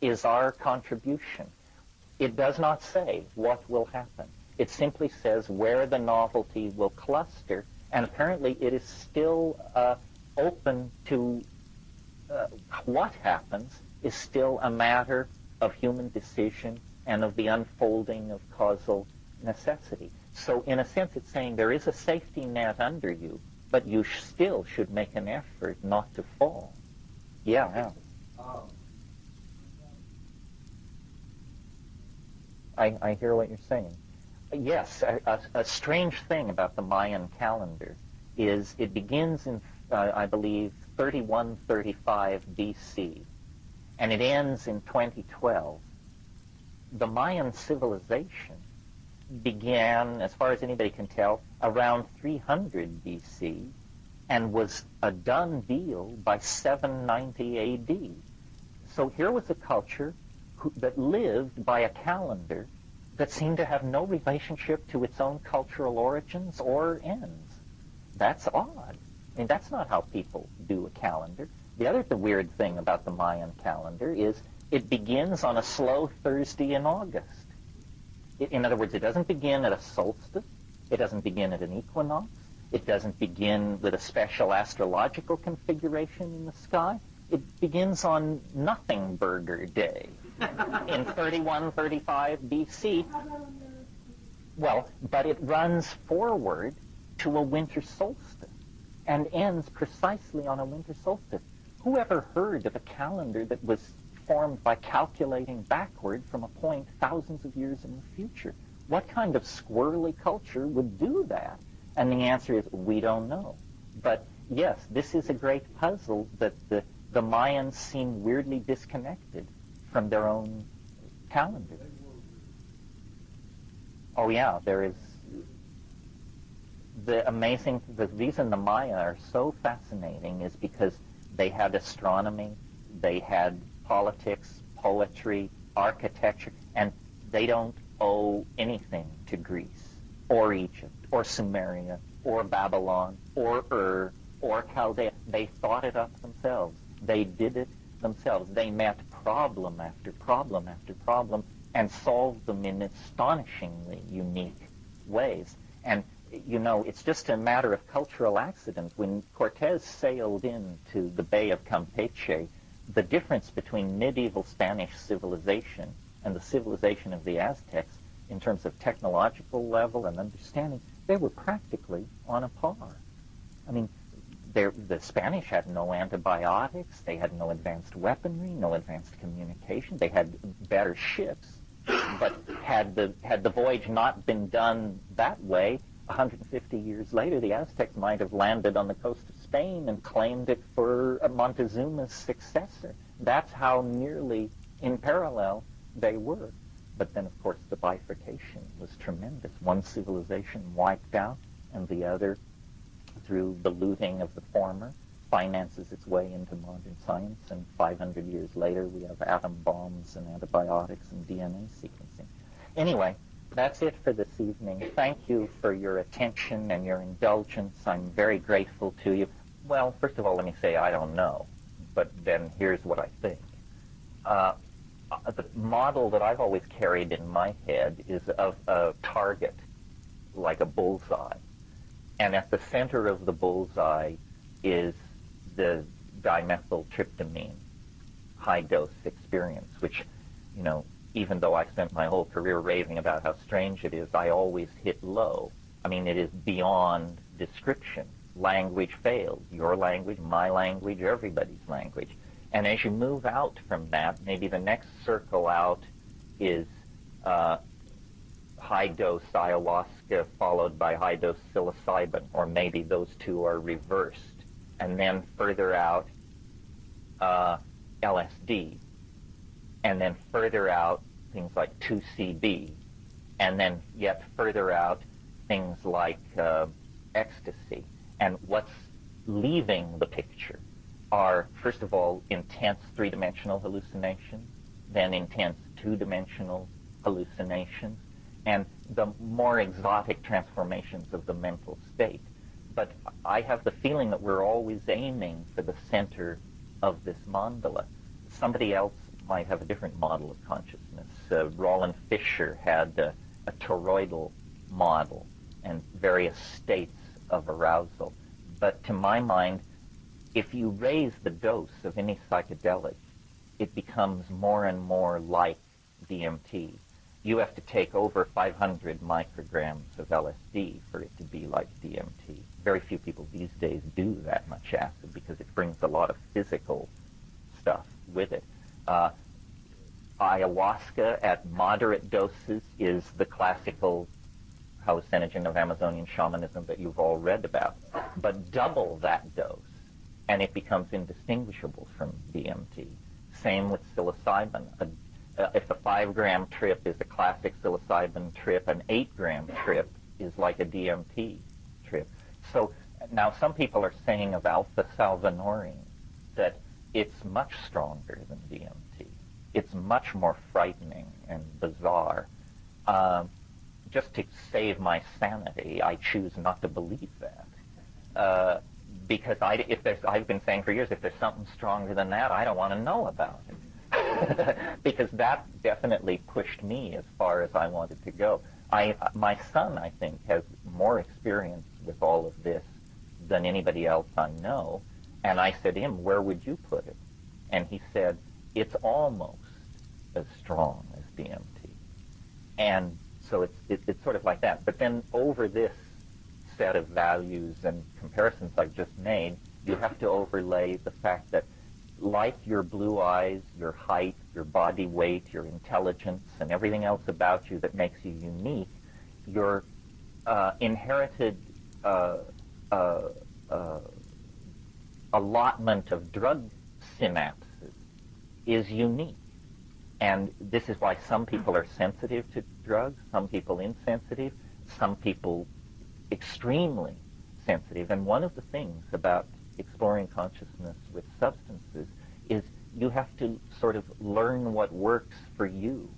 is our contribution. It does not say what will happen. It simply says where the novelty will cluster, and apparently it is still open to what happens is still a matter of human decision and of the unfolding of causal necessity. So in a sense it's saying there is a safety net under you, but you still should make an effort not to fall. Yeah. I hear what you're saying. Yes, a strange thing about the Mayan calendar is it begins in, I believe, 3135 BC, and it ends in 2012. The Mayan civilization began, as far as anybody can tell, around 300 BC and was a done deal by 790 AD. So here was a culture that lived by a calendar that seemed to have no relationship to its own cultural origins or ends. That's odd. I mean, that's not how people do a calendar. The weird thing about the Mayan calendar is it begins on a slow Thursday in August. In other words, it doesn't begin at a solstice. It doesn't begin at an equinox. It doesn't begin with a special astrological configuration in the sky. It begins on Nothing Burger Day in 3135 BC. Well, but it runs forward to a winter solstice and ends precisely on a winter solstice. Who ever heard of a calendar that was formed by calculating backward from a point thousands of years in the future? What kind of squirrely culture would do that? And the answer is, we don't know. But yes, this is a great puzzle that the Mayans seem weirdly disconnected from their own calendar. Oh yeah, there is the reason the Maya are so fascinating is because they had astronomy, they had politics, poetry, architecture, and they don't owe anything to Greece. or Egypt, or Sumeria, or Babylon, or Ur, or Chaldea. They thought it up themselves. They did it themselves. They met problem after problem after problem and solved them in astonishingly unique ways. And, you know, it's just a matter of cultural accident. When Cortez sailed into the Bay of Campeche, the difference between medieval Spanish civilization and the civilization of the Aztecs in terms of technological level and understanding, they were practically on a par. I mean, the Spanish had no antibiotics, they had no advanced weaponry, no advanced communication, they had better ships, but had the voyage not been done that way, 150 years later, the Aztecs might have landed on the coast of Spain and claimed it for Montezuma's successor. That's how nearly in parallel they were. But then, of course, the bifurcation was tremendous. One civilization wiped out, and the other, through the looting of the former, finances its way into modern science, and 500 years later we have atom bombs and antibiotics and DNA sequencing. Anyway, that's it for this evening. Thank you for your attention and your indulgence. I'm very grateful to you. Well, first of all, let me say I don't know, but then here's what I think. The model that I've always carried in my head is of a target, like a bullseye. And at the center of the bullseye is the dimethyltryptamine high-dose experience, which, you know, even though I spent my whole career raving about how strange it is, I always hit low. I mean, it is beyond description. Language fails. Your language, my language, everybody's language. And as you move out from that, maybe the next circle out is high-dose ayahuasca followed by high-dose psilocybin, or maybe those two are reversed. And then further out, LSD. And then further out, things like 2CB. And then yet further out, things like ecstasy. And what's leaving the picture are, first of all, intense three-dimensional hallucinations, then intense two-dimensional hallucinations, and the more exotic transformations of the mental state. But I have the feeling that we're always aiming for the center of this mandala. Somebody else might have a different model of consciousness. Roland Fisher had a toroidal model and various states of arousal. But to my mind, if you raise the dose of any psychedelic, it becomes more and more like DMT. You have to take over 500 micrograms of LSD for it to be like DMT. Very few people these days do that much acid because it brings a lot of physical stuff with it. Ayahuasca at moderate doses is the classical hallucinogen of Amazonian shamanism that you've all read about. But double that dose, and it becomes indistinguishable from DMT. Same with psilocybin. If a 5-gram trip is a classic psilocybin trip, an 8-gram trip is like a DMT trip. So now some people are saying of alpha salvinorin that it's much stronger than DMT. It's much more frightening and bizarre. Just to save my sanity, I choose not to believe that. Because I've been saying for years, if there's something stronger than that, I don't want to know about it. Because that definitely pushed me as far as I wanted to go. My son, I think, has more experience with all of this than anybody else I know. And I said to him, where would you put it? And he said, it's almost as strong as DMT. And so it's sort of like that. But then over this set of values and comparisons I've just made, you have to overlay the fact that like your blue eyes, your height, your body weight, your intelligence, and everything else about you that makes you unique, your inherited allotment of drug synapses is unique. And this is why some people are sensitive to drugs, some people insensitive, some people extremely sensitive. And one of the things about exploring consciousness with substances is you have to sort of learn what works for you.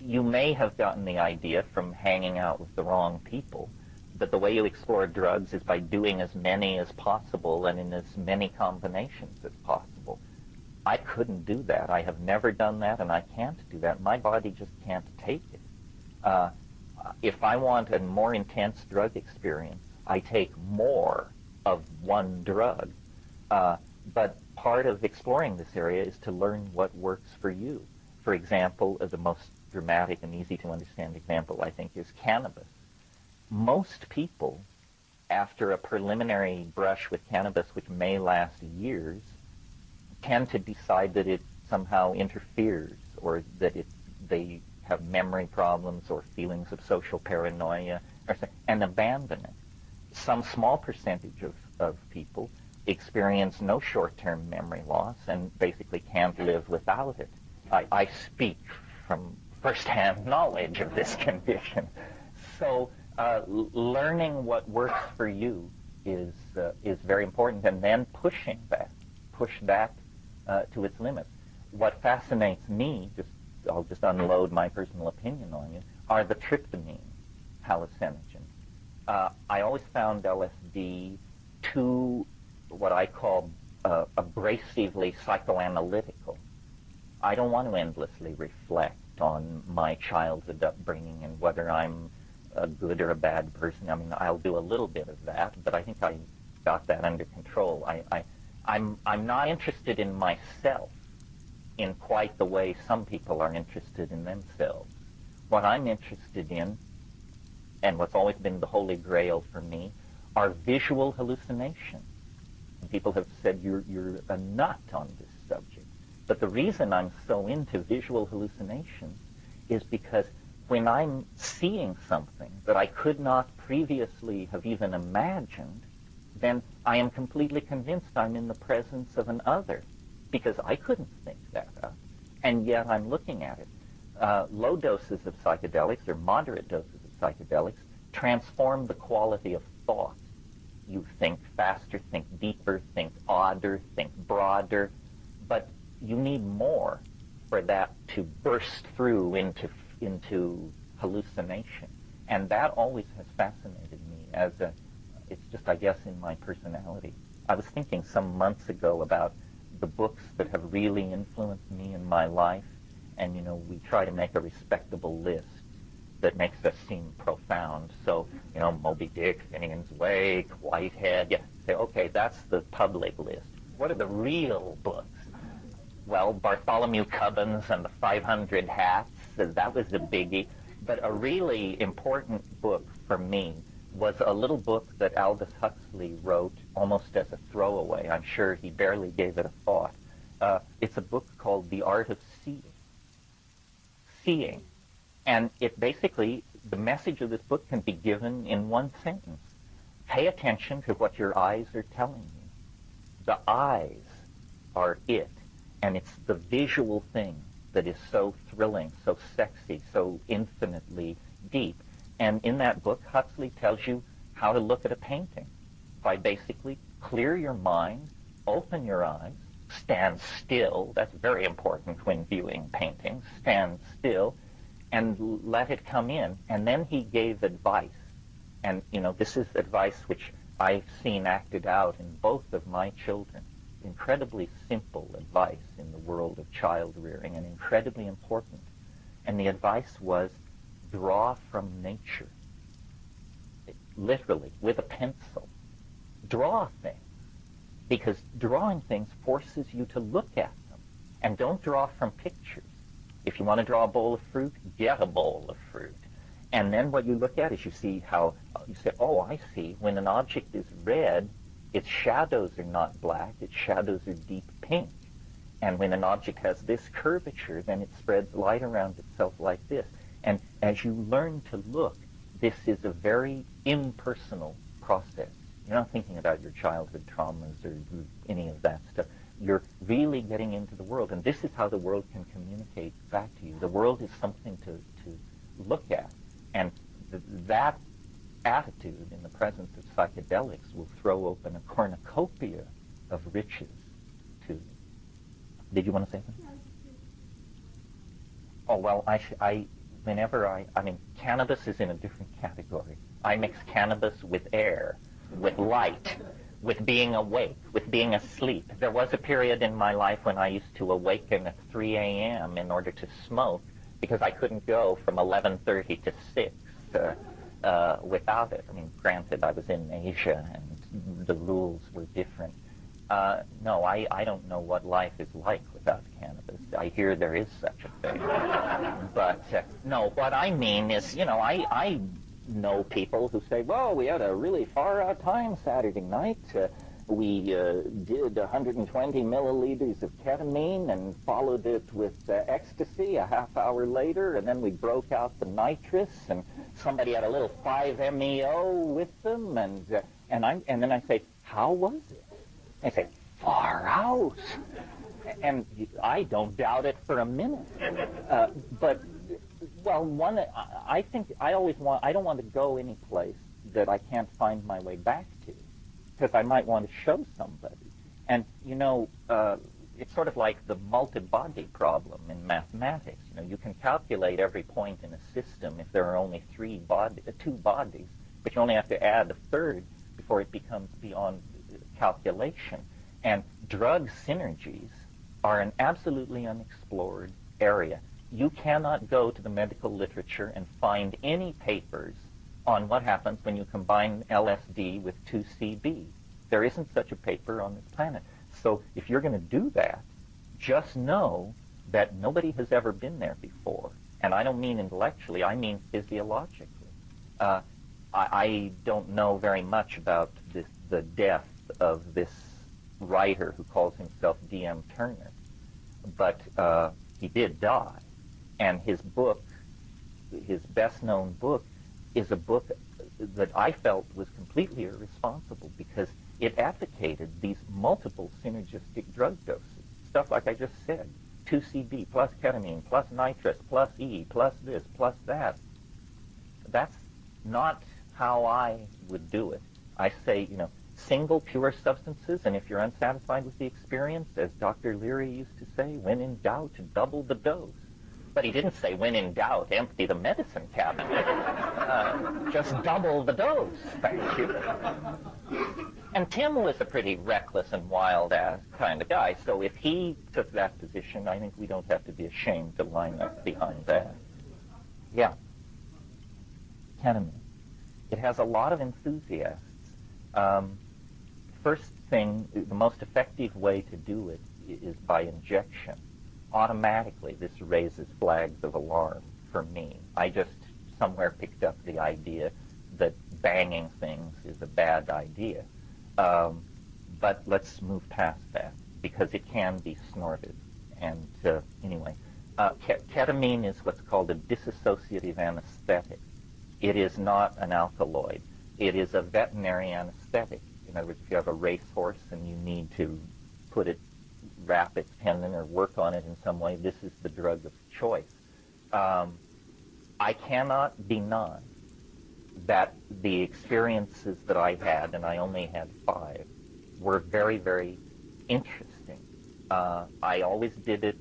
you may have gotten the idea from hanging out with the wrong people that the way you explore drugs is by doing as many as possible and in as many combinations as possible. I couldn't do that. I have never done that, and I can't do that. My body just can't take it. If I want a more intense drug experience, I take more of one drug. But part of exploring this area is to learn what works for you. For example, the most dramatic and easy to understand example, I think, is cannabis. Most people, after a preliminary brush with cannabis, which may last years, tend to decide that it somehow interferes or that they have memory problems or feelings of social paranoia and abandon it. Some small percentage of people experience no short-term memory loss and basically can't live without it. I speak from first-hand knowledge of this condition. So learning what works for you is very important, and then push that to its limits. What fascinates me, I'll just unload my personal opinion on you, are the tryptamine hallucinogens. I always found LSD too, what I call abrasively psychoanalytical. I don't want to endlessly reflect on my childhood upbringing and whether I'm a good or a bad person. I mean, I'll do a little bit of that, but I think I got that under control. I'm not interested in myself in quite the way some people are interested in themselves. What I'm interested in, and what's always been the holy grail for me, are visual hallucinations. And people have said you're a nut on this subject. But the reason I'm so into visual hallucinations is because when I'm seeing something that I could not previously have even imagined, then I am completely convinced I'm in the presence of an other, because I couldn't think that up, and yet I'm looking at it. Low doses of psychedelics or moderate doses of psychedelics transform the quality of thought. You think faster, think deeper, think odder, think broader, but you need more for that to burst through into hallucination. And that always has fascinated me it's just, I guess, in my personality. I was thinking some months ago about the books that have really influenced me in my life, and, we try to make a respectable list that makes us seem profound. So, Moby Dick, Finnegan's Wake, Whitehead, say, okay, that's the public list. What are the real books? Well, Bartholomew Cubbins and the 500 Hats, that was a biggie. But a really important book for me was a little book that Aldous Huxley wrote almost as a throwaway. I'm sure he barely gave it a thought. It's a book called The Art of Seeing. And it basically, the message of this book can be given in one sentence. Pay attention to what your eyes are telling you. The eyes are it. And it's the visual thing that is so thrilling, so sexy, so infinitely deep. And in that book, Huxley tells you how to look at a painting by basically clear your mind, open your eyes, stand still. That's very important when viewing paintings. Stand still and let it come in. And then he gave advice. And, this is advice which I've seen acted out in both of my children. Incredibly simple advice in the world of child rearing and incredibly important. And the advice was, draw from nature. Literally, with a pencil. Draw things. Because drawing things forces you to look at them. And don't draw from pictures. If you want to draw a bowl of fruit, get a bowl of fruit. And then what you look at is you see how, you say, oh, I see, when an object is red, its shadows are not black, its shadows are deep pink. And when an object has this curvature, then it spreads light around itself like this. And as you learn to look, this is a very impersonal process. You're not thinking about your childhood traumas or any of that stuff. You're really getting into the world. And this is how the world can communicate back to you. The world is something to look at. And that attitude in the presence of psychedelics will throw open a cornucopia of riches to you. Did you want to say something? Oh, well, whenever I mean, cannabis is in a different category. I mix cannabis with air, with light, with being awake, with being asleep. There was a period in my life when I used to awaken at 3 a.m. in order to smoke because I couldn't go from 11:30 to 6 without it. I mean, granted, I was in Asia and the rules were different. No, I don't know what life is like without cannabis. I hear there is such a thing. But, no, what I mean is, I know people who say, well, we had a really far-out time Saturday night. We did 120 milliliters of ketamine and followed it with ecstasy a half hour later, and then we broke out the nitrous, and somebody had a little 5-MeO with them, and then I say, how was it? They say, far out. And I don't doubt it for a minute. I think I don't want to go any place that I can't find my way back to, because I might want to show somebody. And, it's sort of like the multi-body problem in mathematics. You can calculate every point in a system if there are only two bodies, but you only have to add a third before it becomes beyond calculation. And drug synergies are an absolutely unexplored area. You cannot go to the medical literature and find any papers on what happens when you combine LSD with 2CB. There isn't such a paper on this planet. So if you're going to do that, just know that nobody has ever been there before. And I don't mean intellectually, I mean physiologically. I don't know very much about the death of this writer who calls himself D.M. Turner, but he did die. And his book, his best-known book, is a book that I felt was completely irresponsible because it advocated these multiple synergistic drug doses. Stuff like I just said, 2CB plus ketamine plus nitrous plus E plus this plus that. That's not how I would do it. I say, single pure substances, and if you're unsatisfied with the experience, as Dr. Leary used to say, when in doubt, double the dose. But he didn't say, when in doubt, empty the medicine cabinet. Just double the dose, thank you. And Tim was a pretty reckless and wild-ass kind of guy, so if he took that position, I think we don't have to be ashamed to line up behind that. Yeah. Ketamine. It has a lot of enthusiasts. First thing, the most effective way to do it is by injection. Automatically, this raises flags of alarm for me. I just somewhere picked up the idea that banging things is a bad idea. But let's move past that, because it can be snorted. And anyway, ketamine is what's called a dissociative anesthetic. It is not an alkaloid. It is a veterinary anesthetic. In other words, if you have a racehorse and you need to wrap its tendon or work on it in some way, this is the drug of choice. I cannot deny that the experiences that I had, and I only had 5, were very, very interesting. I always did it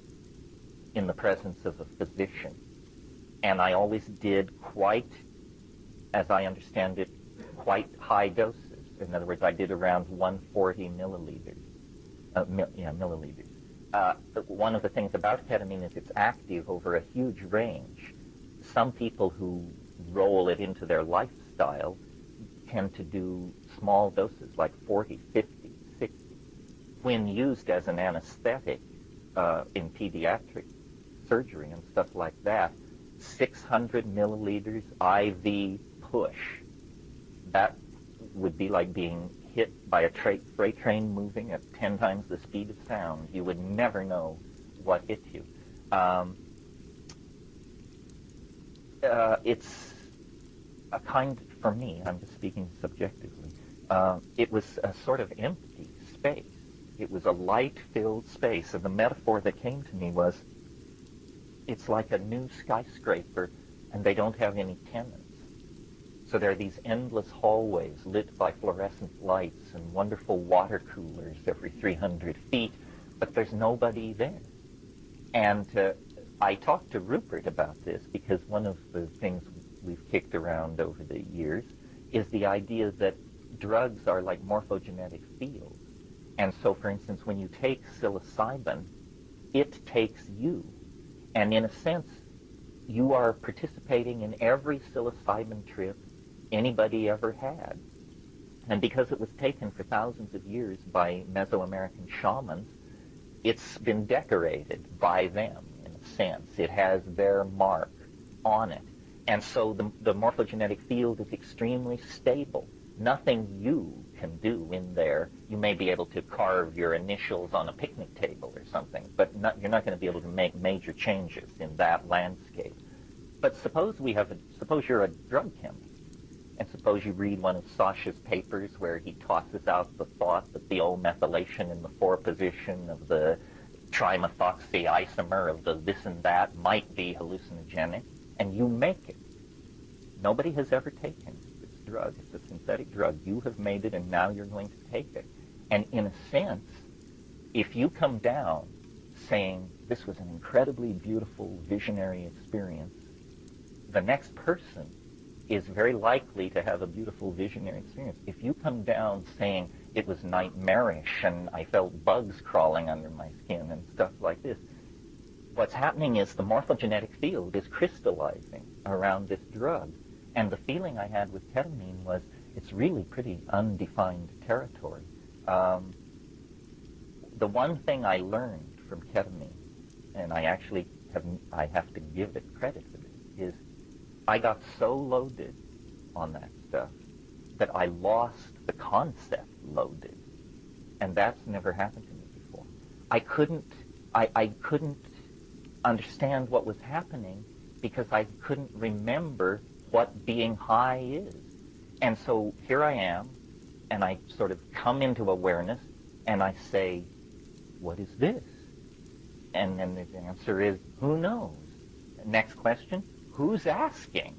in the presence of a physician, and I always did quite, as I understand it, quite high doses. In other words, I did around 140 milliliters. Milliliters. One of the things about ketamine is it's active over a huge range. Some people who roll it into their lifestyle tend to do small doses, like 40, 50, 60. When used as an anesthetic in pediatric surgery and stuff like that, 600 milliliters IV push. That would be like being hit by a freight train moving at 10 times the speed of sound. You would never know what hit you. It's a kind, for me, I'm just speaking subjectively, it was a sort of empty space. It was a light-filled space, and the metaphor that came to me was, it's like a new skyscraper, and they don't have any tenants. So there are these endless hallways lit by fluorescent lights and wonderful water coolers every 300 feet, but there's nobody there. And I talked to Rupert about this because one of the things we've kicked around over the years is the idea that drugs are like morphogenetic fields. And so, for instance, when you take psilocybin, it takes you. And in a sense, you are participating in every psilocybin trip anybody ever had. And because it was taken for thousands of years by Mesoamerican shamans, it's been decorated by them, in a sense. It has their mark on it. And so the morphogenetic field is extremely stable. Nothing you can do in there. You may be able to carve your initials on a picnic table or something, but you're not going to be able to make major changes in that landscape. But suppose you're a drug chemist, and suppose you read one of Sachs's papers where he tosses out the thought that the O-methylation in the 4 position of the trimethoxy isomer of the this and that might be hallucinogenic, and you make it. Nobody has ever taken this drug. It's a synthetic drug. You have made it, and now you're going to take it. And in a sense, if you come down saying, this was an incredibly beautiful, visionary experience, the next person is very likely to have a beautiful, visionary experience. If you come down saying, it was nightmarish, and I felt bugs crawling under my skin and stuff like this, what's happening is the morphogenetic field is crystallizing around this drug. And the feeling I had with ketamine was it's really pretty undefined territory. The one thing I learned from ketamine, and I have to give it credit for this, is I got so loaded on that stuff that I lost the concept loaded. And that's never happened to me before. I couldn't understand what was happening because I couldn't remember what being high is. And so here I am, and I sort of come into awareness, and I say, what is this? And then the answer is, who knows? Next question, who's asking?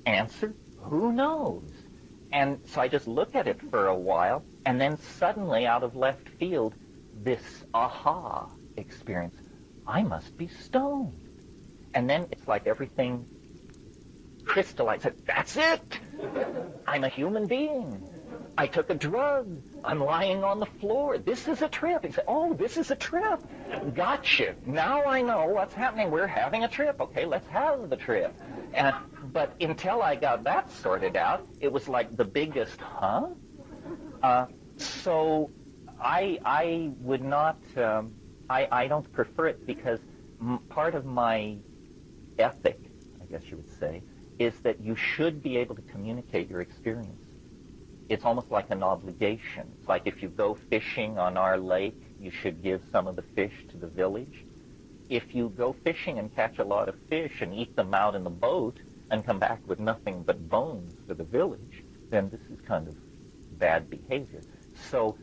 Answer, who knows? And so I just look at it for a while, and then suddenly, out of left field, this aha experience. I must be stoned. And then it's like everything crystallized. That's it! I'm a human being. I took a drug. I'm lying on the floor. This is a trip. He said, oh, this is a trip. Gotcha. Now I know what's happening. We're having a trip. Okay, let's have the trip. But until I got that sorted out, it was like the biggest, so I would not, I don't prefer it because part of my ethic, I guess you would say, is that you should be able to communicate your experience. It's almost like an obligation. It's like if you go fishing on our lake, you should give some of the fish to the village. If you go fishing and catch a lot of fish and eat them out in the boat and come back with nothing but bones for the village, then this is kind of bad behavior. So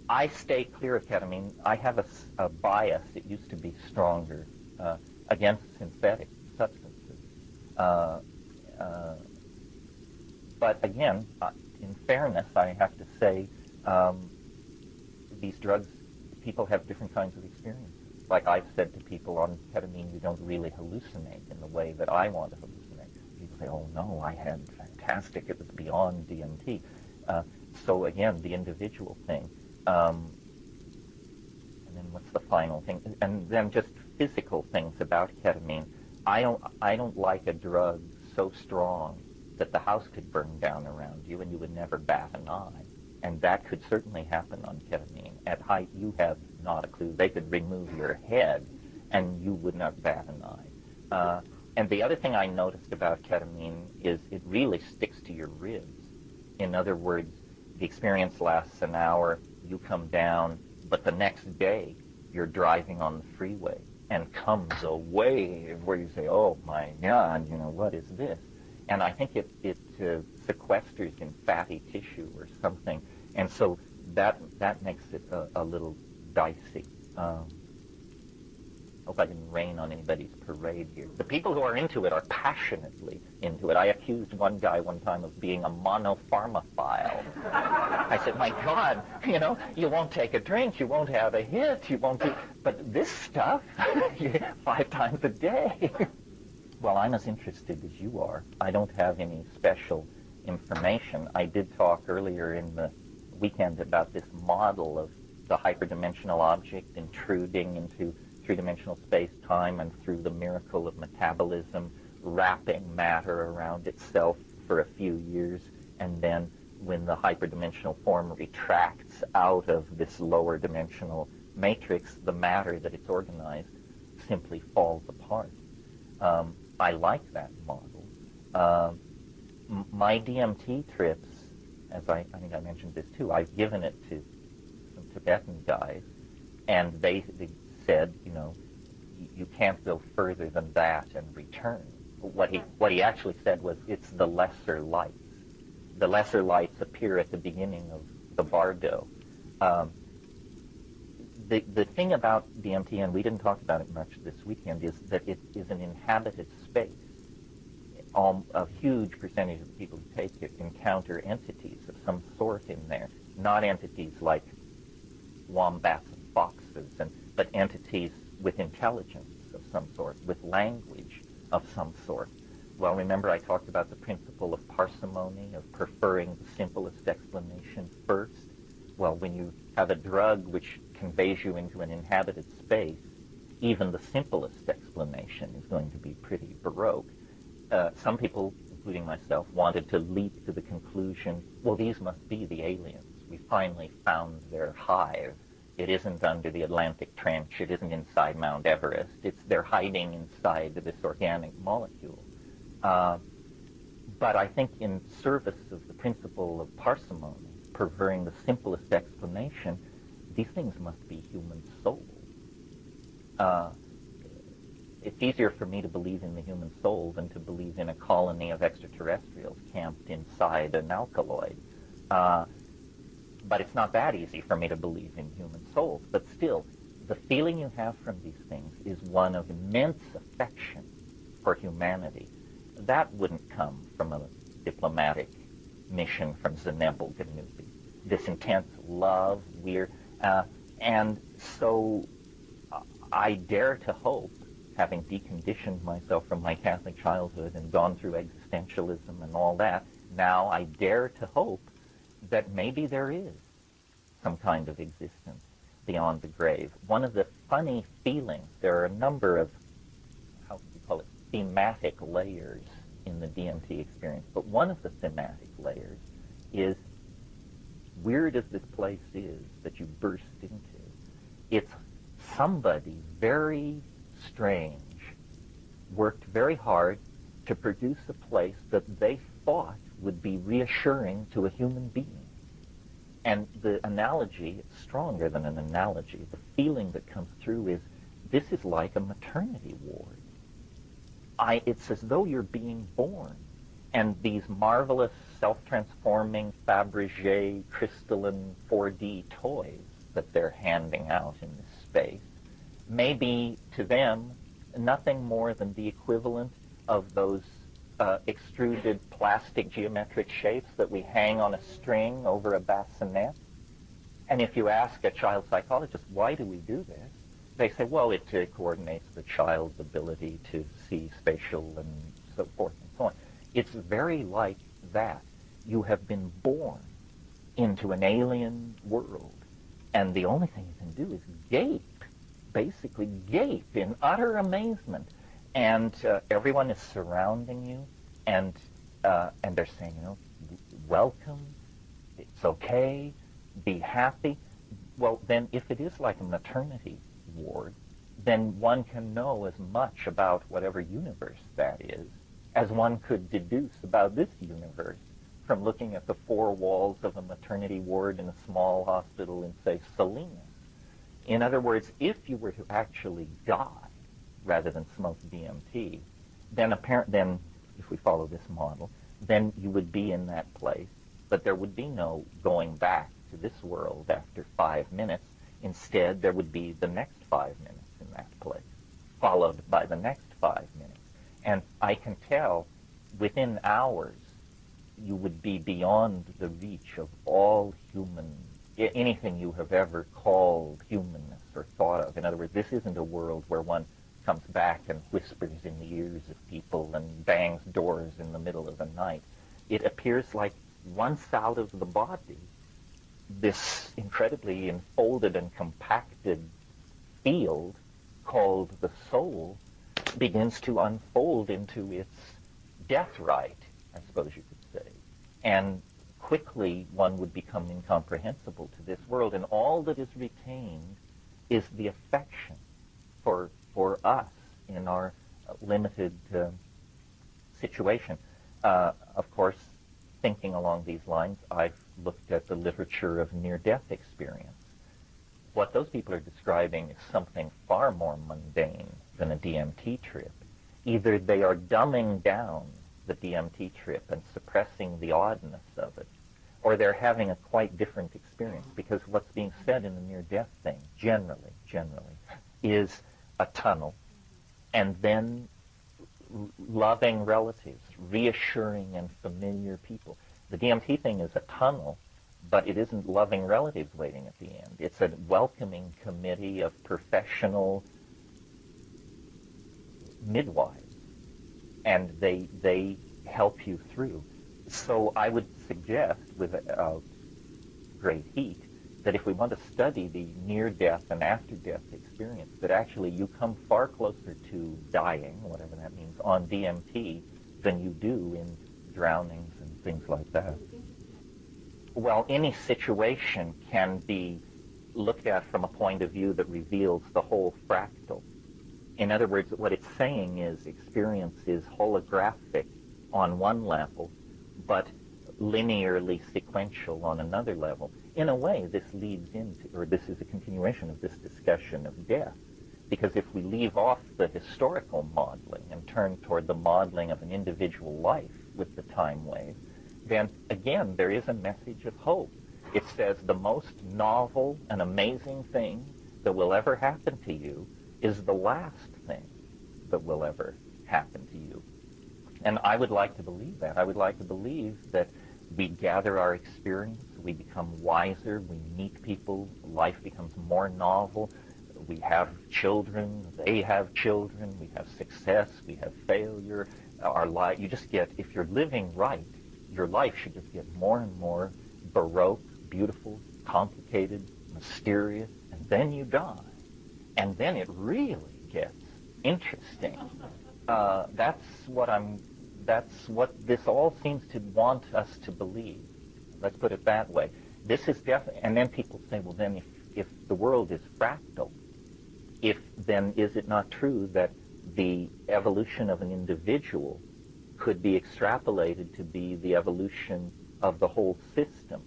I stay clear of ketamine. I have a bias, it used to be stronger, against synthetic substances. But again, in fairness, I have to say, these drugs, people have different kinds of experiences. Like I've said to people on ketamine, you don't really hallucinate in the way that I want to hallucinate. People say, oh no, I had fantastic, it was beyond DMT. So again, the individual thing. And then what's the final thing? And then just physical things about ketamine. I don't like a drug so strong that the house could burn down around you and you would never bat an eye. And that could certainly happen on ketamine. At height, you have not a clue. They could remove your head and you would not bat an eye. And the other thing I noticed about ketamine is it really sticks to your ribs. In other words, the experience lasts an hour, you come down, but the next day you're driving on the freeway and comes a wave where you say, oh my God, what is this? And I think it sequesters in fatty tissue or something. And so that makes it a little dicey. Hope I didn't rain on anybody's parade here. The people who are into it are passionately into it. I accused one guy one time of being a monopharmaphile. I said, my God, you won't take a drink, you won't have a hit, you won't do... But this stuff, 5 times a day. Well, I'm as interested as you are. I don't have any special information. I did talk earlier in the weekend about this model of the hyperdimensional object intruding into three-dimensional space-time and through the miracle of metabolism, wrapping matter around itself for a few years, and then when the hyperdimensional form retracts out of this lower dimensional matrix, the matter that it's organized simply falls apart. I like that model. My DMT trips, as I think I mentioned this too, I've given it to some Tibetan guys, and they said, you can't go further than that and return. What he actually said was, it's the lesser lights. The lesser lights appear at the beginning of the bardo. The thing about DMT, and we didn't talk about it much this weekend, is that it is an inhabited space. A huge percentage of the people who take it encounter entities of some sort in there, not entities like wombats and foxes, but entities with intelligence of some sort, with language of some sort. Well, remember I talked about the principle of parsimony, of preferring the simplest explanation first? Well, when you have a drug which conveys you into an inhabited space, even the simplest explanation is going to be pretty baroque. Some people, including myself, wanted to leap to the conclusion, well, these must be the aliens. We finally found their hive. It isn't under the Atlantic Trench. It isn't inside Mount Everest. They're hiding inside this organic molecule. But I think in service of the principle of parsimony, preferring the simplest explanation, these things must be human souls. It's easier for me to believe in the human soul than to believe in a colony of extraterrestrials camped inside an alkaloid. But it's not that easy for me to believe in human souls. But still, the feeling you have from these things is one of immense affection for humanity. That wouldn't come from a diplomatic mission from Zenebel Ganubi. This intense love, and so I dare to hope, having deconditioned myself from my Catholic childhood and gone through existentialism and all that, now I dare to hope that maybe there is some kind of existence beyond the grave. One of the funny feelings, there are a number of, how would you call it, thematic layers in the DMT experience, but one of the thematic layers is, weird as this place is that you burst into, it's somebody very strange worked very hard to produce a place that they thought would be reassuring to a human being. And the analogy, it's stronger than an analogy. The feeling that comes through is, this is like a maternity ward. It's as though you're being born. And these marvelous, self-transforming, Fabergé, crystalline 4D toys that they're handing out in this space may be, to them, nothing more than the equivalent of those extruded plastic geometric shapes that we hang on a string over a bassinet. And if you ask a child psychologist, why do we do this? They say, well, it coordinates the child's ability to see spatial and so forth and so on. It's very like that. You have been born into an alien world, and the only thing you can do is gape, basically gape in utter amazement. And everyone is surrounding you, and they're saying, welcome, it's okay, be happy. Well, then if it is like a maternity ward, then one can know as much about whatever universe that is as one could deduce about this universe from looking at the 4 walls of a maternity ward in a small hospital in, say, Salinas. In other words, if you were to actually die rather than smoke DMT, then if we follow this model, then you would be in that place, but there would be no going back to this world after 5 minutes. Instead, there would be the next 5 minutes in that place, followed by the next 5 minutes. And I can tell within hours you would be beyond the reach of all human anything you have ever called humanness or thought of. In other words, this isn't a world where one comes back and whispers in the ears of people and bangs doors in the middle of the night. It appears like once out of the body, this incredibly enfolded and compacted field called the soul begins to unfold into its death rite, I suppose you could say. And quickly one would become incomprehensible to this world, and all that is retained is the affection for us in our limited situation. Of course, thinking along these lines, I've looked at the literature of near-death experience. What those people are describing is something far more mundane than a DMT trip. Either they are dumbing down the DMT trip and suppressing the oddness of it, or they're having a quite different experience, because what's being said in the near-death thing, generally, is a tunnel, and then loving relatives, reassuring and familiar people. The DMT thing is a tunnel, but it isn't loving relatives waiting at the end. It's a welcoming committee of professional midwives, and they help you through. So I would suggest, with great heat, that if we want to study the near-death and after-death experience, that actually you come far closer to dying, whatever that means, on DMT than you do in drownings and things like that. Well, any situation can be looked at from a point of view that reveals the whole fractal. In other words, what it's saying is experience is holographic on one level, but linearly sequential on another level. In a way, this leads into, or this is a continuation of this discussion of death. Because if we leave off the historical modeling and turn toward the modeling of an individual life with the time wave, then again, there is a message of hope. It says the most novel and amazing thing that will ever happen to you is the last thing that will ever happen to you. And I would like to believe that. I would like to believe that we gather our experience, we become wiser, we meet people, life becomes more novel, we have children, they have children, we have success, we have failure. Our life, you just get, if you're living right, your life should just get more and more baroque, beautiful, complicated, mysterious, and then you die. And then it really gets interesting. That's what this all seems to want us to believe. Let's put it that way. This is definitely, and then people say, well, then if the world is fractal, then is it not true that the evolution of an individual could be extrapolated to be the evolution of the whole system?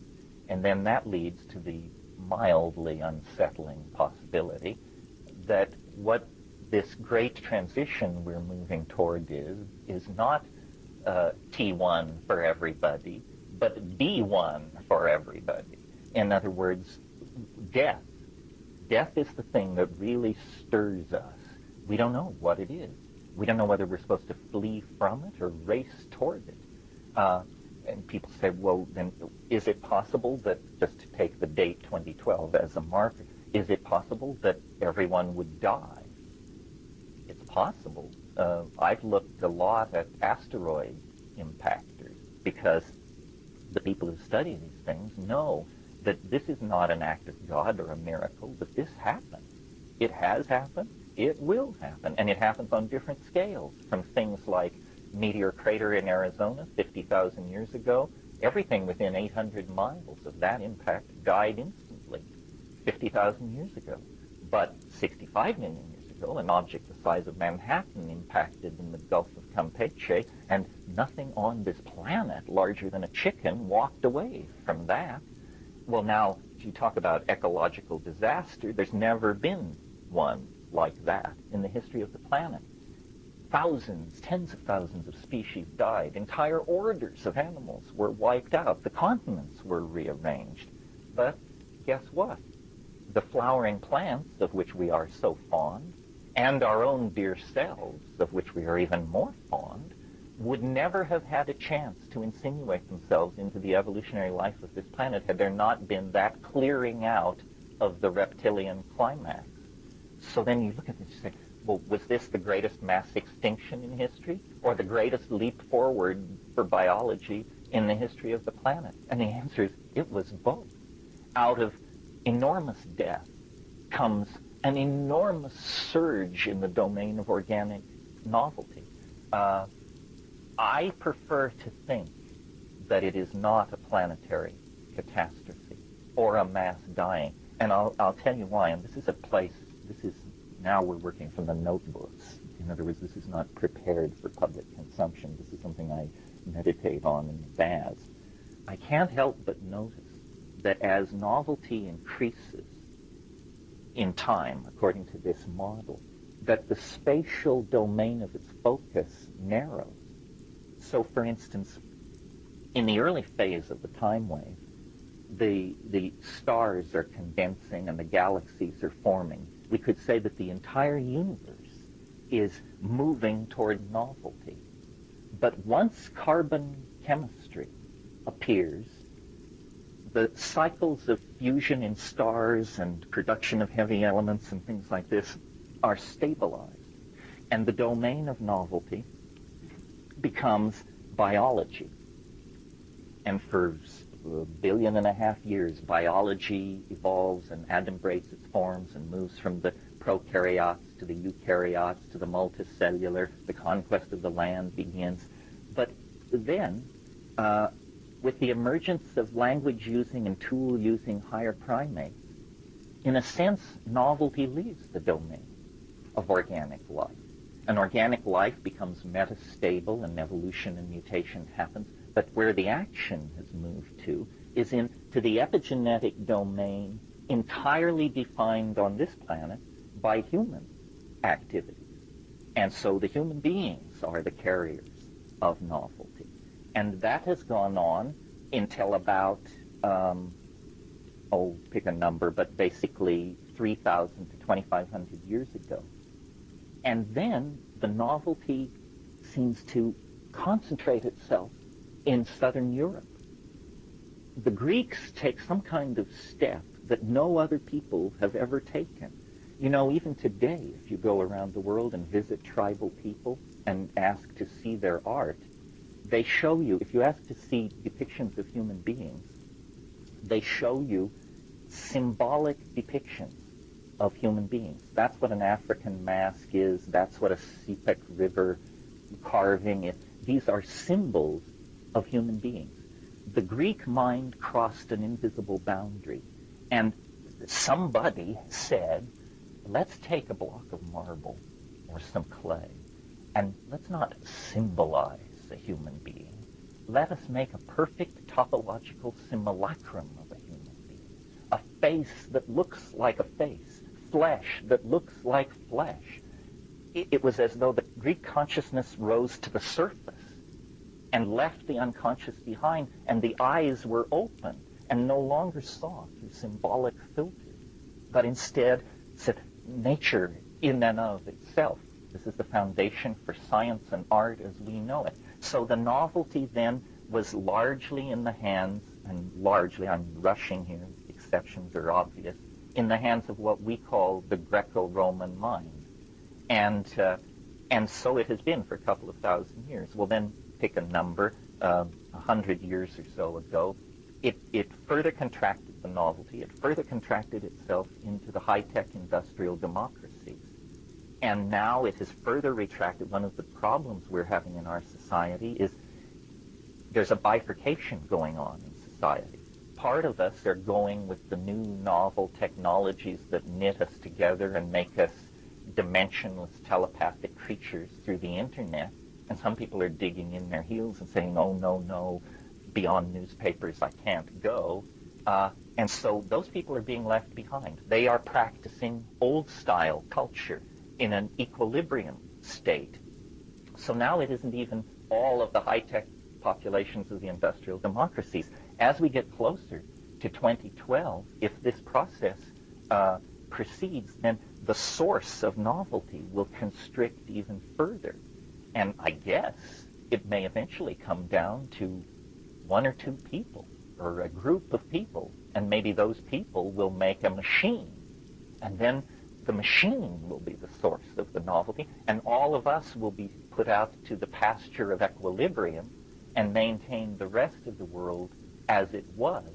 And then that leads to the mildly unsettling possibility that what this great transition we're moving toward is not T1 for everybody, but B1 for everybody. In other words, death. Death is the thing that really stirs us. We don't know what it is. We don't know whether we're supposed to flee from it or race toward it. And people say, well, then is it possible that, just to take the date 2012 as a marker, is it possible that everyone would die? It's possible. I've looked a lot at asteroid impactors because the people who study these things know that this is not an act of God or a miracle, but this happens. It has happened. It will happen. And it happens on different scales, from things like meteor crater in Arizona 50,000 years ago. Everything within 800 miles of that impact died instantly 50,000 years ago. But 65 million years ago, an object the size of Manhattan impacted in the Gulf of Campeche, and nothing on this planet larger than a chicken walked away from that. Well, now, if you talk about ecological disaster, there's never been one like that in the history of the planet. Thousands, tens of thousands of species died. Entire orders of animals were wiped out. The continents were rearranged. But guess what? The flowering plants, of which we are so fond, and our own dear selves, of which we are even more fond, would never have had a chance to insinuate themselves into the evolutionary life of this planet had there not been that clearing out of the reptilian climax. So then you look at this and say, well, was this the greatest mass extinction in history, or the greatest leap forward for biology in the history of the planet? And the answer is, it was both. Out of enormous death comes an enormous surge in the domain of organic novelty. I prefer to think that it is not a planetary catastrophe or a mass dying. And I'll tell you why. And this is a place, now we're working from the notebooks. In other words, this is not prepared for public consumption. This is something I meditate on in the baths. I can't help but notice that as novelty increases in time, according to this model, that the spatial domain of its focus narrows. So, for instance, in the early phase of the time wave, the stars are condensing and the galaxies are forming. We could say that the entire universe is moving toward novelty. But once carbon chemistry appears, the cycles of fusion in stars and production of heavy elements and things like this are stabilized. And the domain of novelty becomes biology. And for 1.5 billion years, biology evolves and adumbrates its forms and moves from the prokaryotes to the eukaryotes to the multicellular. The conquest of the land begins. But then, with the emergence of language-using and tool-using higher primates, in a sense, novelty leaves the domain of organic life. And organic life becomes metastable and evolution and mutation happens. But where the action has moved to is into the epigenetic domain entirely defined on this planet by human activities. And so the human beings are the carriers of novelty. And that has gone on until about, pick a number, but basically 3,000 to 2,500 years ago. And then the novelty seems to concentrate itself in southern Europe. The Greeks take some kind of step that no other people have ever taken. You know, even today, if you go around the world and visit tribal people and ask to see their art, they show you, if you ask to see depictions of human beings, they show you symbolic depictions of human beings. That's what an African mask is. That's what a Sepik River carving is. These are symbols of human beings. The Greek mind crossed an invisible boundary, and somebody said, let's take a block of marble or some clay, and let's not symbolize a human being. Let us make a perfect topological simulacrum of a human being. A face that looks like a face. Flesh that looks like flesh. It was as though the Greek consciousness rose to the surface and left the unconscious behind, and the eyes were open and no longer saw through symbolic filters, but instead said, nature in and of itself. This is the foundation for science and art as we know it. So the novelty then was largely in the hands, and largely, I'm rushing here, exceptions are obvious, in the hands of what we call the Greco-Roman mind. And so it has been for a couple of thousand years. Well, then pick a number, 100 years or so ago, it further contracted the novelty. It further contracted itself into the high-tech industrial democracies. And now it has further retracted. One of the problems we're having in our society is there's a bifurcation going on in society. Part of us are going with the new novel technologies that knit us together and make us dimensionless telepathic creatures through the internet. And some people are digging in their heels and saying, oh, no, beyond newspapers I can't go. And so those people are being left behind. They are practicing old-style culture in an equilibrium state. So now it isn't even all of the high-tech populations of the industrial democracies. As we get closer to 2012, if this process proceeds, then the source of novelty will constrict even further. And I guess it may eventually come down to one or two people or a group of people, and maybe those people will make a machine, and then the machine will be the source of the novelty, and all of us will be put out to the pasture of equilibrium and maintain the rest of the world as it was,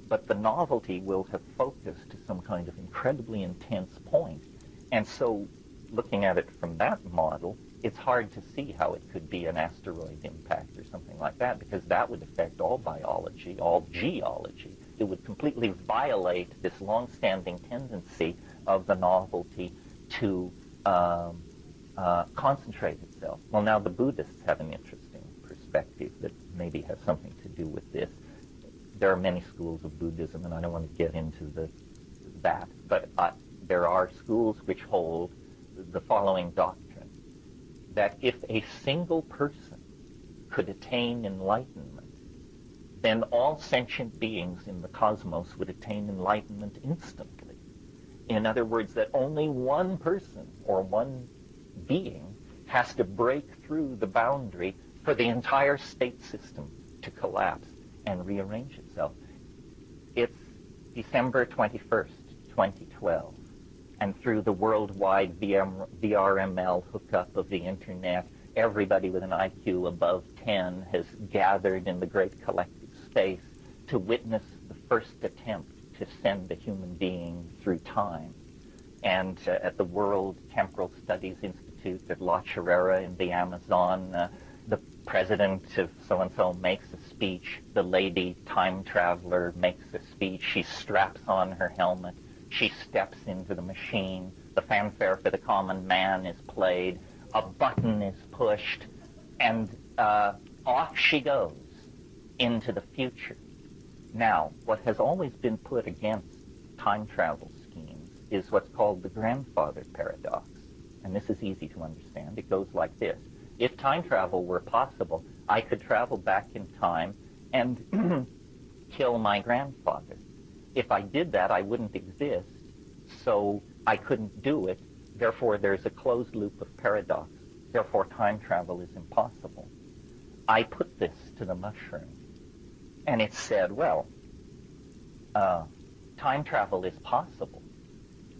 but the novelty will have focused to some kind of incredibly intense point. And so, looking at it from that model, it's hard to see how it could be an asteroid impact or something like that, because that would affect all biology, all geology. It would completely violate this long-standing tendency of the novelty to concentrate itself. Well, now the Buddhists have an interesting perspective that maybe has something to do with this. There are many schools of Buddhism, and I don't want to get into that, but there are schools which hold the following doctrine, that if a single person could attain enlightenment, then all sentient beings in the cosmos would attain enlightenment instantly. In other words, that only one person or one being has to break through the boundary for the entire state system to collapse and rearrange itself. It's December 21st, 2012, and through the worldwide VRML hookup of the internet, everybody with an IQ above 10 has gathered in the great collective space to witness the first attempt to send a human being through time. And at the World Temporal Studies Institute at La Chirera in the Amazon, the president of so-and-so makes a speech. The lady time traveler makes a speech. She straps on her helmet. She steps into the machine. The fanfare for the common man is played. A button is pushed. And off she goes into the future. Now, what has always been put against time travel schemes is what's called the grandfather paradox. And this is easy to understand. It goes like this. If time travel were possible, I could travel back in time and kill my grandfather. If I did that, I wouldn't exist, so I couldn't do it. Therefore, there's a closed loop of paradox. Therefore, time travel is impossible. I put this to the mushroom, and it said, well, time travel is possible,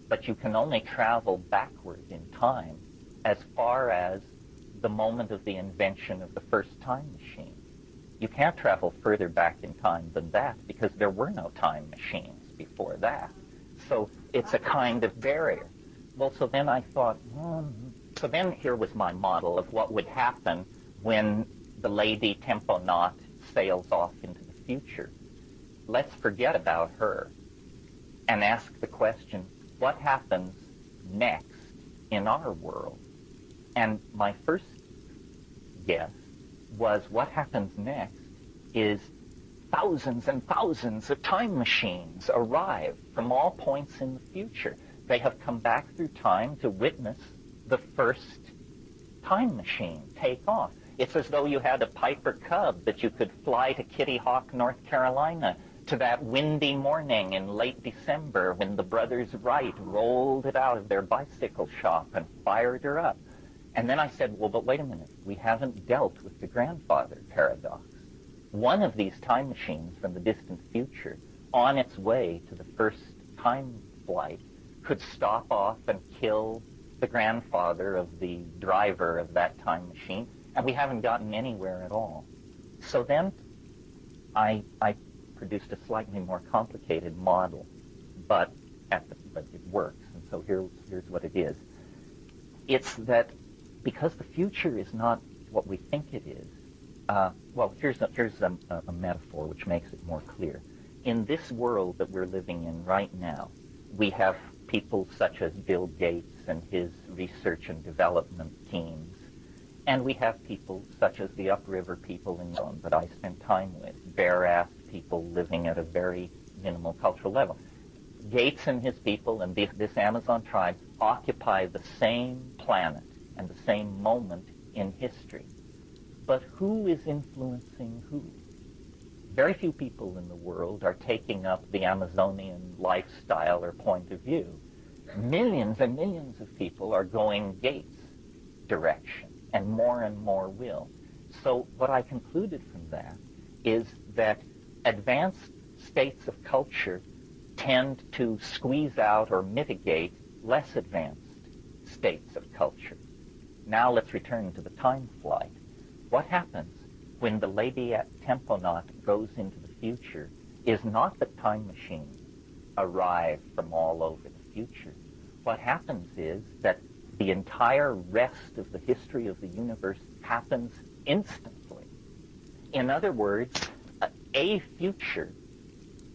but you can only travel backward in time as far as the moment of the invention of the first time machine. You can't travel further back in time than that because there were no time machines before that. So it's a kind of barrier. Well, so then I thought, so then here was my model of what would happen when the Lady Temponaut sails off into the future. Let's forget about her and ask the question, what happens next in our world? And my first guess was what happens next is thousands and thousands of time machines arrive from all points in the future. They have come back through time to witness the first time machine take off. It's as though you had a Piper Cub that you could fly to Kitty Hawk, North Carolina, to that windy morning in late December when the brothers Wright rolled it out of their bicycle shop and fired her up. And then I said, well, but wait a minute. We haven't dealt with the grandfather paradox. One of these time machines from the distant future, on its way to the first time flight, could stop off and kill the grandfather of the driver of that time machine, and we haven't gotten anywhere at all. So then I produced a slightly more complicated model, but it works. And so here's what it is. It's that because the future is not what we think it is, well, here's a metaphor which makes it more clear. In this world that we're living in right now, we have people such as Bill Gates and his research and development teams, and we have people such as the upriver people in England that I spend time with, bare-ass people living at a very minimal cultural level. Gates and his people and this Amazon tribe occupy the same planet and the same moment in history. But who is influencing who? Very few people in the world are taking up the Amazonian lifestyle or point of view. Millions and millions of people are going Gates' direction, and more will. So what I concluded from that is that advanced states of culture tend to squeeze out or mitigate less advanced states of culture. Now let's return to the time flight. What happens when the lady at Temponaut goes into the future is not that time machines arrive from all over the future. What happens is that the entire rest of the history of the universe happens instantly. In other words, a future,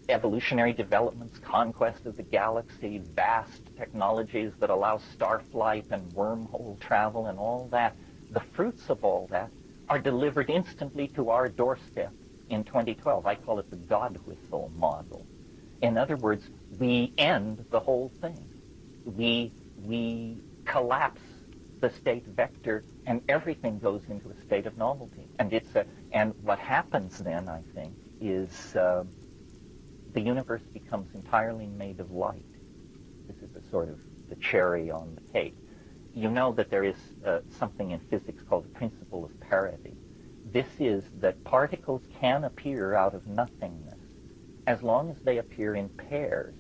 evolutionary developments, conquest of the galaxy, vast technologies that allow starflight and wormhole travel and all that, the fruits of all that are delivered instantly to our doorstep in 2012. I call it the God whistle model. In other words, we end the whole thing. We collapse the state vector, and everything goes into a state of novelty. And what happens then, I think, is the universe becomes entirely made of light. This is a sort of the cherry on the cake. You know that there is something in physics called the principle of parity. This is that particles can appear out of nothingness as long as they appear in pairs,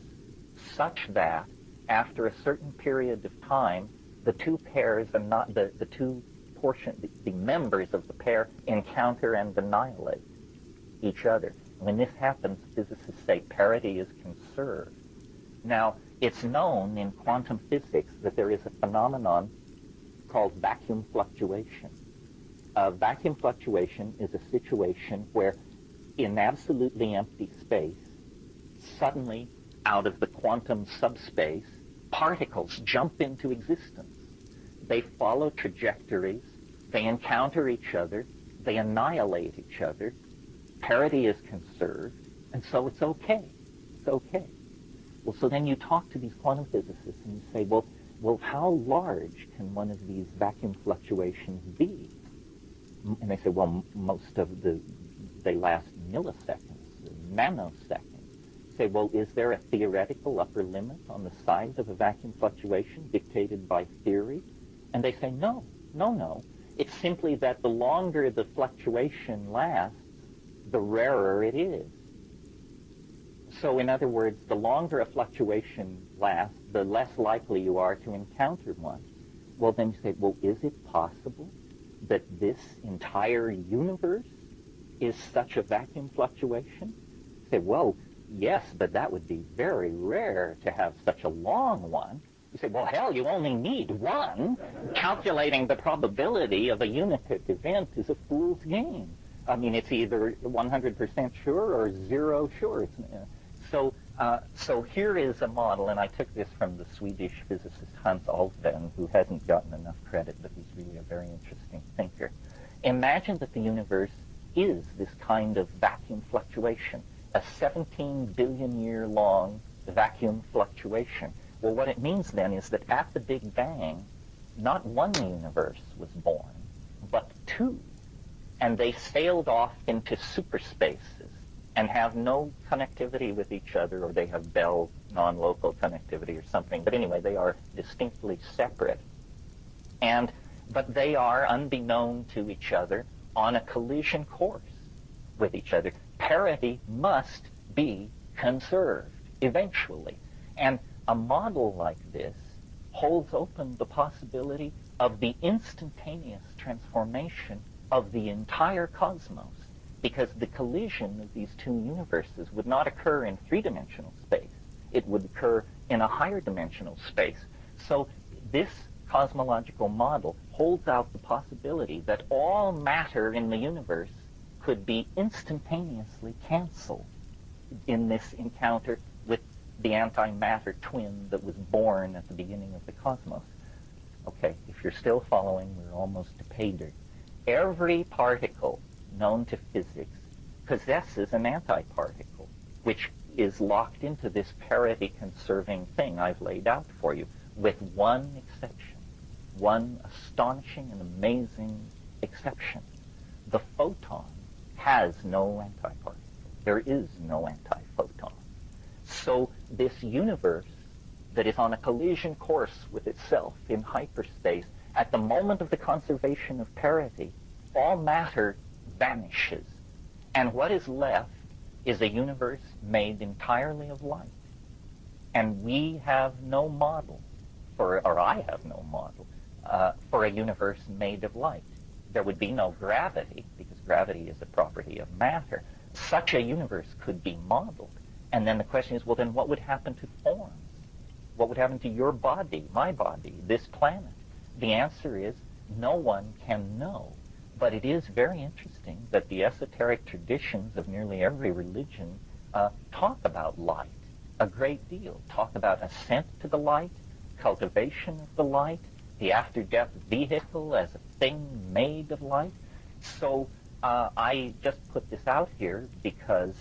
such that after a certain period of time, the two pairs are not the two portions, the members of the pair encounter and annihilate each other. When this happens, physicists say parity is conserved. Now, it's known in quantum physics that there is a phenomenon called vacuum fluctuation. Vacuum fluctuation is a situation where in absolutely empty space, suddenly out of the quantum subspace, particles jump into existence. They follow trajectories, they encounter each other, they annihilate each other, parity is conserved, and so it's okay. It's okay. Well, so then you talk to these quantum physicists and you say, well, how large can one of these vacuum fluctuations be? And they say, well, they last milliseconds, nanoseconds. Say, well, is there a theoretical upper limit on the size of a vacuum fluctuation dictated by theory? And they say, no. It's simply that the longer the fluctuation lasts, the rarer it is. So in other words, the longer a fluctuation lasts, the less likely you are to encounter one. Well, then you say, well, is it possible that this entire universe is such a vacuum fluctuation? You say, well, yes, but that would be very rare to have such a long one. You say, well, hell, you only need one. Calculating the probability of a unit event is a fool's game. I mean, it's either 100% sure or zero sure. So here is a model, and I took this from the Swedish physicist Hans Alfvén, who hasn't gotten enough credit, but he's really a very interesting thinker. Imagine that the universe is this kind of vacuum fluctuation, a 17 billion year long vacuum fluctuation. Well, what it means then is that at the Big Bang, not one universe was born, but two. And they sailed off into superspaces and have no connectivity with each other, or they have Bell non-local connectivity or something. But anyway, they are distinctly separate. But they are, unbeknown to each other, on a collision course with each other. Parity must be conserved eventually. And a model like this holds open the possibility of the instantaneous transformation of the entire cosmos, because the collision of these two universes would not occur in three-dimensional space. It would occur in a higher dimensional space. So this cosmological model holds out the possibility that all matter in the universe could be instantaneously canceled in this encounter with the antimatter twin that was born at the beginning of the cosmos. Okay, if you're still following, we're almost to pay dirt. Every particle known to physics possesses an antiparticle, which is locked into this parity-conserving thing I've laid out for you, with one exception, one astonishing and amazing exception. The photon has no antiparticle. There is no antiphoton. So this universe that is on a collision course with itself in hyperspace, at the moment of the conservation of parity, all matter vanishes. And what is left is a universe made entirely of light. And we have no model, or I have no model, for a universe made of light. There would be no gravity, because gravity is a property of matter. Such a universe could be modeled. And then the question is, well, then what would happen to forms? What would happen to your body, my body, this planet? The answer is, no one can know. But it is very interesting that the esoteric traditions of nearly every religion talk about light a great deal, talk about ascent to the light, cultivation of the light, the after-death vehicle as a thing made of light. So I just put this out here because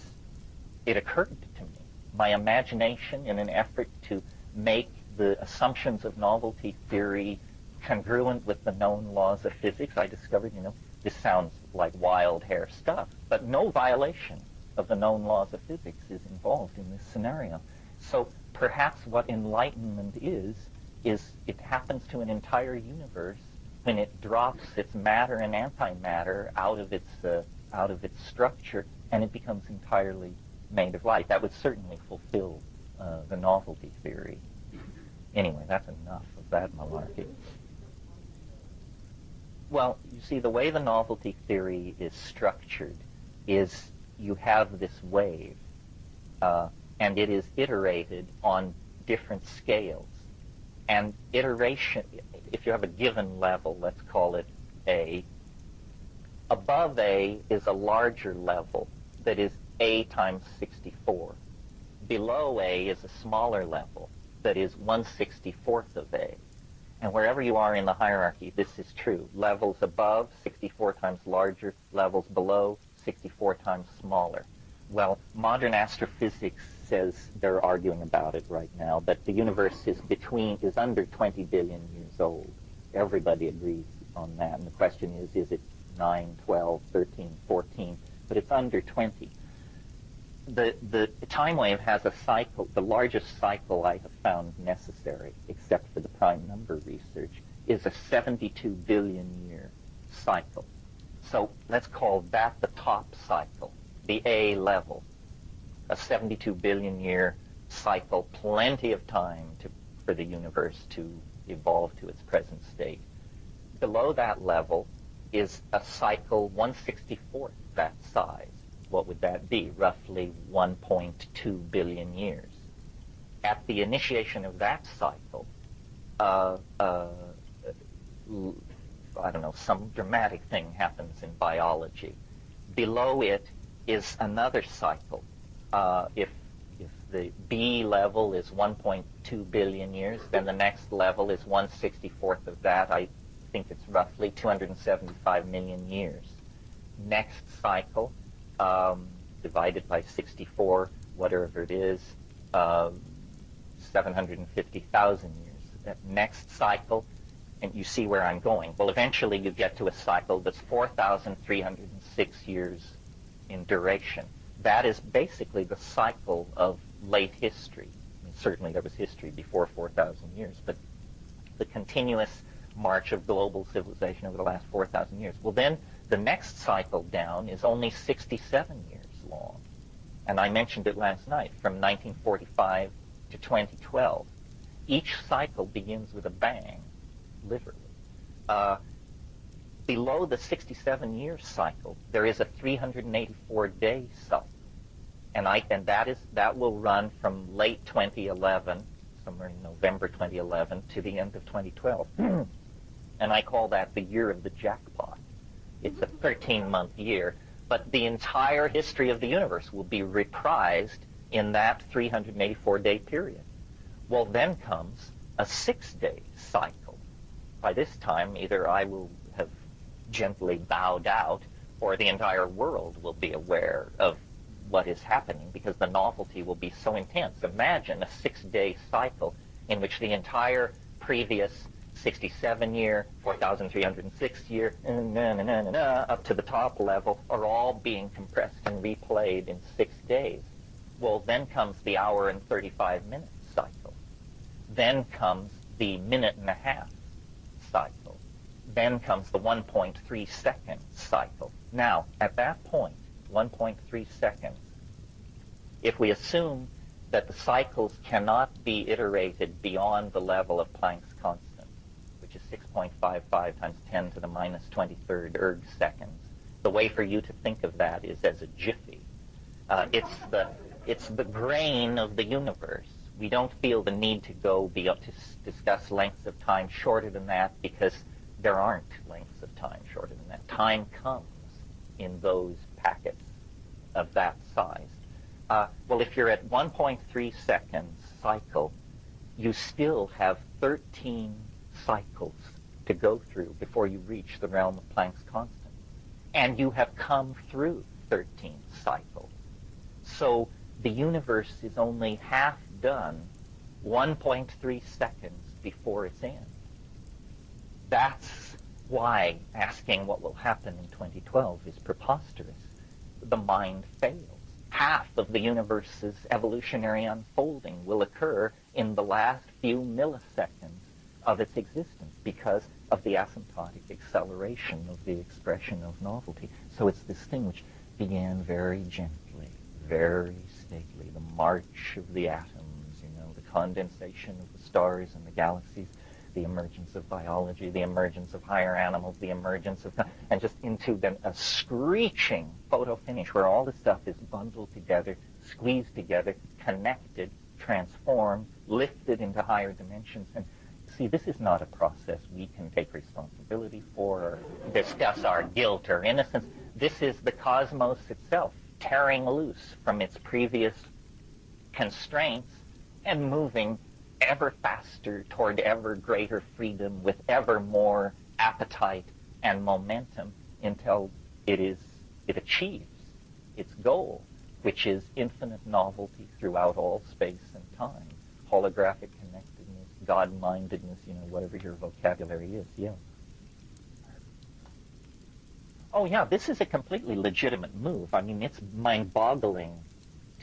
it occurred to me. My imagination, in an effort to make the assumptions of novelty theory congruent with the known laws of physics, I discovered, this sounds like wild hair stuff, but no violation of the known laws of physics is involved in this scenario. So perhaps what enlightenment is it happens to an entire universe when it drops its matter and antimatter out of its structure, and it becomes entirely made of light. That would certainly fulfill the novelty theory. Anyway, that's enough of that malarkey. Well, you see, the way the novelty theory is structured is you have this wave, and it is iterated on different scales. And iteration, if you have a given level, let's call it A, above A is a larger level that is A times 64. Below A is a smaller level that is 1/64th of A. And wherever you are in the hierarchy, this is true. Levels above, 64 times larger. Levels below, 64 times smaller. Well, modern astrophysics says, they're arguing about it right now, that the universe is under 20 billion years old. Everybody agrees on that. And the question is it 9, 12, 13, 14? But it's under 20. The time wave has a cycle. The largest cycle I have found necessary, except for the prime number research, is a 72 billion year cycle. So let's call that the top cycle, the A level, a 72 billion year cycle, plenty of time for the universe to evolve to its present state. Below that level is a cycle 1/64th that size. What would that be? Roughly 1.2 billion years. At the initiation of that cycle, I don't know, some dramatic thing happens in biology. Below it is another cycle. If the B level is 1.2 billion years, then the next level is 1/64th of that. I think it's roughly 275 million years. Next cycle, divided by 64, whatever it is, 750,000 years. That next cycle, and you see where I'm going. Well, eventually you get to a cycle that's 4,306 years in duration. That is basically the cycle of late history. I mean, certainly there was history before 4,000 years, but the continuous march of global civilization over the last 4,000 years. Well, then the next cycle down is only 67 years long. And I mentioned it last night, from 1945 to 2012. Each cycle begins with a bang, literally. Below the 67-year cycle, there is a 384-day cycle. And that will run from late 2011, somewhere in November 2011, to the end of 2012. And I call that the year of the jackpot. It's a 13-month year, but the entire history of the universe will be reprised in that 384-day period. Well, then comes a 6-day cycle. By this time, either I will have gently bowed out, or the entire world will be aware of what is happening, because the novelty will be so intense. Imagine a 6-day cycle in which the entire previous 67-year, 4,306 year, up to the top level, are all being compressed and replayed in 6 days. Well, then comes the hour and 35-minute cycle. Then comes the minute and a half cycle. then comes the 1.3 second cycle. Now, at that point, 1.3 seconds, if we assume that the cycles cannot be iterated beyond the level of Planck's constant, which is 6.55 times 10 to the minus 23rd erg seconds, the way for you to think of that is as a jiffy. It's the grain of the universe. We don't feel the need to go to discuss lengths of time shorter than that because there aren't lengths of time shorter than that. Time comes in those packets of that size. Well, if you're at 1.3 seconds cycle, you still have 13 cycles to go through before you reach the realm of Planck's constant. And you have come through 13 cycles. So the universe is only half done 1.3 seconds before its end. That's why asking what will happen in 2012 is preposterous. The mind fails. Half of the universe's evolutionary unfolding will occur in the last few milliseconds of its existence because of the asymptotic acceleration of the expression of novelty. So it's this thing which began very gently, very stately, the march of the atoms, the condensation of the stars and the galaxies, the emergence of biology, the emergence of higher animals, the emergence of, and just into then a screeching photo finish where all the stuff is bundled together, squeezed together, connected, transformed, lifted into higher dimensions. And see, this is not a process we can take responsibility for or discuss our guilt or innocence. This is the cosmos itself tearing loose from its previous constraints and moving ever faster toward ever greater freedom with ever more appetite and momentum until it achieves its goal, which is infinite novelty throughout all space and time, holographic connectedness, God-mindedness, whatever your vocabulary is, yeah. Oh yeah, this is a completely legitimate move. I mean, it's mind-boggling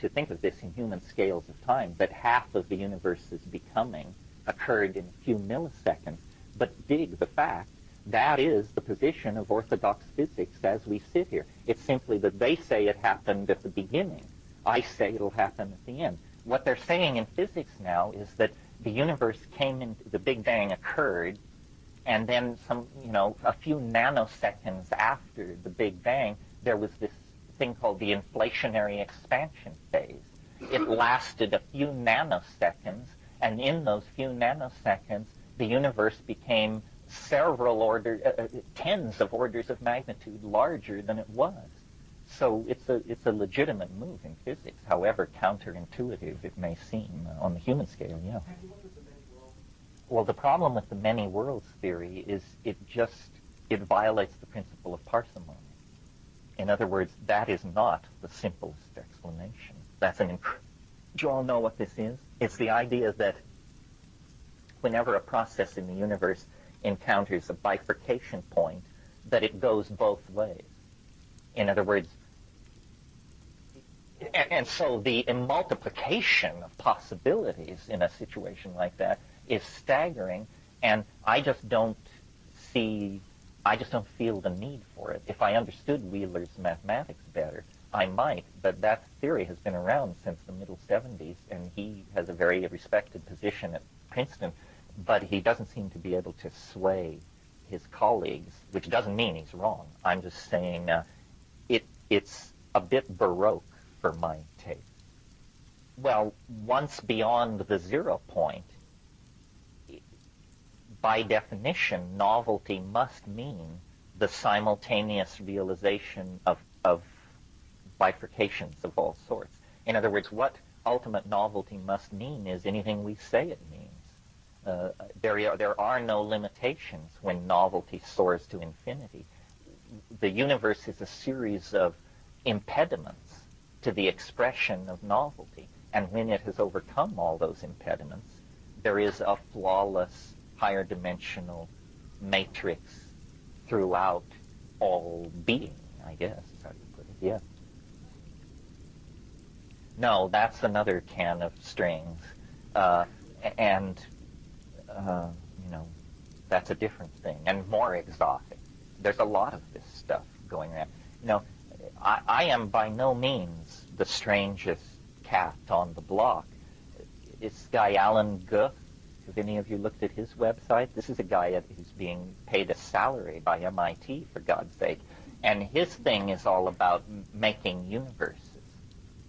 to think of this in human scales of time, that half of the universe's becoming occurred in a few milliseconds. But dig the fact, that is the position of orthodox physics as we sit here. It's simply that they say it happened at the beginning. I say it'll happen at the end. What they're saying in physics now is that the universe came in, the Big Bang occurred, and then a few nanoseconds after the Big Bang, there was this thing called the inflationary expansion phase. It lasted a few nanoseconds, and in those few nanoseconds, the universe became tens of orders of magnitude larger than it was. So it's a legitimate move in physics, however counterintuitive it may seem on the human scale, yeah. Well, the problem with the many worlds theory is it violates the principle of parsimony. In other words, that is not the simplest explanation. Do you all know what this is? It's the idea that whenever a process in the universe encounters a bifurcation point, that it goes both ways. In other words, and so the multiplication of possibilities in a situation like that is staggering, and I just don't feel the need for it. If I understood Wheeler's mathematics better, I might, but that theory has been around since the middle 70s, and he has a very respected position at Princeton, but he doesn't seem to be able to sway his colleagues, which doesn't mean he's wrong. I'm just saying it's a bit baroque for my taste. Well, once beyond the 0 point, by definition, novelty must mean the simultaneous realization of bifurcations of all sorts. In other words, what ultimate novelty must mean is anything we say it means. There are no limitations when novelty soars to infinity. The universe is a series of impediments to the expression of novelty, and when it has overcome all those impediments, there is a flawless higher dimensional matrix throughout all being, I guess is how you put it, yeah. No, that's another can of strings. that's a different thing and more exotic. There's a lot of this stuff going around. You know, I am by no means the strangest cat on the block. This guy Alan Guth, have any of you looked at his website? This is a guy who's being paid a salary by MIT, for God's sake. And his thing is all about making universes.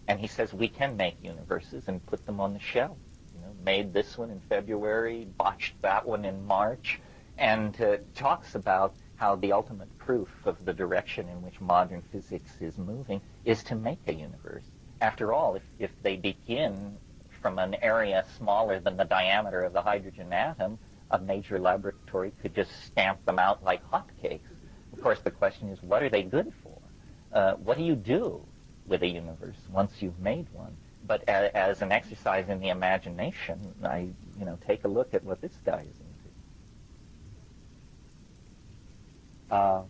And he says we can make universes and put them on the shelf. You know, made this one in February, botched that one in March, and talks about how the ultimate proof of the direction in which modern physics is moving is to make a universe. After all, if they begin from an area smaller than the diameter of the hydrogen atom, a major laboratory could just stamp them out like hotcakes. Of course, the question is, what are they good for? What do you do with a universe once you've made one? But as an exercise in the imagination, take a look at what this guy is into.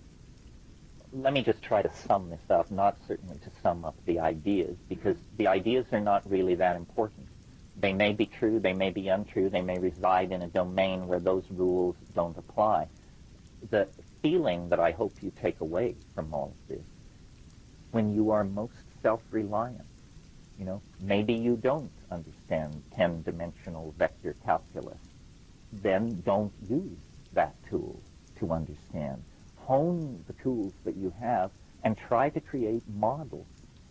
Let me just try to sum this up, not certainly to sum up the ideas, because the ideas are not really that important. They may be true, they may be untrue, they may reside in a domain where those rules don't apply. The feeling that I hope you take away from all of this, when you are most self-reliant, maybe you don't understand 10-dimensional vector calculus, then don't use that tool to understand. Hone the tools that you have and try to create models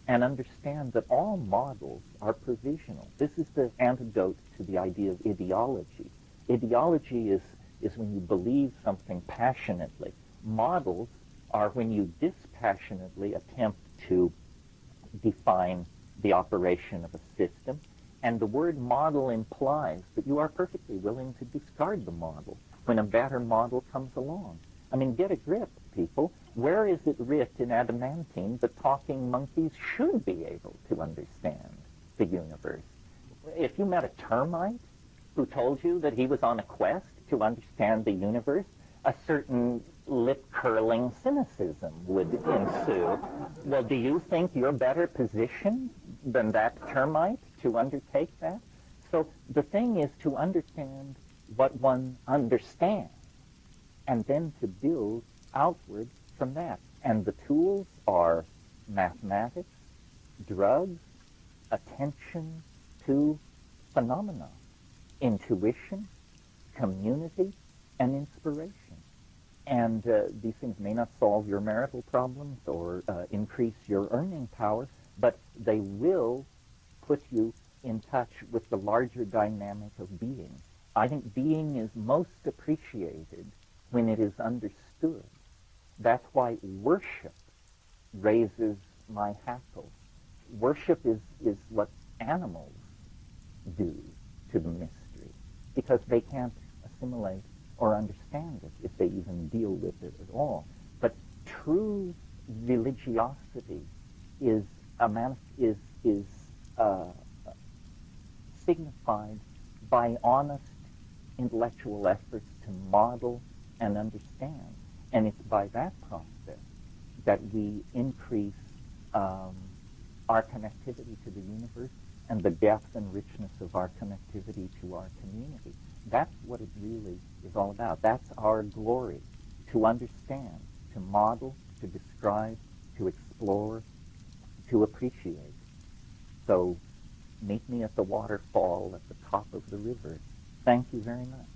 and understand that all models are provisional. This is the antidote to the idea of ideology. Ideology is when you believe something passionately. Models are when you dispassionately attempt to define the operation of a system, and the word model implies that you are perfectly willing to discard the model when a better model comes along. I mean, get a grip, people. Where is it writ in adamantine that talking monkeys should be able to understand the universe? If you met a termite who told you that he was on a quest to understand the universe, a certain lip-curling cynicism would ensue. Well, do you think you're better positioned than that termite to undertake that? So the thing is to understand what one understands, and then to build outward from that. And the tools are mathematics, drugs, attention to phenomena, intuition, community, and inspiration. And these things may not solve your marital problems or increase your earning power, but they will put you in touch with the larger dynamic of being. I think being is most appreciated when it is understood. That's why worship raises my hackles. Worship is what animals do to the mystery, because they can't assimilate or understand it if they even deal with it at all. But true religiosity is signified by honest intellectual efforts to model and understand. And it's by that process that we increase our connectivity to the universe and the depth and richness of our connectivity to our community. That's what it really is all about. That's our glory, to understand, to model, to describe, to explore, to appreciate. So meet me at the waterfall at the top of the river. Thank you very much.